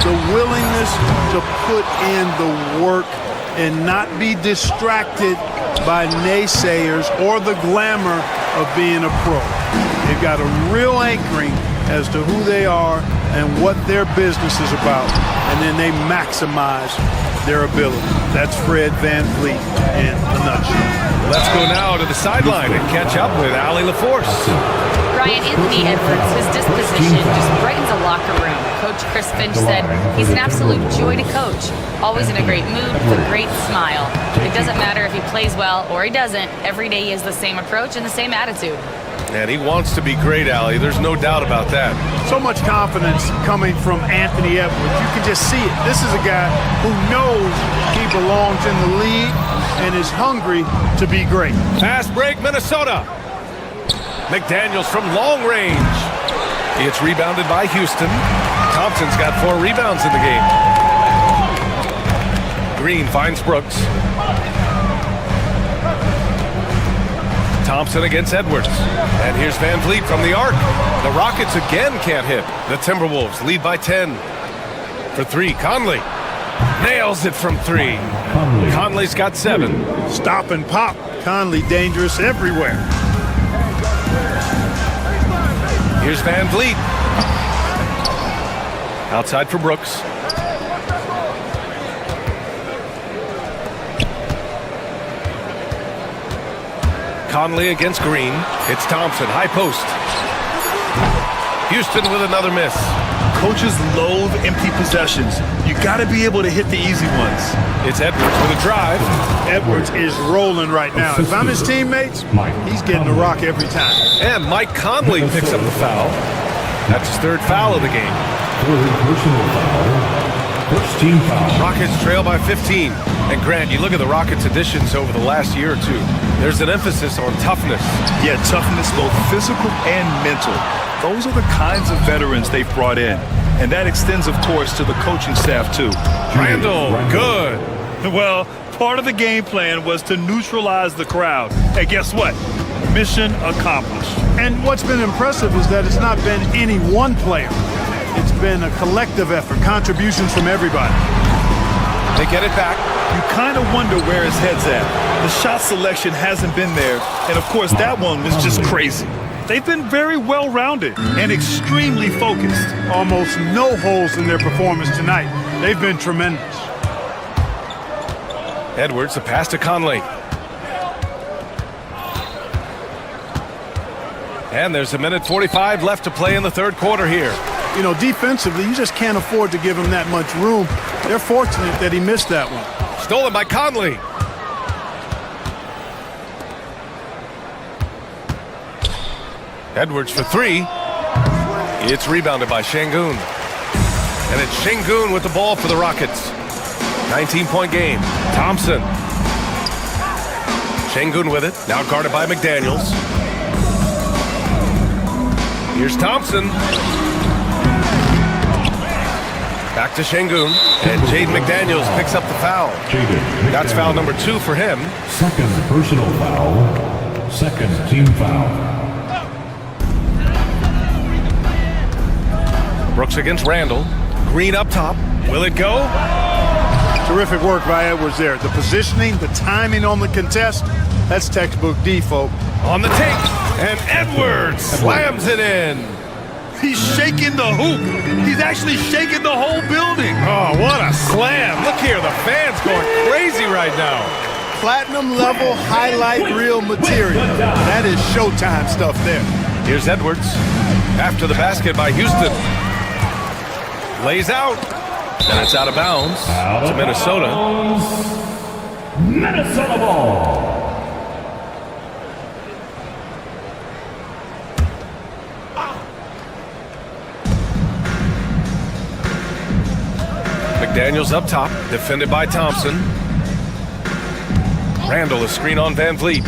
the willingness to put in the work and not be distracted by naysayers or the glamour of being a pro. They've got a real anchoring as to who they are and what their business is about, and then they maximize their ability. That's Fred Van Vliet in a nutshell. Let's go now to the sideline and catch up with Allie LaForce. Brian, Anthony Edwards, his disposition just brightens a locker room. Coach Chris Finch said he's an absolute joy to coach. Always in a great mood with a great smile. It doesn't matter if he plays well or he doesn't. Every day he has the same approach and the same attitude. And he wants to be great, Allie. There's no doubt about that. So much confidence coming from Anthony Edwards. You can just see it. This is a guy who knows he belongs in the league and is hungry to be great. Fast break, Minnesota. McDaniels from long range. It's rebounded by Houston. Thompson's got 4 rebounds in the game. Green finds Brooks. Thompson against Edwards. And here's Van Vliet from the arc. The Rockets again can't hit. The Timberwolves lead by 10. For 3, Conley. Nails it from 3. Conley's got 7. Stop and pop. Conley dangerous everywhere. Here's Van Vliet. Outside for Brooks. Conley against Green. It's Thompson, high post. Houston with another miss. Coaches loathe empty possessions. You got to be able to hit the easy ones. It's Edwards with a drive. Edwards is rolling right now. If I'm his teammates, he's getting the rock every time. And Mike Conley picks up the foul. That's his 3rd foul of the game. First team foul. Rockets trail by 15. And Grant, you look at the Rockets' additions over the last year or two. There's an emphasis on toughness. Yeah, toughness, both physical and mental. Those are the kinds of veterans they've brought in. And that extends, of course, to the coaching staff, too. Randall, good. Well, part of the game plan was to neutralize the crowd. And guess what? Mission accomplished. And what's been impressive is that it's not been any one player. It's been a collective effort, contributions from everybody. They get it back. You kind of wonder where his head's at. The shot selection hasn't been there. And, of course, that one was just crazy. They've been very well-rounded and extremely focused. Almost no holes in their performance tonight. They've been tremendous. Edwards, the pass to Conley. And there's 1:45 left to play in the third quarter here. You know, defensively, you just can't afford to give him that much room. They're fortunate that he missed that one. Stolen by Conley. Edwards for three. It's rebounded by Şengün. And it's Şengün with the ball for the Rockets. 19-point game. Thompson. Şengün with it. Now guarded by McDaniels. Here's Thompson. Back to Şengün. And Jaden McDaniels picks up the foul. That's foul number 2 for him. Second personal foul. Second team foul. Brooks against Randall. Green up top. Will it go? Terrific work by Edwards there. The positioning, the timing on the contest, that's textbook D, folks. On the take. And Edwards slams it in. He's shaking the hoop. He's actually shaking the whole building. Oh, what a slam. Look here, the fans going crazy right now. Platinum level highlight reel material. That is Showtime stuff there. Here's Edwards. After the basket by Houston. Lays out. And it's out of bounds to Minnesota. Minnesota ball. McDaniels up top, defended by Thompson. Randall, a screen on Van Vliet.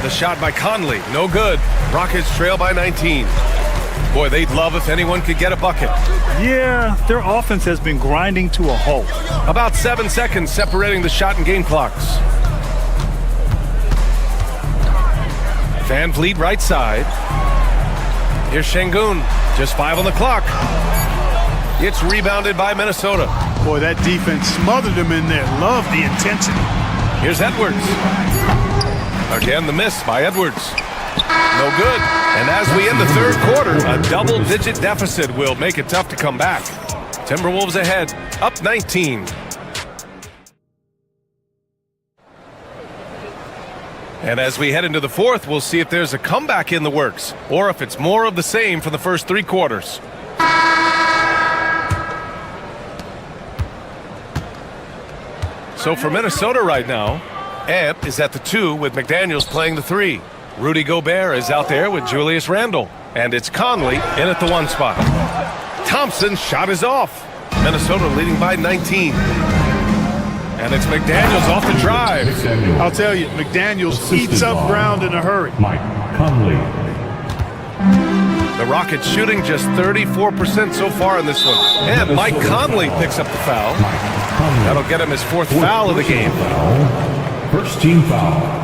The shot by Conley, no good. Rockets trail by 19. Boy, they'd love if anyone could get a bucket. Yeah, their offense has been grinding to a halt. About 7 seconds separating the shot and game clocks. Van Vliet right side. Here's Şengün, just 5 on the clock. It's rebounded by Minnesota. Boy, that defense smothered him in there. Love the intensity. Here's Edwards. Again, the miss by Edwards. No good. And as we end the third quarter, a double-digit deficit will make it tough to come back. Timberwolves ahead, up 19. And as we head into the fourth, we'll see if there's a comeback in the works, or if it's more of the same for the first 3 quarters. So for Minnesota right now, Ant is at the 2 with McDaniels playing the 3. Rudy Gobert is out there with Julius Randle. And it's Conley in at the 1 spot. Thompson's shot is off. Minnesota leading by 19. And it's McDaniels off the drive. I'll tell you, McDaniels eats up ground in a hurry. Mike Conley. The Rockets shooting just 34% so far in this one. And Mike Conley picks up the foul. That'll get him his 4th foul of the game. First team foul.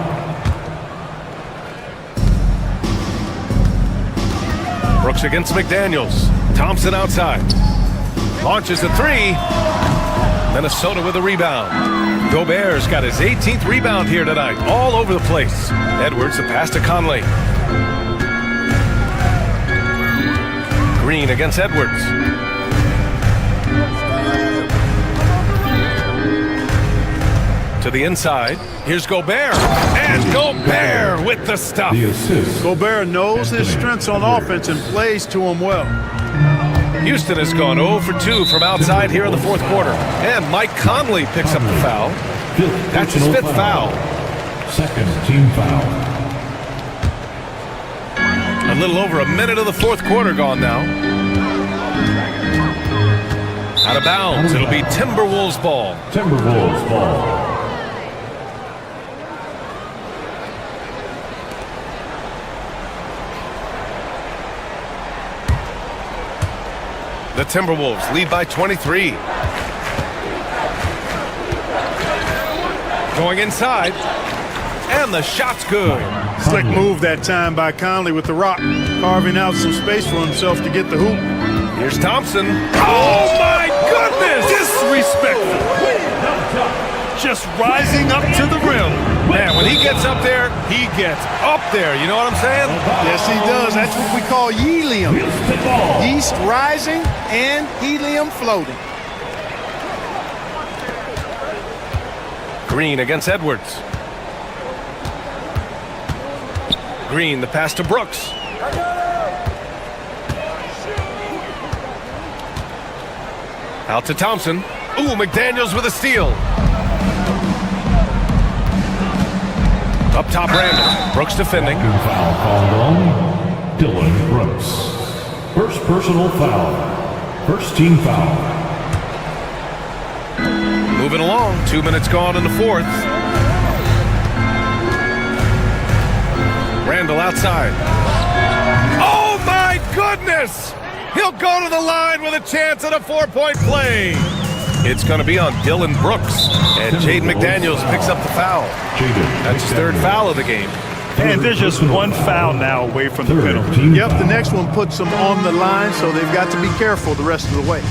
Brooks against McDaniels. Thompson outside. Launches a 3. Minnesota with a rebound. Gobert's got his 18th rebound here tonight. All over the place. Edwards, the pass to Conley. Green against Edwards. To the inside. Here's Gobert. And Gobert with the stuff. The assist. Gobert knows his strengths on offense and plays to them well. Houston has gone 0 for 2 from outside here in the 4th quarter. And Mike Conley picks up the foul. That's his 5th foul. Second team foul. A little over a minute of the 4th quarter gone now. Out of bounds. It'll be Timberwolves ball. Timberwolves ball. The Timberwolves lead by 23. Going inside. And the shot's good. Slick move that time by Conley with the rock, carving out some space for himself to get the hoop. Here's Thompson. Oh, my goodness! Disrespectful. Just rising up to the rim. Man, when he gets up there, he gets up there. You know what I'm saying? Yes, he does. That's what we call helium. Yeast rising and helium floating. Green against Edwards. Green, the pass to Brooks. Out to Thompson. Ooh, McDaniels with a steal. Up top, Randall. Brooks defending. Second foul called on Dylan Brooks. First personal foul. First team foul. Moving along. 2 minutes gone in the fourth. Randall outside. Oh, my goodness! He'll go to the line with a chance at a 4-point play. It's going to be on Dylan Brooks. And Jaden McDaniels picks up the foul. That's his third foul of the game. And there's just one foul now away from the penalty. Yep, the next one puts them on the line, so they've got to be careful the rest of the way.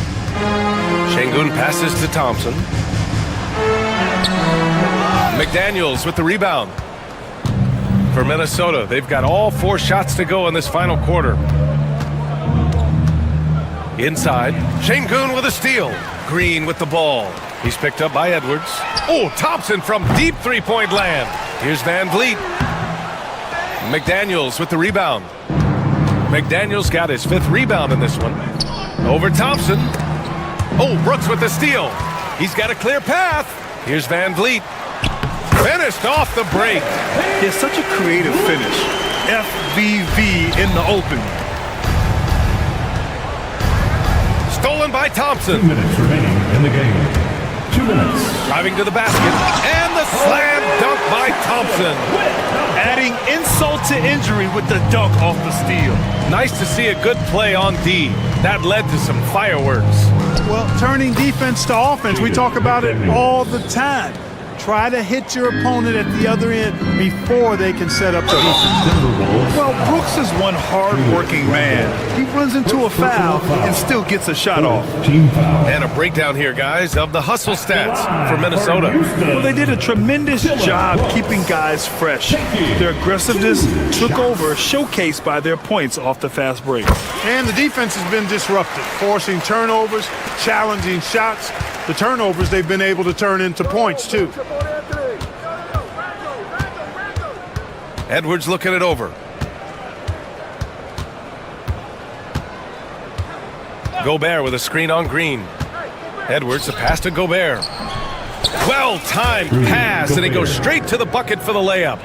Şengün passes to Thompson. McDaniels with the rebound. For Minnesota, they've got all 4 shots to go in this final quarter. Inside, Şengün with a steal. Green with the ball. He's picked up by Edwards. Oh, Thompson from deep three-point land. Here's Van Vliet. McDaniels with the rebound. McDaniels got his 5th rebound in this one. Over Thompson. Oh, Brooks with the steal. He's got a clear path. Here's Van Vliet. Finished off the break. It's such a creative finish. FVV in the open. Stolen by Thompson. 2 minutes remaining in the game. 2 minutes. Driving to the basket. And the slam dunk by Thompson. Adding insult to injury with the dunk off the steal. Nice to see a good play on D. That led to some fireworks. Well, turning defense to offense, we talk about it all the time. Try to hit your opponent at the other end before they can set up the defense. Well, Brooks is one hard-working man. He runs into a foul and still gets a shot off. Team foul. And a breakdown here, guys, of the hustle stats for Minnesota. Well, they did a tremendous job keeping guys fresh. Their aggressiveness took over, showcased by their points off the fast break. And the defense has been disrupted, forcing turnovers, challenging shots. The turnovers they've been able to turn into points, too. Edwards looking it over. Gobert with a screen on Green. Edwards, the pass to Gobert. Well-timed pass, and he goes straight to the bucket for the layup.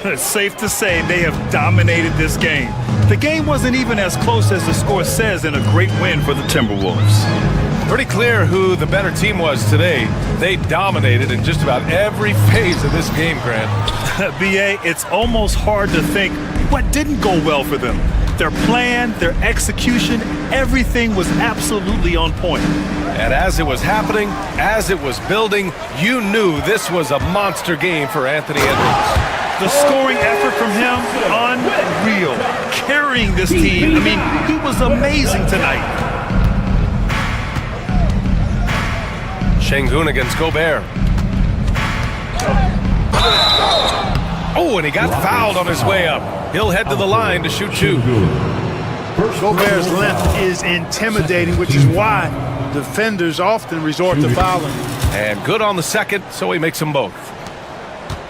It's safe to say they have dominated this game. The game wasn't even as close as the score says in a great win for the Timberwolves. Pretty clear who the better team was today. They dominated in just about every phase of this game, Grant. B.A., it's almost hard to think what didn't go well for them. Their plan, their execution, everything was absolutely on point. And as it was happening, as it was building, you knew this was a monster game for Anthony Edwards. The scoring effort from him, unreal. Carrying this team, he was amazing tonight. Şengün against Gobert. Oh, and he got fouled on his way up. He'll head to the line to shoot 2. Gobert's length is intimidating, which is why defenders often resort to fouling. And good on the second, so he makes them both.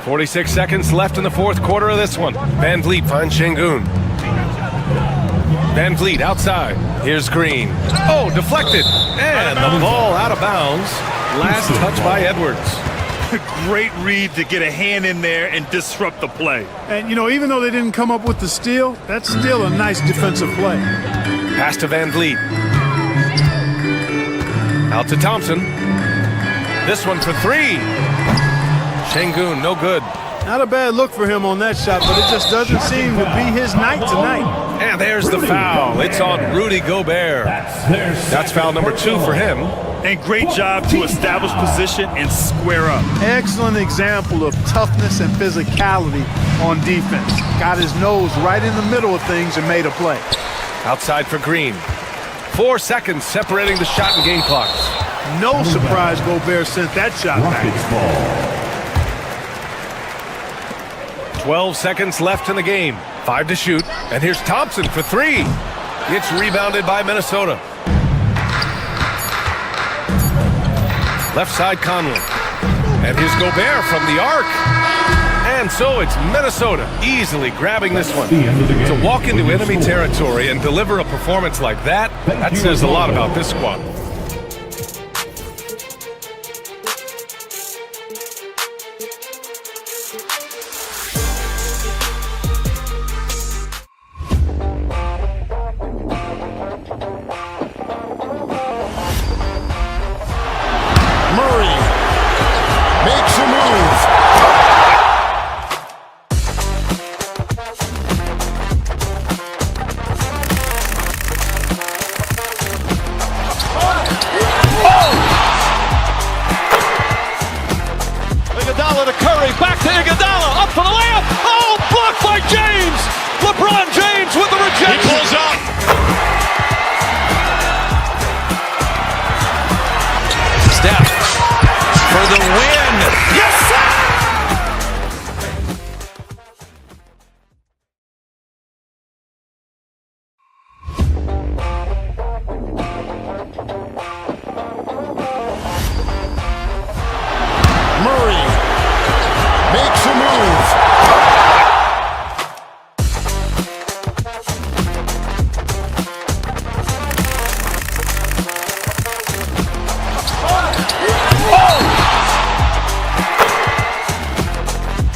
46 seconds left in the fourth quarter of this one. Van Vliet finds Şengün. Van Vliet outside. Here's Green. Oh, deflected. And the ball out of bounds. Last touch by Edwards. Great read to get a hand in there and disrupt the play. And, even though they didn't come up with the steal, that's still a nice defensive play. Pass to Van Vliet. Out to Thompson. This one for three. Şengün, no good. Not a bad look for him on that shot, but it just doesn't seem to be his night tonight. And there's the foul. It's on Rudy Gobert. That's foul number 2 for him. And great job to establish position and square up. Excellent example of toughness and physicality on defense. Got his nose right in the middle of things and made a play. Outside for Green. 4 seconds separating the shot and game clocks. No surprise Gobert sent that shot back. 12 seconds left in the game. 5 to shoot. And here's Thompson for 3. It's rebounded by Minnesota. Left side Conley. And here's Gobert from the arc. And so it's Minnesota easily grabbing this one. To walk into enemy territory and deliver a performance like that, that says a lot about this squad. Murray makes a move. Iguodala to Curry, back to Iguodala, up for the layup. Oh, blocked by James. LeBron James with the rejection. He pulls up. Steph for the win. Yes, sir! Murray makes a move.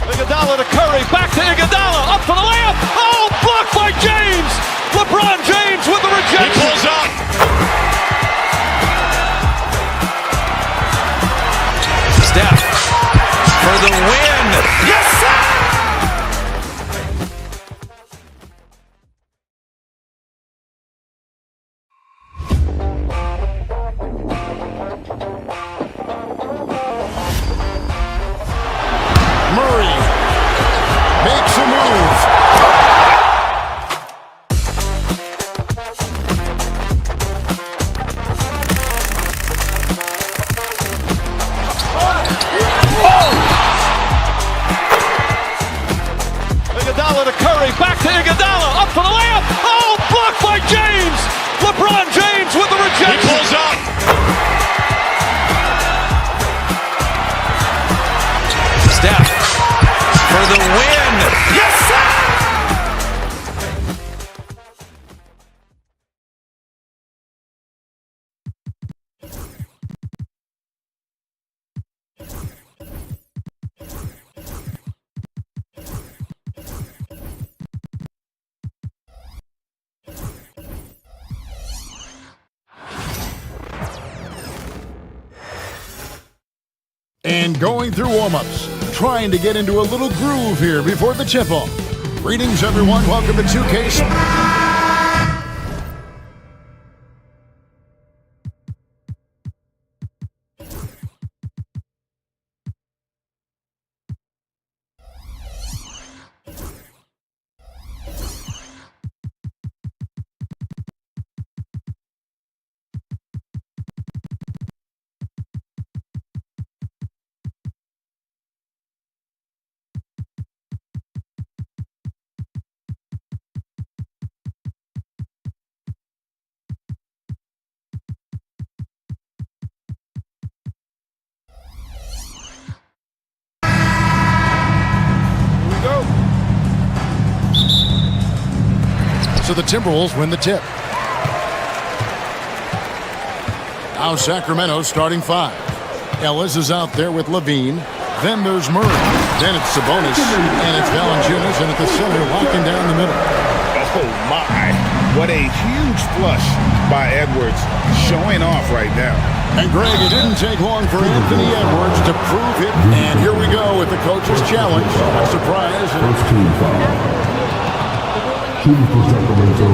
Iguodala to Curry, back to Iguodala, up for the layup. Oh, blocked by James. LeBron James with the rejection. He pulls up. Steph for the win. Yes, sir! Murray makes a move. Iguodala to Curry, back to Iguodala, up for the layup. Oh, blocked by James. LeBron James with the rejection. He pulls up. Steph for the win. Yes, sir! And going through warm-ups, trying to get into a little groove here before the tip-off. Greetings, everyone. Welcome to 2K. So the Timberwolves win the tip. Now Sacramento starting 5. Ellis is out there with Levine. Then there's Murray. Then it's Sabonis. And it's Valanciunas. And at the center, locking down the middle. Oh, my. What a huge flush by Edwards. Showing off right now. And Greg, it didn't take long for Anthony Edwards to prove it. And here we go with the coach's challenge. A surprise. First team foul. Shooting for Sacramento,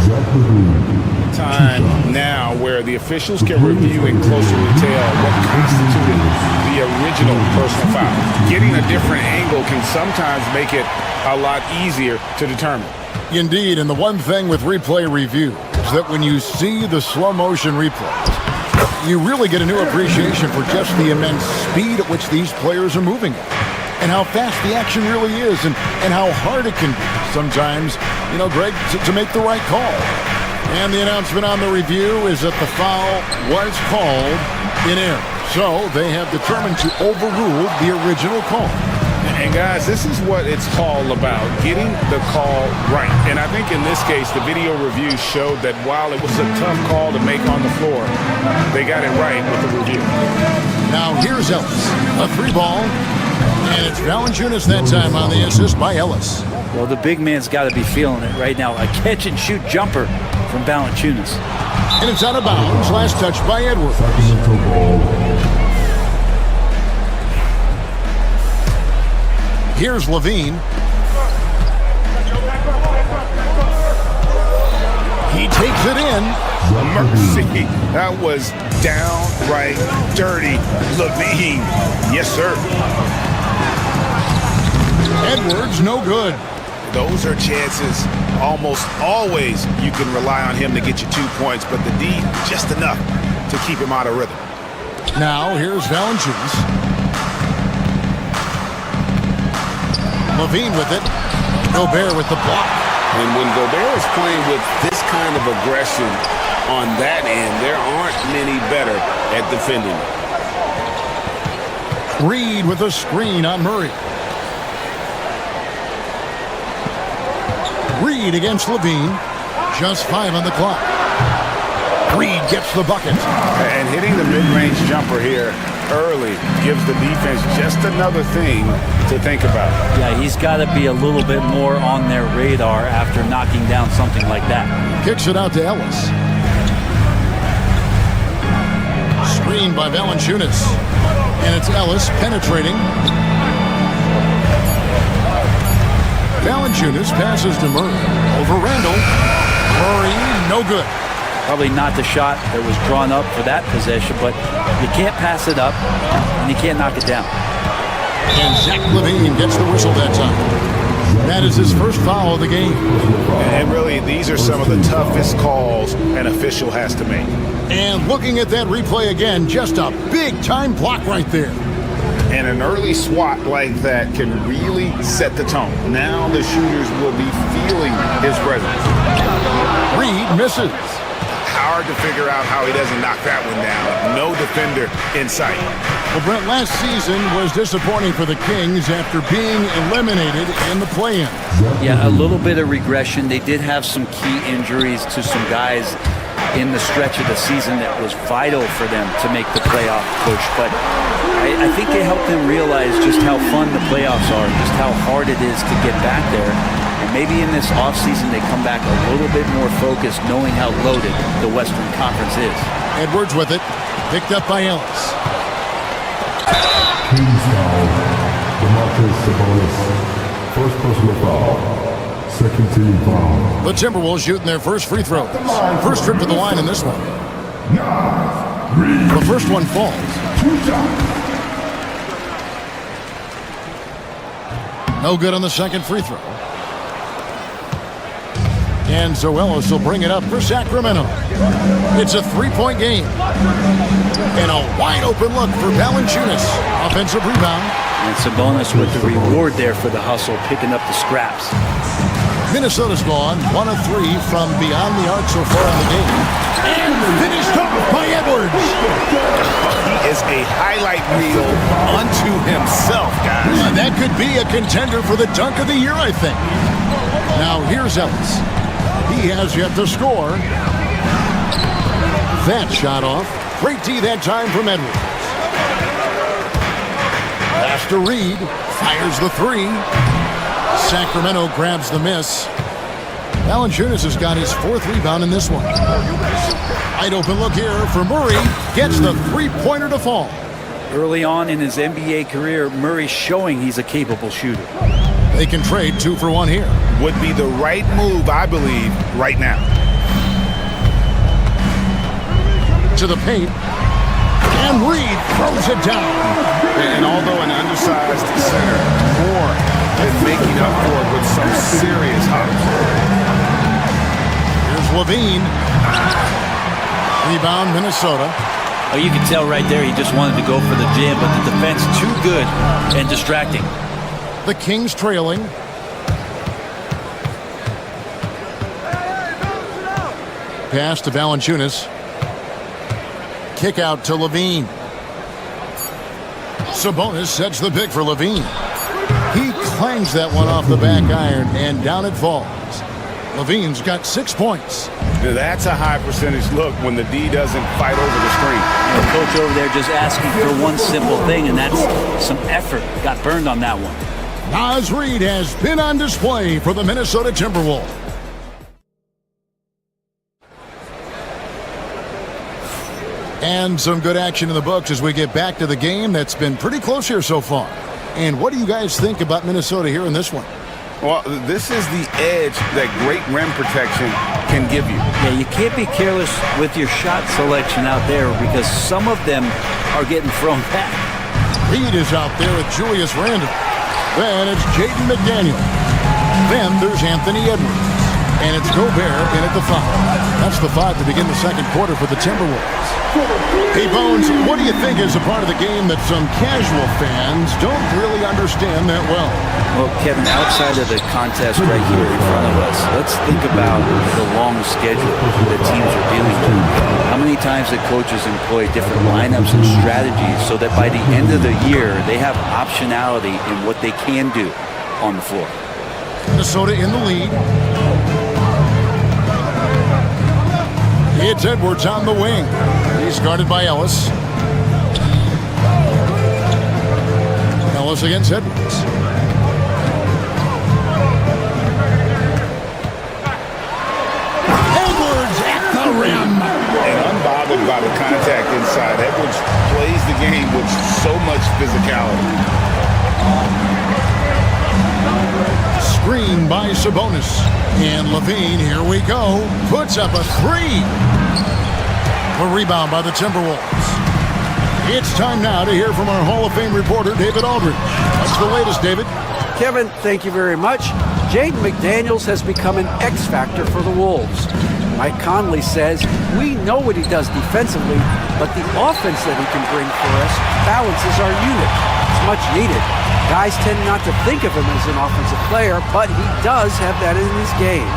Zach LaVine. Time now where the officials can review in closer detail what constituted the original personal foul. Getting a different angle can sometimes make it a lot easier to determine. Indeed, and the one thing with replay review is that when you see the slow motion replays, you really get a new appreciation for just the immense speed at which these players are moving at, and how fast the action really is, and how hard it can be sometimes, Greg, to make the right call. And the announcement on the review is that the foul was called in error. So they have determined to overrule the original call. And guys, this is what it's all about, getting the call right. And I think in this case, the video review showed that while it was a tough call to make on the floor, they got it right with the review. Now here's Ellis, a 3-ball, and it's Valanciunas that time on the assist by Ellis. Well, the big man's got to be feeling it right now. A catch-and-shoot jumper from Valanciunas. And it's out of bounds. Last touch by Edwards. Here's LaVine. He takes it in. Mercy. That was downright dirty. LaVine. Yes, sir. Edwards, no good. Those are chances. Almost always you can rely on him to get you 2 points, but the D, just enough to keep him out of rhythm. Now, here's Valanciunas. LaVine with it. Gobert with the block. And when Gobert is playing with this kind of aggression on that end, there aren't many better at defending. Reed with a screen on Murray. Reed against LaVine. Just 5 on the clock. Reed gets the bucket. And hitting the mid-range jumper here early gives the defense just another thing to think about. Yeah, he's got to be a little bit more on their radar after knocking down something like that. Kicks it out to Ellis. Screen by Valanciunas. And it's Ellis penetrating. Valanciunas passes to Murray. Over Randall. Murray, no good. Probably not the shot that was drawn up for that possession, but you can't pass it up, and you can't knock it down. And Zach LaVine gets the whistle that time. That is his first foul of the game. And really, these are some of the toughest calls an official has to make. And looking at that replay again, just a big-time block right there. And an early swat like that can really set the tone. Now the shooters will be feeling his presence. Reed misses. Hard to figure out how he doesn't knock that one down. No defender in sight. Well, Brent, last season was disappointing for the Kings after being eliminated in the play-in. Yeah, a little bit of regression. They did have some key injuries to some guys in the stretch of the season that was vital for them to make the playoff push. But I think they helped them realize just how fun the playoffs are, just how hard it is to get back there. And maybe in this offseason they come back a little bit more focused, knowing how loaded the Western Conference is. Edwards with it, picked up by Ellis. Kings foul. DeMarcus Sabonis. First personal foul. Second team foul. The Timberwolves shooting their first free throws. First trip to the line in this one. The first one falls. No good on the second free throw. And Zoelos will bring it up for Sacramento. It's a 3-point game. And a wide open look for Valanciunas. Offensive rebound. And Sabonis with the reward there for the hustle, picking up the scraps. Minnesota's gone 1 of 3 from beyond the arc so far in the game. And finished off by Edwards. He is a highlight reel unto himself, guys. That could be a contender for the dunk of the year, I think. Now here's Ellis. He has yet to score. That shot off. Great D that time from Edwards. Pass to Reed. Fires the 3. Sacramento grabs the miss. Valanciunas has got his 4th rebound in this one. Wide open look here for Murray. Gets the three-pointer to fall. Early on in his NBA career, Murray's showing he's a capable shooter. They can trade 2 for 1 here. Would be the right move, I believe, right now. To the paint. And Reed throws it down. And although an undersized center, more than making up for it with some serious hops. Here's Levine. Rebound, Minnesota. Oh, you can tell right there he just wanted to go for the jam, but the defense too good and distracting. The Kings trailing. Pass to Valanciunas. Kick out to Levine. Sabonis sets the pick for Levine. He clangs that one off the back iron, and down it falls. Levine's got 6 points. That's a high percentage look when the D doesn't fight over the screen. And the coach over there just asking for one simple thing, and that's some effort. Got burned on that one. Naz Reid has been on display for the Minnesota Timberwolves. And some good action in the books as we get back to the game that's been pretty close here so far. And what do you guys think about Minnesota here in this one? Well, this is the edge that great rim protection can give you. Yeah, you can't be careless with your shot selection out there because some of them are getting thrown back. Reed is out there with Julius Randle. Then it's Jaden McDaniel. Then there's Anthony Edwards. And it's Gobert in at the 5. That's the 5 to begin the second quarter for the Timberwolves. Hey, Bones, what do you think is a part of the game that some casual fans don't really understand that well? Well, Kevin, outside of the contest right here in front of us, let's think about the long schedule that teams are dealing with. How many times the coaches employ different lineups and strategies so that by the end of the year, they have optionality in what they can do on the floor. Minnesota in the lead. It's Edwards on the wing. He's guarded by Ellis. Ellis against Edwards. Edwards at the rim. And unbothered by the contact inside, Edwards plays the game with so much physicality. Screen by Sabonis. And Levine, here we go, puts up a 3. A rebound by the Timberwolves. It's time now to hear from our Hall of Fame reporter, David Aldridge. What's the latest, David? Kevin, thank you very much. Jaden McDaniels has become an X factor for the Wolves. Mike Conley says, we know what he does defensively, but the offense that he can bring for us balances our unit. It's much needed. Guys tend not to think of him as an offensive player, but he does have that in his game.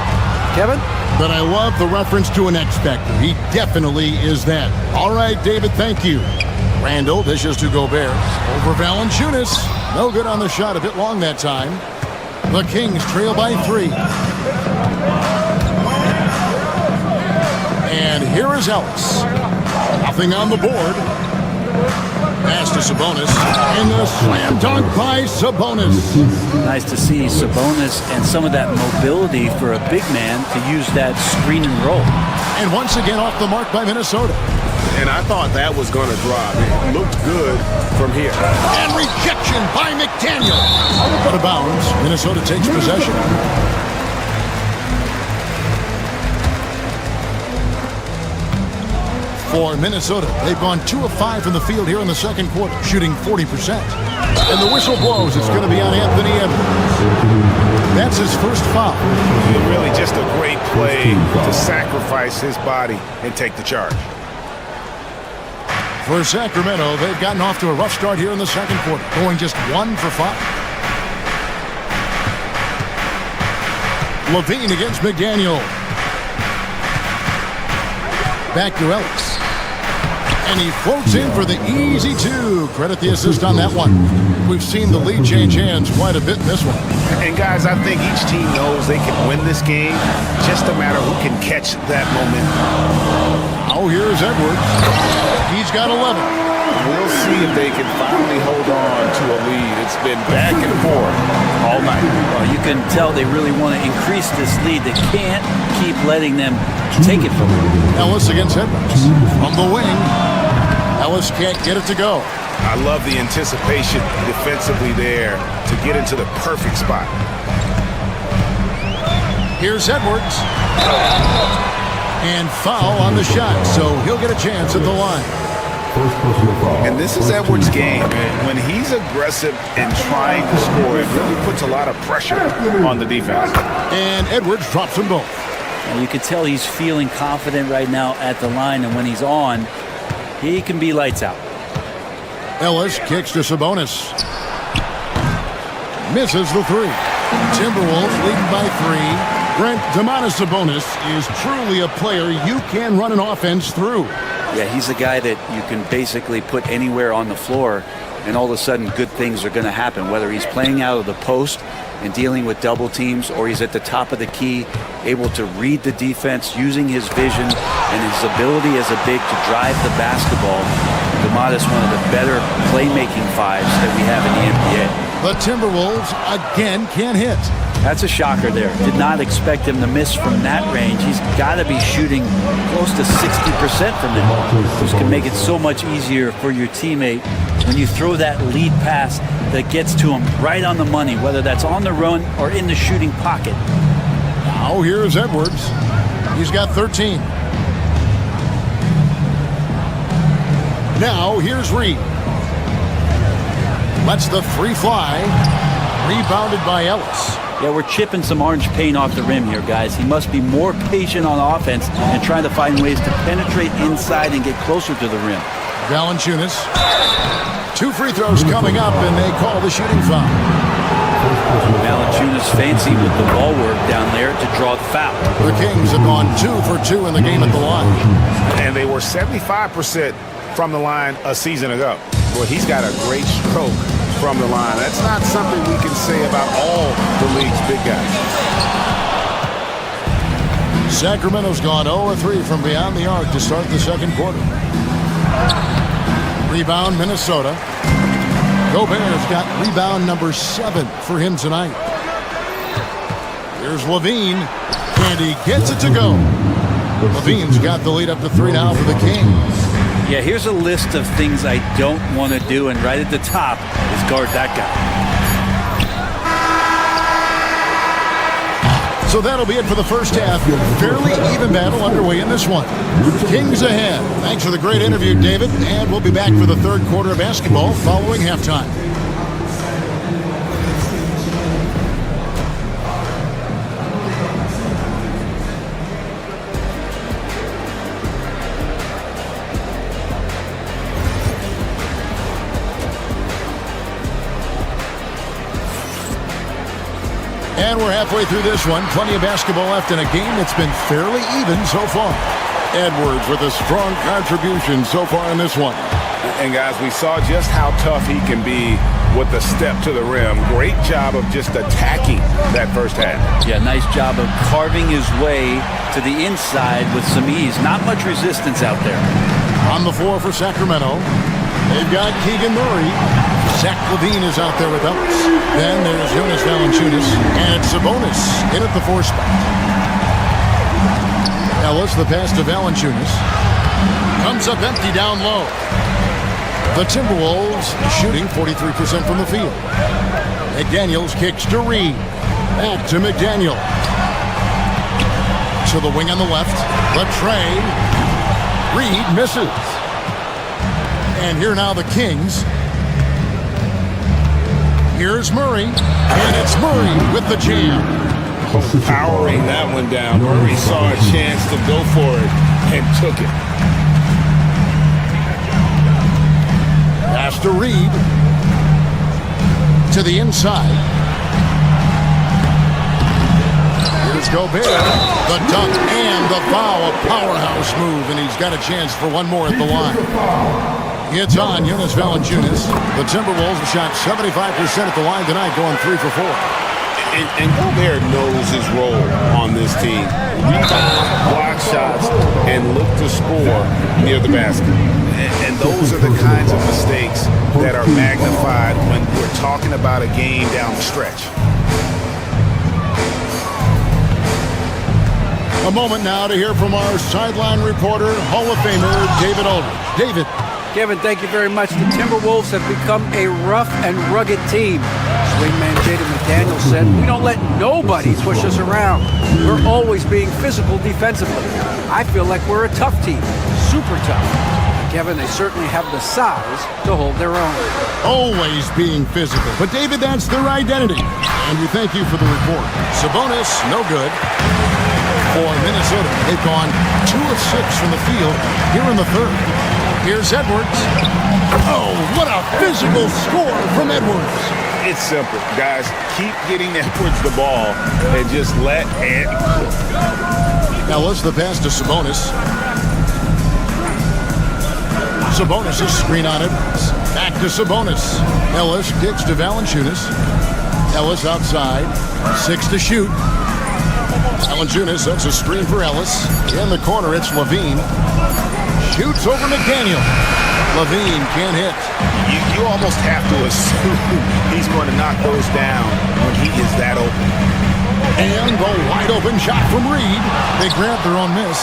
Kevin? But I love the reference to an X factor. He definitely is that. All right, David, thank you. Randall dishes to Gobert. Over Valanciunas. No good on the shot. A bit long that time. The Kings trail by 3. And here is Ellis. Nothing on the board. Pass to Sabonis. And the slam dunk by Sabonis. Nice to see Sabonis and some of that mobility for a big man to use that screen and roll. And once again off the mark by Minnesota. And I thought that was going to drop. It looked good from here. And rejection by McDaniel. Out of bounds. Minnesota takes possession. For Minnesota, they've gone 2 of 5 from the field here in the second quarter, shooting 40%. And the whistle blows. It's going to be on Anthony Edwards. That's his first foul. Really just a great play to sacrifice his body and take the charge. For Sacramento, they've gotten off to a rough start here in the second quarter, going just 1 for 5. Levine against McDaniel. Back to Ellis. And he floats in for the easy 2. Credit the assist on that one. We've seen the lead change hands quite a bit in this one. And guys, I think each team knows they can win this game. Just a matter who can catch that momentum. Now here's Edwards. He's got 11. We'll see if they can finally hold on to a lead. It's been back and forth all night. Well, you can tell they really want to increase this lead. They can't keep letting them take it from them. Ellis against Edwards. From the wing. Ellis can't get it to go. I love the anticipation defensively there to get into the perfect spot. Here's Edwards. And foul on the shot, so he'll get a chance at the line. And this is Edwards' game. When he's aggressive and trying to score, it really puts a lot of pressure on the defense. And Edwards drops them both. And you can tell he's feeling confident right now at the line, and when he's on, he can be lights out. Ellis kicks to Sabonis. Misses the three. Timberwolves leading by 3. Brent, Domantas Sabonis is truly a player you can run an offense through. Yeah, he's a guy that you can basically put anywhere on the floor, and all of a sudden good things are going to happen, whether he's playing out of the post and dealing with double teams, or he's at the top of the key, able to read the defense using his vision and his ability as a big to drive the basketball. Domantas, one of the better playmaking fives that we have in the NBA. The Timberwolves again can't hit. That's a shocker there. Did not expect him to miss from that range. He's got to be shooting close to 60% from it. This can make it so much easier for your teammate when you throw that lead pass that gets to him right on the money, whether that's on the run or in the shooting pocket. Now here's Edwards. He's got 13. Now here's Reed. Lets the three fly. Rebounded by Ellis. Yeah, we're chipping some orange paint off the rim here, guys. He must be more patient on offense and trying to find ways to penetrate inside and get closer to the rim. Valanciunas. 2 free throws coming up, and they call the shooting foul. Valanciunas fancy with the ball work down there to draw the foul. The Kings have gone 2 for 2 in the game at the line. And they were 75% from the line a season ago. Boy, he's got a great stroke from the line. That's not something we can say about all the league's big guys. Sacramento's gone 0-3 from beyond the arc to start the second quarter. Rebound, Minnesota. Gobert's got rebound number 7 for him tonight. Here's Levine, and he gets it to go. Levine's got the lead up to 3 now for the Kings. Yeah, here's a list of things I don't want to do, and right at the top is guard that guy. So that'll be it for the first half. Fairly even battle underway in this one. Kings ahead. Thanks for the great interview, David, and we'll be back for the third quarter of basketball following halftime. And we're halfway through this one. Plenty of basketball left in a game that's been fairly even so far. Edwards with a strong contribution so far in this one. And guys, we saw just how tough he can be with the step to the rim. Great job of just attacking that first half. Yeah, nice job of carving his way to the inside with some ease. Not much resistance out there. On the floor for Sacramento, they've got Keegan Murray. Zach LaVine is out there with Ellis. Then there's Jonas Valanciunas and Sabonis in at the 4 spot. Ellis, the pass to Valanciunas. Comes up empty down low. The Timberwolves shooting 43% from the field. McDaniels kicks to Reed. Back to McDaniel. To the wing on the left. The tray. Reed misses. And here now the Kings. Here's Murray, and it's Murray with the jam. Powering that one down. Murray saw a chance to go for it and took it. Pass to Reed. To the inside. Here's Gobert. The dunk and the foul. A powerhouse move, and he's got a chance for one more at the line. It's on Jonas Valanciunas. The Timberwolves have shot 75% at the line tonight, going 3 for 4. And Gobert knows his role on this team. Rebound, block shots, and look to score near the basket. And those are the kinds of mistakes that are magnified when we're talking about a game down the stretch. A moment now to hear from our sideline reporter, Hall of Famer David Aldridge. David. Kevin, thank you very much. The Timberwolves have become a rough and rugged team. Wingman Jaden McDaniels said, "We don't let nobody push us around. We're always being physical defensively. I feel like we're a tough team, super tough." Kevin, they certainly have the size to hold their own. Always being physical. But, David, that's their identity. And we thank you for the report. Sabonis, no good. For Minnesota, they've gone 2 of 6 from the field here in the third. Here's Edwards. Oh, what a physical score from Edwards. It's simple, guys. Keep getting Edwards the ball and just let Ed cook. Ellis, the pass to Sabonis. Sabonis is screen on Edwards. Back to Sabonis. Ellis kicks to Valanciunas. Ellis outside. 6 to shoot. Valanciunas, that's a screen for Ellis. In the corner, it's Levine. Shoots over McDaniel. Levine can't hit. You almost have to assume he's going to knock those down when he is that open. And the wide open shot from Reed. They grab their own miss.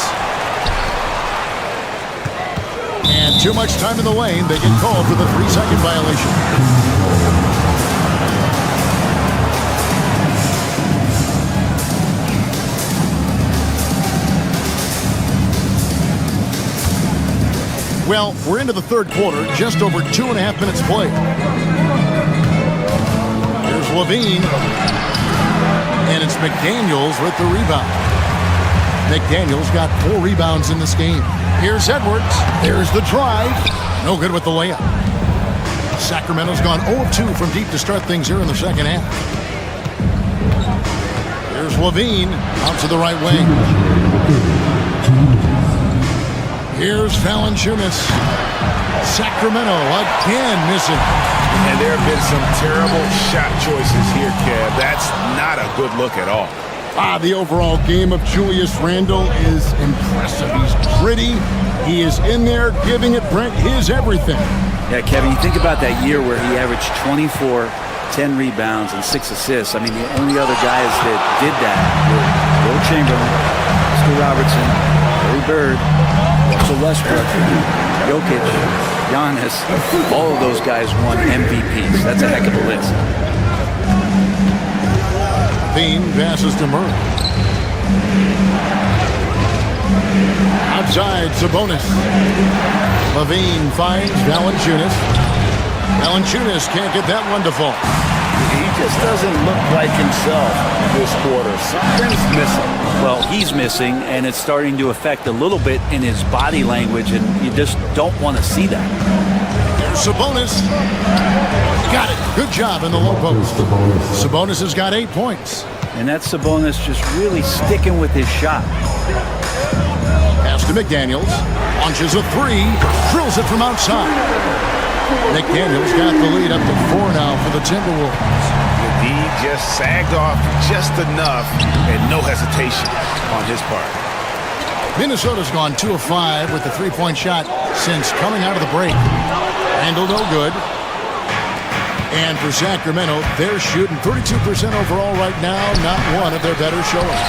And too much time in the lane. They get called for the 3-second violation. Well, we're into the third quarter, just over 2.5 minutes played. Here's Levine. And it's McDaniels with the rebound. McDaniels got 4 rebounds in this game. Here's Edwards. There's the drive. No good with the layup. Sacramento's gone 0 of 2 from deep to start things here in the second half. Here's Levine out to the right wing. Here's Valanciunas. Sacramento again missing. And there have been some terrible shot choices here, Kev. That's not a good look at all. The overall game of Julius Randle is impressive. He's gritty. He is in there giving it, Brent, his everything. Yeah, Kevin, you think about that year where he averaged 24, 10 rebounds, and 6 assists. I mean, the only other guys that did that were Will Chamberlain, Oscar Robertson, Larry Bird, Russell Westbrook, Jokic, Giannis. All of those guys won MVPs. That's a heck of a list. Bean passes to Murray. Outside, Sabonis. Levine finds Valanciunas. Valanciunas can't get that one to fall. He just doesn't look like himself this quarter. Something's missing. Well, he's missing, and it's starting to affect a little bit in his body language, and you just don't want to see that. There's Sabonis. Got it. Good job in the low post. Sabonis has got 8 points. And that's Sabonis just really sticking with his shot. Pass to McDaniels. Launches a 3. Drills it from outside. McDaniels got the lead up to 4 now for the Timberwolves. The D just sagged off just enough and no hesitation on his part. Minnesota's gone 2 of 5 with the 3-point shot since coming out of the break. Randle no good. And for Sacramento, they're shooting 32% overall right now, not one of their better showings.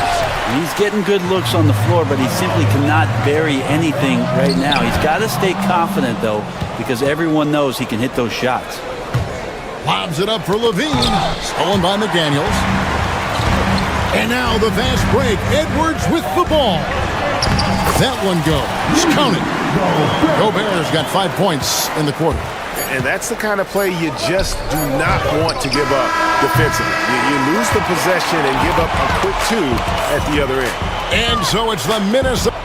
He's getting good looks on the floor, but he simply cannot bury anything right now. He's got to stay confident, though, because everyone knows he can hit those shots. Lobs it up for Levine. Stolen by McDaniels. And now the fast break. Edwards with the ball. That one goes. Count it. Gobert's got 5 points in the quarter. And that's the kind of play you just do not want to give up defensively. You lose the possession and give up a quick 2 at the other end. And so it's the Minnesota.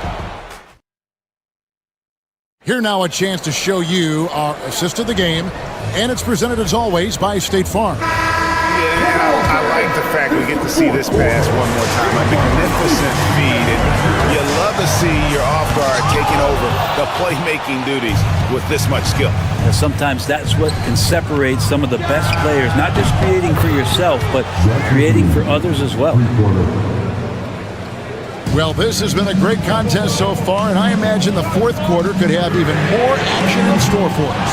Here now a chance to show you our assist of the game. And it's presented as always by State Farm. Yeah, I like the fact we get to see this pass one more time. A magnificent feed. And you love to see your off guard taking over the playmaking duties with this much skill. And sometimes that's what can separate some of the best players, not just creating for yourself, but creating for others as well. Well, this has been a great contest so far, and I imagine the fourth quarter could have even more action in store for us.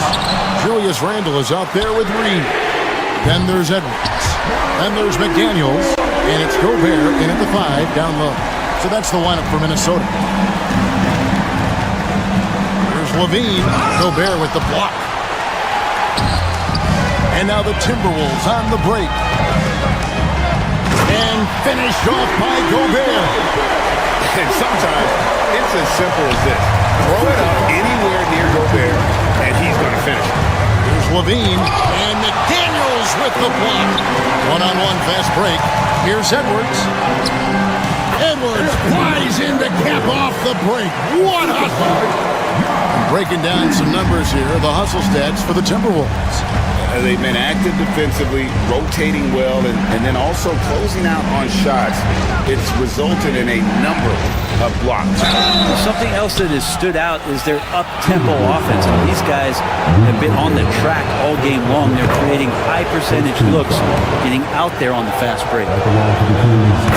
Julius Randle is out there with Reed. Then there's Edwards. Then there's McDaniels. And it's Gobert in at the 5 down low. So that's the lineup for Minnesota. There's Levine. Gobert with the block. And now the Timberwolves on the break. And finished off by Gobert. And sometimes it's as simple as this. Throw it up anywhere near Gobert, and he's going to finish it. Here's Levine, and McDaniels with the block. One-on-one fast break. Here's Edwards. Edwards flies in to cap off the break. What hustle! Breaking down some numbers here, the hustle stats for the Timberwolves. They've been active defensively, rotating well, and then also closing out on shots. It's resulted in a number of blocks. Something else that has stood out is their up-tempo offense. These guys have been on the track all game long. They're creating high-percentage looks, getting out there on the fast break.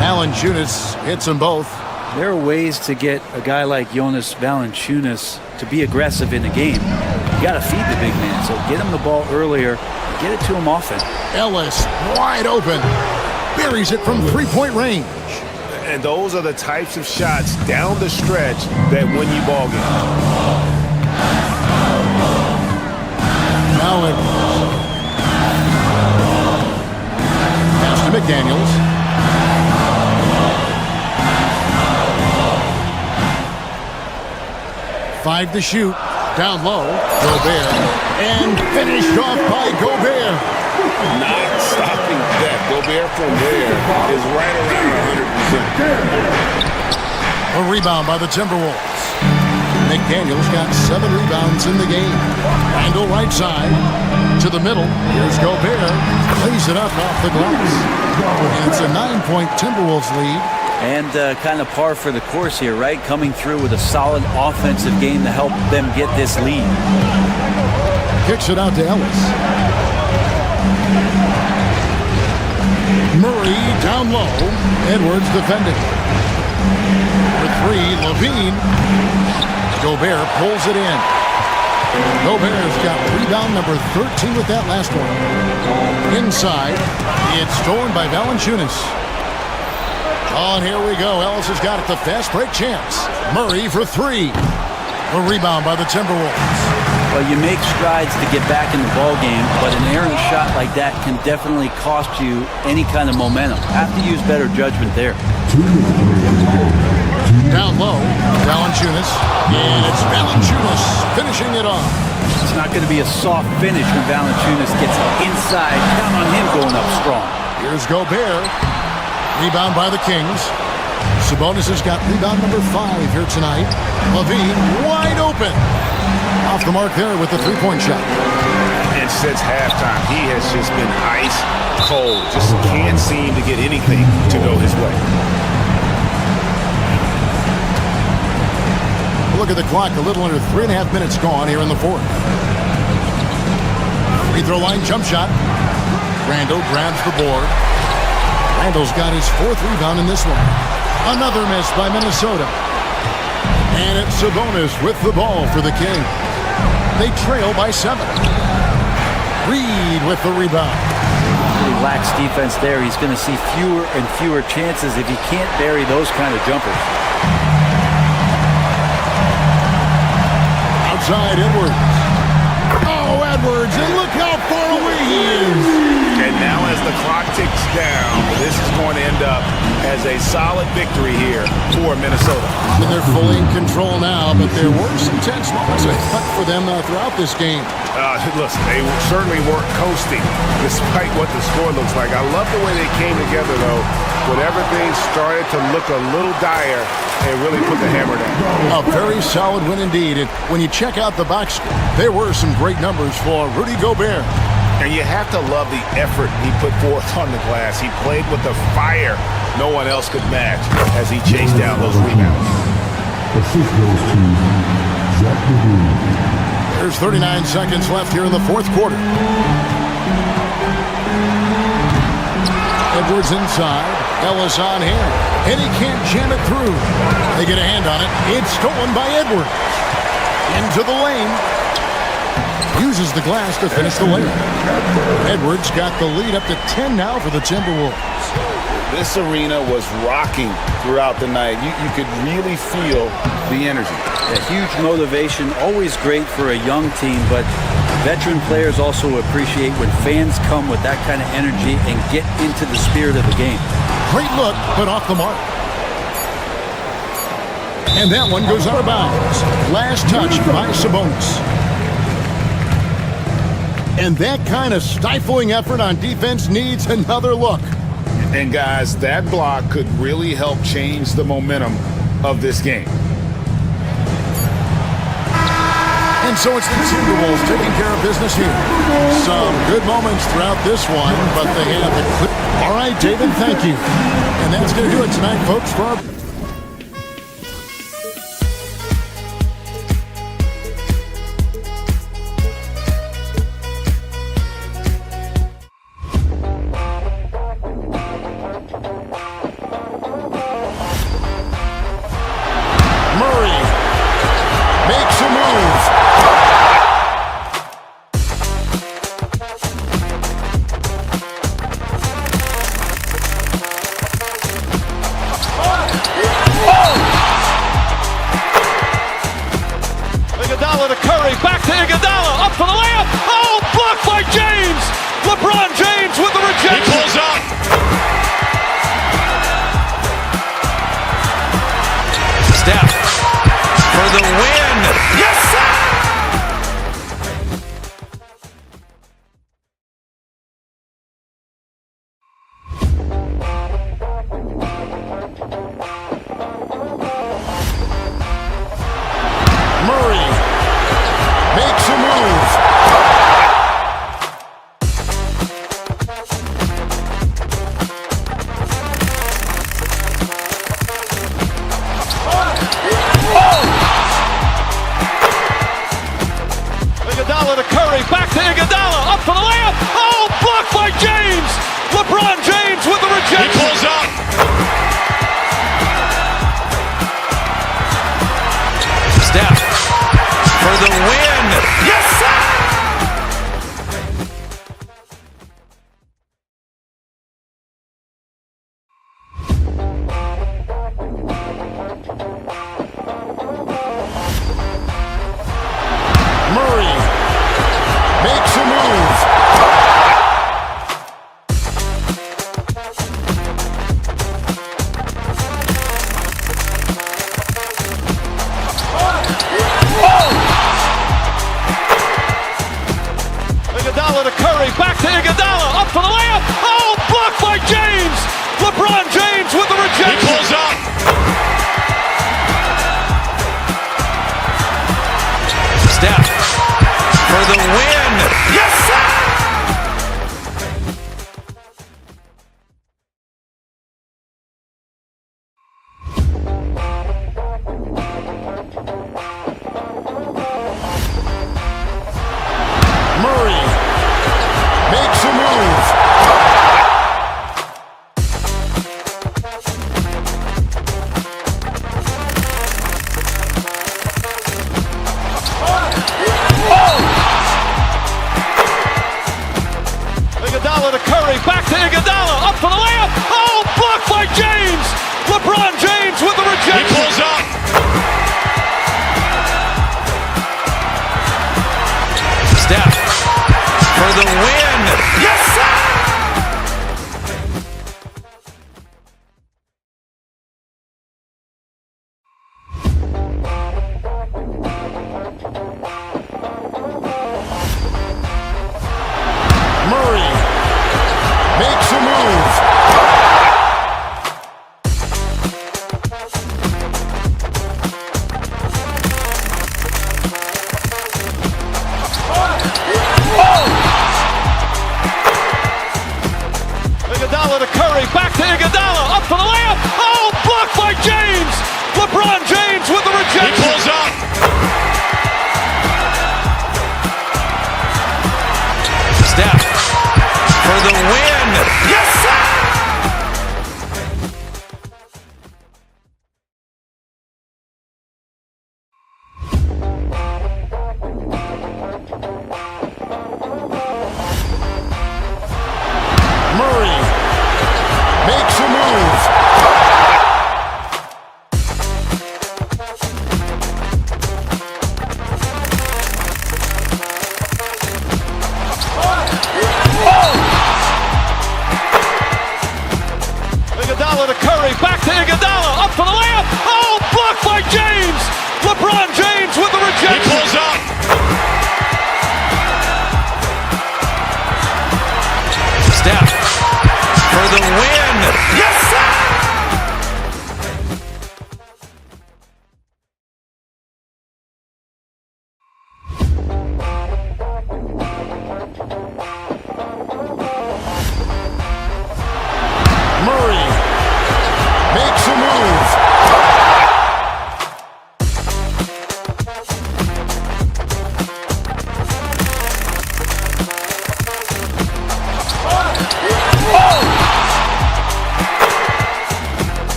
Valanciunas hits them both. There are ways to get a guy like Jonas Valanciunas to be aggressive in the game. You got to feed the big man, so get him the ball earlier, get it to him often. Ellis wide open, buries it from three-point range. And those are the types of shots down the stretch that win you ball games. Now Edwards. Pass to McDaniels. Five to shoot. Down low. Gobert. And finished off by Gobert. Not stopping that. Gobert from there is right around 100%. A rebound by the Timberwolves. McDaniels got 7 rebounds in the game. Randle right side. To the middle. Here's Gobert. Lays it up off the glass. And it's a 9-point Timberwolves lead. And kind of par for the course here, right? Coming through with a solid offensive game to help them get this lead. Kicks it out to Ellis. Murray down low. Edwards defending. For 3, Levine. Gobert pulls it in. Gobert's got rebound number 13 with that last one. Inside. It's stolen by Valanciunas. Oh, and here we go. Ellis has got it. The fast break chance. Murray for 3. A rebound by the Timberwolves. Well, you make strides to get back in the ball game, but an errant shot like that can definitely cost you any kind of momentum. Have to use better judgment there. Down low, Valanciunas. And it's Valanciunas finishing it off. It's not going to be a soft finish when Valanciunas gets inside. Count on him going up strong. Here's Gobert. Rebound by the Kings. Sabonis has got rebound number 5 here tonight. Levine wide open. Off the mark there with the three-point shot. And since halftime, he has just been ice cold. Just can't seem to get anything to go his way. Look at the clock. A little under 3.5 minutes gone here in the fourth. Free throw line jump shot. Randle grabs the board. Randle's got his 4th rebound in this one. Another miss by Minnesota. And it's Sabonis with the ball for the Kings. They trail by 7. Reed with the rebound. He lacks defense there. He's going to see fewer and fewer chances if he can't bury those kind of jumpers. Outside Edwards. Oh, Edwards, and look how far away he is. And now as the clock ticks down, this is going to end up as a solid victory here for Minnesota. And they're fully in control now, but there were some tense moments for them throughout this game. Listen, they certainly weren't coasting despite what the score looks like. I love the way they came together, though, when everything started to look a little dire and really put the hammer down. A very solid win indeed. And when you check out the box score, there were some great numbers for Rudy Gobert. And you have to love the effort he put forth on the glass. He played with the fire no one else could match as he chased down those rebounds. Assist goes to Zach LaVine. There's 39 seconds left here in the fourth quarter. Edwards inside. Ellis on him, and he can't jam it through. They get a hand on it. It's stolen by Edwards. Into the lane. Uses the glass to finish the layup. Edwards got the lead up to 10 now for the Timberwolves. This arena was rocking throughout the night. You could really feel the energy. A huge motivation, always great for a young team, but veteran players also appreciate when fans come with that kind of energy and get into the spirit of the game. Great look, but off the mark. And that one goes out of bounds. Last touch by Sabonis. And that kind of stifling effort on defense needs another look. And guys, that block could really help change the momentum of this game. And so it's the Timberwolves taking care of business here. Some good moments throughout this one, but they have the clear. All right, David, thank you. And that's going to do it tonight, folks, for our... Iguodala to Curry, back to Iguodala, up for the layup. Oh, blocked by James. LeBron James with the rejection. He pulls up. Steph for the win. Yes, sir! Murray makes a move. Iguodala to Curry, back to Iguodala, up for the layup. Oh, blocked by James. LeBron James with the rejection. He pulls up. Steph for the win. Yes, sir! Murray makes a move. Iguodala to Curry, back to Iguodala, up for the layup. Oh, blocked by James. LeBron James with the rejection. He pulls up. Steph for the win. Yes, sir! Murray makes a move.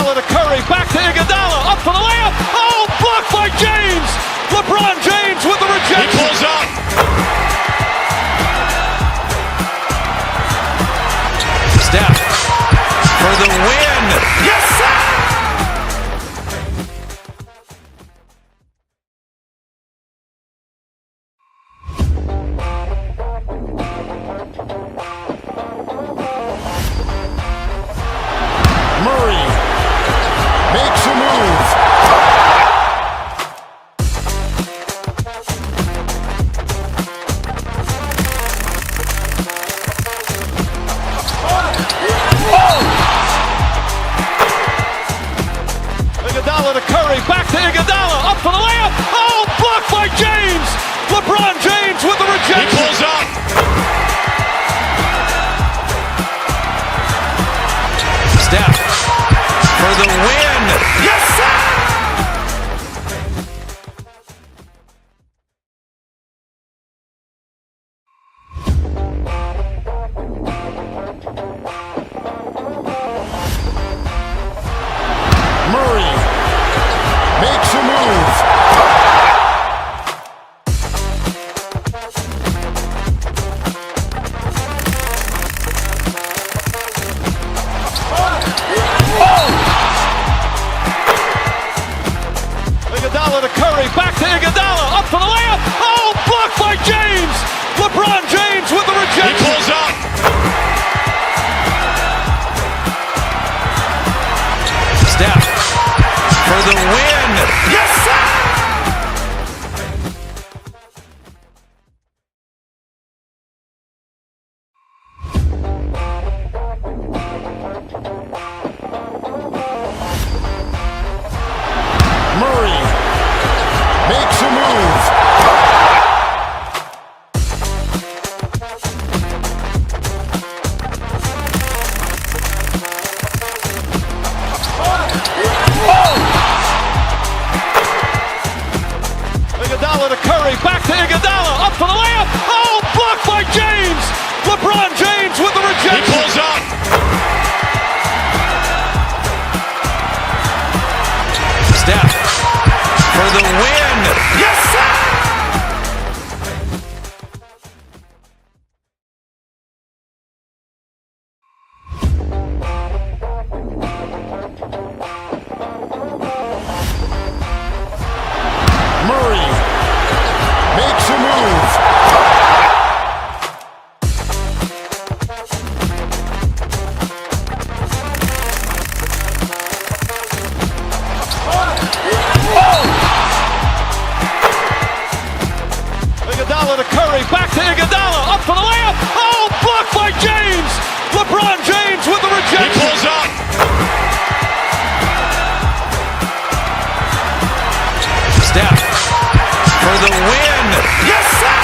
Iguodala to Curry, back to Iguodala, up for the layup. Oh, blocked by James. LeBron James with the rejection. He pulls up. Steph for the win. Yes, sir! Murray makes a move. Iguodala to Curry, back to Iguodala, up for the layup. Oh, blocked by James. LeBron James with the rejection. He pulls up. Steph for the win. Yes, sir! Murray makes a move. Iguodala to Curry, back to Iguodala, up for the layup. Oh, blocked by James. LeBron James with the rejection. He pulls up. Steph for the win. Yes, sir! Murray makes a move. Iguodala to Curry, back to Iguodala, up for the layup. Oh, blocked by James. LeBron James with the rejection. He pulls up. Steph for the win. Yes, sir! Murray makes a move. Iguodala to Curry, back to Iguodala, up for the layup. Oh, blocked by James. LeBron James with the rejection. He pulls up. Steph for the win. Yes, sir!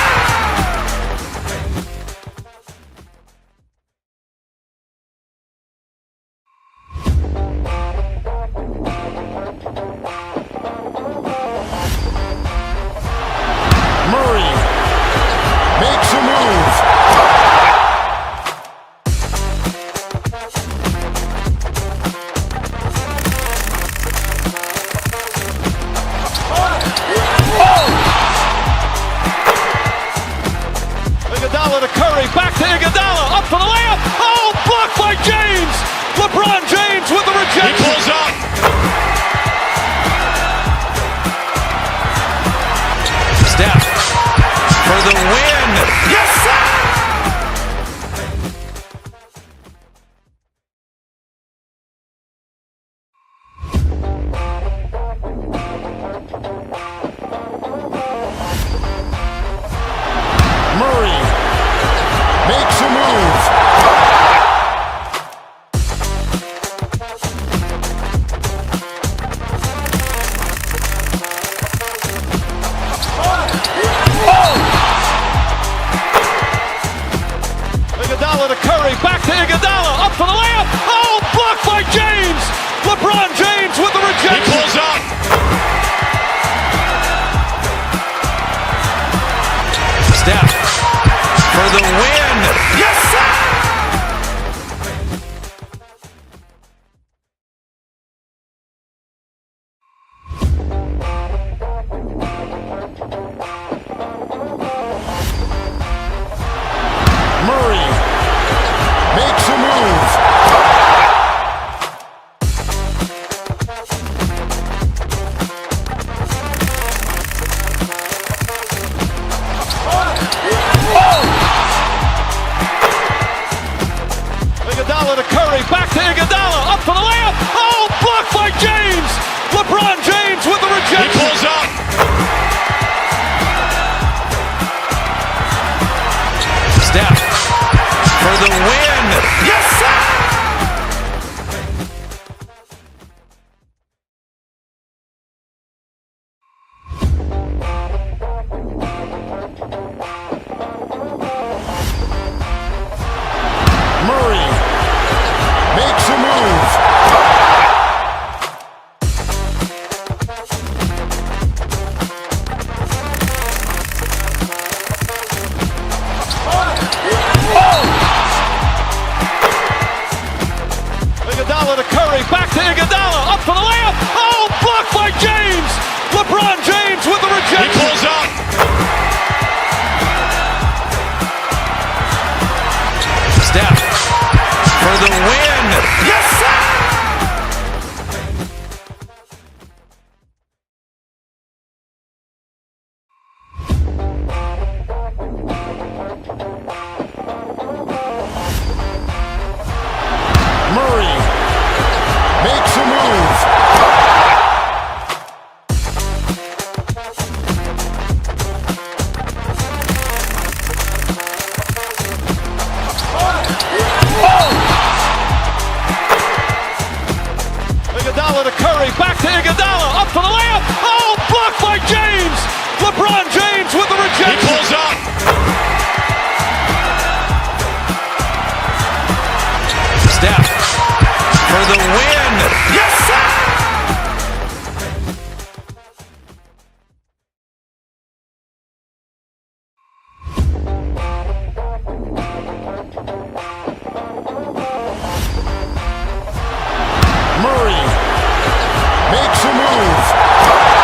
Murray makes a move. Iguodala to Curry, back to Iguodala, up for the layup. Oh, blocked by James. LeBron James with the rejection. He pulls up. Steph for the win. Yes, sir! Murray makes a move. Iguodala to Curry, back to Iguodala, up for the layup. Oh, blocked by James. LeBron James with the rejection. He pulls up. Steph for the win. Yes, sir! Murray makes a move.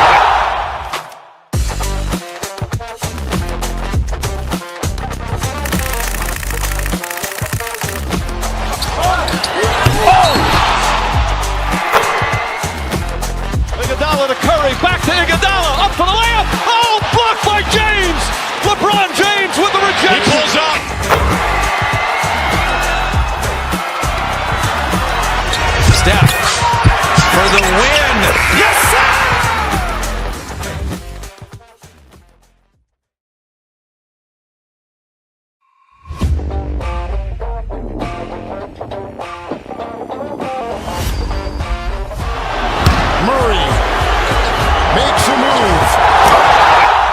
Iguodala to Curry, back to Iguodala, up for the layup. Oh, blocked by James. LeBron James with the rejection. He pulls up. Steph for the win. Yes, sir! Murray makes a move.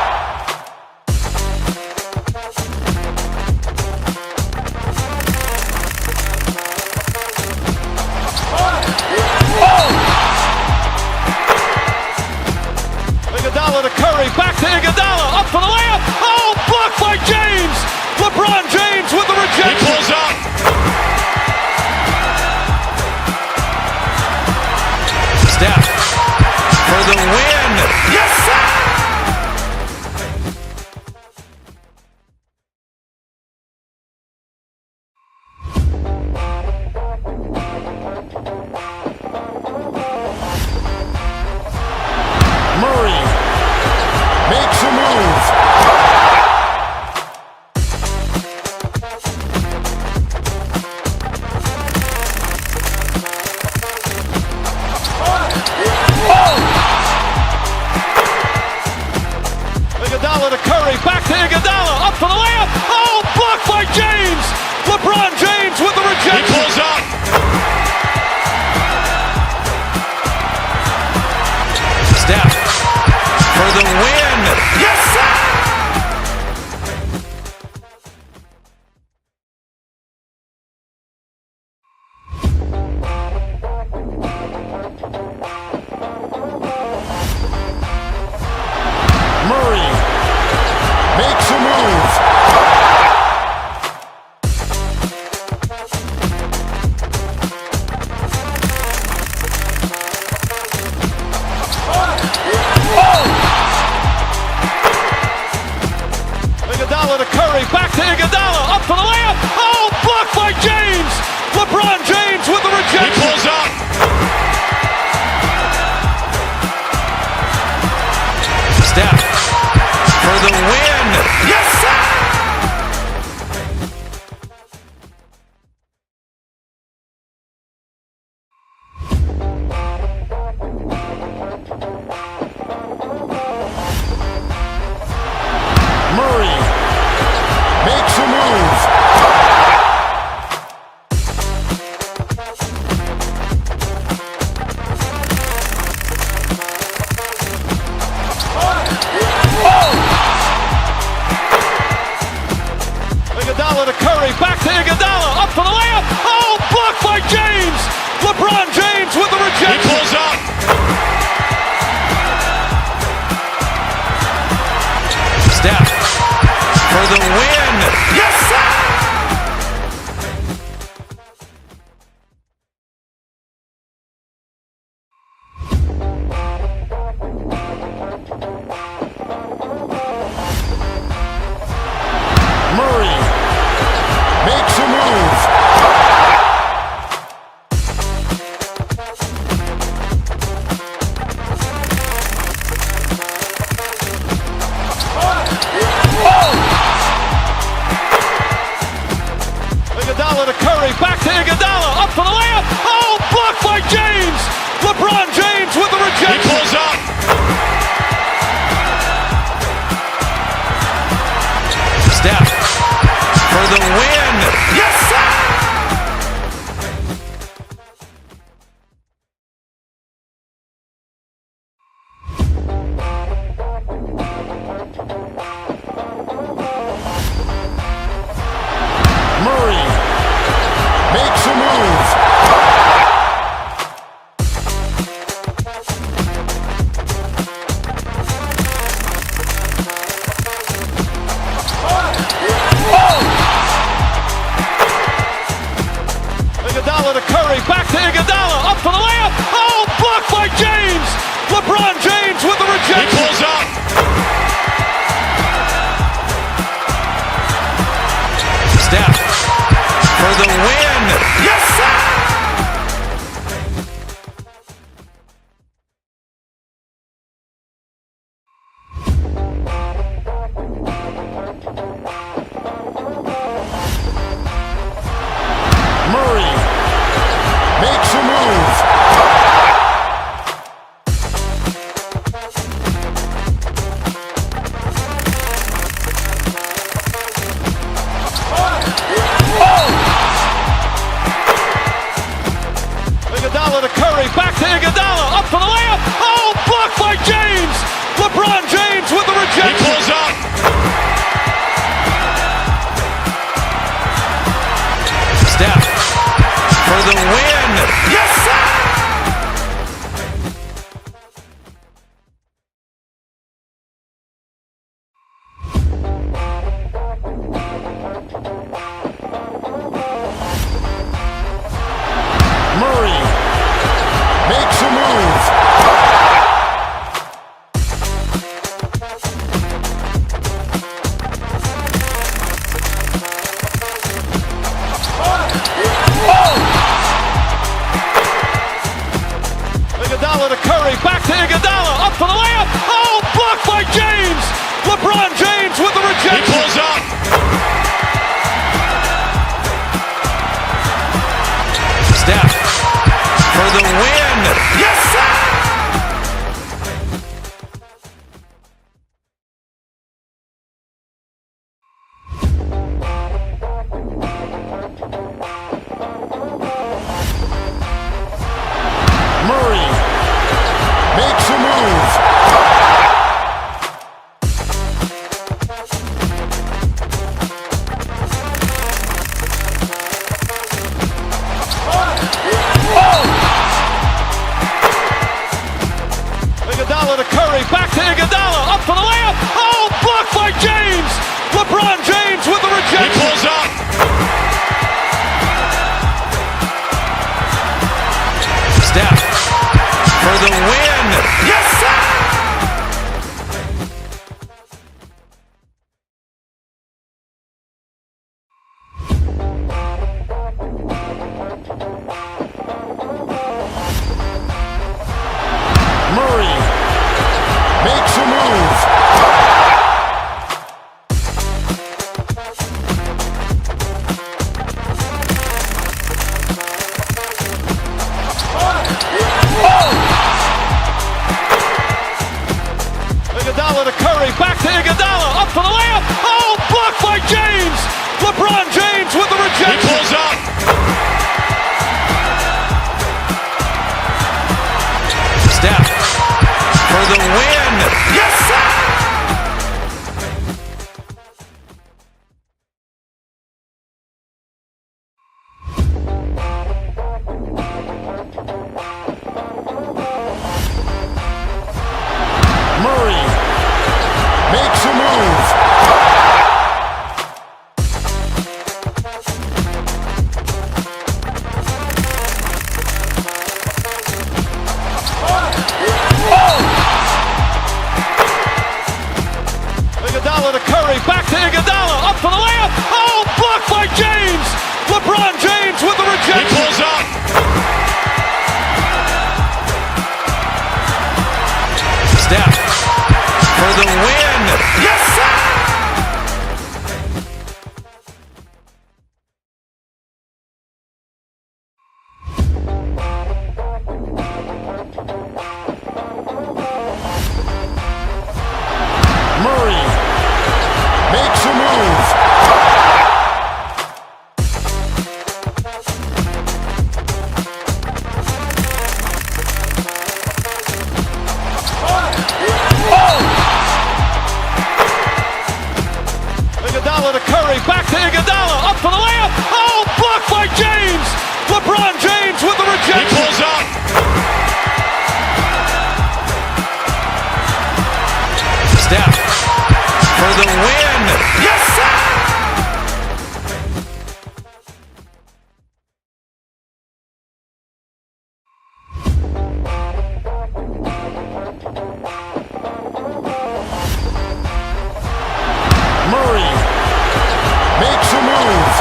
Iguodala to Curry, back to Iguodala, up for the layup. Oh, blocked by James. LeBron James with the rejection. He pulls up. Steph for the win. Yes, sir! Murray makes a move. Iguodala to Curry, back to Iguodala, up for the layup. Oh, blocked by James. LeBron James with the He rejection. pulls up. Steph for the win. Yes, sir! Murray makes a move. Iguodala to Curry, back to Iguodala, up for the layup. Oh, blocked by James. LeBron James with the He rejection. pulls up. Steph for the win. Yes, sir! Murray makes a move. Iguodala to Curry, back to Iguodala, up for the layup. Oh, blocked by James. LeBron James with the He rejection. pulls up. Steph for the win. Yes, sir! Murray makes a move. Iguodala to Curry, back to Iguodala, up for the layup. Oh, blocked by James. LeBron James with the rejection. He pulls up. Steph for the win. Yes, sir! Murray makes a move. Iguodala to Curry, back to Iguodala, up for the layup. Oh, blocked by James. LeBron James with the rejection. He pulls up. Steph for the win. Yes, sir! Murray makes a move. Iguodala to Curry, back to Iguodala, up for the layup. Oh, blocked by James. LeBron James with the rejection. He pulls up. Steph for the win. Yes, sir! Murray makes a move. Iguodala to Curry, back to Iguodala, up for the layup. Oh, blocked by James. LeBron James with the rejection. He pulls up. Steph for the win. Yes, sir! Murray makes a move. Iguodala to Curry, back to Iguodala, up for the layup. Oh, blocked by James. LeBron James with the rejection. He pulls up. Steph for the win. Yes, sir! Murray makes a move.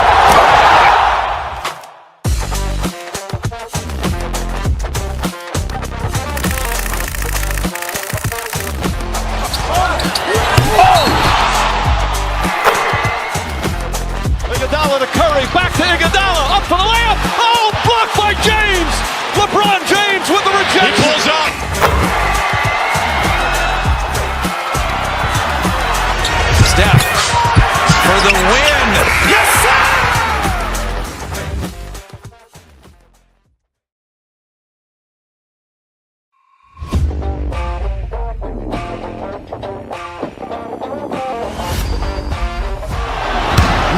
Iguodala to Curry, back to Iguodala, up for the layup. Oh, blocked by James. LeBron James with the rejection. He pulls up. Steph for the win. Yes, sir!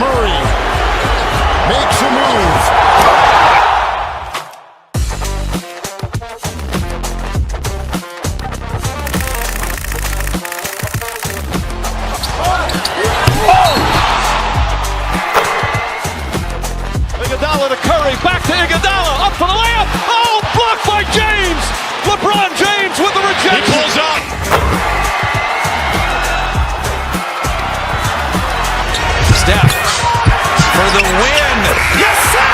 Murray makes a move. Iguodala to Curry, back to Iguodala, up for the layup. Oh, blocked by James. LeBron James with the rejection. He pulls up. Steph for the win. Yes, sir!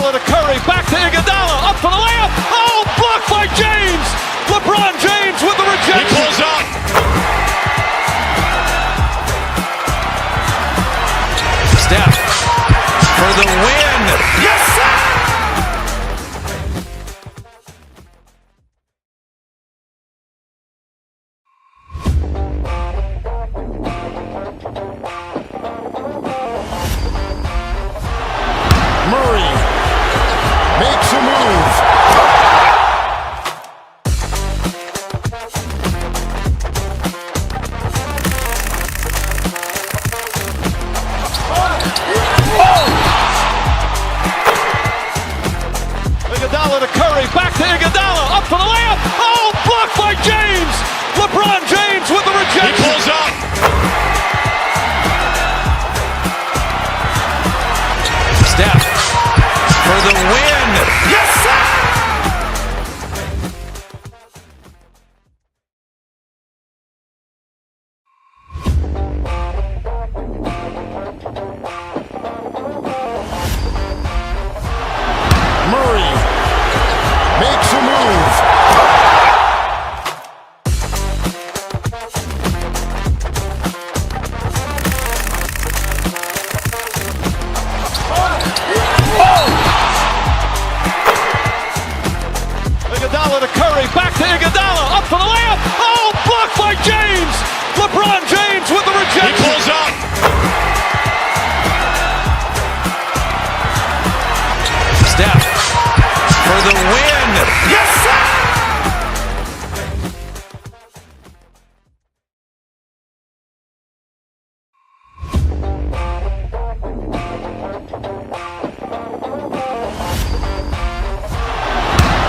Iguodala to Curry, back to Iguodala, up for the layup. Oh, blocked by James. LeBron James with the rejection. He pulls up. Steph for the win. Yes, sir! Murray makes a move. Iguodala to Curry, back to Iguodala, up for the layup. Oh, blocked by James. LeBron James with the rejection. He pulls up. Steph for the win. Yes, sir! Murray makes a move. Iguodala to Curry, back to Iguodala, up for the layup. Oh, blocked by James. LeBron James with the rejection. He pulls up. Steph for the win. Yes, sir!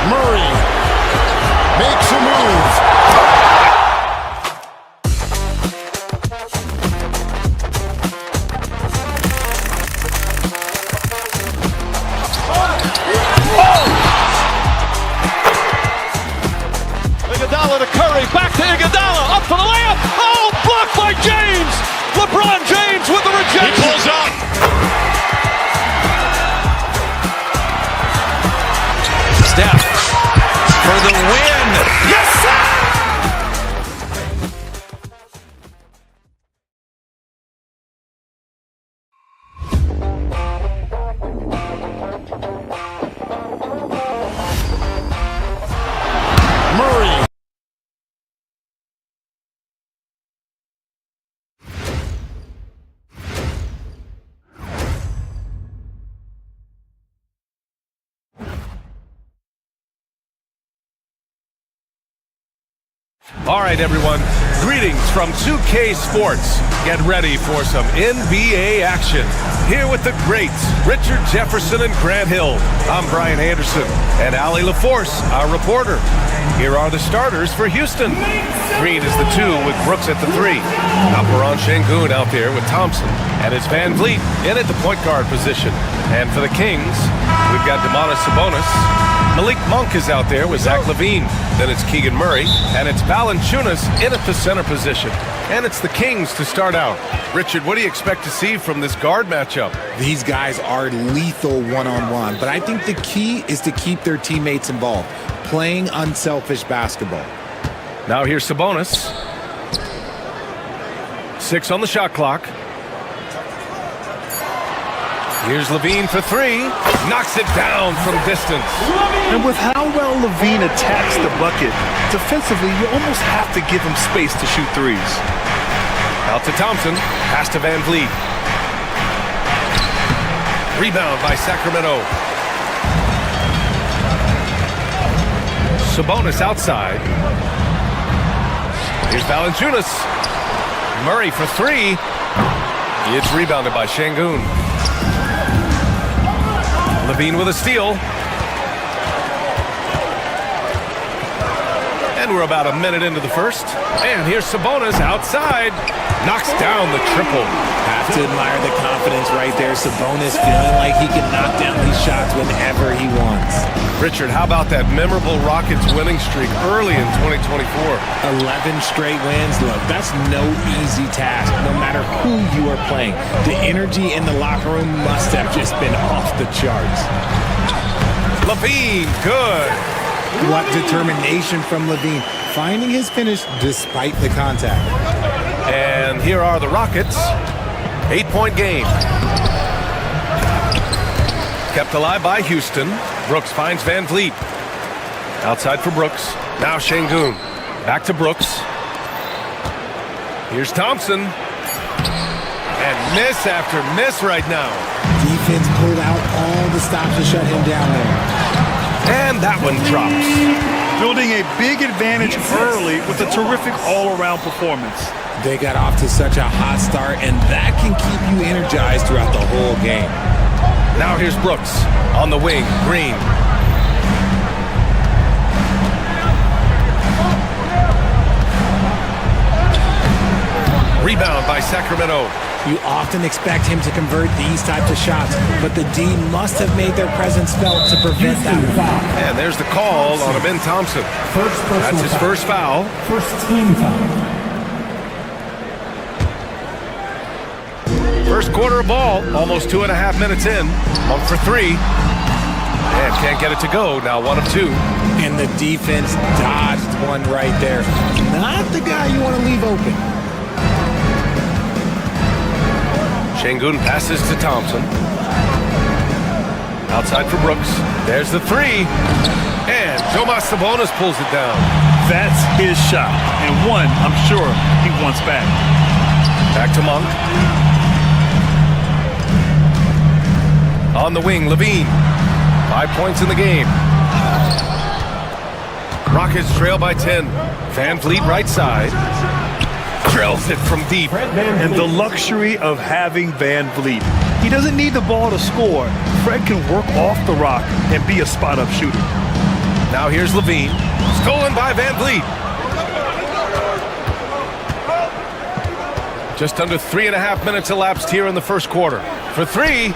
Murray makes a move. Iguodala to Curry, back to Iguodala, up for the layup. Oh, blocked by James. LeBron James with the He rejection. pulls up. Steph for the win. Yes, sir! Murray. All right, everyone. Greetings from 2K Sports. Get ready for some NBA action. Here with the greats, Richard Jefferson and Grant Hill. I'm Brian Anderson, and Allie LaForce, our reporter. Here are the starters for Houston. Green is the 2 with Brooks at the 3. Alperon Şengün out there with Thompson. And it's Van Vliet in at the point guard position. And for the Kings, we've got Domantas Sabonis. Malik Monk is out there with Zach LaVine. Then it's Keegan Murray. And it's Valanciunas in at the center position. And it's the Kings to start out. Richard, what do you expect to see from this guard matchup? These guys are lethal one-on-one, but I think the key is to keep their teammates involved, playing unselfish basketball. Now here's Sabonis. 6 on the shot clock. Here's LaVine for 3. Knocks it down from distance. And with how well LaVine attacks the bucket, defensively, you almost have to give him space to shoot threes. Out to Thompson. Pass to Van Vliet. Rebound by Sacramento. Sabonis outside. Here's Valanciunas. Murray for 3. It's rebounded by Şengün. LaVine with a steal. And we're about a minute into the first. And here's Sabonis outside. Knocks down the triple. Have to admire the confidence right there. Sabonis feeling like he can knock down these shots whenever he wants. Richard, how about that memorable Rockets winning streak early in 2024? 11 straight wins. Look, that's no easy task, no matter who you are playing. The energy in the locker room must have just been off the charts. Levine, good. What determination from Levine, finding his finish despite the contact. And here are the Rockets. 8-point game. Kept alive by Houston. Brooks finds Van Vliet. Outside for Brooks. Now Şengün. Back to Brooks. Here's Thompson. And miss after miss right now. Defense pulled out all the stops to shut him down there. And that one drops. Building a big advantage early with a terrific all-around performance. They got off to such a hot start, and that can keep you energized throughout the whole game. Now here's Brooks on the wing. Green. Rebound by Sacramento. You often expect him to convert these types of shots, but the D must have made their presence felt to prevent that. And there's the call on Ben Thompson. That's his first foul. First team foul. First quarter of ball, almost 2.5 minutes in. Monk for three. And can't get it to go. Now 1 of 2. And the defense dodged one right there. Not the guy you want to leave open. Şengün passes to Thompson. Outside for Brooks. There's the three. And Domas Sabonis pulls it down. That's his shot. And one, I'm sure, he wants back. Back to Monk. On the wing, Levine. 5 points in the game. Rockets trail by 10. Van Vliet right side. Drills it from deep. And the luxury of having Van Vliet. He doesn't need the ball to score. Fred can work off the rock and be a spot-up shooter. Now here's Levine. Stolen by Van Vliet. Just under 3.5 minutes elapsed here in the first quarter. For three.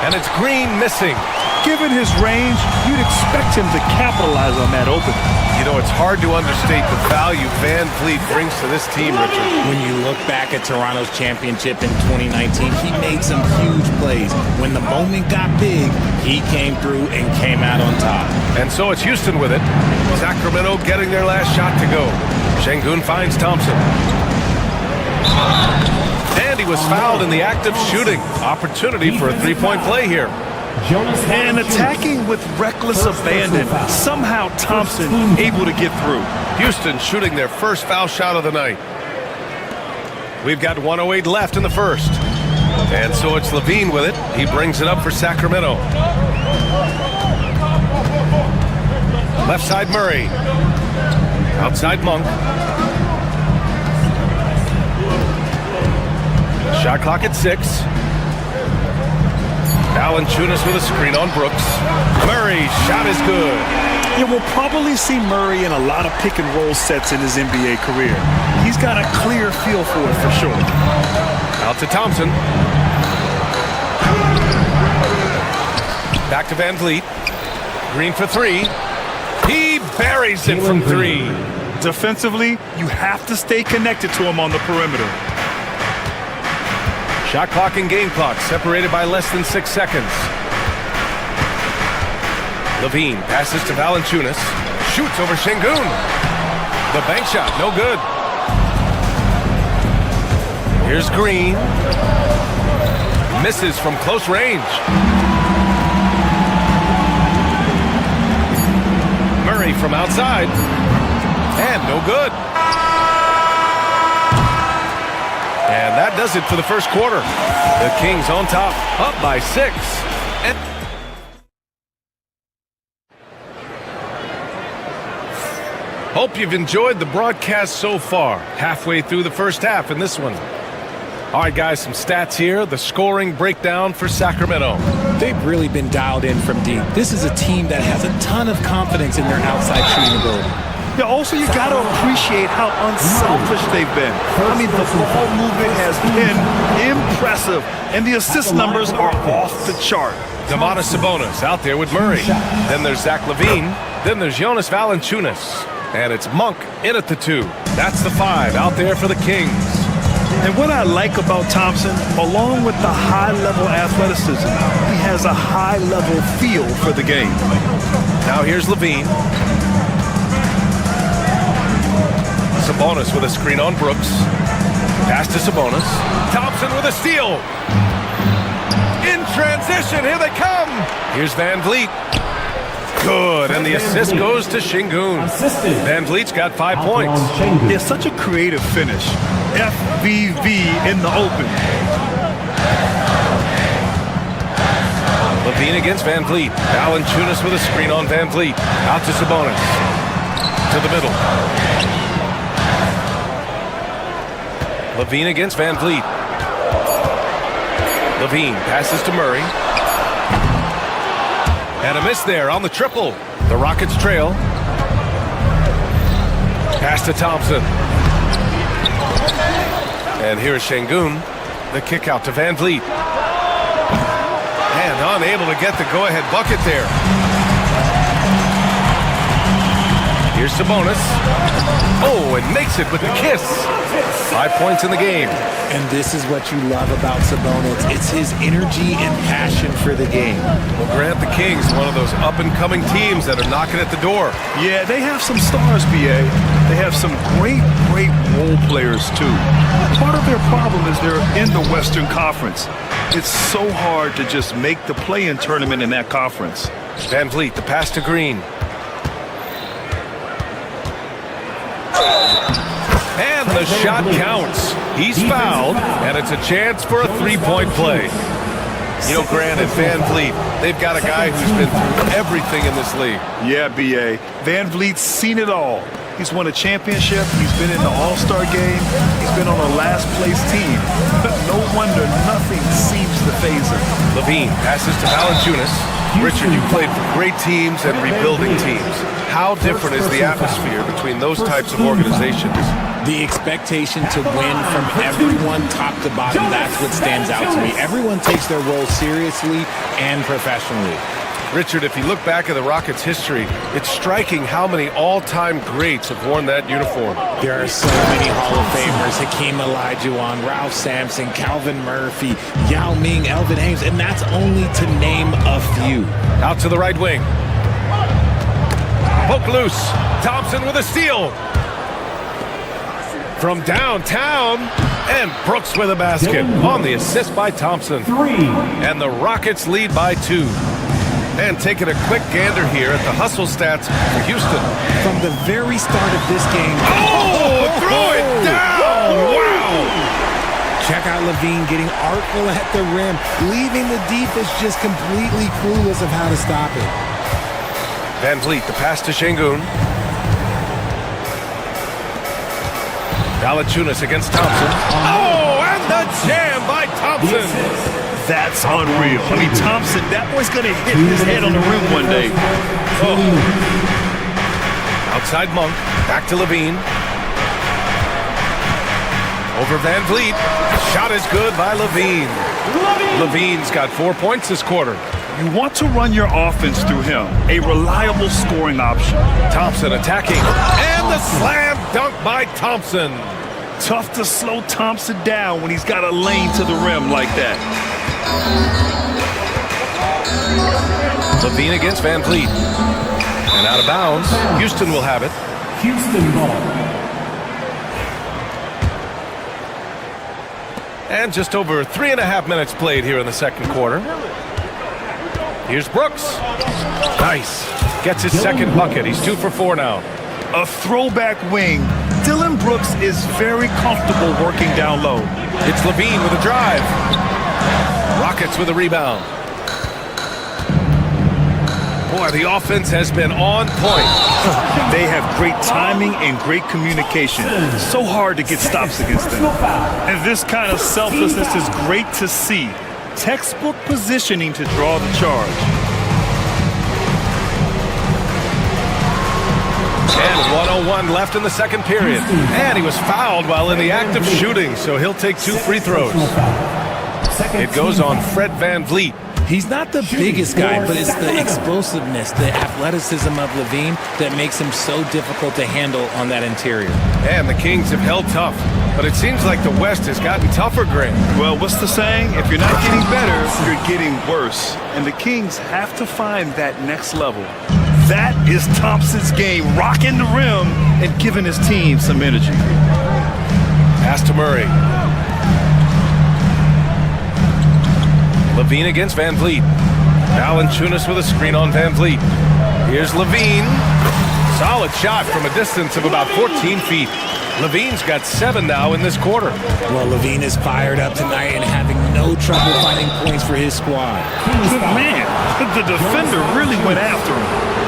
And it's Green missing. Given his range, you'd expect him to capitalize on that opening. You know, it's hard to understate the value Van Vliet brings to this team, Richard. When you look back at Toronto's championship in 2019, he made some huge plays. When the moment got big, he came through and came out on top. And so it's Houston with it. Sacramento getting their last shot to go. Şengün finds Thompson. And he was fouled in the act of shooting. Opportunity for a three-point play here. And attacking with reckless abandon. Somehow Thompson able to get through. Houston shooting their first foul shot of the night. We've got 1:08 left in the first. And so it's Levine with it. He brings it up for Sacramento. Left side Murray. Outside Monk. Shot clock at 6. Valanciunas with a screen on Brooks. Murray's shot is good. Yeah, we'll probably see Murray in a lot of pick-and-roll sets in his NBA career. He's got a clear feel for it for sure. Out to Thompson. Back to Van Vliet. Green for three. He buries it from three. Defensively, you have to stay connected to him on the perimeter. Shot clock and game clock separated by less than 6 seconds. Levine passes to Valanciunas. Shoots over Şengün. The bank shot, no good. Here's Green. Misses from close range. Murray from outside. And no good. And that does it for the first quarter. The Kings on top, up by 6. And hope you've enjoyed the broadcast so far. Halfway through the first half in this one. All right, guys, some stats here. The scoring breakdown for Sacramento. They've really been dialed in from deep. This is a team that has a ton of confidence in their outside shooting ability. Yeah, also, you got to appreciate how unselfish they've been. I mean, the ball movement has been impressive, and the assist numbers are off the chart. Domas Sabonis out there with Murray. Then there's Zach LaVine. Then there's Jonas Valanciunas. And it's Monk in at the 2. That's the 5 out there for the Kings. And what I like about Thompson, along with the high-level athleticism, he has a high-level feel for the game. Now here's Levine. Sabonis with a screen on Brooks. Pass to Sabonis. Thompson with a steal. In transition, here they come. Here's Van Vliet. Good, and the assist goes to Şengün. Van Vliet's got 5 points. It's such a creative finish. FVV in the open. Levine against Van Vliet. Valanciunas with a screen on Van Vliet. Out to Sabonis. To the middle. Levine against Van Vliet. Levine passes to Murray. And a miss there on the triple. The Rockets trail. Pass to Thompson. And here's Şengün. The kick out to Van Vliet. And unable to get the go-ahead bucket there. Here's Sabonis. Oh, and makes it with the kiss. 5 points in the game. And this is what you love about Sabonis. It's his energy and passion for the game. Well, Grant, the Kings, one of those up-and-coming teams that are knocking at the door. Yeah, they have some stars, BA. They have some great role players, too. Part of their problem is they're in the Western Conference. It's so hard to just make the play-in tournament in that conference. Van Vliet, the pass to Green. And the shot counts. He's fouled, and it's a chance for a three-point play. You know, Grant and Van Vliet, they've got a guy who's been through everything in this league. Yeah, B.A. Van Vliet's seen it all. He's won a championship. He's been in the All-Star game. He's been on a last-place team. No wonder nothing seems to faze him. Levine passes to Valanciunas. Richard, you played for great teams and rebuilding teams. How different is the atmosphere between those types of organizations? The expectation to win from everyone top to bottom, that's what stands out to me. Everyone takes their role seriously and professionally. Richard, if you look back at the Rockets' history, it's striking how many all-time greats have worn that uniform. There are so many Hall of Famers: Hakeem Olajuwon, Ralph Sampson, Calvin Murphy, Yao Ming, Elvin Hayes, and that's only to name a few. Out to the right wing. Poke loose. Thompson with a steal. From downtown, and Brooks with a basket on the assist by Thompson. And the Rockets lead by 2. And taking a quick gander here at the hustle stats for Houston. From the very start of this game. Oh, throw it down! Wow! Check out Levine getting artful at the rim, leaving the defense just completely clueless of how to stop it. Van Vliet, the pass to Şengün. Valanciunas against Thompson. Oh, and the jam by Thompson. That's unreal. I mean, Thompson, that boy's going to hit his head on the rim one day. Oh. Outside Monk. Back to Levine. Over Van Vliet. Shot is good by Levine. Levine's got 4 points this quarter. You want to run your offense through him. A reliable scoring option. Thompson attacking. And the slam dunk by Thompson. Tough to slow Thompson down when he's got a lane to the rim like that. Levine against Van Vliet. And out of bounds. Houston will have it. Houston ball. And just over 3.5 minutes played here in the second quarter. Here's Brooks. Nice. Gets his second bucket. He's 2 for 4 now. A throwback wing. Dillon Brooks is very comfortable working down low. It's Levine with a drive. Rockets with a rebound. Boy, the offense has been on point. They have great timing and great communication. So hard to get stops against them. And this kind of selflessness is great to see. Textbook positioning to draw the charge. And 1:01 left in the second period. And he was fouled while in the act of shooting, so he'll take 2 free throws. It goes on Fred Van Vliet. He's not the biggest guy, but it's the explosiveness, the athleticism of Levine that makes him so difficult to handle on that interior. And the Kings have held tough. but it seems like the West has gotten tougher, Grant. Well, what's the saying? If you're not getting better, you're getting worse. And the Kings have to find that next level. That is Thompson's game, rocking the rim and giving his team some energy. Pass to Murray. Levine against Van Vliet. Valanciunas with a screen on Van Vliet. Here's Levine. Solid shot from a distance of about 14 feet. Levine's got 7 now in this quarter. Well, Levine is fired up tonight and having no trouble finding points for his squad. Man, the defender really went after him.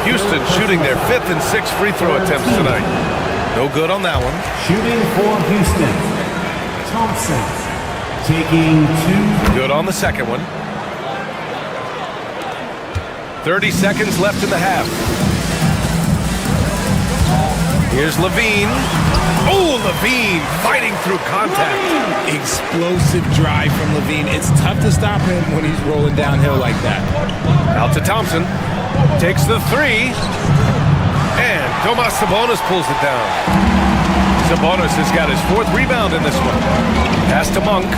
Houston shooting their 5th and 6th free throw attempts tonight. No good on that one. Shooting for Houston, Thompson. Taking 2. Good on the second one. 30 seconds left in the half. Here's Levine. Oh, Levine fighting through contact. Explosive drive from Levine. It's tough to stop him when he's rolling downhill like that. Out to Thompson. Takes the 3. And Domas Sabonis pulls it down. Sabonis has got his 4th rebound in this one. Pass to Monk.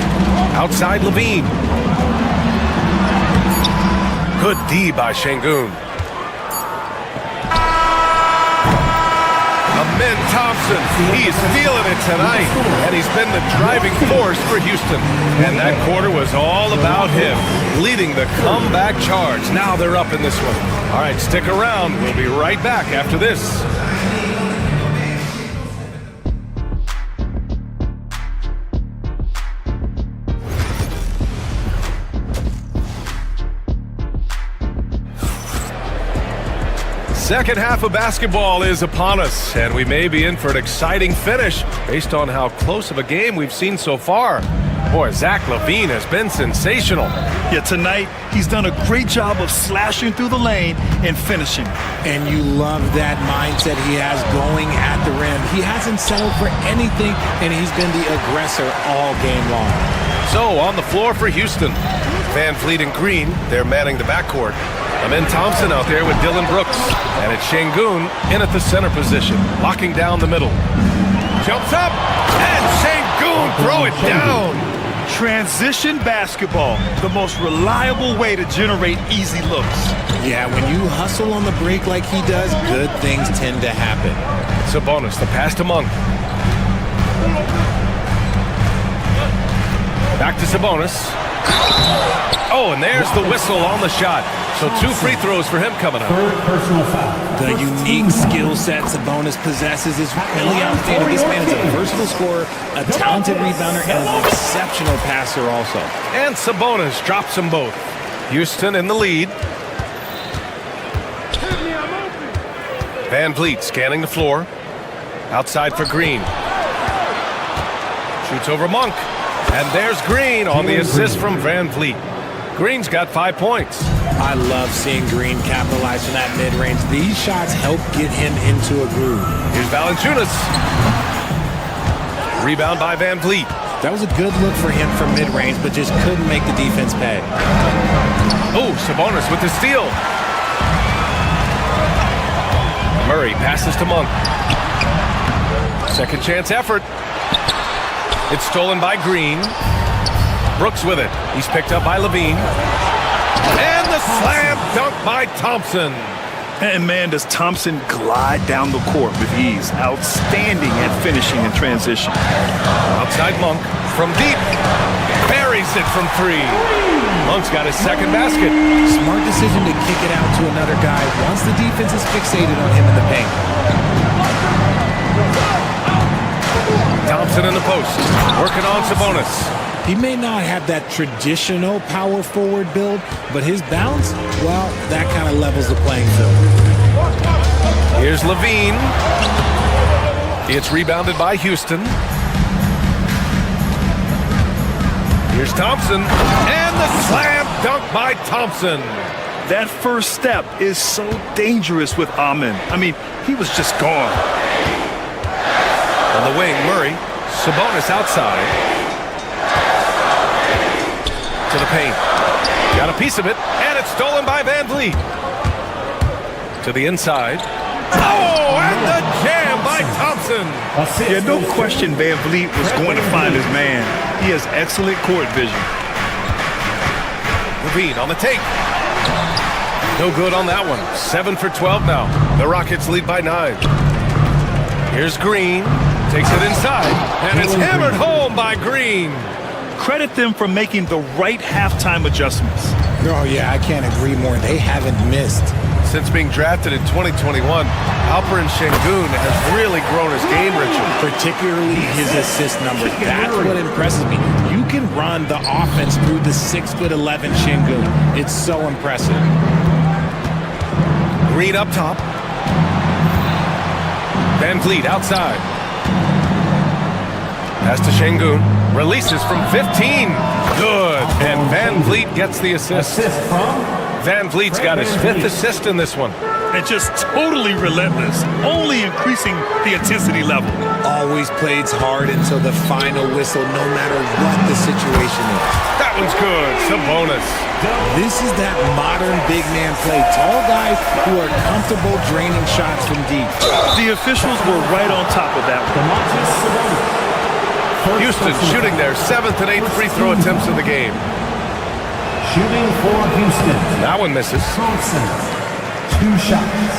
Outside Levine. Good D by Şengün. Amin Thompson, he's feeling it tonight, and he's been the driving force for Houston. And that quarter was all about him, leading the comeback charge. Now they're up in this one. All right, stick around. We'll be right back after this. Second half of basketball is upon us, and we may be in for an exciting finish based on how close of a game we've seen so far. Boy, Zach LaVine has been sensational. Yeah, tonight he's done a great job of slashing through the lane and finishing. And you love that mindset he has going at the rim. He hasn't settled for anything, and he's been the aggressor all game long. So, on the floor for Houston, Van Vliet and Green, they're manning the backcourt. Amin Thompson out there with Dylan Brooks. And it's Şengün in at the center position, locking down the middle. Jumps up, and Şengün throw it down. Transition basketball, the most reliable way to generate easy looks. Yeah, when you hustle on the break like he does, good things tend to happen. Sabonis, the pass to Monk. Back to Sabonis. Oh, and there's the whistle on the shot. So 2 free throws for him coming up. Third personal foul. The unique skill set Sabonis possesses is really outstanding. This man is a versatile scorer, a talented rebounder, and an exceptional passer also. And Sabonis drops them both. Houston in the lead. Van Vliet scanning the floor. Outside for Green. Shoots over Monk. And there's Green on the assist from Van Vliet. Green's got 5 points. I love seeing Green capitalize on that mid-range. These shots help get him into a groove. Here's Valanciunas. Rebound by Van Vliet. That was a good look for him from mid-range, but just couldn't make the defense pay. Oh, Sabonis with the steal. Murray passes to Monk. Second chance effort. It's stolen by Green. Brooks with it. He's picked up by Levine. And the slam dunk by Thompson. And man, does Thompson glide down the court with ease. Outstanding at finishing in transition. Outside Monk from deep. Buries it from 3. Monk's got his second basket. Smart decision to kick it out to another guy once the defense is fixated on him in the paint. Thompson in the post, working on Sabonis. He may not have that traditional power forward build, but his bounce, well, that kind of levels the playing field. Here's Levine. It's rebounded by Houston. Here's Thompson, and the slam dunk by Thompson. That first step is so dangerous with Amin. I mean, he was just gone. On the wing, Murray. Sabonis outside. To the paint. Got a piece of it, and it's stolen by Van Vliet. To the inside. Oh, and the jam by Thompson. Yeah, no question Van Vliet was going to find his man. He has excellent court vision. Levine on the take. No good on that one. 7 for 12 now. The Rockets lead by 9. Here's Green. Takes it inside. And it's hammered home by Green. Credit them for making the right halftime adjustments. Oh, yeah, I can't agree more. They haven't missed. Since being drafted in 2021, Alperen Şengün has really grown his game, Richard. Particularly his assist numbers. That's what impresses me. You can run the offense through the 6'11" Şengün. It's so impressive. Green up top. Van Vliet outside. Pass to Şengün. Releases from 15. Good. And Van Vliet gets the assist. Van Vliet's got his 5th assist in this one. And just totally relentless, only increasing the intensity level. Always plays hard until the final whistle, no matter what the situation is. That one's good. Sabonis. This is that modern big man play. Tall guys who are comfortable draining shots from deep. The officials were right on top of that one. Houston shooting their 7th and 8th free throw attempts of the game. Shooting for Houston. That one misses. Thompson, 2 shots.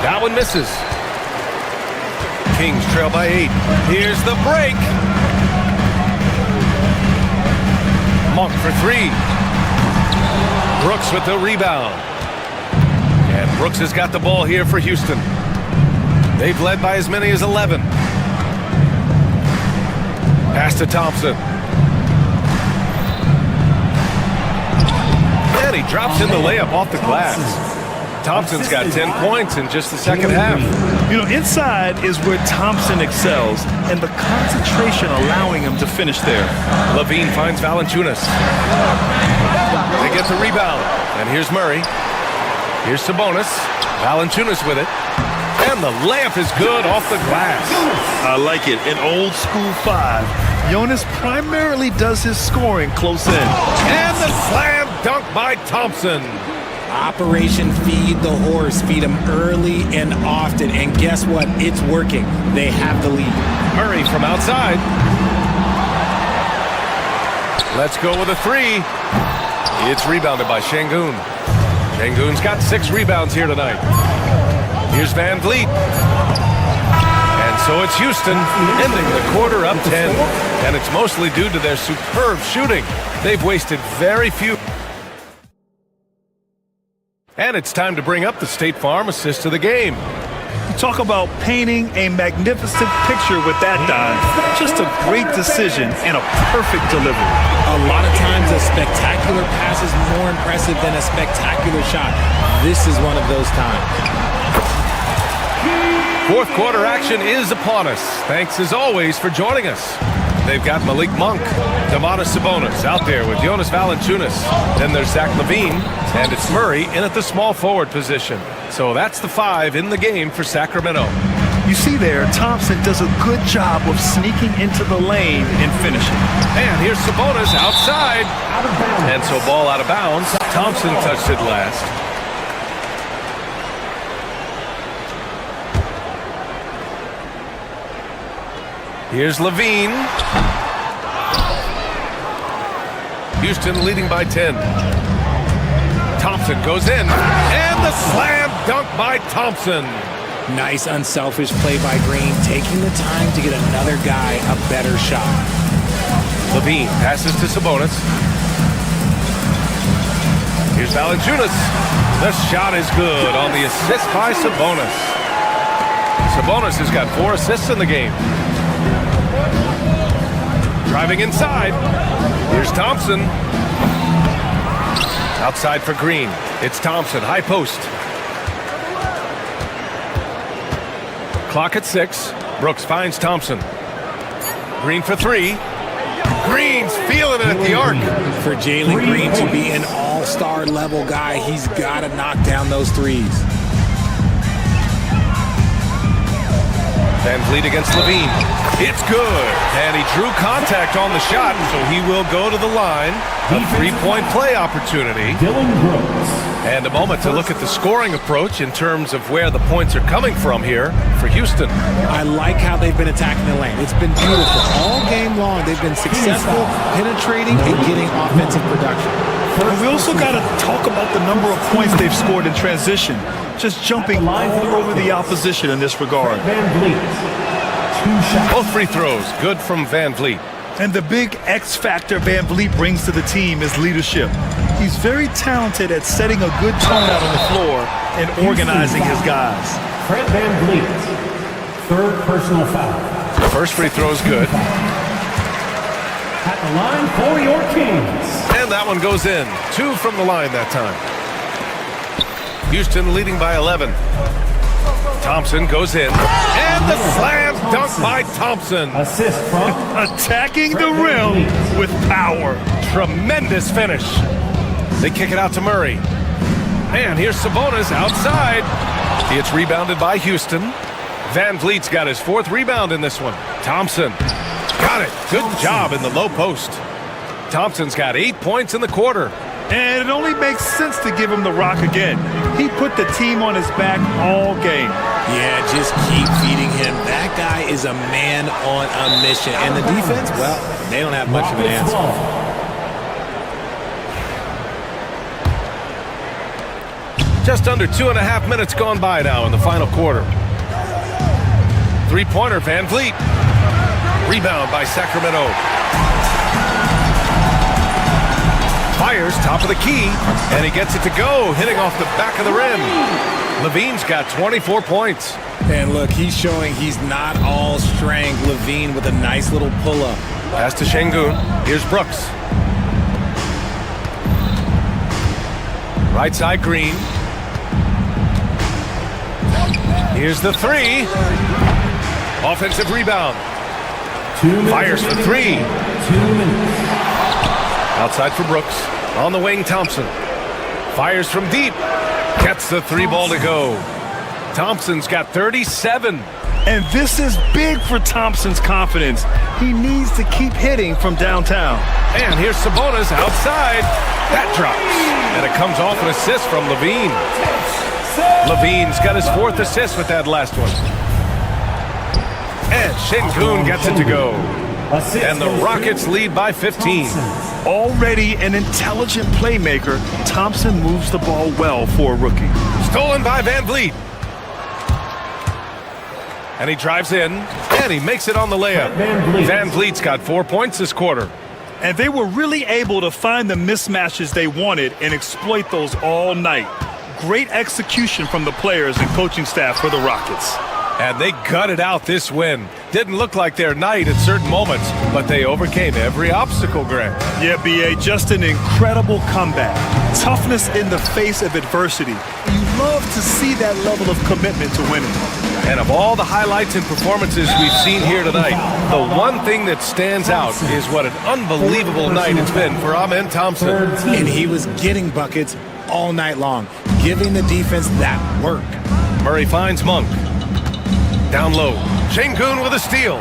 That one misses. Kings trail by 8. Here's the break. Monk for 3. Brooks with the rebound. And Brooks has got the ball here for Houston. They've led by as many as 11. Pass to Thompson. And he drops in the layup off the glass. Thompson's got 10 points in just the second half. You know, inside is where Thompson excels, and the concentration allowing him to finish there. Levine finds Valanciunas. They get the rebound. And here's Murray. Here's Sabonis. Valanciunas with it. And the layup is good off the glass. I like it. An old school 5. Jonas primarily does his scoring close in. And the slam dunk by Thompson. Operation Feed the Horse. Feed him early and often. And guess what? It's working. They have the lead. Murray from outside. Let's go with a 3. It's rebounded by Şengün. Şengün's got 6 rebounds here tonight. Here's Van Vliet. And so it's Houston ending the quarter up 10. And it's mostly due to their superb shooting. They've wasted very few. And it's time to bring up the State Farm assist of the game. Talk about painting a magnificent picture with that dive. Just a great decision and a perfect delivery. A lot of times a spectacular pass is more impressive than a spectacular shot. This is one of those times. Fourth quarter action is upon us. Thanks as always for joining us. They've got Malik Monk, Domantas Sabonis out there with Jonas Valanciunas. Then there's Zach LaVine, and it's Murray in at the small forward position. So that's the 5 in the game for Sacramento. You see there, Thompson does a good job of sneaking into the lane and finishing. And here's Sabonis outside. And so ball out of bounds. Thompson touched it last. Here's Levine. Houston leading by 10. Thompson goes in. And the slam dunk by Thompson. Nice unselfish play by Green, taking the time to get another guy a better shot. Levine passes to Sabonis. Here's Valanciunas. The shot is good on the assist by Sabonis. Sabonis has got 4 assists in the game. Driving inside. Here's Thompson. Outside for Green. It's Thompson, high post. Clock at 6. Brooks finds Thompson. Green for 3. Green's feeling it at the arc. For Jalen Green to be an all-star level guy, he's got to knock down those threes. Van Vliet against Levine. It's good. And he drew contact on the shot, so he will go to the line. A three-point play opportunity. And a moment to look at the scoring approach in terms of where the points are coming from here for Houston. I like how they've been attacking the lane. It's been beautiful. All game long, they've been successful penetrating and getting offensive production. And we also got to talk about the number of points they've scored in transition. Just jumping all over the opposition in this regard. Both free throws, good from Van Vliet. And the big X factor Van Vliet brings to the team is leadership. He's very talented at setting a good tone out on the floor and organizing his guys. Fred Van Vliet, third personal foul. The first free throw is good. At the line for your Kings. And that one goes in. 2 from the line that time. Houston leading by 11. Thompson goes in. And the slam dunk by Thompson. Assist from attacking the rim with power. Tremendous finish. They kick it out to Murray. And here's Sabonis outside. It's rebounded by Houston. Van Vliet's got his 4th rebound in this one. Thompson got it. Good job in the low post. Thompson's got 8 points in the quarter. And it only makes sense to give him the rock again. He put the team on his back all game. Yeah, just keep feeding him. That guy is a man on a mission. And the defense, well, they don't have much of an answer. Just under 2.5 minutes gone by now in the final quarter. Three-pointer, Van Vliet. Rebound by Sacramento. Fires top of the key, and he gets it to go, hitting off the back of the rim. Levine's got 24 points. And look, he's showing he's not all strength. Levine with a nice little pull-up. Pass to Şengün. Here's Brooks. Right side, Green. Here's the three. Offensive rebound. Fires for 3. 2 minutes. Outside for Brooks. On the wing, Thompson. Fires from deep. Gets the 3 ball to go. Thompson's got 37. And this is big for Thompson's confidence. He needs to keep hitting from downtown. And here's Sabonis outside. That drops. And it comes off an assist from Levine. Levine's got his 4th assist with that last one. And Şengün gets it to go. And the Rockets lead by 15. Already an intelligent playmaker, Thompson moves the ball well for a rookie. Stolen by Van Vliet. And he drives in, and he makes it on the layup. Van Vliet's got 4 points this quarter. And they were really able to find the mismatches they wanted and exploit those all night. Great execution from the players and coaching staff for the Rockets. And they gutted out this win. Didn't look like their night at certain moments, but they overcame every obstacle, Greg. Yeah, B.A., just an incredible comeback. Toughness in the face of adversity. You love to see that level of commitment to winning. And of all the highlights and performances we've seen here tonight, the one thing that stands out is what an unbelievable night it's been for Amen Thompson. And he was getting buckets all night long, giving the defense that work. Murray finds Monk. Down low. Şengün with a steal.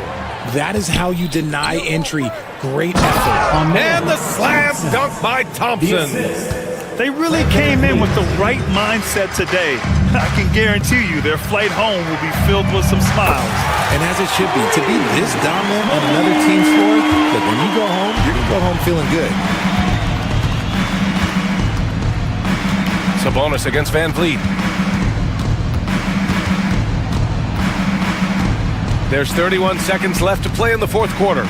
That is how you deny entry. Great effort. And the slam dunk by Thompson. They really came in with the right mindset today. I can guarantee you their flight home will be filled with some smiles. And as it should be, to be this dominant on another team's floor, that when you go home, you're going to go home feeling good. Sabonis against Van Vliet. There's 31 seconds left to play in the 4th quarter.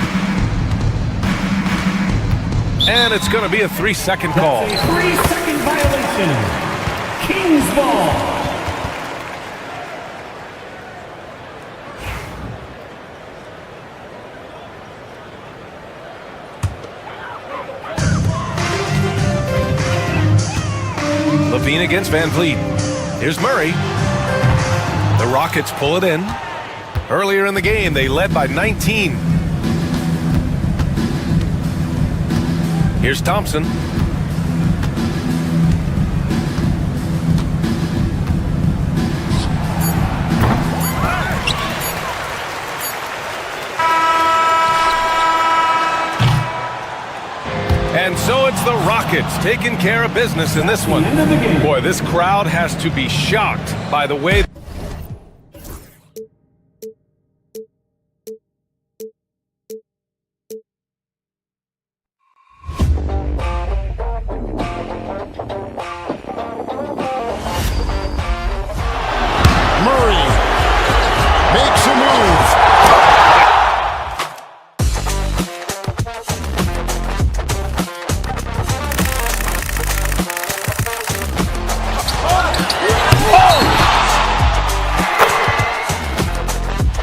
And it's going to be a 3-second call. That's a 3-second violation. Kings ball. Levine against Van Vliet. Here's Murray. The Rockets pull it in. Earlier in the game, they led by 19. Here's Thompson. Rockets taking care of business in this one. Boy, this crowd has to be shocked by the way. Murray makes a move.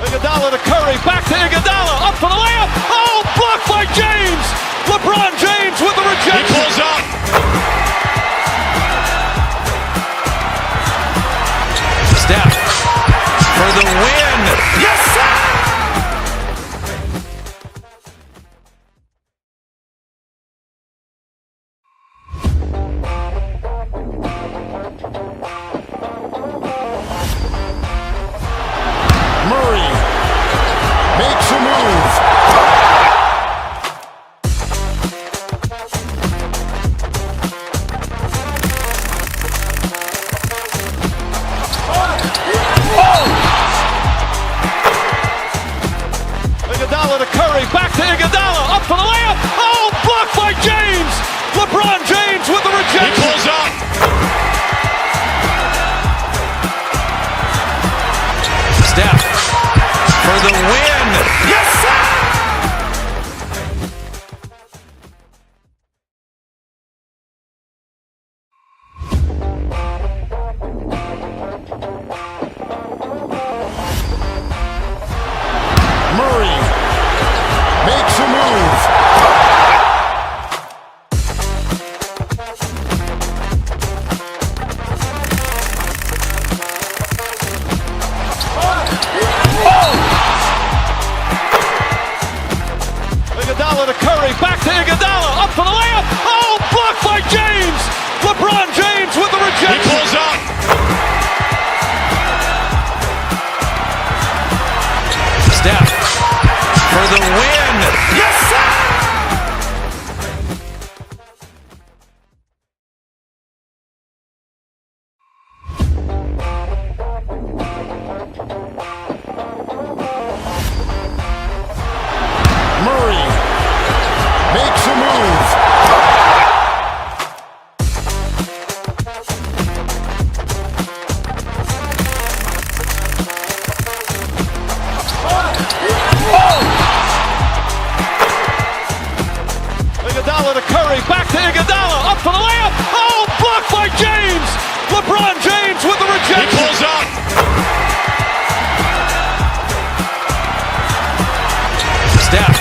Iguodala to Curry, back to Iguodala, up for the layup. Oh, blocked by James. LeBron James with the rejection. He pulls up. Steph for the win. Yes, sir! Murray makes a move. Iguodala to Curry, back to Iguodala, up for the layup. Oh, blocked by James. LeBron James with the rejection. He pulls up. Steph for the win. Yes, sir! Murray makes a move. Iguodala to Curry, back to Iguodala, up for the layup. Oh, blocked by James. LeBron James with the rejection. He pulls up. Steph for the win. Yes, sir! Murray makes a move. Iguodala to Curry, back to Iguodala, up for the layup. Oh, blocked by James. LeBron James with the rejection. He pulls up. Steph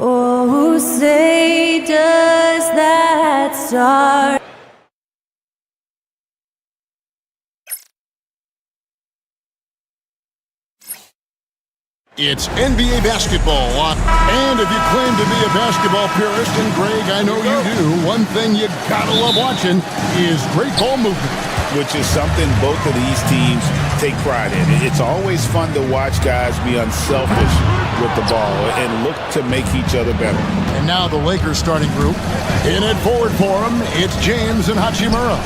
Oh, say does that star It's NBA basketball. And if you claim to be a basketball purist, and Greg, I know you do, one thing you gotta love watching is great ball movement. Which is something both of these teams take pride in. It's always fun to watch guys be unselfish with the ball and look to make each other better. And now the Lakers starting group. In it forward for them, it's James and Hachimura.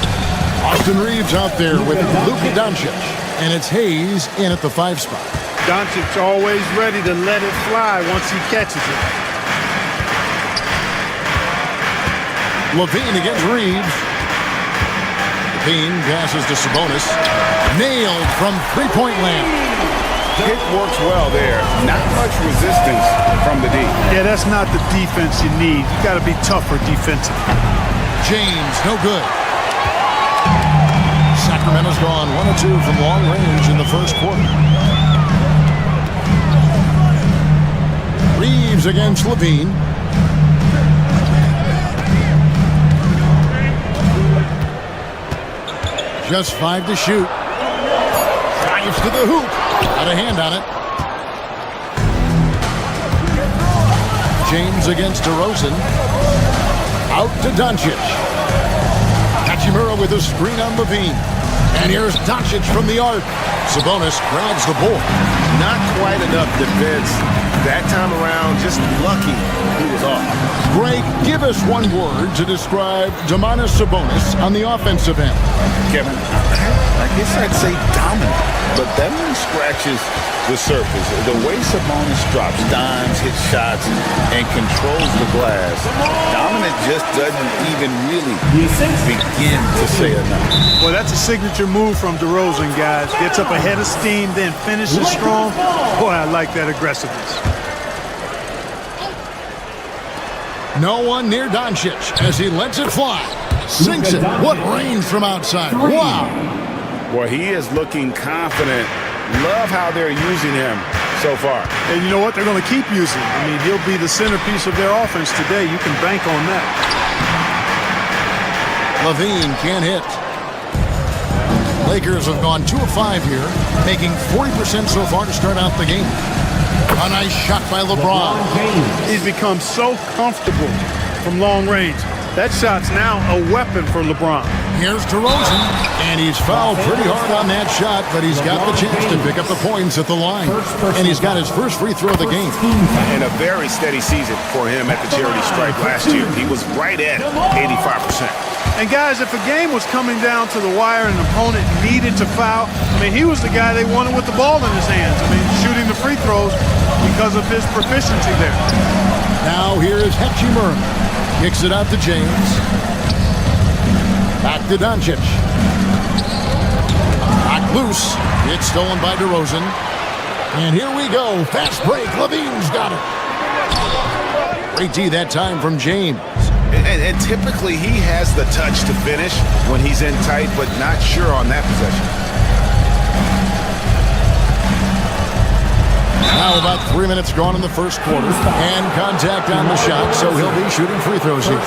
Austin Reeves out there with Luka Doncic. And it's Hayes in at the 5 spot. Doncic always ready to let it fly once he catches it. Levine against Reeves. Levine passes to Sabonis. Nailed from three-point land. It works well there. Not much resistance from the D. Yeah, that's not the defense you need. You got to be tougher defensively. James, no good. Sacramento's gone 1 of 2 from long range in the first quarter. Reeves against Levine. Just 5 to shoot. Drives to the hoop. Got a hand on it. James against DeRozan. Out to Doncic. Hachimura with a screen on Levine. And here's Doncic from the arc. Sabonis grabs the board. Not quite enough defense that time around. Just lucky he was off. Greg, give us one word to describe Domantas Sabonis on the offensive end. Kevin, I guess I'd say dominant, but that one scratches the surface. The way Sabonis drops dimes, hits shots, and controls the glass, dominant just doesn't even really begin to say enough. Well, that's a signature move from DeRozan, guys. Gets up ahead of steam, then finishes strong. Boy, I like that aggressiveness. No one near Doncic as he lets it fly. Sinks it. What range from outside. Wow. Boy, he is looking confident. Love how they're using him so far. And you know what? They're going to keep using him. I mean, he'll be the centerpiece of their offense today. You can bank on that. Levine can't hit. Lakers have gone 2 of 5 here, making 40% so far to start out the game. A nice shot by LeBron. He's become so comfortable from long range. That shot's now a weapon for LeBron. Here's DeRozan, and he's fouled pretty hard on that shot, but he's got the chance to pick up the points at the line. And he's got his first free throw of the game. And a very steady season for him at the charity stripe last year. He was right at 85%. And guys, if a game was coming down to the wire and an opponent needed to foul, I mean, he was the guy they wanted with the ball in his hands. I mean, shooting the free throws because of his proficiency there. Now here is Hachimura. Kicks it out to James. Back to Doncic. Knocked loose. It's stolen by DeRozan. And here we go. Fast break. Levine's got it. Great D that time from James. And typically he has the touch to finish when he's in tight, but not sure on that possession. Now about 3 minutes gone in the first quarter. And contact on the shot, so he'll be shooting free throws here.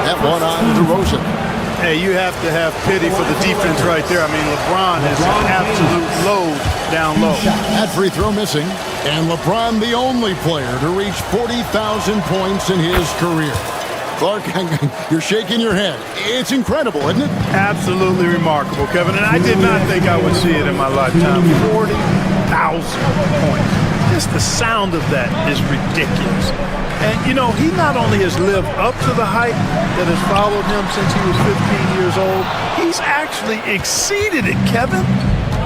That one on DeRozan. Hey, you have to have pity for the defense right there. I mean, LeBron is an absolute load down low. That free throw missing. And LeBron the only player to reach 40,000 points in his career. Clark, you're shaking your head. It's incredible, isn't it? Absolutely remarkable, Kevin. And I did not think I would see it in my lifetime. 40,000 points. Just the sound of that is ridiculous. And, you know, he not only has lived up to the hype that has followed him since he was 15 years old, he's actually exceeded it, Kevin,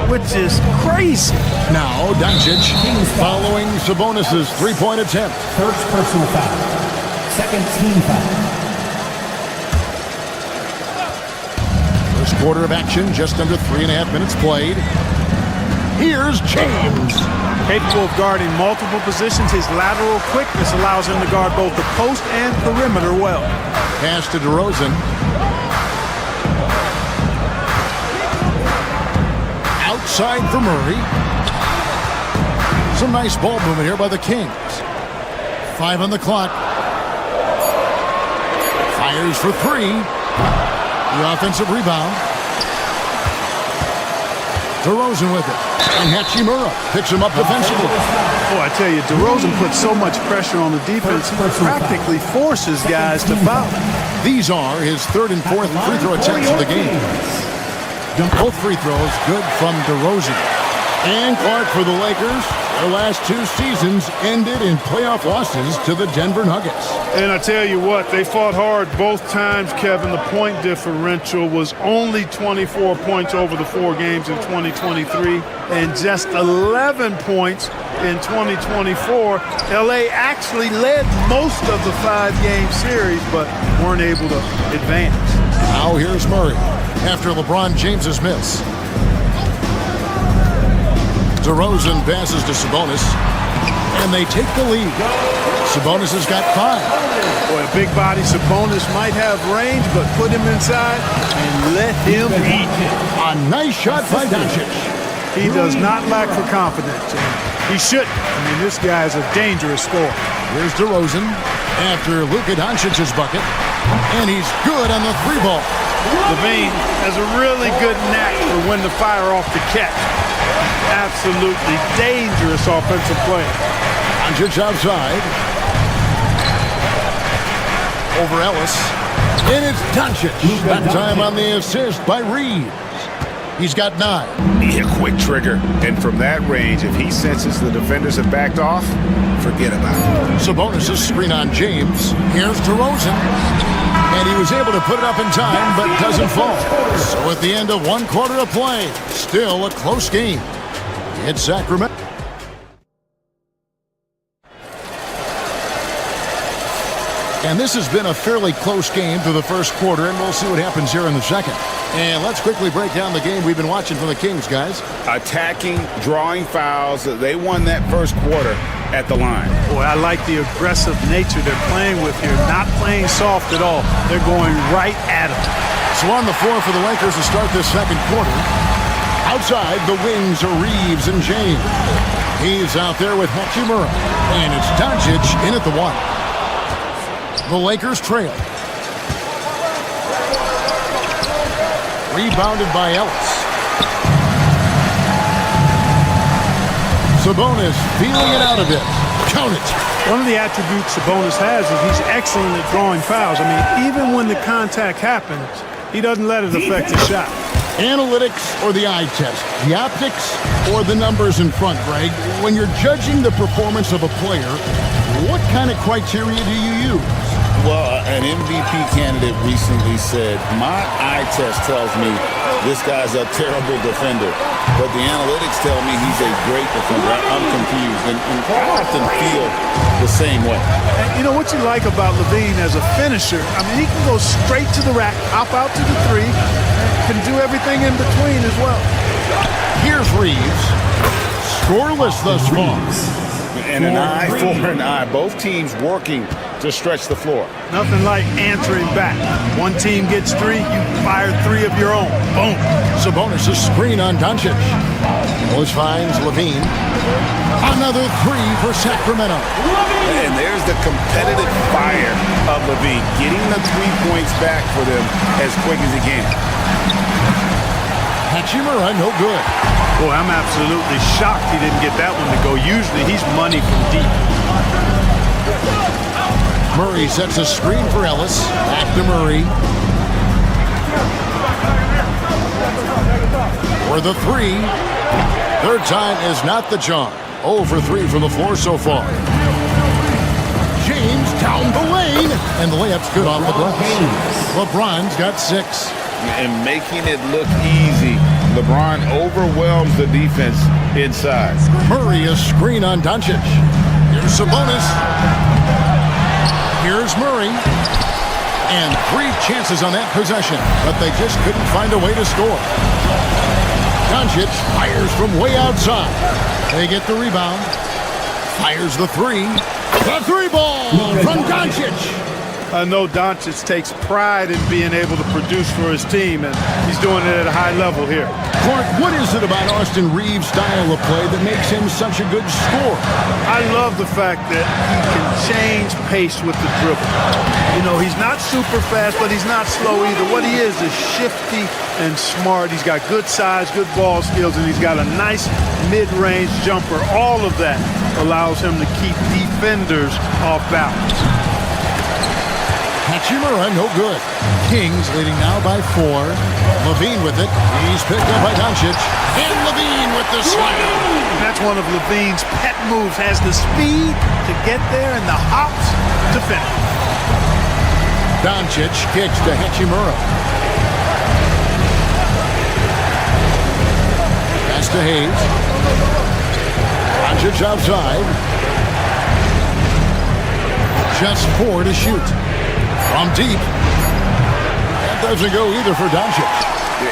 which is crazy. Now, Doncic following Sabonis' three-point attempt. First personal foul. Second team foul. First quarter of action, just under 3.5 minutes played. Here's James. Capable of guarding multiple positions, his lateral quickness allows him to guard both the post and perimeter well. Pass to DeRozan. Outside for Murray. Some nice ball movement here by the Kings. 5 on the clock. Fires for 3. The offensive rebound. DeRozan with it. And Hachimura picks him up defensively. Oh, I tell you, DeRozan puts so much pressure on the defense, he practically forces guys to foul. These are his 3rd and 4th free throw attempts of the game. Both free throws good from DeRozan. And Clark for the Lakers. Their last 2 seasons ended in playoff losses to the Denver Nuggets. And I tell you what, they fought hard both times, Kevin. The point differential was only 24 points over the 4 games in 2023 and just 11 points in 2024. LA actually led most of the 5-game series, but weren't able to advance. Now here's Murray after LeBron James's miss. DeRozan passes to Sabonis, and they take the lead. Sabonis has got 5. Boy, a big body Sabonis might have range, but put him inside and let him eat. A nice shot by Doncic. He does not lack for confidence. He shouldn't. I mean, this guy is a dangerous scorer. Here's DeRozan after Luka Doncic's bucket, and he's good on the 3-ball. Levine has a really good knack for when to fire off the catch. Absolutely dangerous offensive play. Doncic outside. over Ellis. And it's Doncic. That time on the assist by Reeves. He's got 9. Yeah, quick trigger. And from that range, if he senses the defenders have backed off, forget about it. Sabonis' screen on James. Here's DeRozan. And he was able to put it up in time, but doesn't fall. So at the end of 1 quarter of play, still a close game. It's Sacramento. And this has been a fairly close game through the first quarter, and we'll see what happens here in the second. And let's quickly break down the game we've been watching from the Kings, guys. Attacking, drawing fouls. They won that first quarter at the line. Boy, I like the aggressive nature they're playing with here. Not playing soft at all. They're going right at them. So on the floor for the Lakers to start this second quarter. Outside, the wings are Reeves and James. He's out there with Hachimura. And it's Doncic in at the 1. The Lakers trail. Rebounded by Ellis. Sabonis feeling it out a bit. Count it. One of the attributes Sabonis has is he's excellent at drawing fouls. I mean, even when the contact happens, he doesn't let it affect his shot. Analytics or the eye test? The optics or the numbers in front, Greg? When you're judging the performance of a player, what kind of criteria do you use? Well, an MVP candidate recently said, my eye test tells me this guy's a terrible defender, but the analytics tell me he's a great defender. I'm confused, and I often feel the same way. And you know what you like about Levine as a finisher? I mean, he can go straight to the rack, hop out to the 3, can do everything in between as well. Here's Reeves. Scoreless thus far. And an eye for an eye. Both teams working to stretch the floor. Nothing like answering back. One team gets 3, you fire 3 of your own. Boom. Sabonis' screen on Doncic. Ellis finds Levine. Another 3 for Sacramento. And there's the competitive fire of Levine, getting the 3 points back for them as quick as he can. Hachimura, no good. Boy, I'm absolutely shocked he didn't get that one to go. Usually he's money from deep. Murray sets a screen for Ellis. Back to Murray. For the 3. Third time is not the charm. 0 for 3 from the floor so far. James down the lane. And the layup's good off the glass. LeBron's got 6. And making it look easy. LeBron overwhelms the defense inside. Murray a screen on Doncic. Here's Sabonis. Here's Murray. And 3 chances on that possession, but they just couldn't find a way to score. Doncic fires from way outside. They get the rebound. Fires the 3. The 3 ball from Doncic. I know Doncic takes pride in being able to produce for his team, and he's doing it at a high level here. Clark, what is it about Austin Reeves' style of play that makes him such a good scorer? I love the fact that he can change pace with the dribble. You know, he's not super fast, but he's not slow either. What he is shifty and smart. He's got good size, good ball skills, and he's got a nice mid-range jumper. All of that allows him to keep defenders off balance. Hachimura, no good. Kings leading now by 4. Levine with it. He's picked up by Doncic. And Levine with the slam. That's one of Levine's pet moves. Has the speed to get there and the hops to finish. Doncic kicks to Hachimura. Pass to Hayes. Doncic outside. Just 4 to shoot. From deep. That doesn't go either for Doncic.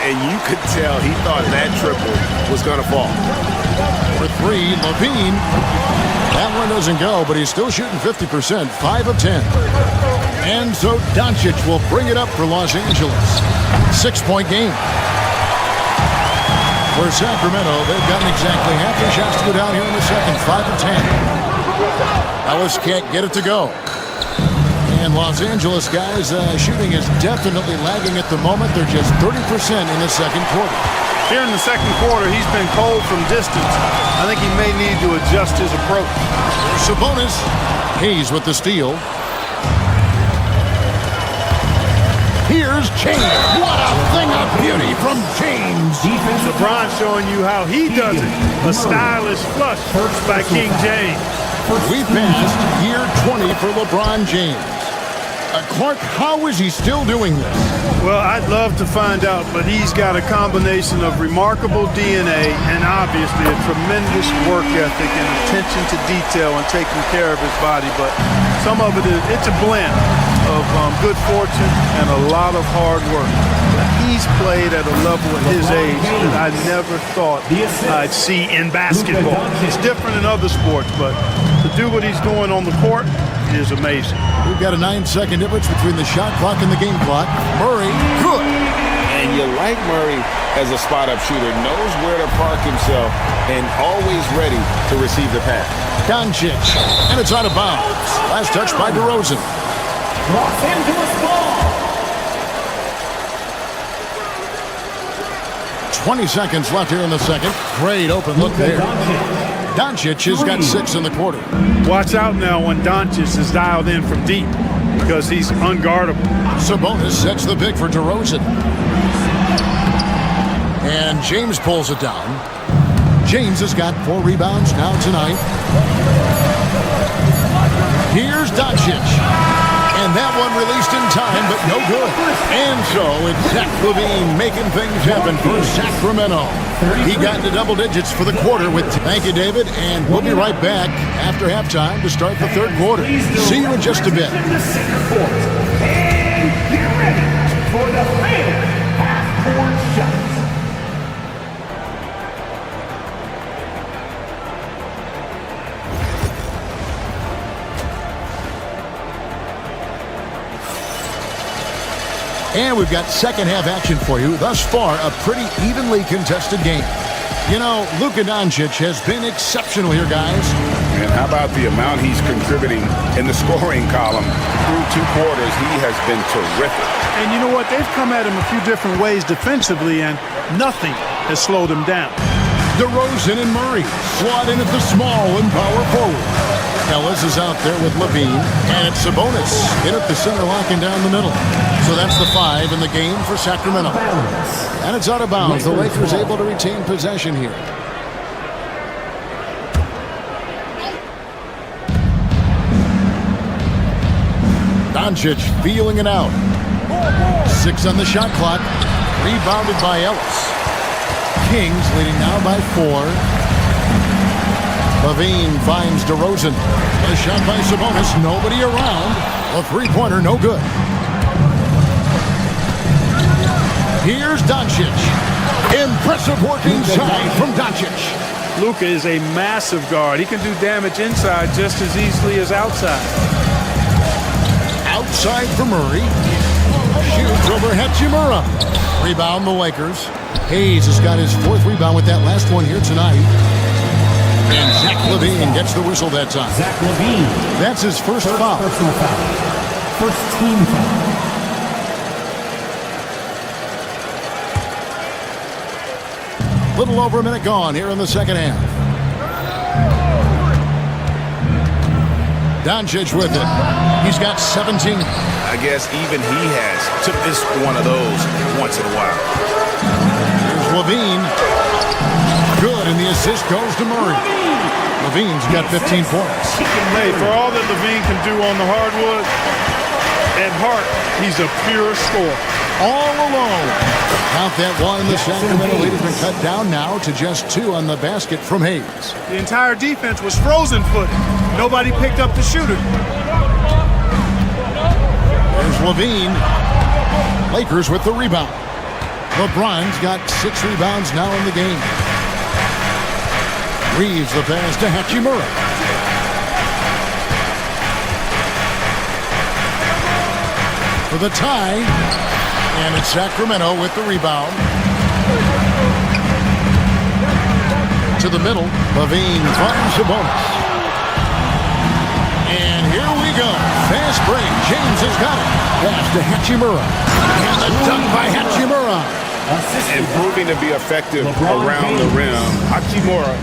And you could tell he thought that triple was going to fall. For 3, Levine. That one doesn't go, but he's still shooting 50%, 5 of 10. And so Doncic will bring it up for Los Angeles. 6-point game. For Sacramento, they've gotten exactly half their shots to go down here in the second, 5 of 10. Ellis can't get it to go. And Los Angeles, guys, shooting is definitely lagging at the moment. They're just 30% in the second quarter. Here in the second quarter, he's been cold from distance. I think he may need to adjust his approach. Sabonis. Hayes with the steal. Here's James. What a thing of beauty from James. LeBron showing you how he does it. A stylish flush by King James. We passed year 20 for LeBron James. Clark, how is he still doing this? Well, I'd love to find out, but he's got a combination of remarkable DNA and obviously a tremendous work ethic and attention to detail and taking care of his body. But some of it's a blend of good fortune and a lot of hard work. He's played at a level at his age that I never thought I'd see in basketball. It's different in other sports, but to do what he's doing on the court is amazing. We've got a 9-second difference between the shot clock and the game clock. Murray, good. And you like Murray as a spot-up shooter, knows where to park himself, and always ready to receive the pass. Doncic, and it's out of bounds. Last touch by DeRozan. Los Angeles ball. 20 seconds left here in the second. Great open look there. Doncic has got 6 in the quarter. Watch out now when Doncic is dialed in from deep because he's unguardable. Sabonis sets the pick for DeRozan. And James pulls it down. James has got 4 rebounds now tonight. Here's Doncic. And that one released in time, but no good. And so it's Zach LaVine making things happen for Sacramento. He got into double digits for the quarter with. Thank you, David. And we'll be right back after halftime to start the third quarter. See you in just a bit. And get ready for the fan half-court shots. And we've got second half action for you. Thus far, a pretty evenly contested game. You know, Luka Doncic has been exceptional here, guys. And how about the amount he's contributing in the scoring column? Through 2 quarters, he has been terrific. And you know what? They've come at him a few different ways defensively, and nothing has slowed him down. DeRozan and Murray slot in at the small and power forward. Ellis is out there with LaVine, and it's Sabonis in at the center, locking down the middle. So that's the 5 in the game for Sacramento. And it's out of bounds. The Lakers able to retain possession here. Doncic feeling it out. 6 on the shot clock. Rebounded by Ellis. Kings leading now by 4. LaVine finds DeRozan. A shot by Sabonis. Nobody around. A three-pointer, no good. Here's Doncic. Impressive work inside from Doncic. Luka is a massive guard. He can do damage inside just as easily as outside. Outside for Murray. Shoots over Hachimura. Rebound the Lakers. Hayes has got his 4th rebound with that last one here tonight. And Zach LaVine gets the whistle that time. Zach LaVine. That's his first foul. Personal foul. First team foul. Little over a minute gone here in the second half. Doncic with it. He's got 17. I guess even he has took this one of those once in a while. Here's LaVine. Good, and the assist goes to Murray. LaVine's got 15 points. Hey, for all that LaVine can do on the hardwood, at heart, he's a pure scorer. All alone. Count that one. The Sacramento lead has been cut down now to just 2 on the basket from Hayes. The entire defense was frozen-footed. Nobody picked up the shooter. There's LaVine. Lakers with the rebound. LeBron's got 6 rebounds now in the game. Reeves the pass to Hachimura. For the tie. And it's Sacramento with the rebound. To the middle. LaVine finds Sabonis. And here we go. Fast break. James has got it. Pass to Hachimura. And the dunk by Hachimura. And proving to be effective around the rim. Hachimura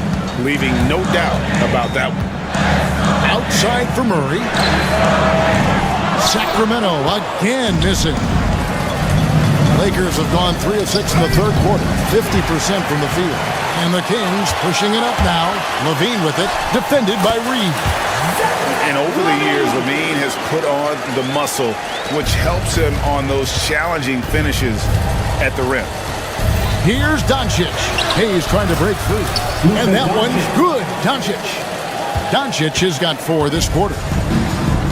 leaving no doubt about that one. Outside for Murray. Sacramento again missing. Lakers have gone 3 of 6 in the third quarter, 50% from the field. And the Kings pushing it up now. Levine with it, defended by Reed. And over the years, Levine has put on the muscle, which helps him on those challenging finishes at the rim. Here's Doncic. Hayes trying to break free. And that one's good. Doncic. Doncic has got 4 this quarter.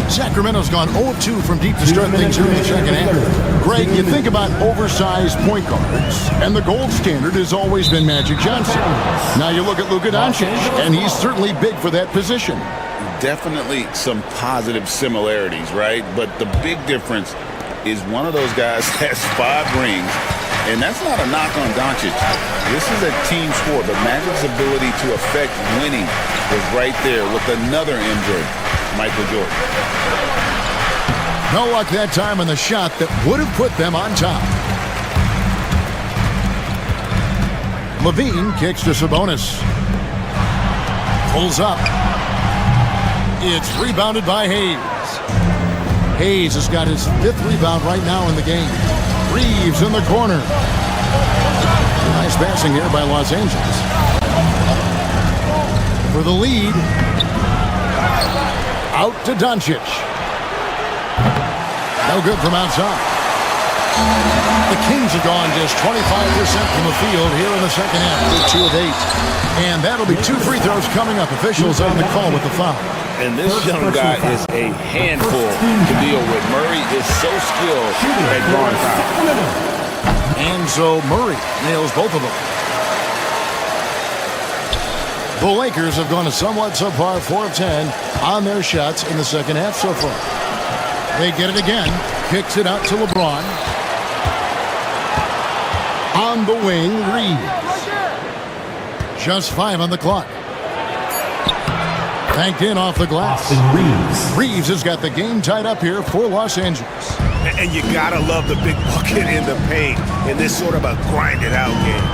Sacramento's gone 0-2 from deep to start things here in the second half. Greg, you think about oversized point guards, and the gold standard has always been Magic Johnson. Now you look at Luka Doncic, and he's certainly big for that position. Definitely some positive similarities, right? But the big difference is one of those guys has 5 rings, and that's not a knock on Doncic. This is a team sport, but Magic's ability to affect winning was right there with another MJ, Michael Jordan. No luck that time on the shot that would have put them on top. Levine kicks to Sabonis. Pulls up. It's rebounded by Hayes. Hayes has got his 5th rebound right now in the game. Reeves in the corner. Nice passing here by Los Angeles. For the lead. Out to Doncic. No good from outside. The Kings have gone just 25% from the field here in the second half with 2 of 8. And that'll be 2 free throws coming up. Officials on the call with the foul. And this young guy is a handful to deal with. Murray is so skilled at drawing fouls. And so Murray nails both of them. The Lakers have gone a somewhat subpar 4 of 10 on their shots in the second half so far. They get it again. Kicks it out to LeBron. On the wing, Reeves. Just 5 on the clock. Banked in off the glass. Reeves has got the game tied up here for Los Angeles. And you gotta love the big bucket in the paint in this sort of a grind-it-out game.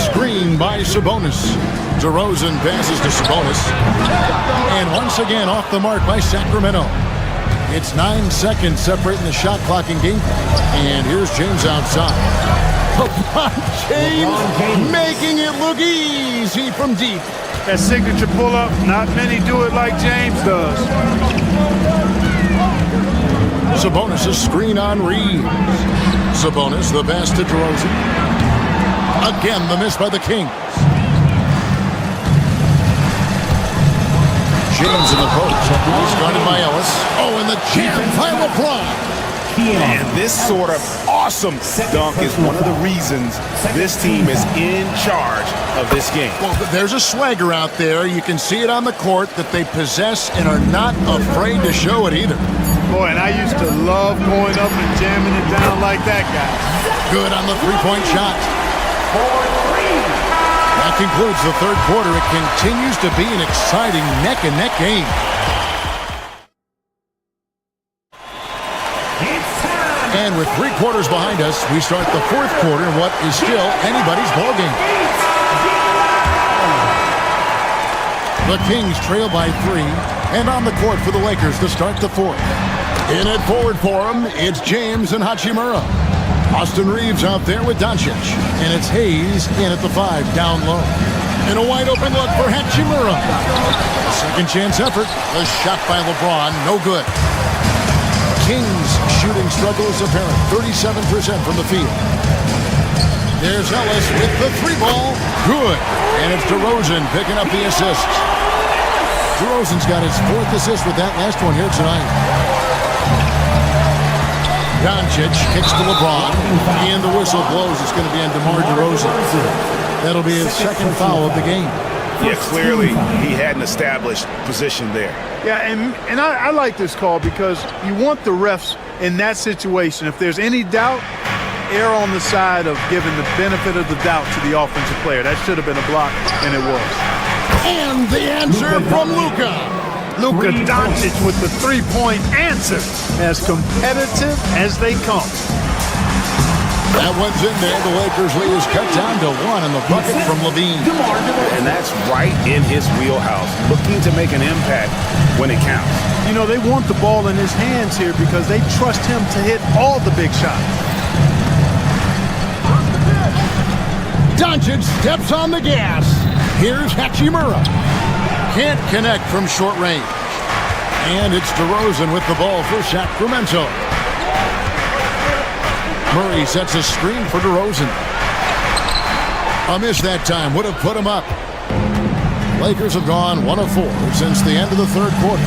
Screen by Sabonis. DeRozan passes to Sabonis. And once again off the mark by Sacramento. It's 9 seconds separating the shot clock and game clock. And here's James outside. LeBron James making it look easy from deep. That signature pull-up, not many do it like James does. Sabonis' screen on Reeves. Sabonis, the pass to DeRozan. Again, the miss by the Kings. James in the post. He's guarded by Ellis. Oh, and the jam by LeBron. And this sort of awesome dunk is one of the reasons this team is in charge of this game. Well, there's a swagger out there. You can see it on the court that they possess and are not afraid to show it either. Boy, and I used to love going up and jamming it down like that guy. Good on the three-point shot. That concludes the third quarter. It continues to be an exciting neck-and-neck game. And with 3 quarters behind us, we start the fourth quarter in what is still anybody's ballgame. The Kings trail by 3, and on the court for the Lakers to start the fourth. In it forward for him, it's James and Hachimura. Austin Reeves out there with Doncic, and it's Hayes in at the 5, down low. And a wide open look for Hachimura. A second chance effort. A shot by LeBron, no good. Kings shooting struggle is apparent, 37% from the field. There's Ellis with the 3-ball, good. And it's DeRozan picking up the assist. DeRozan's got his 4th assist with that last one here tonight. Doncic kicks to LeBron, and the whistle blows. It's going to be on DeMar DeRozan. That'll be his 2nd foul of the game. Yeah, clearly he had an established position there. Yeah, and I like this call because you want the refs in that situation. If there's any doubt, err on the side of giving the benefit of the doubt to the offensive player. That should have been a block, and it was. And the answer from Luka. Luka Doncic with the 3-point answer. As competitive as they come. That one's in there. The Lakers lead is cut down to 1 in the bucket from Levine. And that's right in his wheelhouse, looking to make an impact when it counts. You know, they want the ball in his hands here because they trust him to hit all the big shots. Doncic steps on the gas. Here's Hachimura. Can't connect from short range. And it's DeRozan with the ball for Sacramento. Murray sets a screen for DeRozan. A miss that time would have put him up. Lakers have gone 1 of 4 since the end of the third quarter.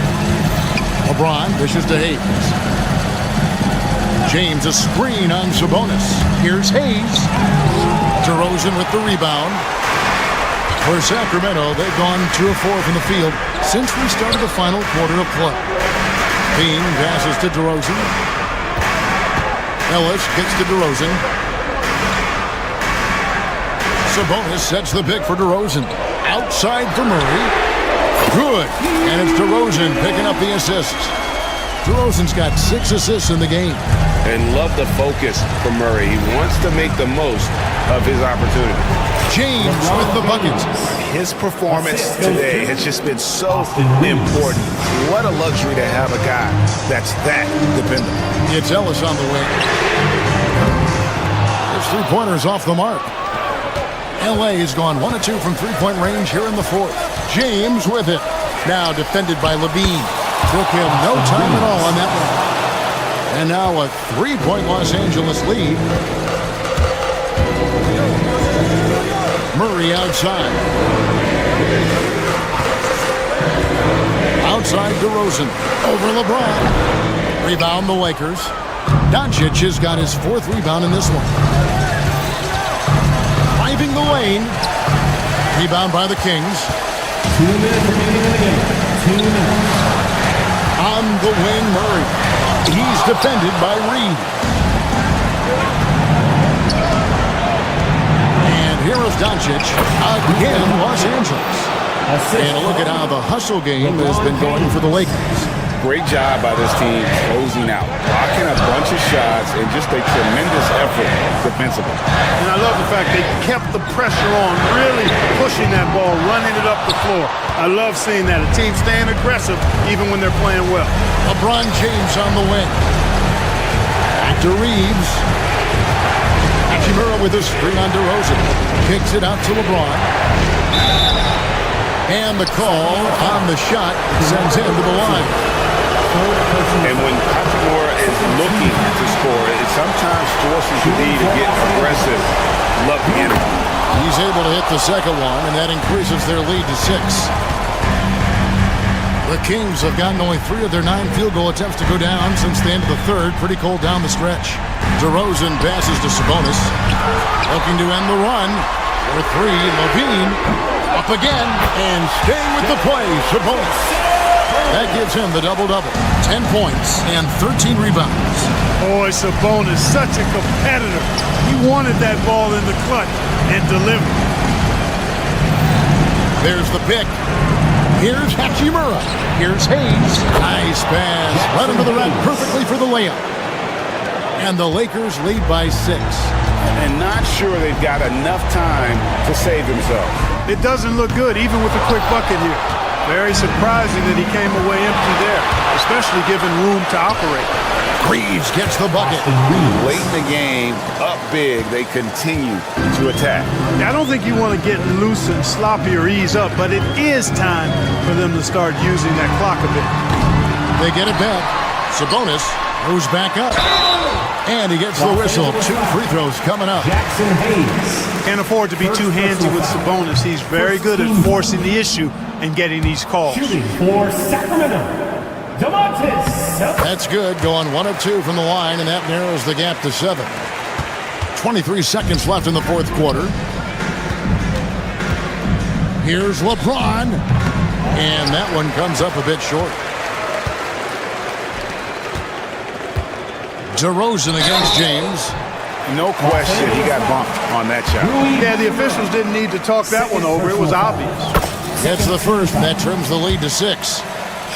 LeBron dishes to Hayes. James a screen on Sabonis. Here's Hayes. DeRozan with the rebound. For Sacramento, they've gone 2 of 4 from the field since we started the final quarter of play. Bean passes to DeRozan. Ellis kicks to DeRozan. Sabonis sets the pick for DeRozan. Outside for Murray. Good. And it's DeRozan picking up the assists. DeRozan's got 6 assists in the game. And love the focus from Murray. He wants to make the most of his opportunity. James with the buckets. His performance today has just been so important. What a luxury to have a guy that's that dependable. It's Ellis on the wing. His three-pointers off the mark. LA has gone 1 of 2 from three-point range here in the fourth. James with it. Now defended by Levine. Took him no time at all on that one. And now a 3-point Los Angeles lead. Murray outside. Outside DeRozan. Over LeBron. Rebound the Lakers. Doncic has got his 4th rebound in this one. Driving the lane. Rebound by the Kings. 2 minutes remaining in the game. 2 minutes. On the wing, Murray. He's defended by Reed. And here is Doncic again, Los Angeles. And a look at how the hustle game has been going for the Lakers. Great job by this team closing out, blocking a bunch of shots, and just a tremendous effort defensively. And I love the fact they kept the pressure on, really pushing that ball, running it up the floor. I love seeing that. A team staying aggressive even when they're playing well. LeBron James on the wing. Back to Reeves. Hachimura with a screen on DeRozan. Kicks it out to LeBron. And the call on the shot sends him to the line. And when Hachimura is looking to score, it sometimes forces the D to get aggressive. Love the energy. He's able to hit the second one, and that increases their lead to 6. The Kings have gotten only 3 of their 9 field goal attempts to go down since the end of the third. Pretty cold down the stretch. DeRozan passes to Sabonis. Looking to end the run. For 3, Levine. Up again, and staying with the play, Sabonis. That gives him the double-double. 10 points and 13 rebounds. Boy, Sabonis, such a competitor. He wanted that ball in the clutch and delivered. There's the pick. Here's Hachimura. Here's Hayes. Nice pass. Right into the rack perfectly for the layup. And the Lakers lead by 6. And not sure they've got enough time to save themselves. It doesn't look good, even with a quick bucket here. Very surprising that he came away empty there, especially given room to operate. Reeves gets the bucket. Late in the game, up big, they continue to attack. I don't think you want to get loose and sloppy or ease up, but it is time for them to start using that clock a bit. They get it back. Sabonis moves back up. And he gets the whistle. 2 free throws coming up. Jackson Hayes. Can't afford to be too handsy with Sabonis. He's very good at forcing the issue and getting these calls. Shooting for Sacramento, DeMontis. That's good. Going 1 of 2 from the line, and that narrows the gap to 7. 23 seconds left in the fourth quarter. Here's LeBron. And that one comes up a bit short. DeRozan against James. No question, he got bumped on that shot. Yeah, the officials didn't need to talk that one over. It was obvious. That's the first, and that trims the lead to 6.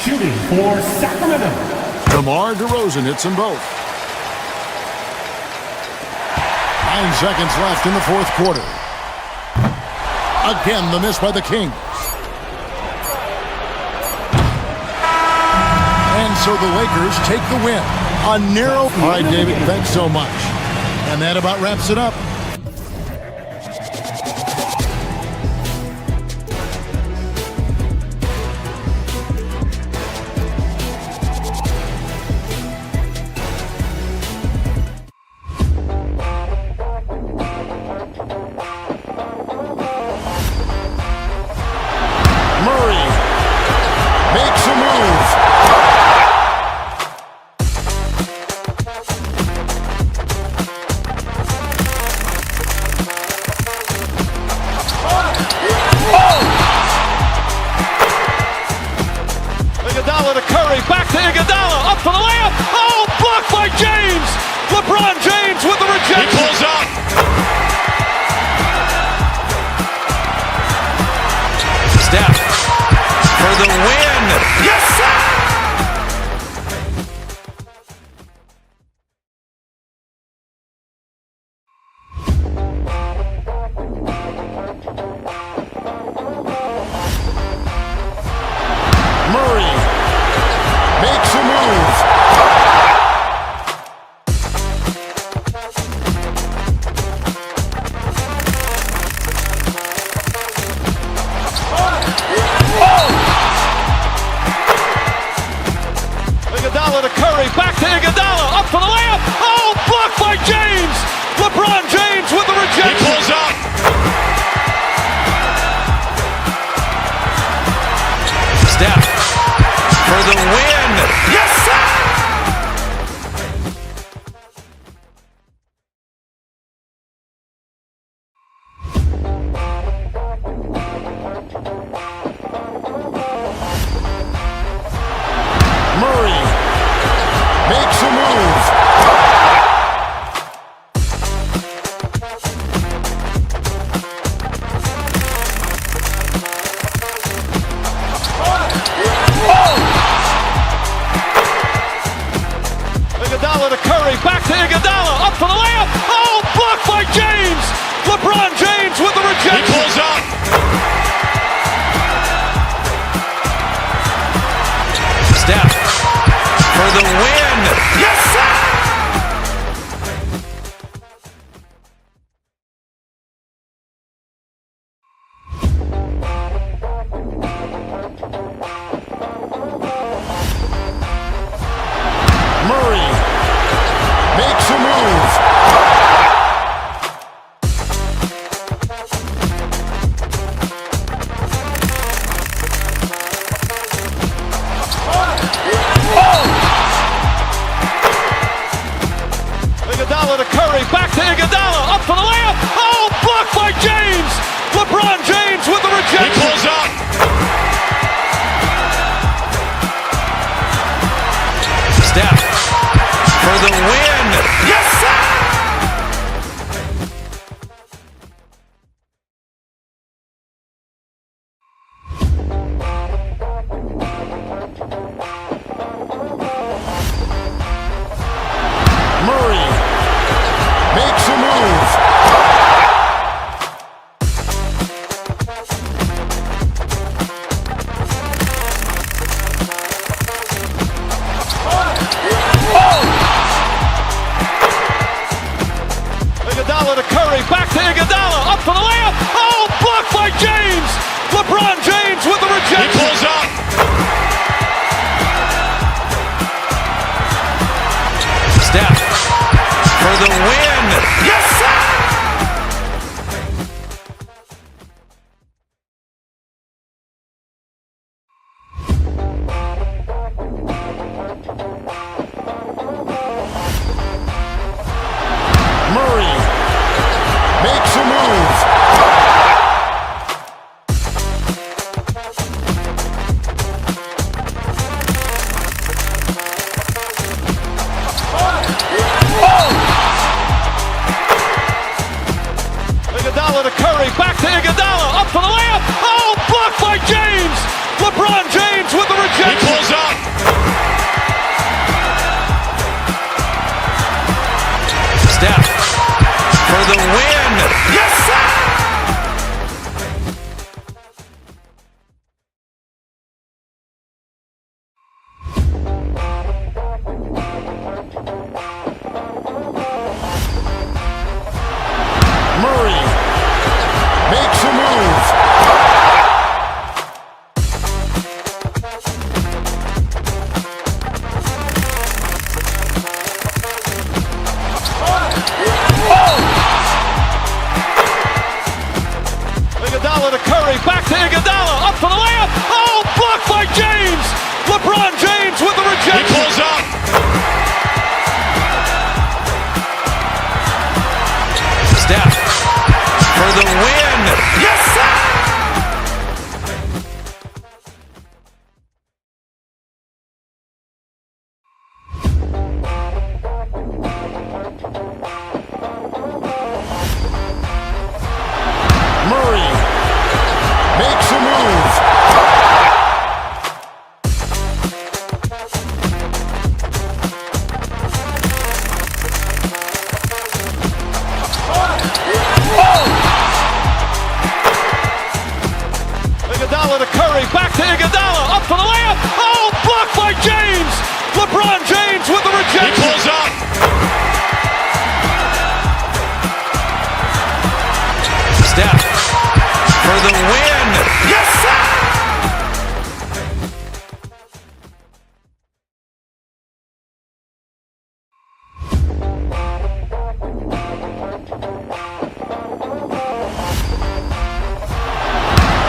Shooting for Sacramento. DeMar DeRozan hits them both. 9 seconds left in the fourth quarter. Again, the miss by the Kings. And so the Lakers take the win. A narrow... All right, David, thanks so much. And that about wraps it up. Iguodala to Curry, back to Iguodala, up for the layup. Oh, blocked by James. LeBron James with the rejection. He pulls up. Steph for the win. Yes, sir! Murray makes a move. Iguodala to Curry, back to Iguodala, up for the layup. Oh, blocked by James. LeBron James with the rejection. He pulls up. Steph for the win. Yes, sir! Murray makes a move. Iguodala to Curry, back to Iguodala, up for the layup. Oh, blocked by James. LeBron James with the rejection. He pulls up. Steph for the win. Yes, sir! Murray makes a move. Iguodala to Curry, back to Iguodala, up for the layup. Oh, blocked by James. LeBron James with the rejection. He pulls up. Steph for the win. Yes, sir! Murray makes a move. Iguodala to Curry, back to Iguodala, up for the layup. Oh, blocked by James. LeBron James with the rejection. He pulls up. Steph for the win. Yes, sir! Murray makes a move. Iguodala to Curry, back to Iguodala, up for the layup. Oh, blocked by James. LeBron James with the rejection. He pulls up. Steph for the win. Yes, sir!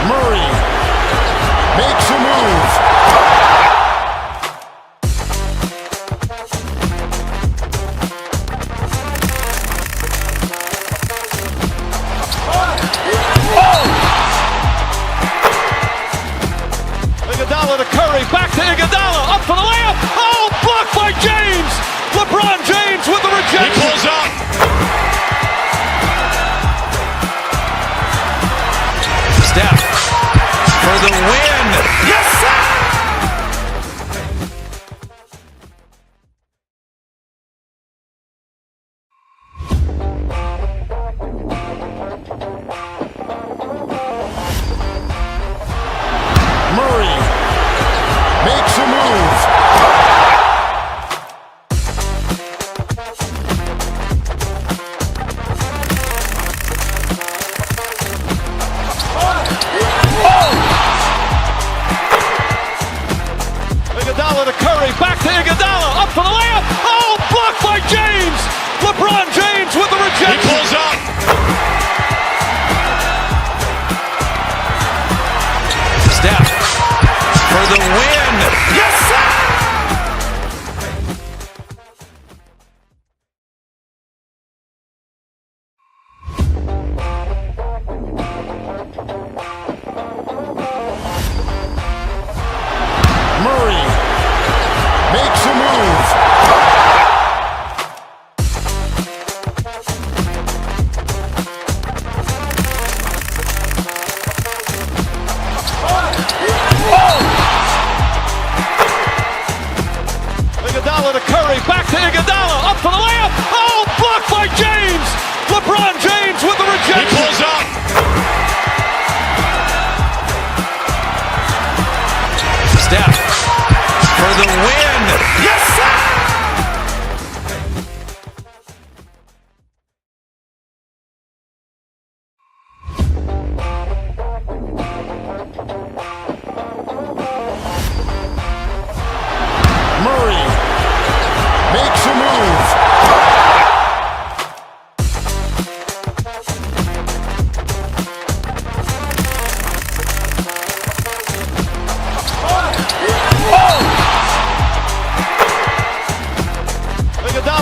Murray makes a move.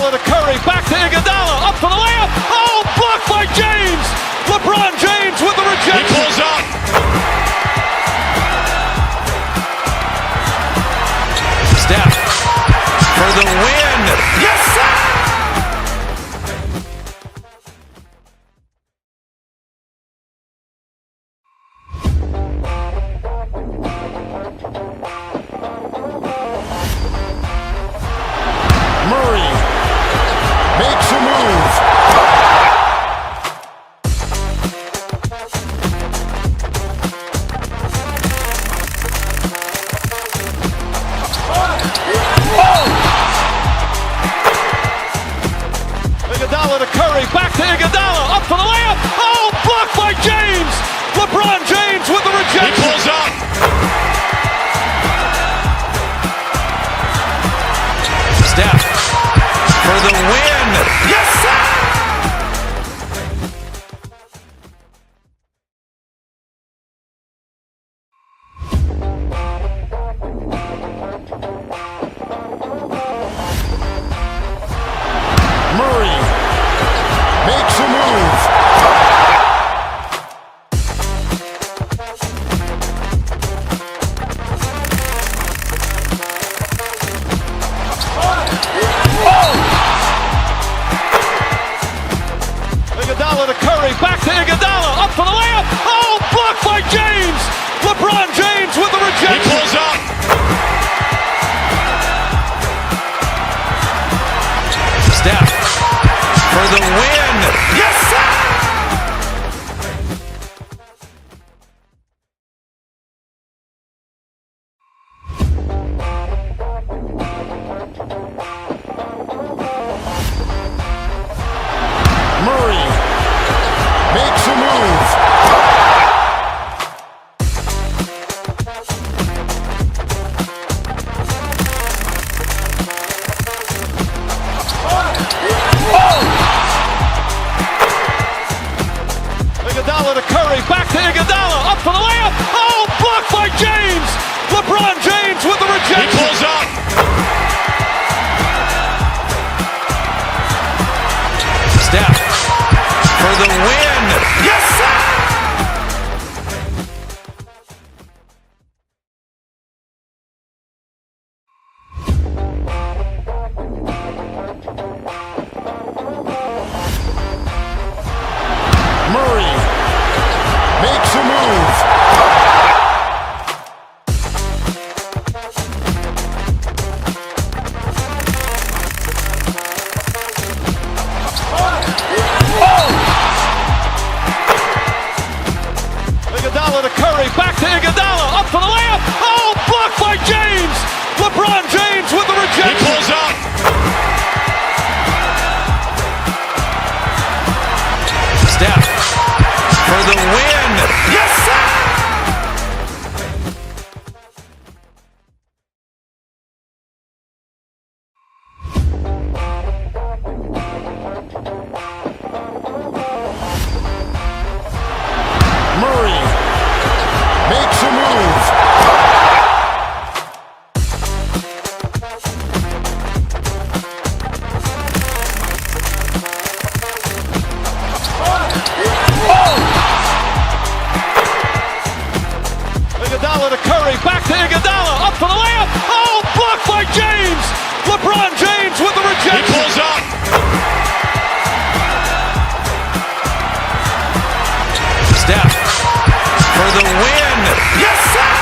Iguodala to Curry, back to Iguodala, up for the layup. Oh, blocked by James. LeBron James with the rejection. He pulls up. Steph for the win. Yes, sir! Murray makes a move. Iguodala to Curry, back to Iguodala, up for the layup. Oh, blocked by James. LeBron James with the rejection. He pulls up. Steph for the win. Yes, sir! Murray makes a move. Iguodala to Curry, back to Iguodala, up for the layup. Oh, blocked by James. LeBron James with the rejection. He pulls up. Steph for the win. Yes, sir! Murray makes a move. Iguodala to Curry, back to Iguodala, up for the layup. Oh, blocked by James. LeBron James with the rejection. He pulls up. Steph for the win. Yes, sir! Murray makes a move. Iguodala to Curry, back to Iguodala, up for the layup. Oh, blocked by James. LeBron James with the rejection. He pulls up. Steph for the win. Yes, sir! Murray makes a move. Iguodala to Curry, back to Iguodala, up for the layup. Oh, blocked by James. LeBron James with the rejection. He pulls up. Steph for the win. Yes, sir!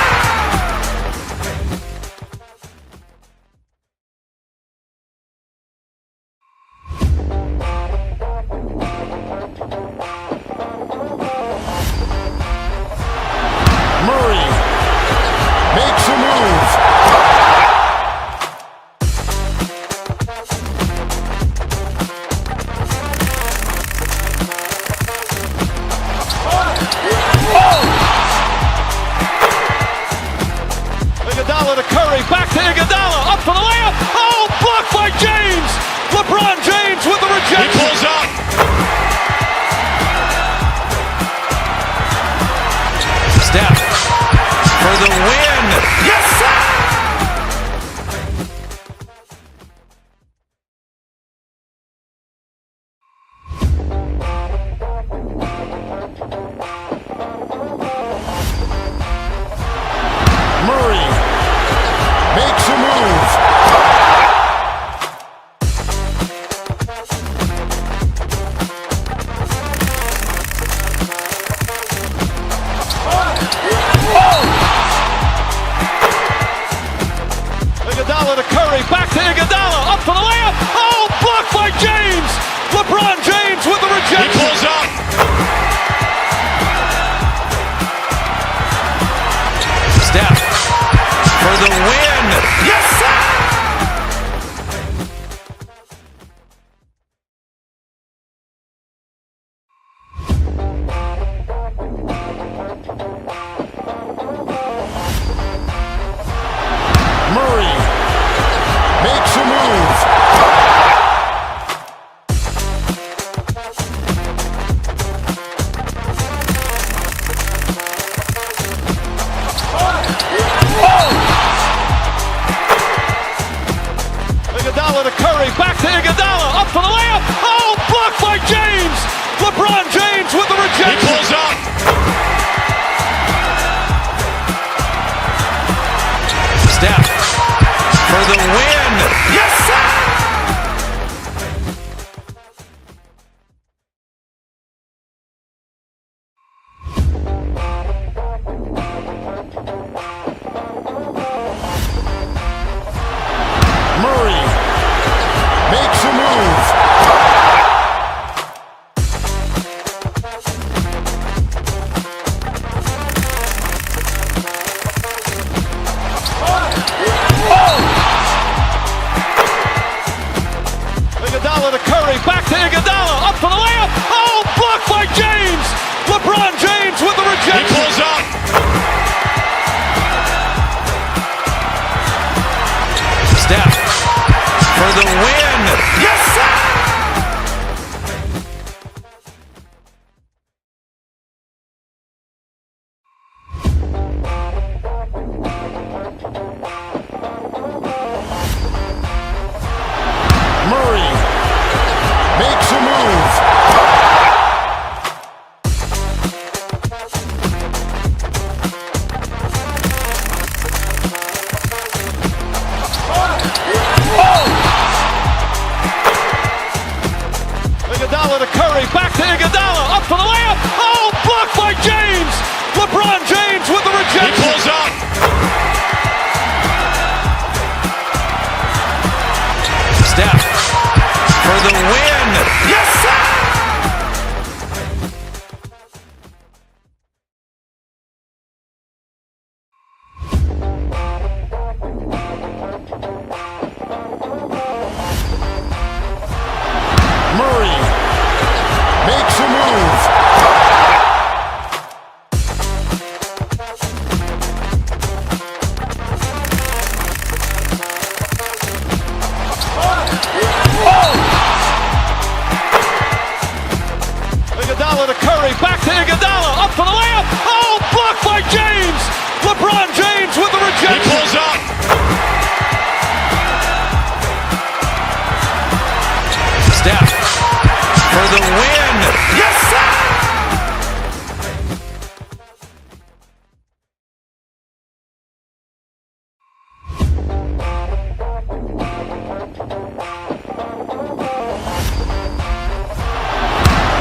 Murray makes a move. LeBron James with the rejection. He pulls up. Steph for the win. Yes, sir! Murray makes a move. Iguodala to Curry, back to Iguodala, up for the layup. Oh, blocked by James. LeBron James with the rejection. He pulls up. Steph for the win. Yes, sir! Murray makes a move. Iguodala to Curry, back to Iguodala, up for the layup. Oh, blocked by James. LeBron James with the rejection. He pulls up. Steph for the win. Yes, sir! Murray makes a move. Iguodala to Curry, back to Iguodala, up for the layup. Oh, blocked by James. LeBron James with the He rejection. pulls up. Steph for the win. Yes, sir! Murray makes a move. Iguodala to Curry, back to Iguodala, up for the layup. Oh, blocked by James. LeBron James with the He rejection. pulls up. Steph for the win. Yes, sir!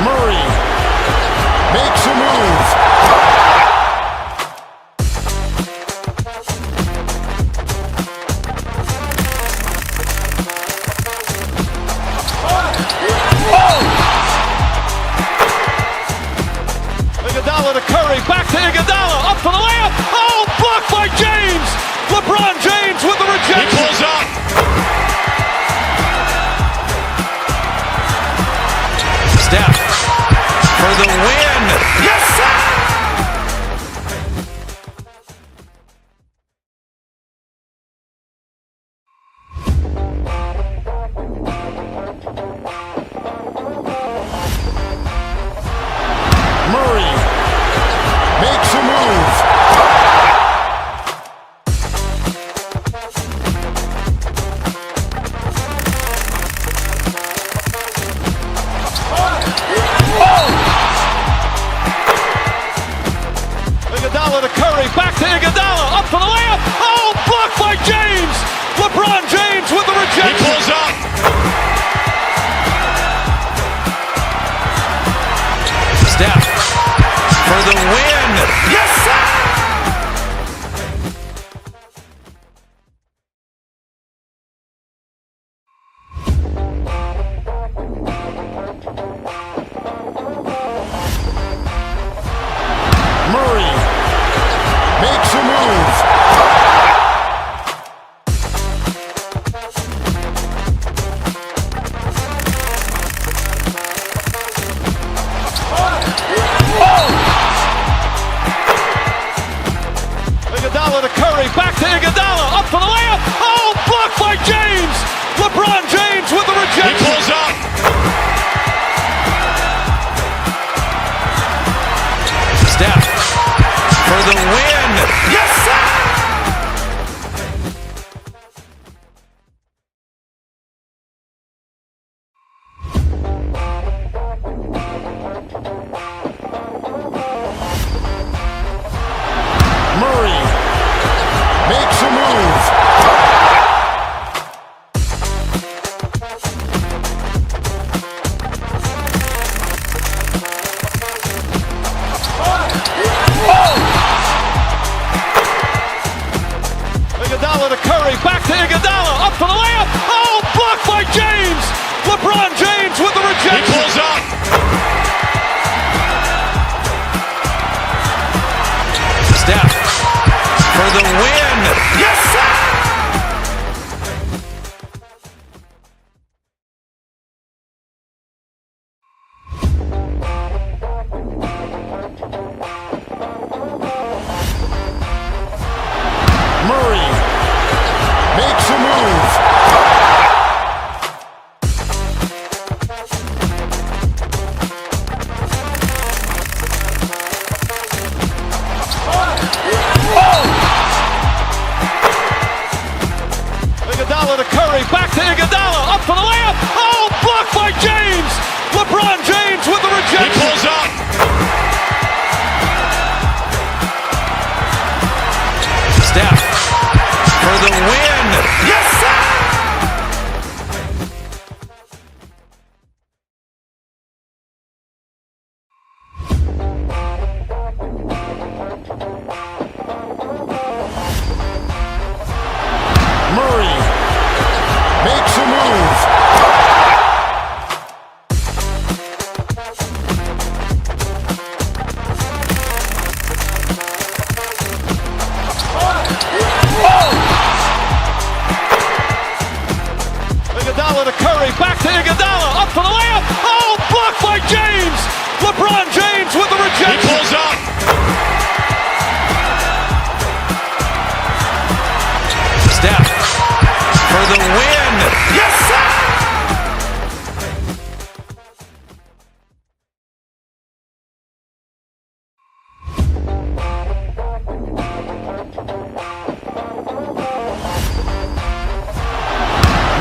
Murray makes a move. Iguodala to Curry, back to Iguodala, up for the layup. Oh, blocked by James. LeBron James with the He rejection. pulls up. Steph for the win. Yes, sir! Murray makes a move. Iguodala to Curry, back to Iguodala, up for the layup. Oh, blocked by James. LeBron James with the He rejection. pulls up. Steph for the win. Yes, sir! Iguodala to Curry, back to Iguodala, up for the layup. Oh, blocked by James. LeBron James with the rejection. He pulls up. Steph for the win. Yes, sir! Murray makes a move. Iguodala to Curry, back to Iguodala, up for the layup. Oh, blocked by James. LeBron James with the rejection. He pulls up. Steph for the win. Yes, sir! Murray makes a move. Iguodala to Curry, back to Iguodala, up for the layup. Oh, blocked by James. LeBron James with the rejection. He pulls up. Steph for the win. Yes, sir! Murray makes a move. Iguodala to Curry, back to Iguodala, up for the layup. Oh, blocked by James. LeBron James with the He rejection. pulls up. Steph for the win. Yes, sir!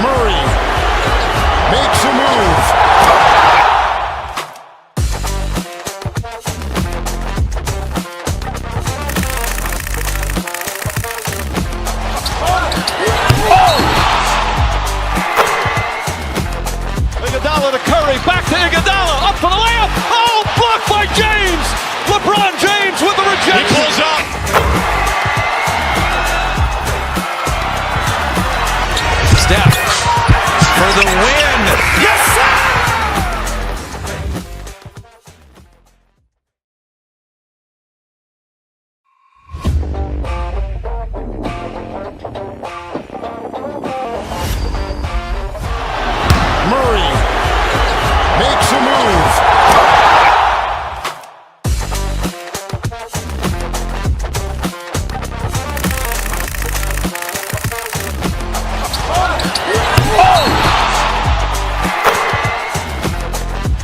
Murray makes a move. Iguodala to Curry, back to Iguodala, up for the layup. Oh, blocked by James. LeBron James with the He rejection. pulls up. Steph for the win. Yes, sir! Murray makes a move.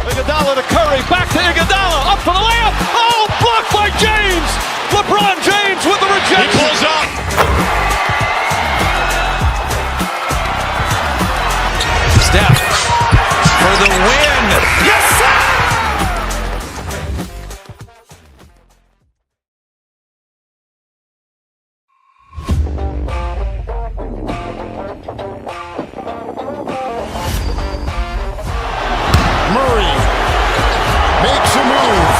Iguodala to Curry, back to Iguodala, up for the layup. Oh, blocked by James. LeBron James with the He rejection. pulls up. Steph for the win. Yes, sir! Murray makes a move.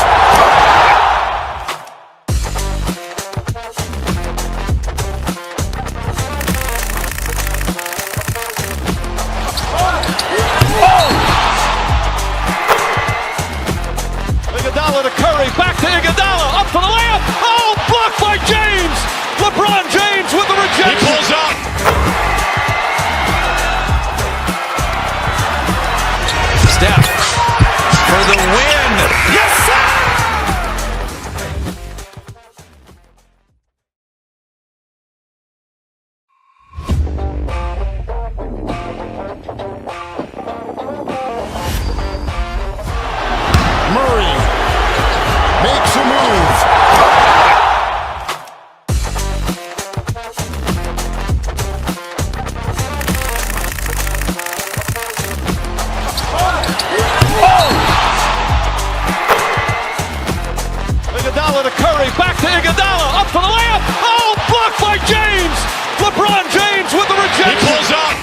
Curry, back to Iguodala, up for the layup. Oh, blocked by James. LeBron James with the rejection. He pulls up.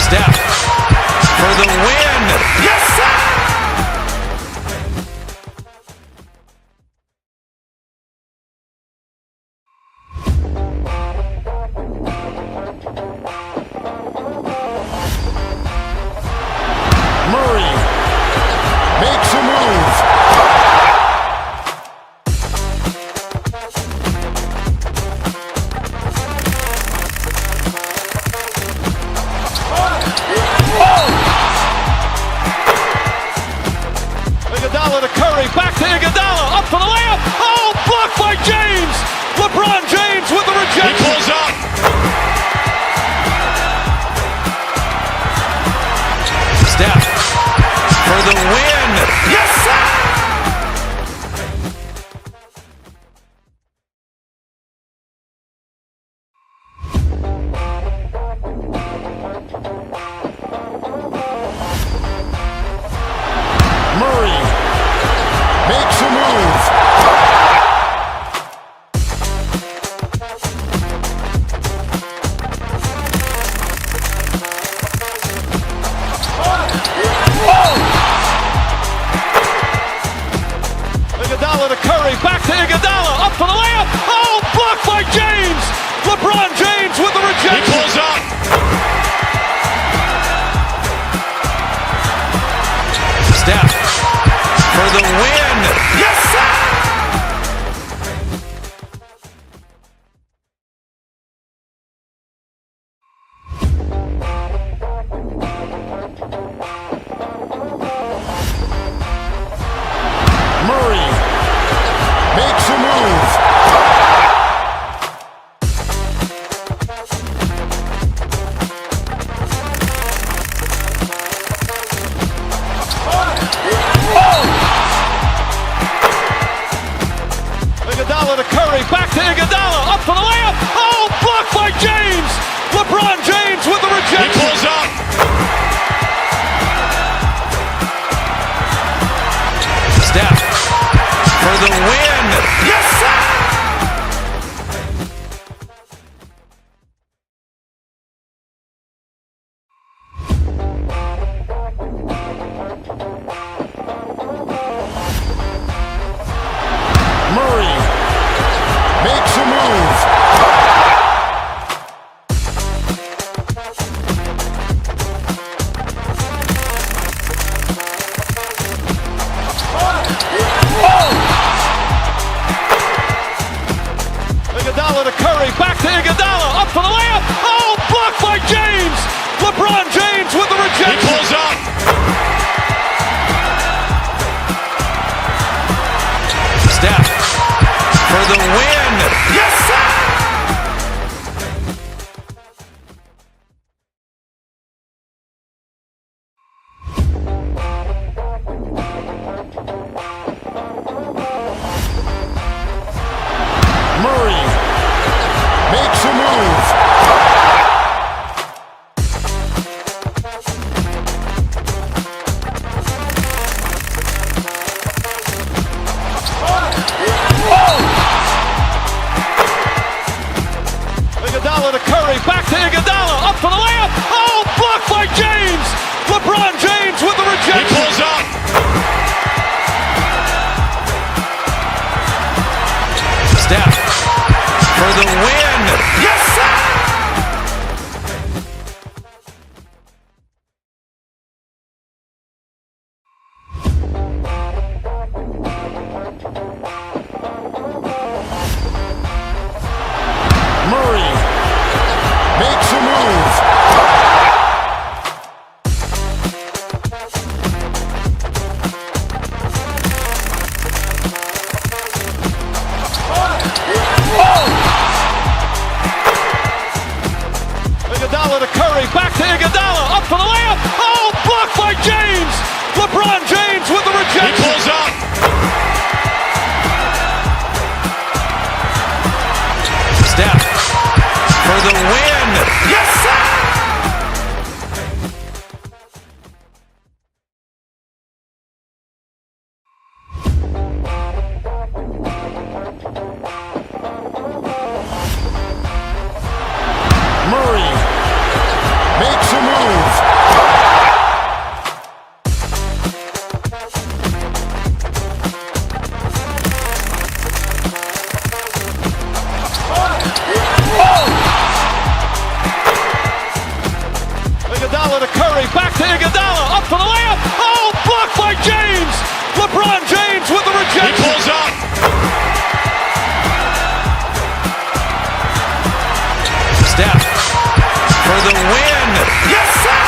Steph for the win. Yes, sir! Murray makes a move. Iguodala to Curry, back to Iguodala, up for the layup. Oh, blocked by James. LeBron James with the rejection. He pulls up. Steph for the win. Yes, sir! Murray makes a move. Iguodala to Curry, back to Iguodala, up for the layup. Oh, blocked by James. LeBron James with the rejection. He pulls up. Steph for the win. Yes, sir! Murray makes a move. Iguodala to Curry, back to Iguodala, up for the layup. Oh, blocked by James. LeBron James with the rejection. He pulls up. Steph for the win. Yes, sir! Murray makes a move. Iguodala to Curry, back to Iguodala, up for the layup. Oh, blocked by James. LeBron James with the rejection. He pulls up. Steph for the win. Yes, sir! Murray makes a move. Iguodala to Curry, back to Iguodala, up for the layup. Oh, blocked by James. LeBron James with the rejection. He pulls up. Steph for the win. Yes, sir! Murray makes a move. Iguodala to Curry, back to Iguodala, up for the layup. Oh, blocked by James. LeBron James with the rejection. He pulls up. Steph for the win. Yes, sir! Iguodala to Curry, back to Iguodala, up for the layup. Oh, blocked by James. LeBron James with the rejection. He pulls up. Steph for the win. Yes, sir!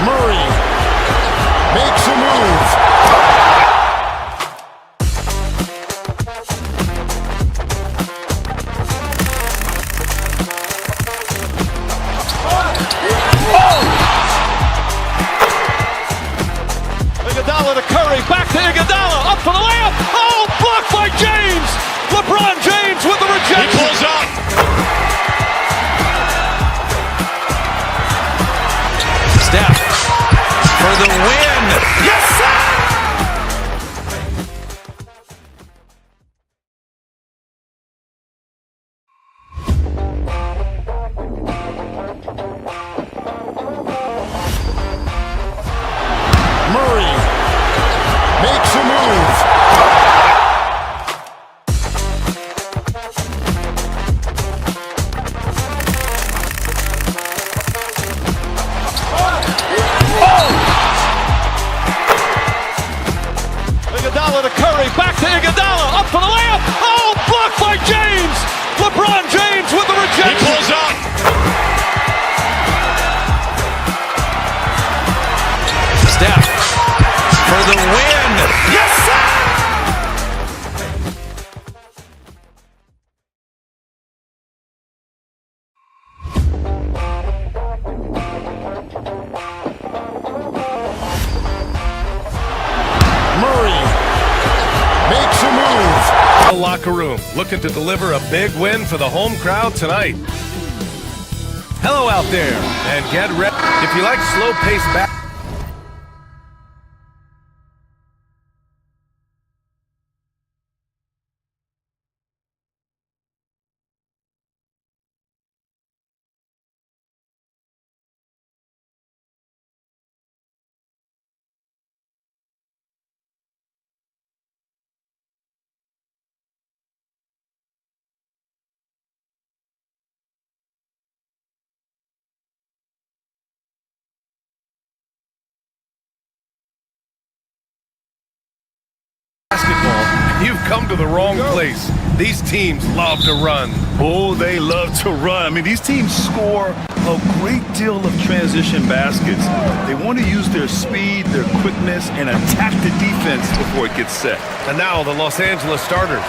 Murray makes a move. Iguodala to Curry, back to Iguodala, up for the layup. Oh, blocked by James. LeBron James with the rejection. He pulls up. Steph for the win. Yes, sir! Murray makes a move. Iguodala to Curry, back to Iguodala, up for the layup. Oh, blocked by James. LeBron James with the rejection. He pulls up. Steph for the win. Yes, sir! Murray makes a move. The locker room looking to deliver a big win for the home crowd tonight. Hello out there, and get ready. If you like slow-paced basketball, you've come to the wrong place. These teams love to run. Oh, they love to run. I mean, these teams score a great deal of transition baskets. They want to use their speed, their quickness, and attack the defense before it gets set. And now the Los Angeles starters.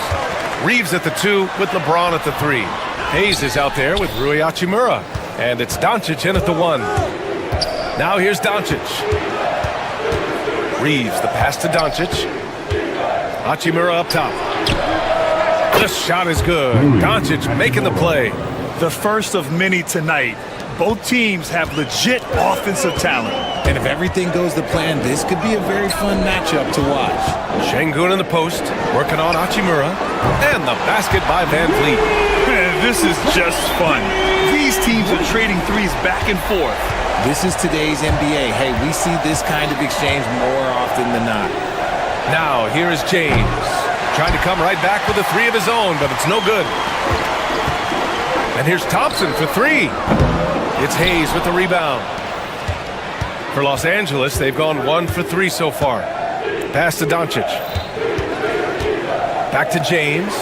Reeves at the 2 with LeBron at the 3. Hayes is out there with Rui Hachimura. And it's Doncic in at the 1. Now here's Doncic. Reeves, the pass to Doncic. Hachimura up top. The shot is good. Doncic making the play. The first of many tonight. Both teams have legit offensive talent. And if everything goes to plan, this could be a very fun matchup to watch. Şengün in the post, working on Hachimura. And the basket by Van Vliet. Man, this is just fun. These teams are trading threes back and forth. This is today's NBA. Hey, we see this kind of exchange more often than not. Now, here is James. Trying to come right back with a 3 of his own, but it's no good. And here's Thompson for 3. It's Hayes with the rebound. For Los Angeles, they've gone 1 for 3 so far. Pass to Doncic. Back to James.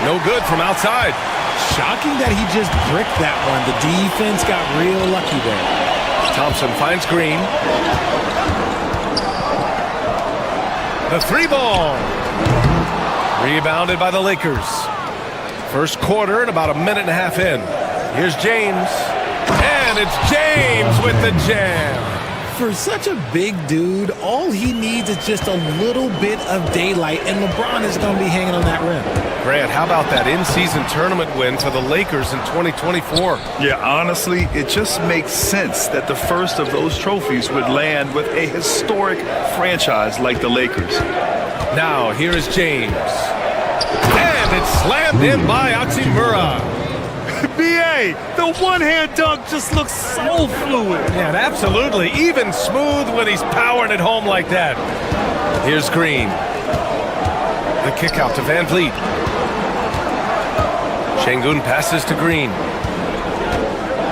No good from outside. Shocking that he just bricked that one. The defense got real lucky there. Thompson finds Green. The 3 ball. Rebounded by the Lakers. First quarter and about a minute and a half in. Here's James. And it's James with the jam. For such a big dude, all he needs is just a little bit of daylight, and LeBron is going to be hanging on that rim. Grant, how about that in-season tournament win for the Lakers in 2024? Yeah, honestly, it just makes sense that the first of those trophies would land with a historic franchise like the Lakers. Now, here is James. And it's slammed in by Hachimura. B.A., way! The one-hand dunk just looks so fluid. Yeah, absolutely. Even smooth when he's powering it home like that. Here's Green. The kick out to Van Vliet. Şengün passes to Green.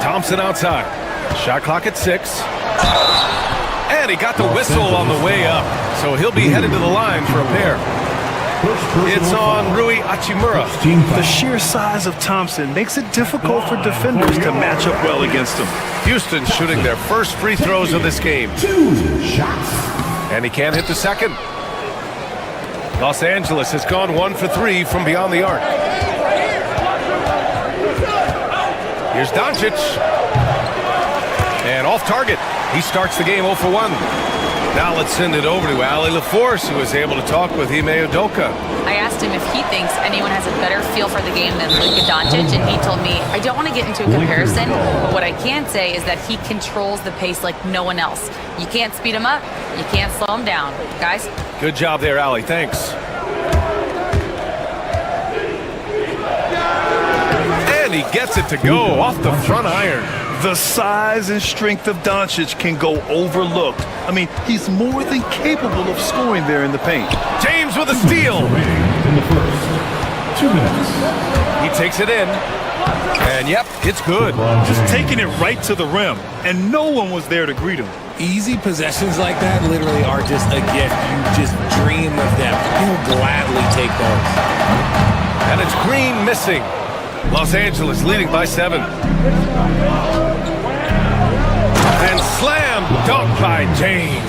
Thompson outside. Shot clock at 6. And he got the whistle on the way up. So he'll be headed to the line for a pair. It's on Rui Hachimura. The sheer size of Thompson makes it difficult for defenders to match up well against him. Houston shooting their first free throws of this game. 2 shots. And he can't hit the second. Los Angeles has gone 1 for 3 from beyond the arc. Here's Doncic. And off target. He starts the game 0 for 1. Now let's send it over to Allie LaForce, who was able to talk with Ime Udoka. I asked him if he thinks anyone has a better feel for the game than Luka Doncic, and he told me, I don't want to get into a comparison, but what I can say is that he controls the pace like no one else. You can't speed him up, you can't slow him down. Guys? Good job there, Allie. Thanks. And he gets it to go off the front iron. The size and strength of Doncic can go overlooked. I mean, he's more than capable of scoring there in the paint. James with a steal. In the first 2 minutes. He takes it in. And yep, it's good. Just taking it right to the rim, and no one was there to greet him. Easy possessions like that literally are just a gift. You just dream of them. He'll gladly take those. And it's Green missing. Los Angeles leading by 7. And slam dunk by James.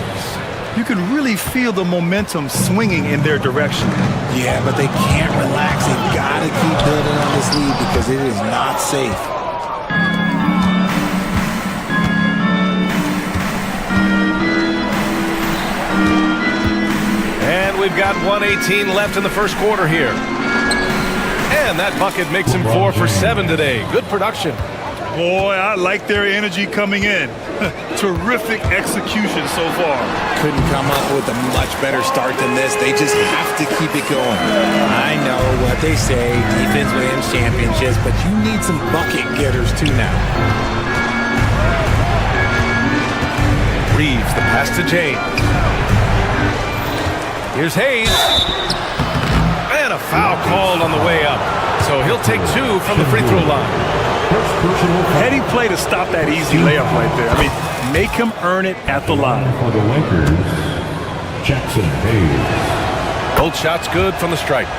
You can really feel the momentum swinging in their direction. Yeah, but they can't relax. They've got to keep building on this lead because it is not safe. And we've got 1:18 left in the first quarter here. And that bucket makes him 4 for 7 today. Good production. Boy, I like their energy coming in. Terrific execution so far. Couldn't come up with a much better start than this. They just have to keep it going. I know what they say, defense wins championships, but you need some bucket getters too now. Reeves, the pass to James. Here's Hayes. And a foul called on the way up. So he'll take 2 from the free throw line. Heady play to stop that easy layup right there. I mean, make him earn it at the line. For the Lakers, Jackson Hayes. Both shots good from the stripe.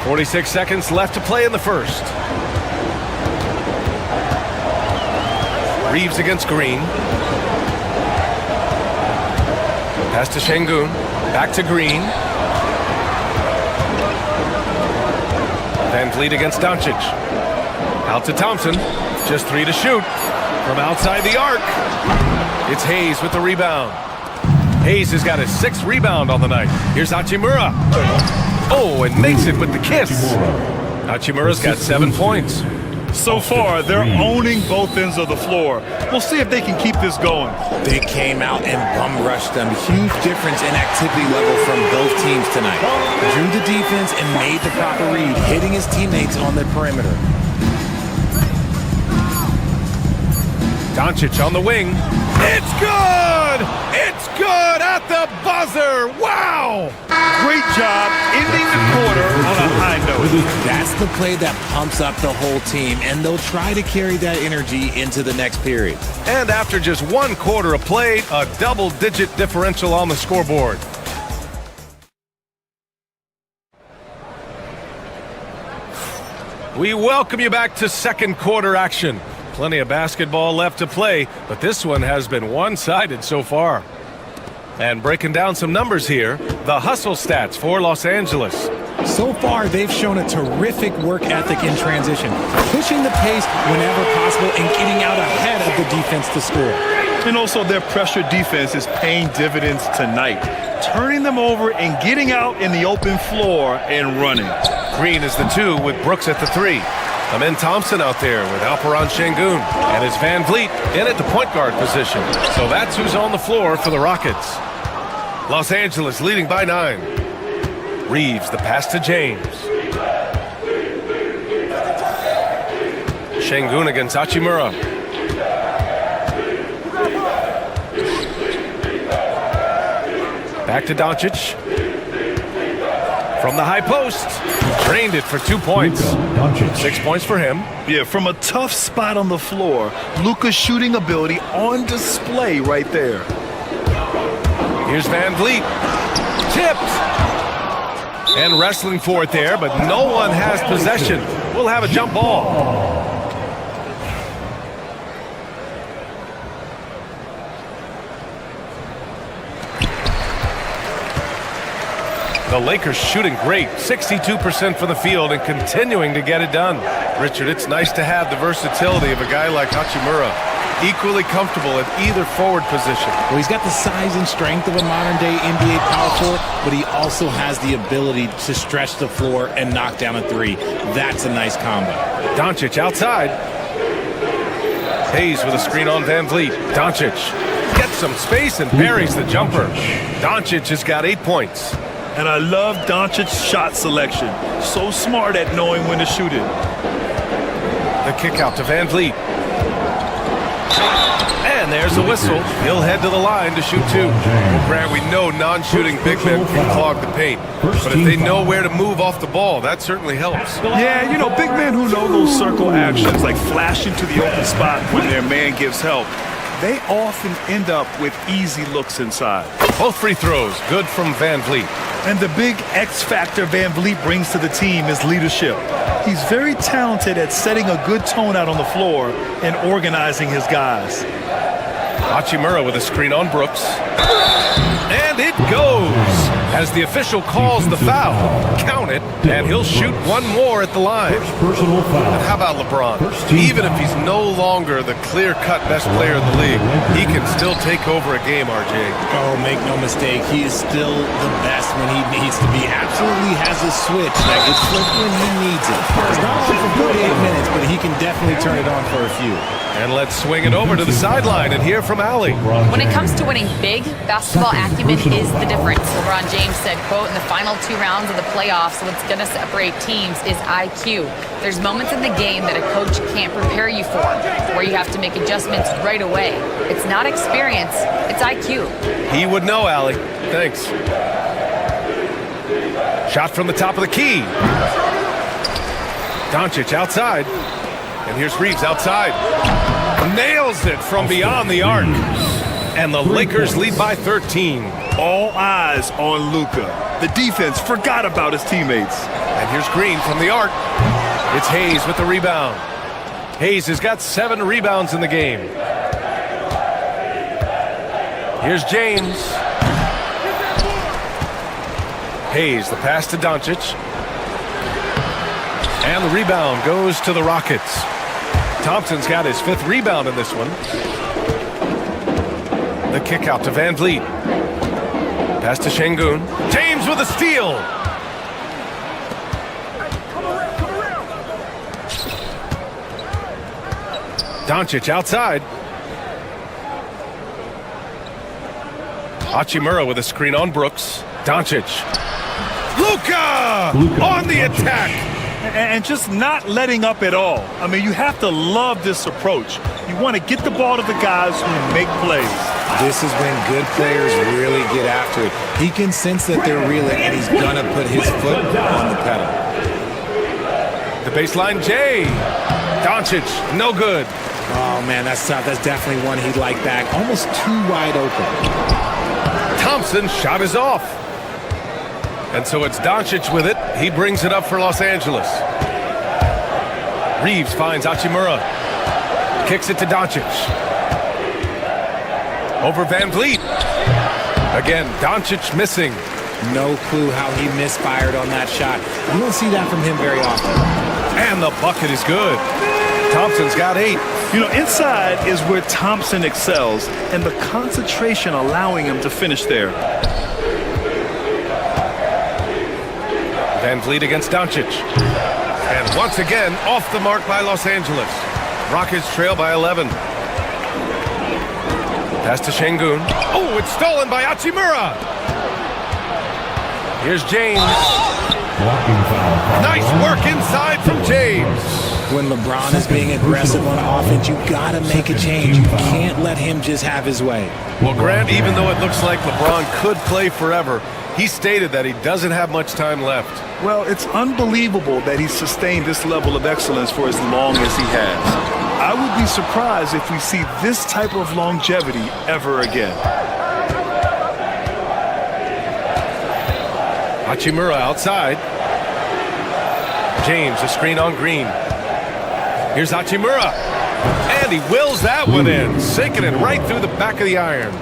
46 seconds left to play in the first. Reeves against Green. Pass to Şengün. Back to Green. Van Vliet against Doncic. Out to Thompson. Just 3 to shoot. From outside the arc. It's Hayes with the rebound. Hayes has got his 6th rebound on the night. Here's Hachimura. Oh, and makes it with the kiss. Hachimura's got 7 points. So far, they're owning both ends of the floor. We'll see if they can keep this going. They came out and bum rushed them. Huge difference in activity level from both teams tonight. Drew the defense and made the proper read, hitting his teammates on the perimeter. Doncic on the wing. It's good! It's good at the buzzer! Wow! Great job ending the quarter on a high note. That's the play that pumps up the whole team, and they'll try to carry that energy into the next period. And after just 1 quarter of play, a double-digit differential on the scoreboard. We welcome you back to second quarter action. Plenty of basketball left to play, but this one has been one-sided so far. And breaking down some numbers here, the hustle stats for Los Angeles. So far, they've shown a terrific work ethic in transition, pushing the pace whenever possible and getting out ahead of the defense to score. And also their pressure defense is paying dividends tonight, turning them over and getting out in the open floor and running. Green is the 2 with Brooks at the 3. Amen Thompson out there with Alperen Şengün. And it's Van Vliet in at the point guard position. So that's who's on the floor for the Rockets. Los Angeles leading by 9. Reeves, the pass to James. Şengün against Hachimura. Back to Doncic. From the high post. Drained it for 2 points. 6 points for him. Yeah, from a tough spot on the floor, Luka's shooting ability on display right there. Here's Van Vliet. Tipped. And wrestling for it there, but no one has possession. We'll have a jump ball. The Lakers shooting great, 62% from the field and continuing to get it done. Richard, it's nice to have the versatility of a guy like Hachimura. Equally comfortable at either forward position. Well, he's got the size and strength of a modern-day NBA power forward, but he also has the ability to stretch the floor and knock down a three. That's a nice combo. Doncic outside. Hayes with a screen on Van Vliet. Doncic gets some space and buries the jumper. Doncic has got 8 points. And I love Doncic's shot selection. So smart at knowing when to shoot it. The kick out to Van Vliet. And there's a whistle. He'll head to the line to shoot 2. Well, Grant, we know non-shooting big men can clog the paint. But if they know where to move off the ball, that certainly helps. Yeah, you know, big men who know those circle actions, like flashing to the open spot when their man gives help, they often end up with easy looks inside. Both free throws, good from Van Vliet. And the big X factor Van Vliet brings to the team is leadership. He's very talented at setting a good tone out on the floor and organizing his guys. Hachimura with a screen on Brooks. And it goes as the official calls the foul. Count it, and he'll shoot one more at the line. And how about LeBron? Even if he's no longer the clear-cut best player in the league, he can still take over a game, RJ. Oh, make no mistake, he is still the best when he needs to be. Absolutely has a switch that gets flipped when he needs it. It's not on for 48 minutes, but he can definitely turn it on for a few. And let's swing it over to the sideline and hear from Allie. When it comes to winning big, basketball acumen is the difference. LeBron James said, quote, in the final 2 rounds of the playoffs, what's going to separate teams is IQ. There's moments in the game that a coach can't prepare you for, where you have to make adjustments right away. It's not experience, it's IQ. He would know, Allie. Thanks. Shot from the top of the key. Doncic outside. And here's Reeves outside. Nails it from beyond the arc. And the Lakers lead by 13. All eyes on Luka. The defense forgot about his teammates. And here's Green from the arc. It's Hayes with the rebound. Hayes has got 7 rebounds in the game. Here's James. Hayes, the pass to Doncic. And the rebound goes to the Rockets. Thompson's got his 5th rebound in this one. The kick out to Van Vliet. Pass to Şengün. James with a steal. Doncic outside. Hachimura with a screen on Brooks. Doncic. Luka on the attack. And just not letting up at all. I mean, you have to love this approach. You want to get the ball to the guys who make plays. This is when good players really get after it. He can sense that they're reeling, and he's going to put his foot on the pedal. The baseline, Jay. Doncic, no good. Oh, man, that's tough. That's definitely one he'd like back. Almost too wide open. Thompson's shot is off. And so it's Doncic with it. He brings it up for Los Angeles. Reeves finds Hachimura. Kicks it to Doncic. Over Van Vliet. Again, Doncic missing. No clue how he misfired on that shot. You don't see that from him very often. And the bucket is good. Thompson's got 8. You know, inside is where Thompson excels, and the concentration allowing him to finish there. Van Vliet against Doncic. And once again, off the mark by Los Angeles. Rockets trail by 11. Pass to Şengün. Oh, it's stolen by Hachimura. Here's James. Nice work inside from James. When LeBron is being aggressive on offense, you got to make a change. You can't let him just have his way. Well, Grant, even though it looks like LeBron could play forever, he stated that he doesn't have much time left. Well, it's unbelievable that he's sustained this level of excellence for as long as he has. I would be surprised if we see this type of longevity ever again. Hachimura outside. James, a screen on Green. Here's Hachimura. And he wills that one in, sinking it right through the back of the iron.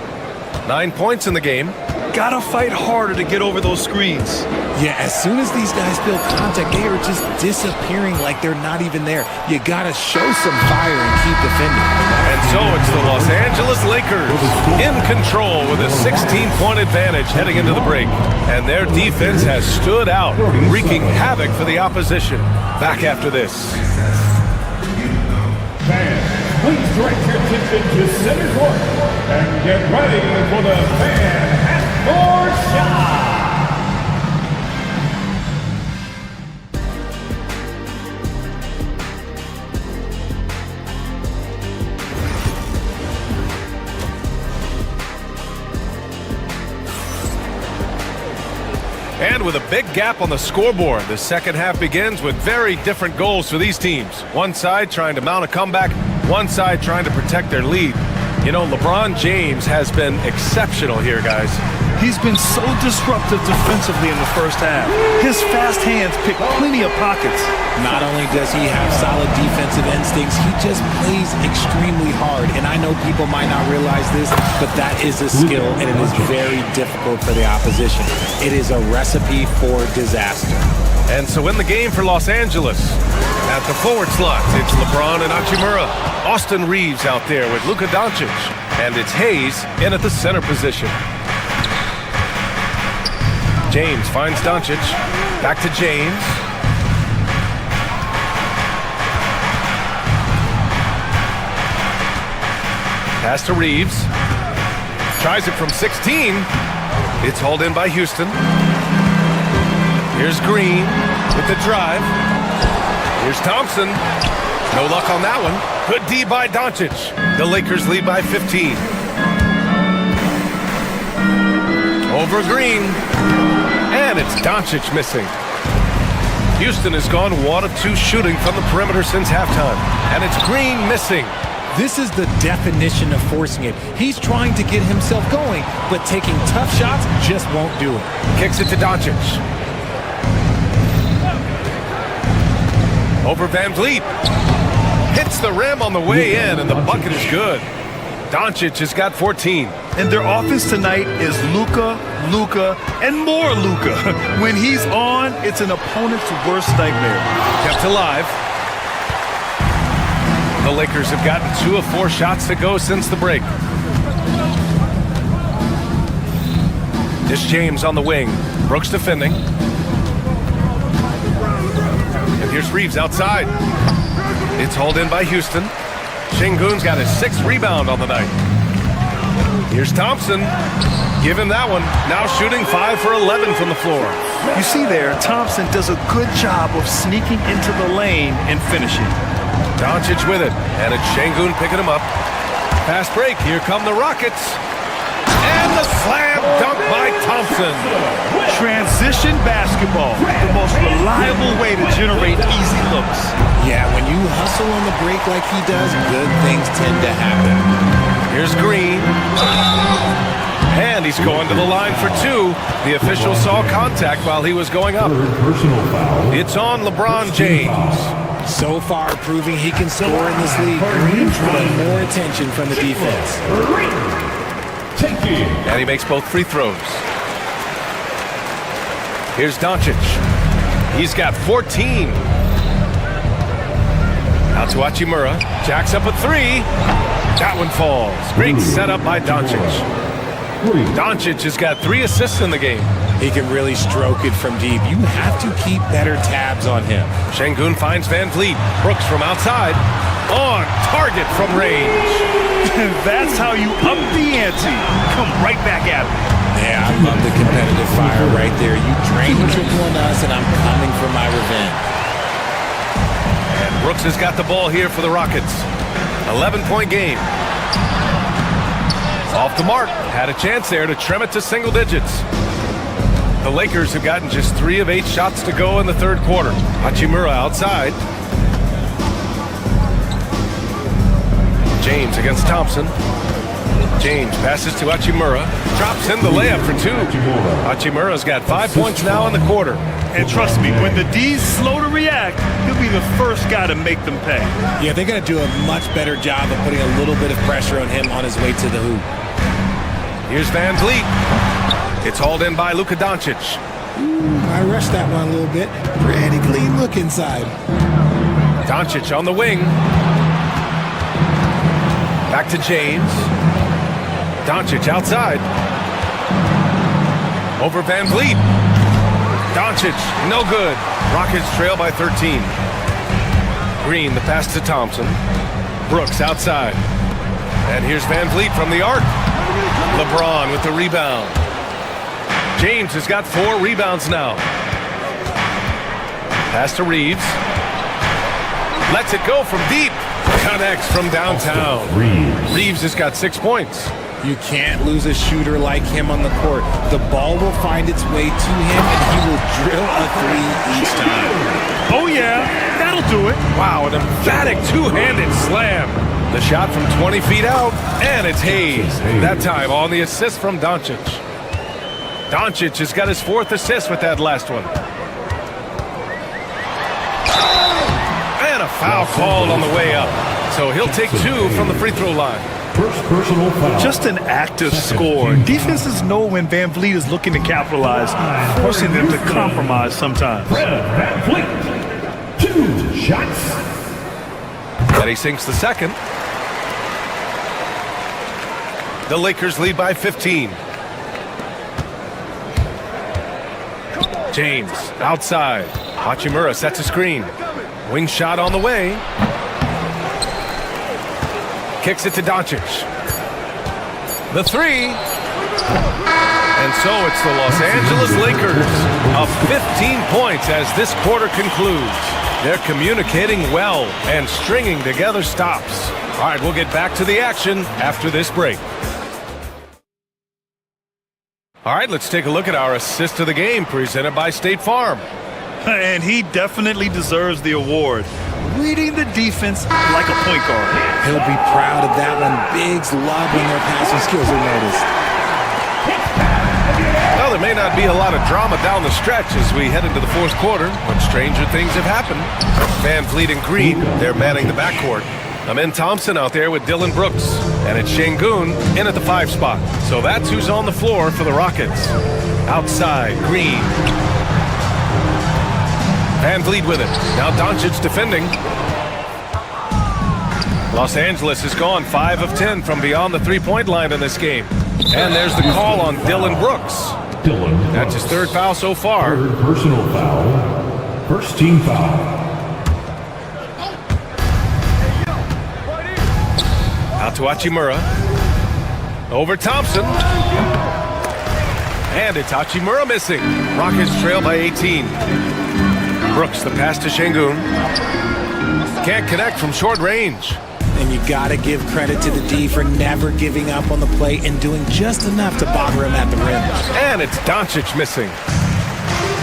9 points in the game. Gotta fight harder to get over those screens. Yeah, as soon as these guys feel contact, they are just disappearing like they're not even there. You gotta show some fire and keep defending. And so it's the Los Angeles Lakers in control with a 16-point advantage heading into the break. And their defense has stood out, wreaking havoc for the opposition. Back after this. Fans, please direct your attention to center court and get ready for the fan half-court shot. And with a big gap on the scoreboard, the second half begins with very different goals for these teams. One side trying to mount a comeback, one side trying to protect their lead. You know, LeBron James has been exceptional here, guys. He's been so disruptive defensively in the first half. His fast hands pick plenty of pockets. Not only does he have solid defensive instincts, he just plays extremely hard. And I know people might not realize this, but that is a skill, and it is very difficult for the opposition. It is a recipe for disaster. And so in the game for Los Angeles, at the forward slot, it's LeBron and Hachimura. Austin Reeves out there with Luka Doncic. And it's Hayes in at the center position. James finds Doncic. Back to James. Pass to Reeves. Tries it from 16. It's hauled in by Houston. Here's Green with the drive. Here's Thompson. No luck on that one. Good D by Doncic. The Lakers lead by 15. Over Green. And it's Doncic missing. Houston has gone 1 of 2 shooting from the perimeter since halftime. And it's Green missing. This is the definition of forcing it. He's trying to get himself going, but taking tough shots just won't do it. Kicks it to Doncic. Over Van Vliet. Hits the rim on the way in, and the bucket is good. Doncic has got 14. And their offense tonight is Luka, and more Luka. When he's on, it's an opponent's worst nightmare. Kept alive. The Lakers have gotten 2 of 4 shots to go since the break. This James on the wing. Brooks defending. And here's Reeves outside. It's hauled in by Houston. Şengün's got his 6th rebound on the night. Here's Thompson. Give him that one. Now shooting 5 for 11 from the floor. You see there, Thompson does a good job of sneaking into the lane and finishing. Doncic with it, and it's Şengün picking him up. Fast break, here come the Rockets. And the slam dunk by Thompson. Transition basketball, the most reliable way to generate easy looks. Yeah, when you hustle on the break like he does, good things tend to happen. Here's Green. And he's going to the line for 2. The official saw contact while he was going up. It's on LeBron James. So far, proving he can score in this league. Green's wanting more attention from the defense. And he makes both free throws. Here's Doncic. He's got 14. Out to Hachimura. Jacks up a 3. That one falls. Great setup by Doncic. Doncic has got 3 assists in the game. He can really stroke it from deep. You have to keep better tabs on him. Şengün finds Van Vliet. Brooks from outside. On target from range. That's how you up the ante. Come right back at him. Yeah, I love the competitive fire right there. You drain the triple on us, and I'm coming for my revenge. And Brooks has got the ball here for the Rockets. 11-point game. Off the mark. Had a chance there to trim it to single digits. The Lakers have gotten just 3 of 8 shots to go in the third quarter. Hachimura outside. James against Thompson. James passes to Hachimura. Drops in the layup for 2. Hachimura's got 5 points now in the quarter. And trust me, when the D's slow to react, he'll be the first guy to make them pay. Yeah, they're going to do a much better job of putting a little bit of pressure on him on his way to the hoop. Here's Van Vliet. It's hauled in by Luka Doncic. I rushed that one a little bit. Pretty clean look inside. Doncic on the wing. Back to James. Doncic outside. Over Van Vliet. Doncic, no good. Rockets trail by 13. Green, the pass to Thompson. Brooks outside. And here's Van Vliet from the arc. LeBron with the rebound. James has got 4 rebounds now. Pass to Reeves. Lets it go from deep. Connects from downtown. Reeves has got 6 points. You can't lose a shooter like him on the court. The ball will find its way to him, and he will drill a 3 each time. Oh, yeah, that'll do it. Wow, an emphatic two-handed slam. The shot from 20 feet out, and it's Hayes. That time on the assist from Doncic. Doncic has got his 4th assist with that last one. And a foul called on the way up. So he'll take 2 from the free throw line. First personal foul. Just an active score. Defenses know when Van Vliet is looking to capitalize, forcing them to compromise sometimes. Van Vliet, 2 shots. Then he sinks the second. The Lakers lead by 15. James outside. Hachimura sets a screen. Wing shot on the way. Kicks it to Doncic. The 3. And so it's the Los Angeles Lakers up 15 points as this quarter concludes. They're communicating well and stringing together stops. All right, we'll get back to the action after this break. All right, let's take a look at our assist of the game presented by State Farm. And he definitely deserves the award. Reading the defense like a point guard. He'll be proud of that one. Bigs love when their passing skills are noticed. Well, there may not be a lot of drama down the stretch as we head into the 4th quarter, but stranger things have happened. Van Vliet and Green, they're manning the backcourt. Amin Thompson out there with Dylan Brooks, and it's Şengün in at the 5 spot. So that's who's on the floor for the Rockets. Outside, Green. Van Vliet with it. Now Doncic defending. Los Angeles has gone 5 of 10 from beyond the 3-point line in this game. And there's the call on Dylan Brooks. That's his 3rd foul so far. 3rd personal foul. First team foul. Out to Hachimura. Over Thompson. And it's Hachimura missing. Rockets trail by 18. Brooks, the pass to Şengün. Can't connect from short range. And you got to give credit to the D for never giving up on the play and doing just enough to bother him at the rim. And it's Doncic missing.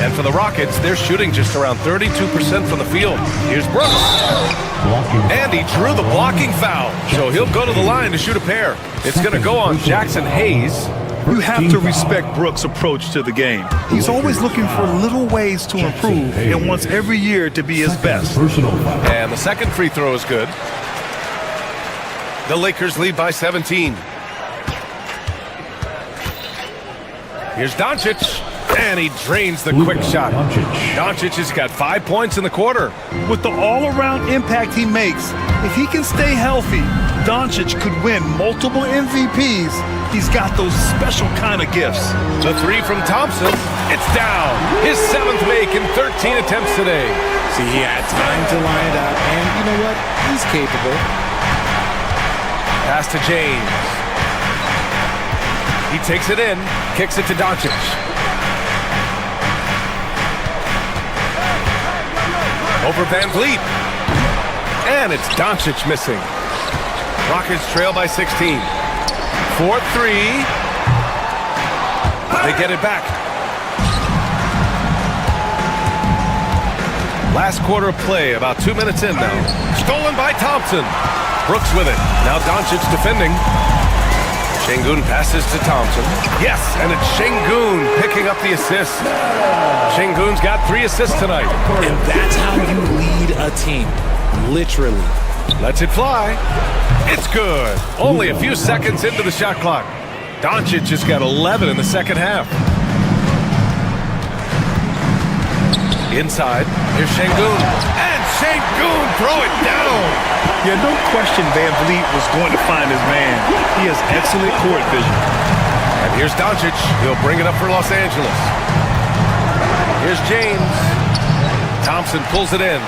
And for the Rockets, they're shooting just around 32% from the field. Here's Brooks. And he drew the blocking foul. So he'll go to the line to shoot a pair. It's going to go on Jackson Hayes. You have to respect Brooks' approach to the game. He's always looking for little ways to improve and wants every year to be his best. And the second free throw is good. The Lakers lead by 17. Here's Doncic. And he drains the quick shot. Doncic has got 5 points in the quarter. With the all-around impact he makes, if he can stay healthy, Doncic could win multiple MVPs. He's got those special kind of gifts. The 3 from Thompson. It's down. His 7th make in 13 attempts today. See, he had time to line it up, and you know what? He's capable. Pass to James. He takes it in, kicks it to Doncic. Over Van Vliet. And it's Doncic missing. Rockets trail by 16. 4-3. They get it back. Last quarter of play, about 2 minutes in now. Stolen by Thompson. Brooks with it. Now Doncic defending. Şengün passes to Thompson. Yes, and it's Şengün picking up the assist. Şengün's got 3 assists tonight. And that's how you lead a team. Literally. Lets it fly. It's good. Only a few seconds into the shot clock. Doncic just got 11 in the second half. Inside, here's Şengün. And Şengün throw it down. Yeah, no question Van Vliet was going to find his man. He has excellent court vision. And here's Doncic. He'll bring it up for Los Angeles. Here's James. Thompson pulls it in.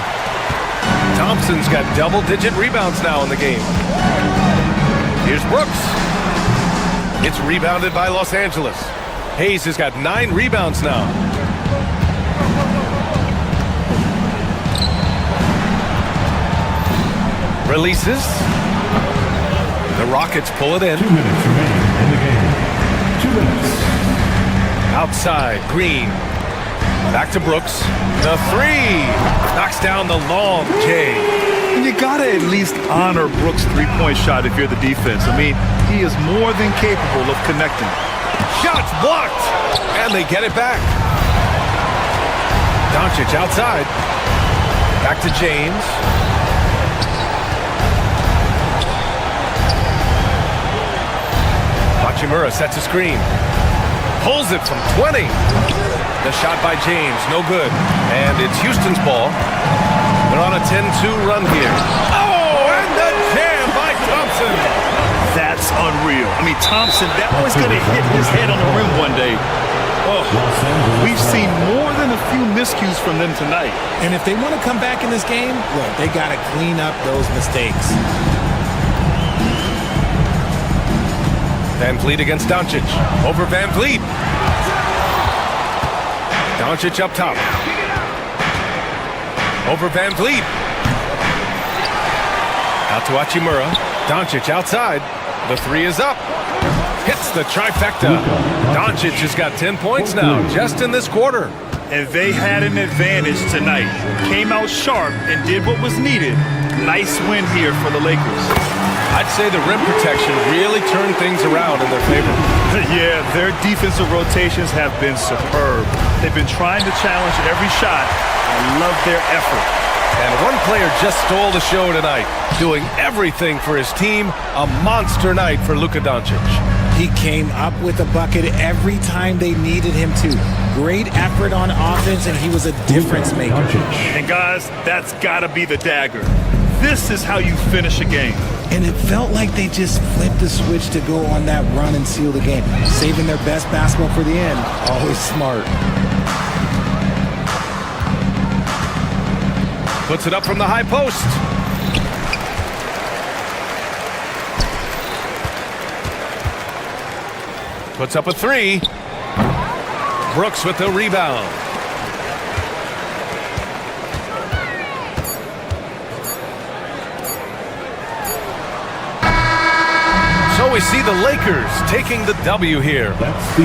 Thompson's got double-digit rebounds now in the game. Here's Brooks. It's rebounded by Los Angeles. Hayes has got 9 rebounds now. Releases. The Rockets pull it in. 2 minutes remaining in the game. 2 minutes. Outside, Green. Back to Brooks. The 3. Knocks down the long J. And you gotta at least honor Brooks' three-point shot if you're the defense. I mean, he is more than capable of connecting. Shots blocked. And they get it back. Doncic outside. Back to James. Hachimura sets a screen. Pulls it from 20. The shot by James, no good. And it's Houston's ball. They're on a 10-2 run here. Oh, and the jam by Thompson. That's unreal. I mean, Thompson, that was going to hit his head on the rim one day. Oh, we've seen more than a few miscues from them tonight. And if they want to come back in this game, look, they got to clean up those mistakes. Van Vliet against Doncic. Over Van Vliet. Doncic up top. Over Van Vliet. Out to Hachimura. Doncic outside. The 3 is up. Hits the trifecta. Doncic has got 10 points now, just in this quarter. And they had an advantage tonight. Came out sharp and did what was needed. Nice win here for the Lakers. I'd say the rim protection really turned things around in their favor. Yeah, their defensive rotations have been superb. They've been trying to challenge every shot. I love their effort. And one player just stole the show tonight, doing everything for his team. A monster night for Luka Doncic. He came up with a bucket every time they needed him to. Great effort on offense, and he was a difference maker. And guys, that's gotta be the dagger. This is how you finish a game. And it felt like they just flipped the switch to go on that run and seal the game. Saving their best basketball for the end. Always smart. Puts it up from the high post. Puts up a 3. Brooks with the rebound. So we see the Lakers taking the W here.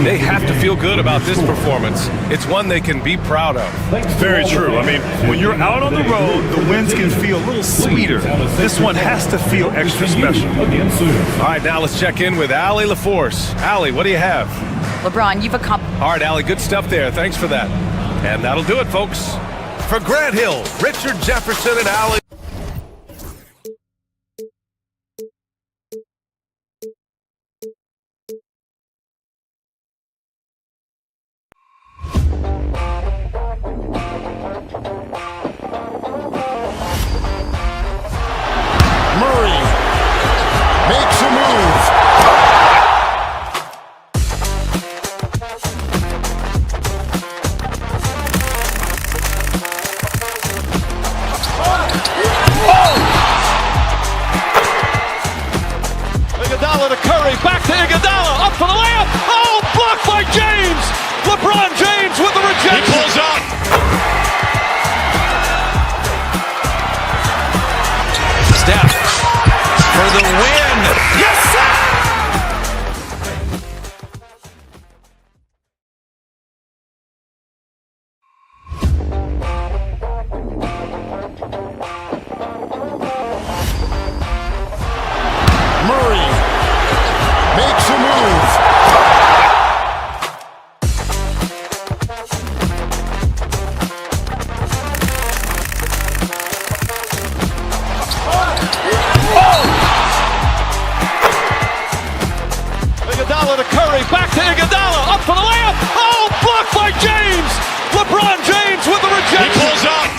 They have to feel good about this performance. It's one they can be proud of. Very true. I mean, when you're out on the road, the wins can feel a little sweeter. This one has to feel extra special. All right, now let's check in with Allie LaForce. Allie, what do you have? LeBron, you've accomplished. All right, Allie, good stuff there. Thanks for that. And that'll do it, folks. For Grant Hill, Richard Jefferson, and Allie. Murray makes a move. Iguodala to Curry, back to Iguodala, up for the layup. Oh, blocked by James. LeBron James with the rejection. He pulls up. for the win. Yes, sir! Murray makes a move. Iguodala to Curry, back to Iguodala, up for the layup. Oh, blocked by James. LeBron James with the rejection. He pulls up.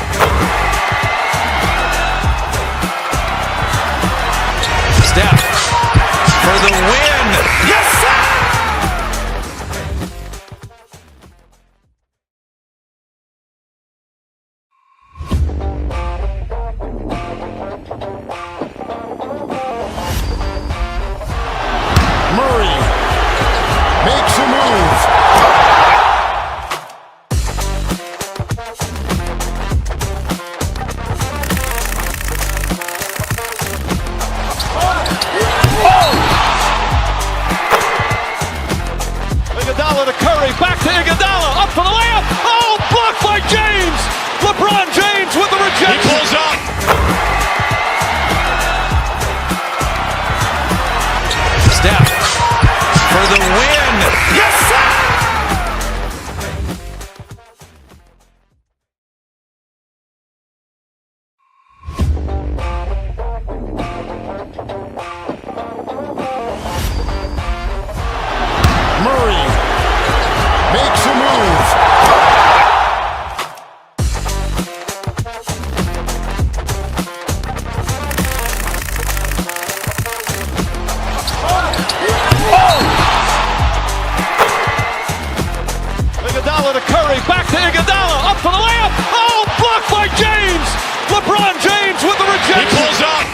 Steph for the win. Yes, sir! Murray makes a move. Iguodala to Curry, back to Iguodala, up for the layup. Oh, blocked by James. LeBron James with the rejection. He pulls up. Steph for the win. Yes, sir! Murray makes a move. Iguodala to Curry, back to Iguodala, up for the layup. Oh, blocked by James. LeBron James with the rejection. He pulls up.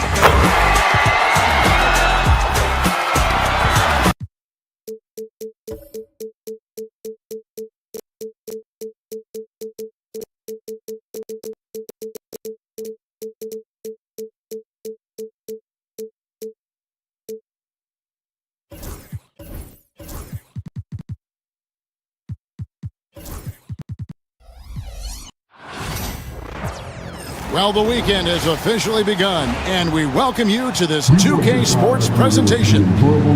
Well, the weekend has officially begun, and we welcome you to this 2K Sports presentation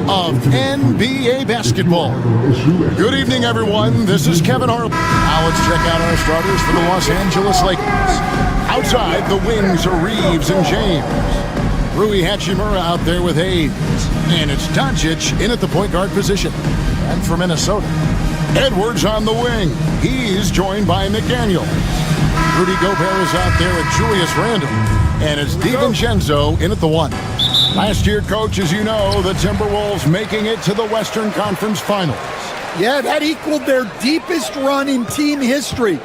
of NBA basketball. Good evening, everyone. This is Kevin Harlan. Now let's check out our starters for the Los Angeles Lakers. Outside, the wings are Reeves and James. Rui Hachimura out there with Hayes. And it's Doncic in at the point guard position. And for Minnesota, Edwards on the wing. He's joined by McDaniels. Rudy Gobert is out there with Julius Randle. And it's DiVincenzo in at the one. Last year, Coach, as you know, the Timberwolves making it to the Western Conference Finals. Yeah, that equaled their deepest run in team history,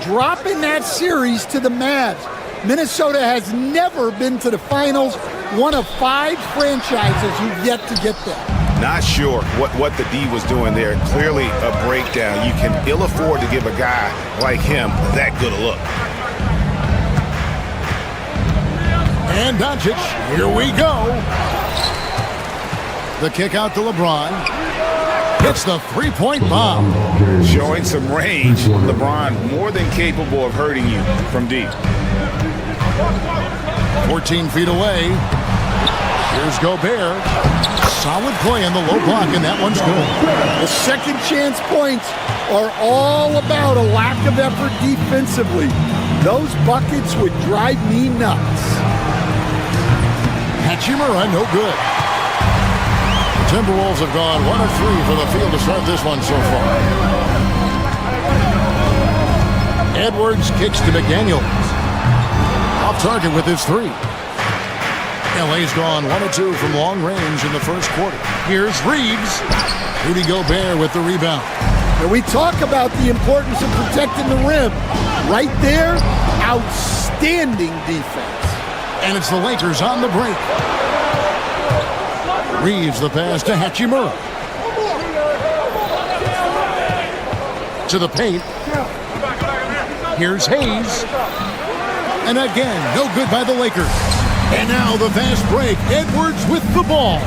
dropping that series to the Mavs. Minnesota has never been to the finals, one of 5 franchises who've yet to get there. Not sure what the D was doing there. Clearly a breakdown. You can ill afford to give a guy like him that good a look. And Doncic, here we go. The kick out to LeBron. Hits the three-point bomb. Showing some range. LeBron more than capable of hurting you from deep. 14 feet away. Here's Gobert. Solid play in the low block, and that one's good. The second chance points are all about a lack of effort defensively. Those buckets would drive me nuts. Hachimura, no good. The Timberwolves have gone 1 of 3 for the field to start this one so far. Edwards kicks to McDaniels. Off target with his 3. LA's gone 1 of 2 from long range in the first quarter. Here's Reeves. Rudy Gobert with the rebound. And we talk about the importance of protecting the rim. Right there, outstanding defense. And it's the Lakers on the break. Reeves the pass to Hachimura. To the paint. Here's Hayes. And again, no good by the Lakers. And now the fast break. Edwards with the ball.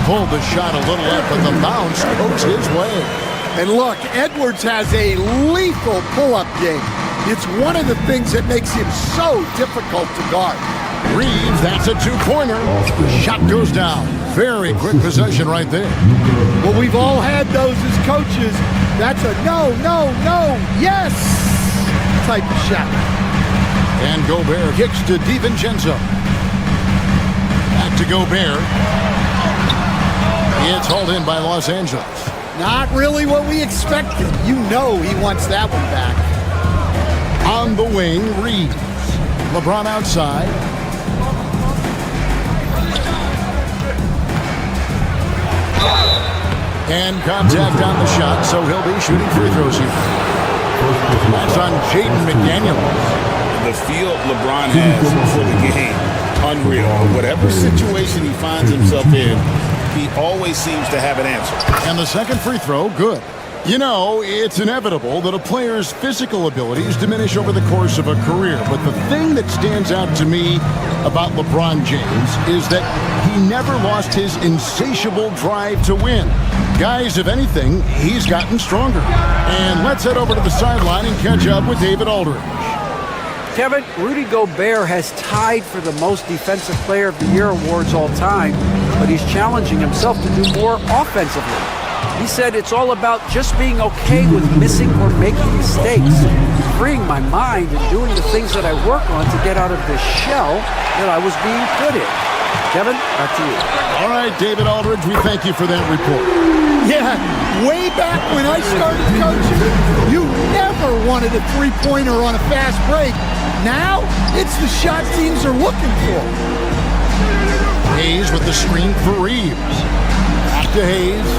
Pulled the shot a little up, but the bounce goes his way. And look, Edwards has a lethal pull-up game. It's one of the things that makes him so difficult to guard. Reeves, that's a two-pointer. Shot goes down. Very quick possession right there. Well, we've all had those as coaches. That's a no, no, no, yes type of shot. And Gobert kicks to DiVincenzo. Back to Gobert. It's hauled in by Los Angeles. Not really what we expected. You know he wants that one back. On the wing, Reeves. LeBron outside. And contact on the shot, so he'll be shooting free throws here. That's on Jaden McDaniels. The feel LeBron has for the game, unreal. Whatever situation he finds himself in, he always seems to have an answer. And the second free throw, good. You know, it's inevitable that a player's physical abilities diminish over the course of a career. But the thing that stands out to me about LeBron James is that he never lost his insatiable drive to win. Guys, if anything, he's gotten stronger. And let's head over to the sideline and catch up with David Aldridge. Kevin, Rudy Gobert has tied for the most Defensive Player of the Year awards all time, but he's challenging himself to do more offensively. He said it's all about just being okay with missing or making mistakes, freeing my mind and doing the things that I work on to get out of this shell that I was being put in. Kevin, back to you. All right, David Aldridge, we thank you for that report. Yeah, way back when I started coaching, you never wanted a three-pointer on a fast break. Now, it's the shot teams are looking for. Hayes with the screen for Reeves. Back to Hayes.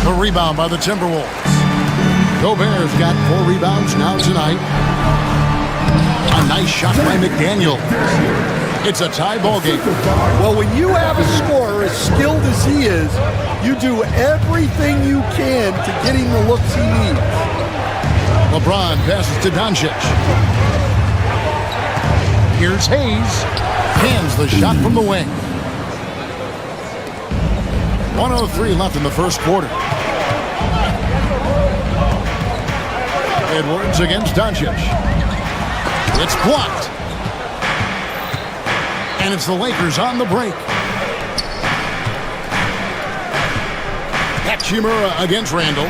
The rebound by the Timberwolves. Gobert's got 4 rebounds now tonight. A nice shot by McDaniel. It's a tie ball game. Well, when you have a scorer as skilled as he is, you do everything you can to get him the looks he needs. LeBron passes to Doncic. Here's Hayes. Hands the shot from the wing. 1:03 left in the first quarter. Edwards against Doncic. It's blocked. And it's the Lakers on the break. Hachimura against Randall.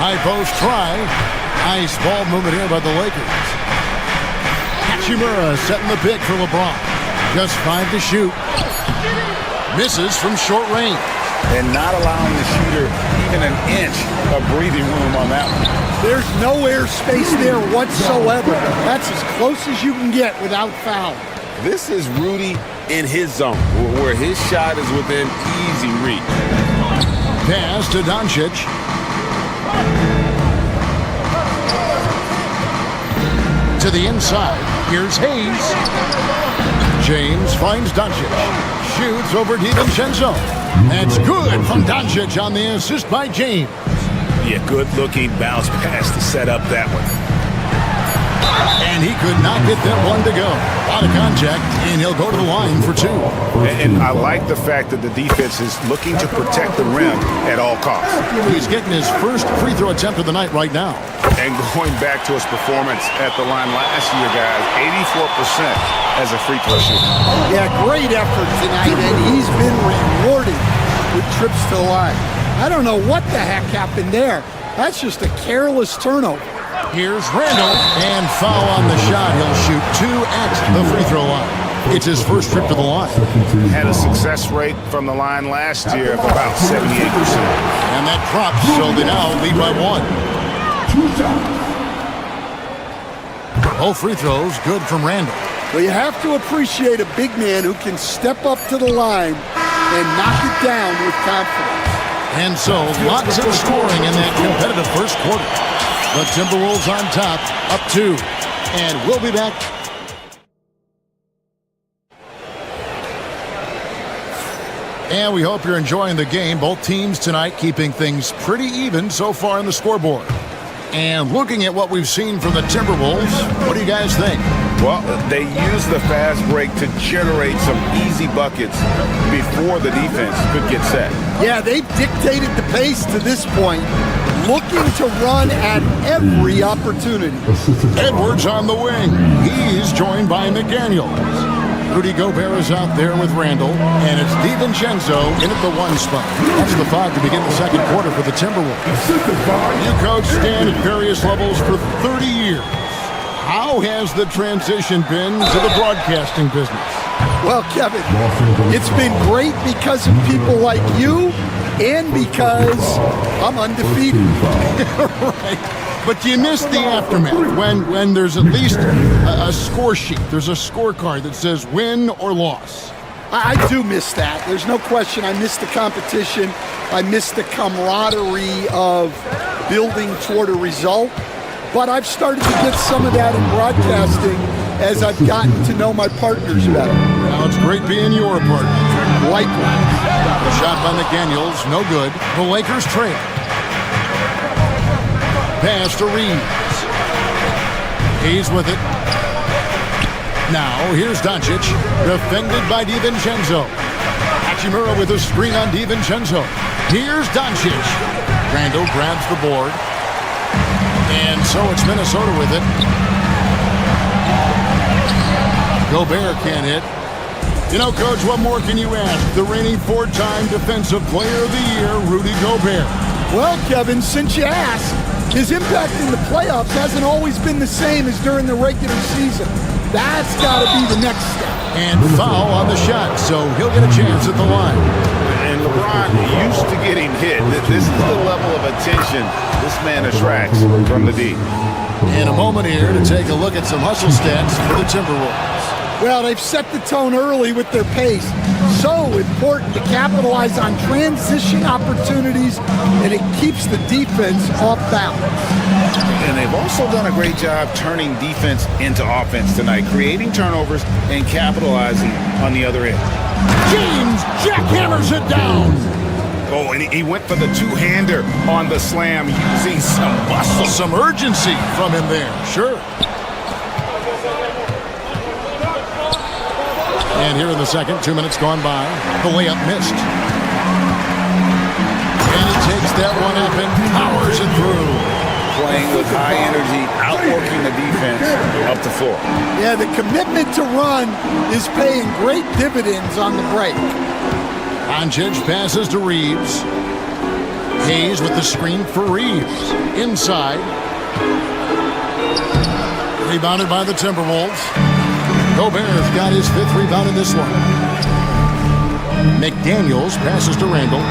High post try. Nice ball movement here by the Lakers. Hachimura setting the pick for LeBron. Just 5 to shoot. Misses from short range. And not allowing the shooter even an inch of breathing room on that one. There's no airspace there whatsoever. That's as close as you can get without foul. This is Rudy in his zone, where his shot is within easy reach. Pass to Doncic. To the inside. Here's Hayes. James finds Doncic. Shoots over DiVincenzo. That's good from Doncic on the assist by James. Yeah, good-looking bounce pass to set up that one. And he could not get that one to go. Out of contact, and he'll go to the line for 2. And I like the fact that the defense is looking to protect the rim at all costs. He's getting his first free throw attempt of the night right now. And going back to his performance at the line last year, guys, 84% as a free throw shooter. Yeah, great effort tonight, and he's been rewarded with trips to the line. I don't know what the heck happened there. That's just a careless turnover. Here's Randall, and foul on the shot. He'll shoot 2 at the free throw line. It's his first trip to the line. Had a success rate from the line last year of about 78%. And that drops, so they now lead by 1. Both free throws good from Randall. Well, you have to appreciate a big man who can step up to the line and knock it down with confidence. And so, lots of scoring in that competitive first quarter. The Timberwolves on top, up 2. And we'll be back. And we hope you're enjoying the game. Both teams tonight keeping things pretty even so far on the scoreboard. And looking at what we've seen from the Timberwolves, what do you guys think? Well, they use the fast break to generate some easy buckets before the defense could get set. Yeah, they've dictated the pace to this point, looking to run at every opportunity. Edwards on the wing. He's joined by McDaniels. Rudy Gobert is out there with Randall, and it's DiVincenzo in at the 1 spot. That's the 5 to begin the second quarter for the Timberwolves. You coach Stan at various levels for 30 years. How has the transition been to the broadcasting business? Well, Kevin, it's been great because of people like you and because I'm undefeated. Right. But you miss the aftermath when there's at least a score sheet. There's a scorecard that says win or loss. I do miss that. There's no question. I miss the competition. I miss the camaraderie of building toward a result. But I've started to get some of that in broadcasting as I've gotten to know my partners better. Now it's great being your partner. Likewise. Shot by McDaniels, no good. The Lakers trail. Pass to Reeves. He's with it. Now, here's Doncic, defended by DiVincenzo. Hachimura with a screen on DiVincenzo. Here's Doncic. Randall grabs the board. And so it's Minnesota with it. Gobert can't hit. You know, Coach, what more can you ask? The reigning 4-time Defensive Player of the Year, Rudy Gobert. Well, Kevin, since you asked, his impact in the playoffs hasn't always been the same as during the regular season. That's got to be the next step. And foul on the shot, so he'll get a chance at the line. And LeBron used to getting hit. This is the level of attention this man attracts from the D. In a moment here to take a look at some hustle stats for the Timberwolves. Well, they've set the tone early with their pace. So important to capitalize on transition opportunities, and it keeps the defense off balance. And they've also done a great job turning defense into offense tonight, creating turnovers and capitalizing on the other end. James jackhammers it down. Oh, and he went for the two-hander on the slam, using some muscle. Some urgency from him there, sure. And here in the second, 2 minutes gone by, the layup missed. And he takes that one up and powers it through. Playing with high energy, outworking the defense up the floor. Yeah, the commitment to run is paying great dividends on the break. Doncic passes to Reeves. Hayes with the screen for Reeves. Inside. Rebounded by the Timberwolves. Gobert's got his 5th rebound in this one. McDaniels passes to Randall.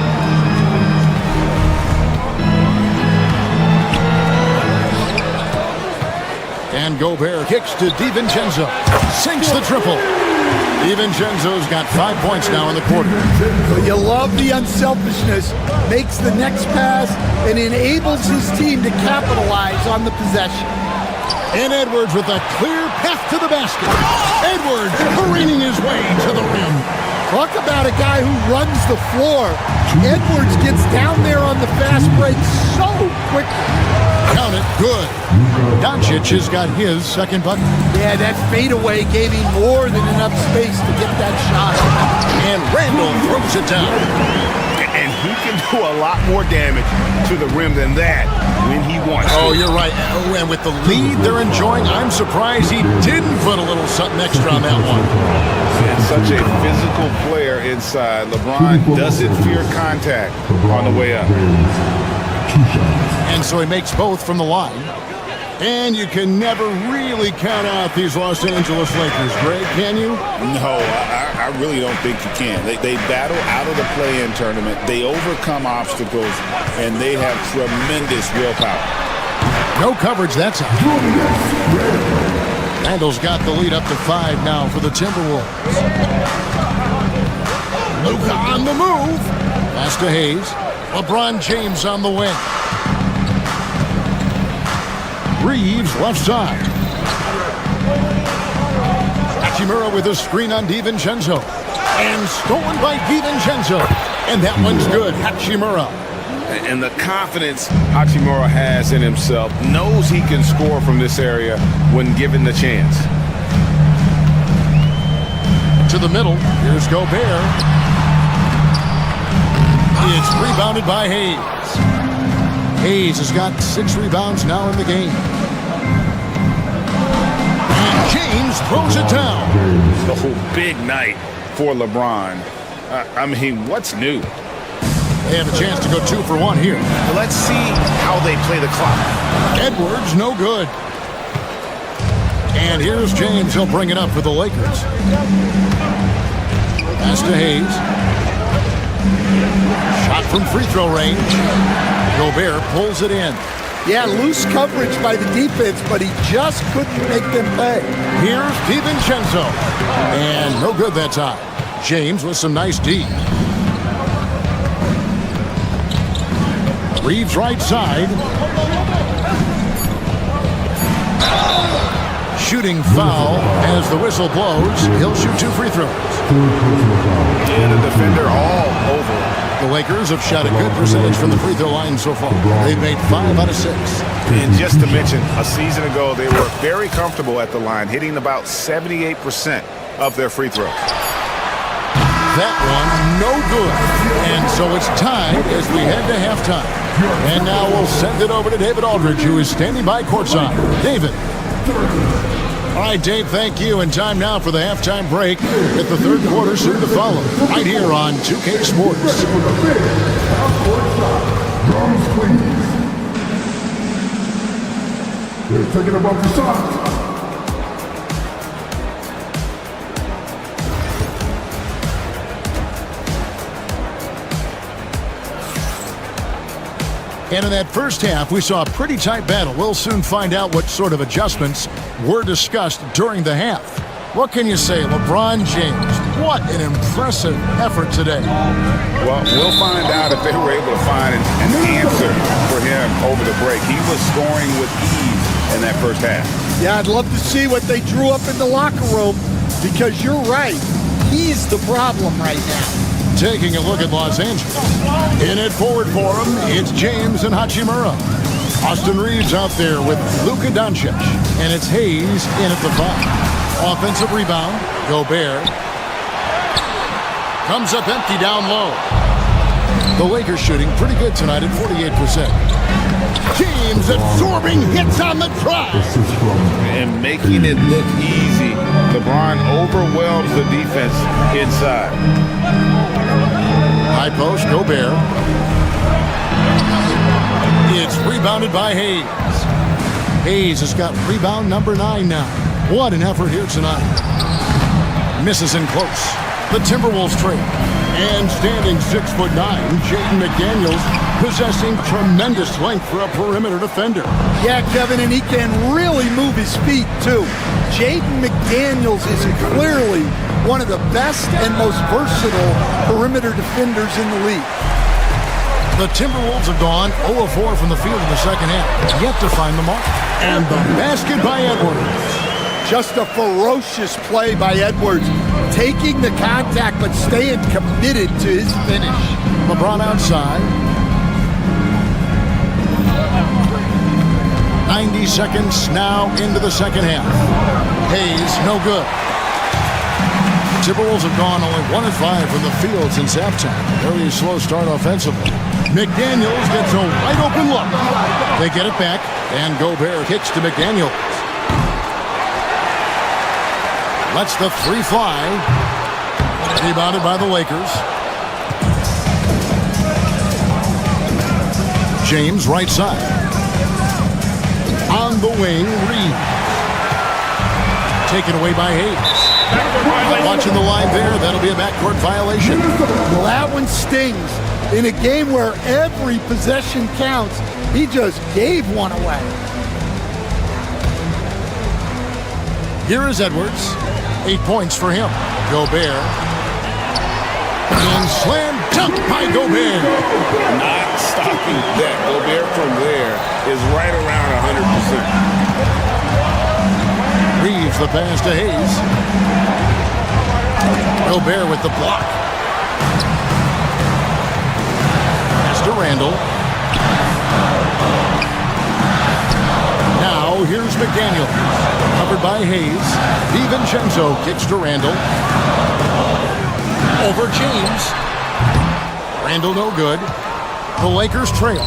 And Gobert kicks to DiVincenzo. Sinks the triple. DiVincenzo's got 5 points now in the quarter. You love the unselfishness. Makes the next pass and enables his team to capitalize on the possession. And Edwards with a clear path to the basket. Edwards careening his way to the rim. Talk about a guy who runs the floor. Edwards gets down there on the fast break so quickly. Count it, good. Doncic has got his second bucket. Yeah, that fadeaway gave him more than enough space to get that shot. And Randall throws it down. And he can do a lot more damage to the rim than that when he wants to. Oh, you're right. Oh, and with the lead they're enjoying, I'm surprised he didn't put a little something extra on that one. And such a physical player inside. LeBron doesn't fear contact on the way up. And so he makes both from the line. And you can never really count out these Los Angeles Lakers, Greg, can you? No, I really don't think you can. They battle out of the play-in tournament. They overcome obstacles, and they have tremendous willpower. No coverage, that's out. Randall's got the lead up to 5 now for the Timberwolves. Luka on the move. Pass to Hayes. LeBron James on the wing. Reeves left side. Hachimura with a screen on DiVincenzo. And stolen by DiVincenzo. And that one's good. Hachimura. And the confidence Hachimura has in himself, knows he can score from this area when given the chance. To the middle, here's Gobert. It's rebounded by Hayes. Hayes has got 6 rebounds now in the game. And James throws it down. The whole big night for LeBron. I mean, what's new? They have a chance to go 2 for 1 here. Let's see how they play the clock. Edwards, no good. And here's James. He'll bring it up for the Lakers. Pass to Hayes. Shot from free throw range. Gobert pulls it in. Yeah, loose coverage by the defense, but he just couldn't make them pay. Here's DiVincenzo. And no good that time. James with some nice D. Reeves right side. Shooting foul as the whistle blows. He'll shoot 2 free throws. And a defender all over. The Lakers have shot a good percentage from the free throw line so far. They've made 5 out of 6. And just to mention, a season ago, they were very comfortable at the line, hitting about 78% of their free throws. That one, no good. And so it's tied as we head to halftime. And now we'll send it over to David Aldridge, who is standing by courtside. David. All right, Dave, thank you. And time now for the halftime break. At the third quarter soon to follow. Right here on 2K Sports. They're taking a bumper shot. And in that first half, we saw a pretty tight battle. We'll soon find out what sort of adjustments were discussed during the half. What can you say, LeBron James? What an impressive effort today. Well, we'll find out if they were able to find an answer for him over the break. He was scoring with ease in that first half. Yeah, I'd love to see what they drew up in the locker room, because you're right. He's the problem right now. Taking a look at Los Angeles. In it forward for him, it's James and Hachimura. Austin Reeves out there with Luka Doncic. And it's Hayes in at the 5. Offensive rebound, Gobert. Comes up empty down low. The Lakers shooting pretty good tonight at 48%. James absorbing hits on the drive. And making it look easy. LeBron overwhelms the defense inside. High post, Gobert. It's rebounded by Hayes. Hayes has got rebound number 9 now. What an effort here tonight. Misses in close. The Timberwolves trade. And standing 6'9", Jaden McDaniels possessing tremendous length for a perimeter defender. Yeah, Kevin, and he can really move his feet, too. Jaden McDaniels is clearly one of the best and most versatile perimeter defenders in the league. The Timberwolves have gone 0 of 4 from the field in the second half, yet to find the mark. And the basket by Edwards. Just a ferocious play by Edwards, taking the contact but staying committed to his finish. LeBron outside. 90 seconds now into the second half. Hayes, no good. Timberwolves have gone only 1 of 5 from the field since halftime. Very slow start offensively. McDaniels gets a wide open look. They get it back, and Gobert kicks to McDaniels. Lets the 3 fly. Rebounded by the Lakers. James right side. On the wing, Reed. Taken away by Hayes. Watching the line there, that'll be a backcourt violation. Well, that one stings. In a game where every possession counts, he just gave one away. Here is Edwards. 8 points for him. Gobert. And slam dunk by Gobert. Not stopping that. Gobert from there is right around 100%. Reeves the pass to Hayes. Gobert with the block. Pass to Randall. Here's McDaniel. Covered by Hayes. DiVincenzo kicks to Randall. Over James. Randall no good. The Lakers trail.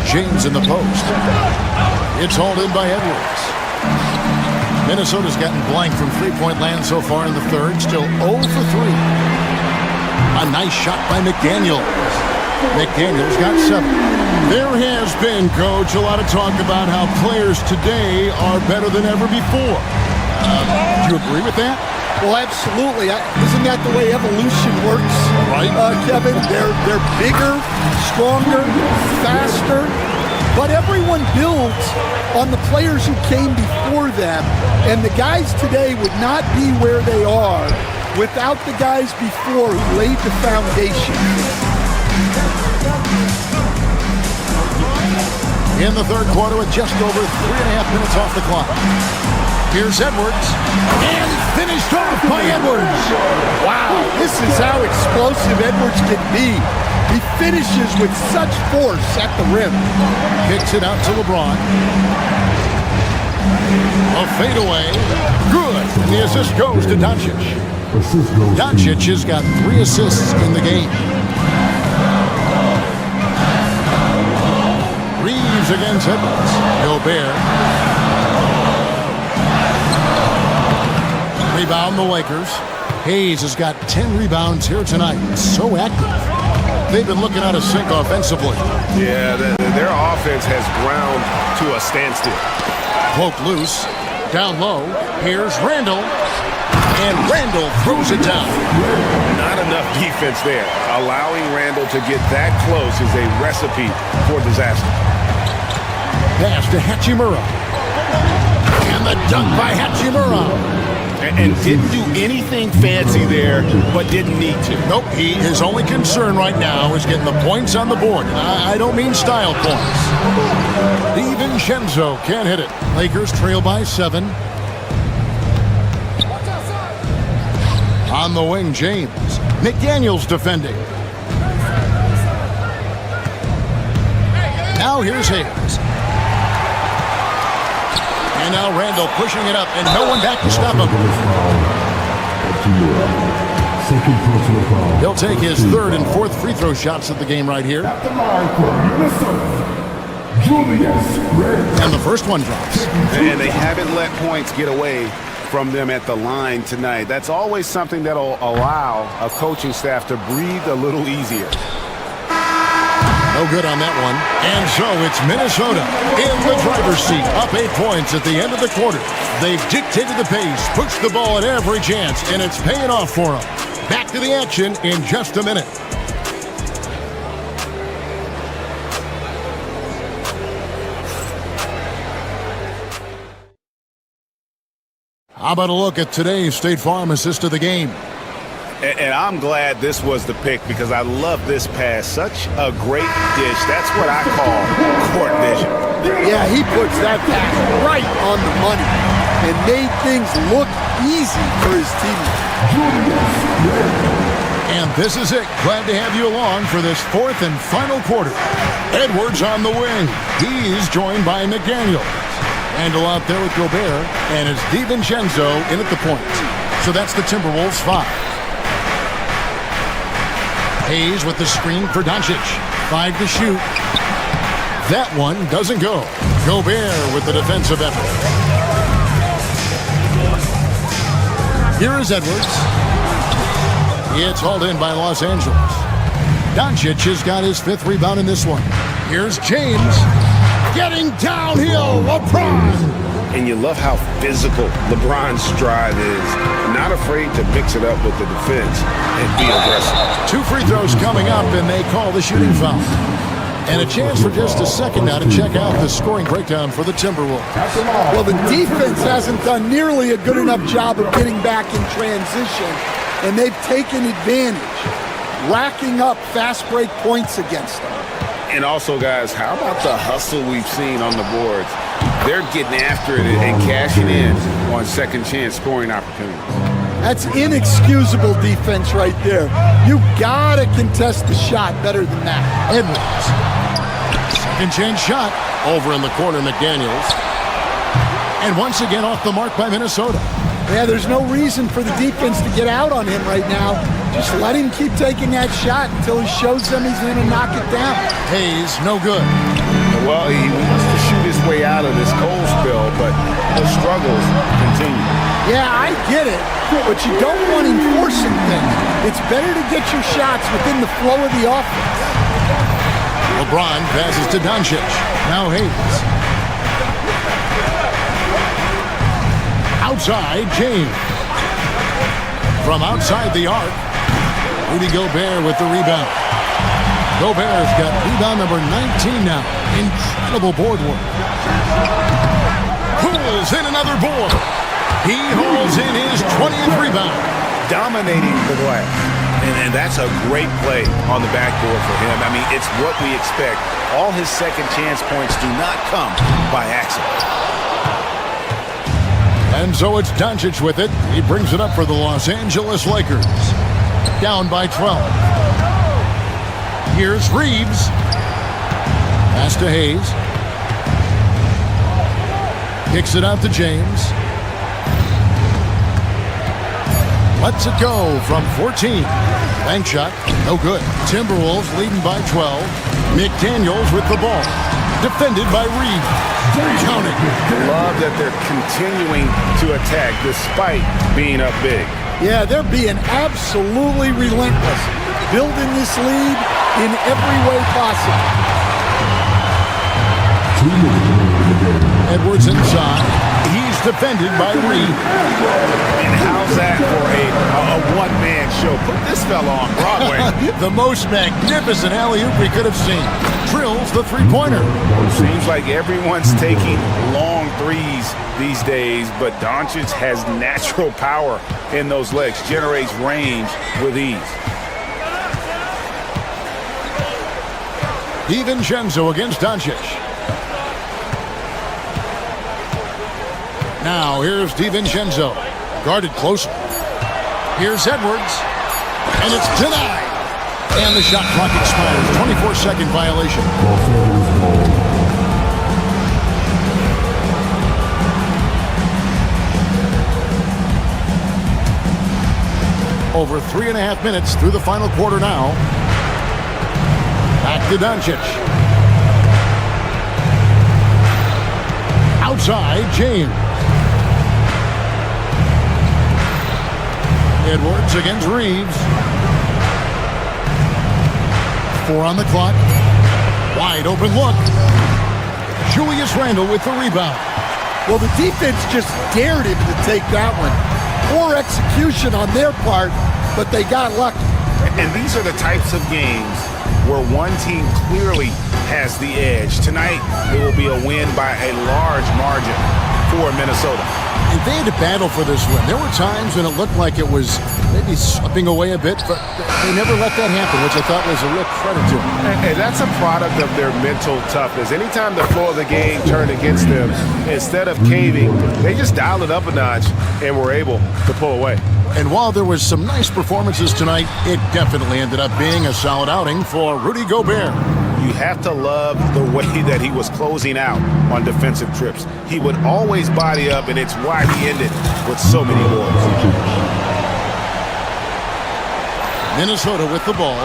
James in the post. It's hauled in by Edwards. Minnesota's gotten blank from three-point land so far in the third. Still 0 for 3. A nice shot by McDaniel. McDaniel's got 7. There has been, Coach, a lot of talk about how players today are better than ever before. Do you agree with that? Well, absolutely. Isn't that the way evolution works? Right. Kevin, they're bigger, stronger, faster. But everyone builds on the players who came before them. And the guys today would not be where they are without the guys before who laid the foundation. In the third quarter with just over 3.5 minutes off the clock. Here's Edwards. And finished off by Edwards. Wow, this is how explosive Edwards can be. He finishes with such force at the rim. Kicks it out to LeBron. A fadeaway. Good. And the assist goes to Doncic. Doncic has got 3 assists in the game. Reeves against Edwards. Gobert. Rebound the Lakers. Hayes has got 10 rebounds here tonight. So active. They've been looking out of sync offensively. Yeah, their offense has ground to a standstill. Cloak loose. Down low. Here's Randall. And Randall throws it down. Not enough defense there. Allowing Randall to get that close is a recipe for disaster. Pass to Hachimura. And the dunk by Hachimura. And didn't do anything fancy there, but didn't need to. Nope, his only concern right now is getting the points on the board. And I don't mean style points. DiVincenzo can't hit it. Lakers trail by 7. On the wing, James. McDaniel's defending. Now here's Hayes. And now Randall pushing it up, and no one back to stop him. He'll take his 3rd and 4th free throw shots of the game right here. And the first one drops. And they haven't let points get away from them at the line tonight. That's always something that'll allow a coaching staff to breathe a little easier. No good on that one. And so it's Minnesota in the driver's seat, up 8 points at the end of the quarter. They've dictated the pace, pushed the ball at every chance, and it's paying off for them. Back to the action in just a minute. How about a look at today's State Farm assist of the game? And I'm glad this was the pick because I love this pass. Such a great dish. That's what I call court vision. Yeah, he puts that pass right on the money and made things look easy for his teammates. And this is it. Glad to have you along for this 4th and final quarter. Edwards on the wing. He's joined by McDaniel. Randall out there with Gobert, and it's DiVincenzo in at the point. So that's the Timberwolves 5. Hayes with the screen for Doncic. 5 to shoot. That one doesn't go. Gobert with the defensive effort. Here is Edwards. It's hauled in by Los Angeles. Doncic has got his 5th rebound in this one. Here's James. Getting downhill, LeBron. And you love how physical LeBron's drive is. Not afraid to mix it up with the defense and be aggressive. 2 free throws coming up, and they call the shooting foul. And a chance for just a second now to check out the scoring breakdown for the Timberwolves. Well, the defense hasn't done nearly a good enough job of getting back in transition, and they've taken advantage, racking up fast break points against them. And also, guys, how about the hustle we've seen on the boards? They're getting after it and cashing in on second chance scoring opportunities. That's inexcusable defense right there. You gotta contest the shot better than that. Edwards. Second chance shot over in the corner, McDaniels. And once again off the mark by Minnesota. Yeah, there's no reason for the defense to get out on him right now. Just let him keep taking that shot until he shows them he's going to knock it down. Hayes, no good. Well, he wants to shoot his way out of this cold spell, but the struggles continue. Yeah, I get it, but you don't want him forcing things. It's better to get your shots within the flow of the offense. LeBron passes to Doncic. Now Hayes. Outside, James. From outside the arc, Rudy Gobert with the rebound. Gobert's got rebound number 19 now. Incredible board work. Pulls in another board. He hauls in his 20th rebound. Dominating the glass. And that's a great play on the backboard for him. I mean, it's what we expect. All his second chance points do not come by accident. And so it's Doncic with it. He brings it up for the Los Angeles Lakers. Down by 12. Here's Reeves. Pass to Hayes. Kicks it out to James. Lets it go from 14. Bank shot, no good. Timberwolves leading by 12. McDaniels with the ball. Defended by Reeves. Counting. Love that they're continuing to attack despite being up big. Yeah, they're being absolutely relentless. Building this lead in every way possible. Edwards inside. He's defended by Reed. And how's that for a one-man show? Put this fella on Broadway. The most magnificent alley-oop we could have seen. Drills the three-pointer. Seems like everyone's taking long threes these days, but Doncic has natural power in those legs, generates range with ease. DiVincenzo against Doncic. Now here's DiVincenzo. Guarded closer. Here's Edwards. And it's denied. And the shot clock expires. 24-second violation. Over 3.5 minutes through the final quarter now. Back to Doncic. Outside, James. Edwards against Reeves. 4 on the clock. Wide open look. Julius Randle with the rebound. Well, the defense just dared him to take that one. Poor execution on their part, but they got lucky. And these are the types of games where one team clearly has the edge. Tonight, it will be a win by a large margin for Minnesota. And they had to battle for this win. There were times when it looked like it was maybe slipping away a bit, but they never let that happen, which I thought was a real credit to them. And that's a product of their mental toughness. Anytime the flow of the game turned against them, instead of caving, they just dialed it up a notch and were able to pull away. And while there was some nice performances tonight, it definitely ended up being a solid outing for Rudy Gobert. You have to love the way that he was closing out on defensive trips. He would always body up, and it's why he ended with so many goals. Minnesota with the ball.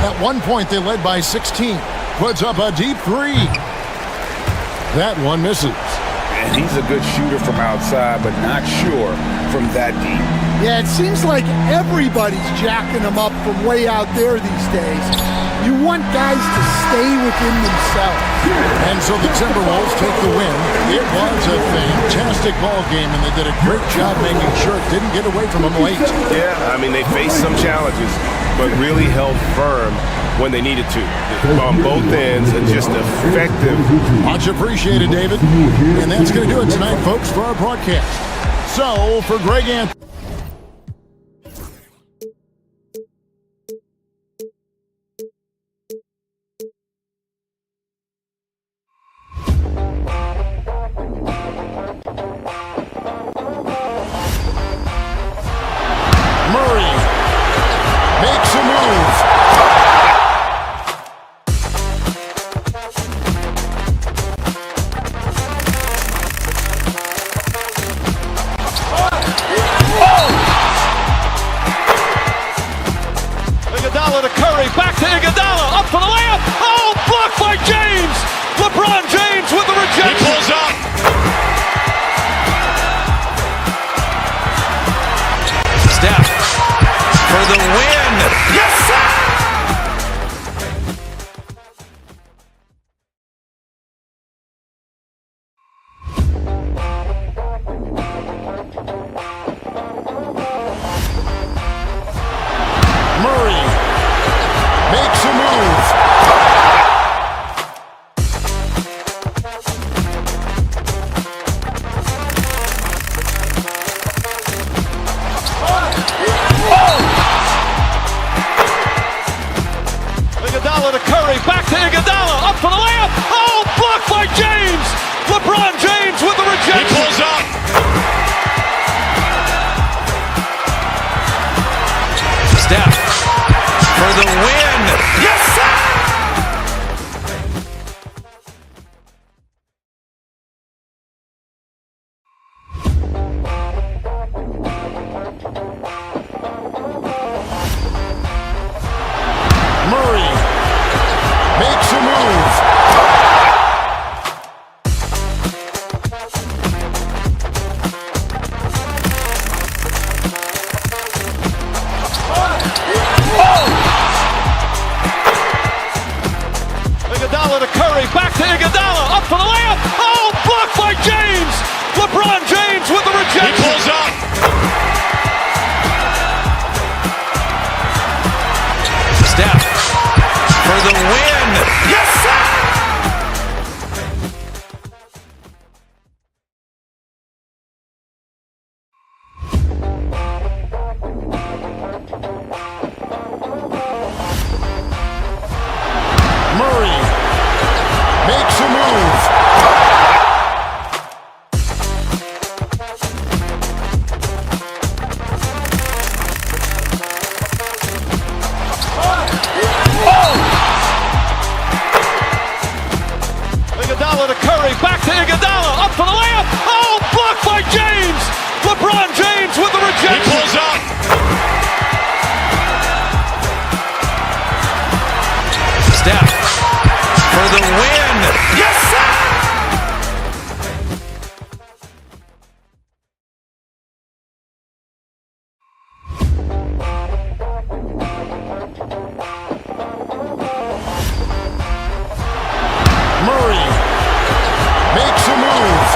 At one point, they led by 16. Puts up a deep three. That one misses. And he's a good shooter from outside, but not sure from that deep. Yeah, it seems like everybody's jacking them up from way out there these days. You want guys to stay within themselves. And so the Timberwolves take the win. It was a fantastic ball game, and they did a great job making sure it didn't get away from them late. Yeah, I mean, they faced some challenges, but really held firm when they needed to. On both ends, and just effective. Much appreciated, David. And that's going to do it tonight, folks, for our broadcast. So, for Greg Anthony. to Iguodala, up for the layup. Oh, blocked by James. LeBron James with the rejection. He pulls up. Steph for the win. Yes, sir! Murray makes a move. Iguodala to Curry, back to Iguodala, up for the layup. Oh, blocked by James. LeBron James with the rejection. He pulls up. Steph for the win. Yes, sir! Murray makes a move. Iguodala to Curry, back to Iguodala, up for the layup. Oh, blocked by James. LeBron James with the rejection. He pulls up. Steph for the win. Yes, sir! Murray makes a move.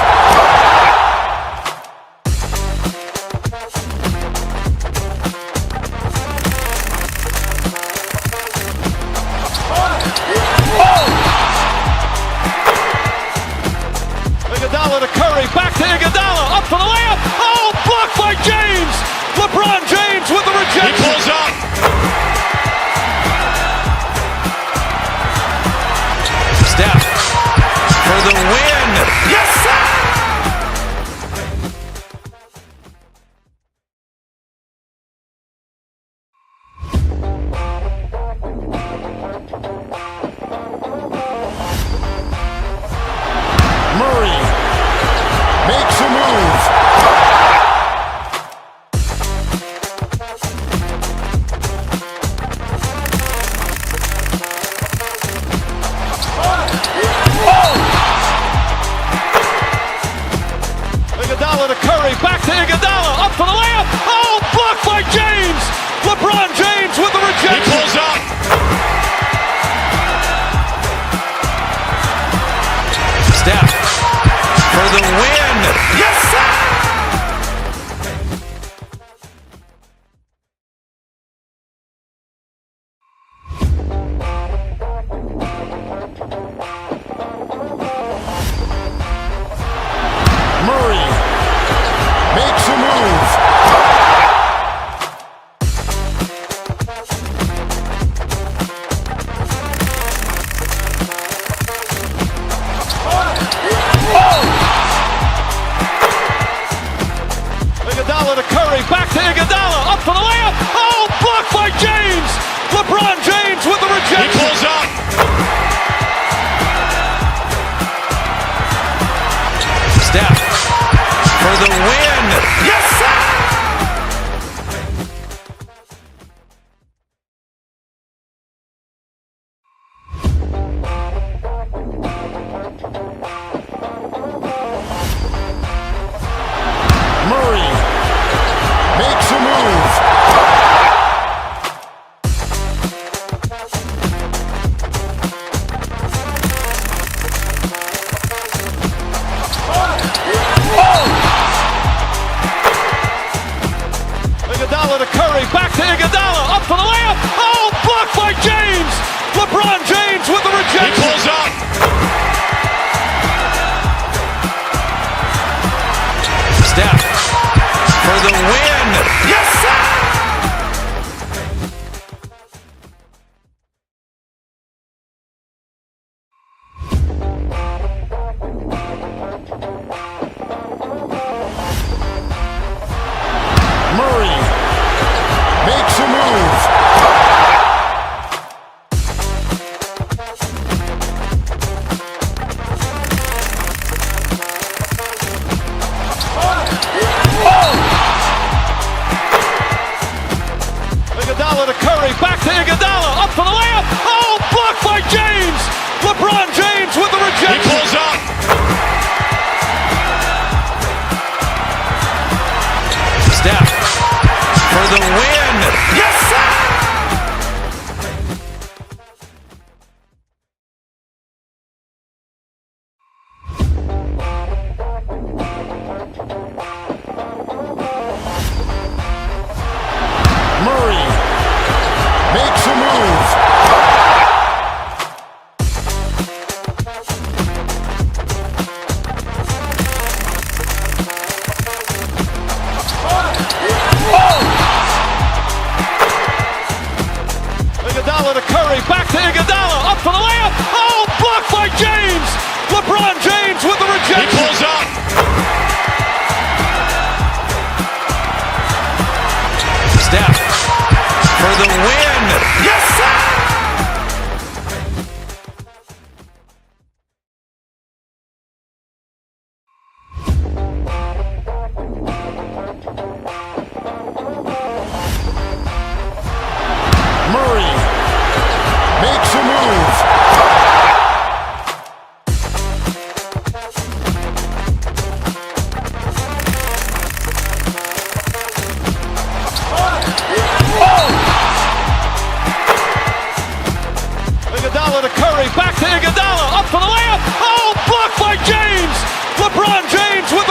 Iguodala to Curry, back to Iguodala, up for the layup. Oh, blocked by James. LeBron James with the rejection. He pulls up. Steph for the win. Yes, sir! Murray makes a move. Iguodala to Curry, back to Iguodala, up for the layup. Oh, blocked by James. LeBron James with the rejection. He pulls up. Steph for the win. Yes, sir! Murray makes a move. Iguodala to Curry, back to Iguodala, up for the layup. Oh, blocked by James. LeBron James with the rejection. He pulls up. Steph for the win. Yes, sir! Murray makes a move. Iguodala to Curry, back to Iguodala, up for the layup. Oh, blocked by James. LeBron James with the rejection. He pulls up. Steph for the win. Yes, sir! Curry, back to Iguodala, up for the layup. Oh, blocked by James. LeBron James with the rejection. He pulls up. Steph for the win. Yes, sir! Murray makes a move. Iguodala to Curry, back to Iguodala, up for the layup. Oh, blocked by James. LeBron James with the rejection. He pulls up. Steph for the win. Yes, sir! Murray makes a move. Iguodala to Curry, back to Iguodala, up for the layup. Oh, blocked by James. LeBron James with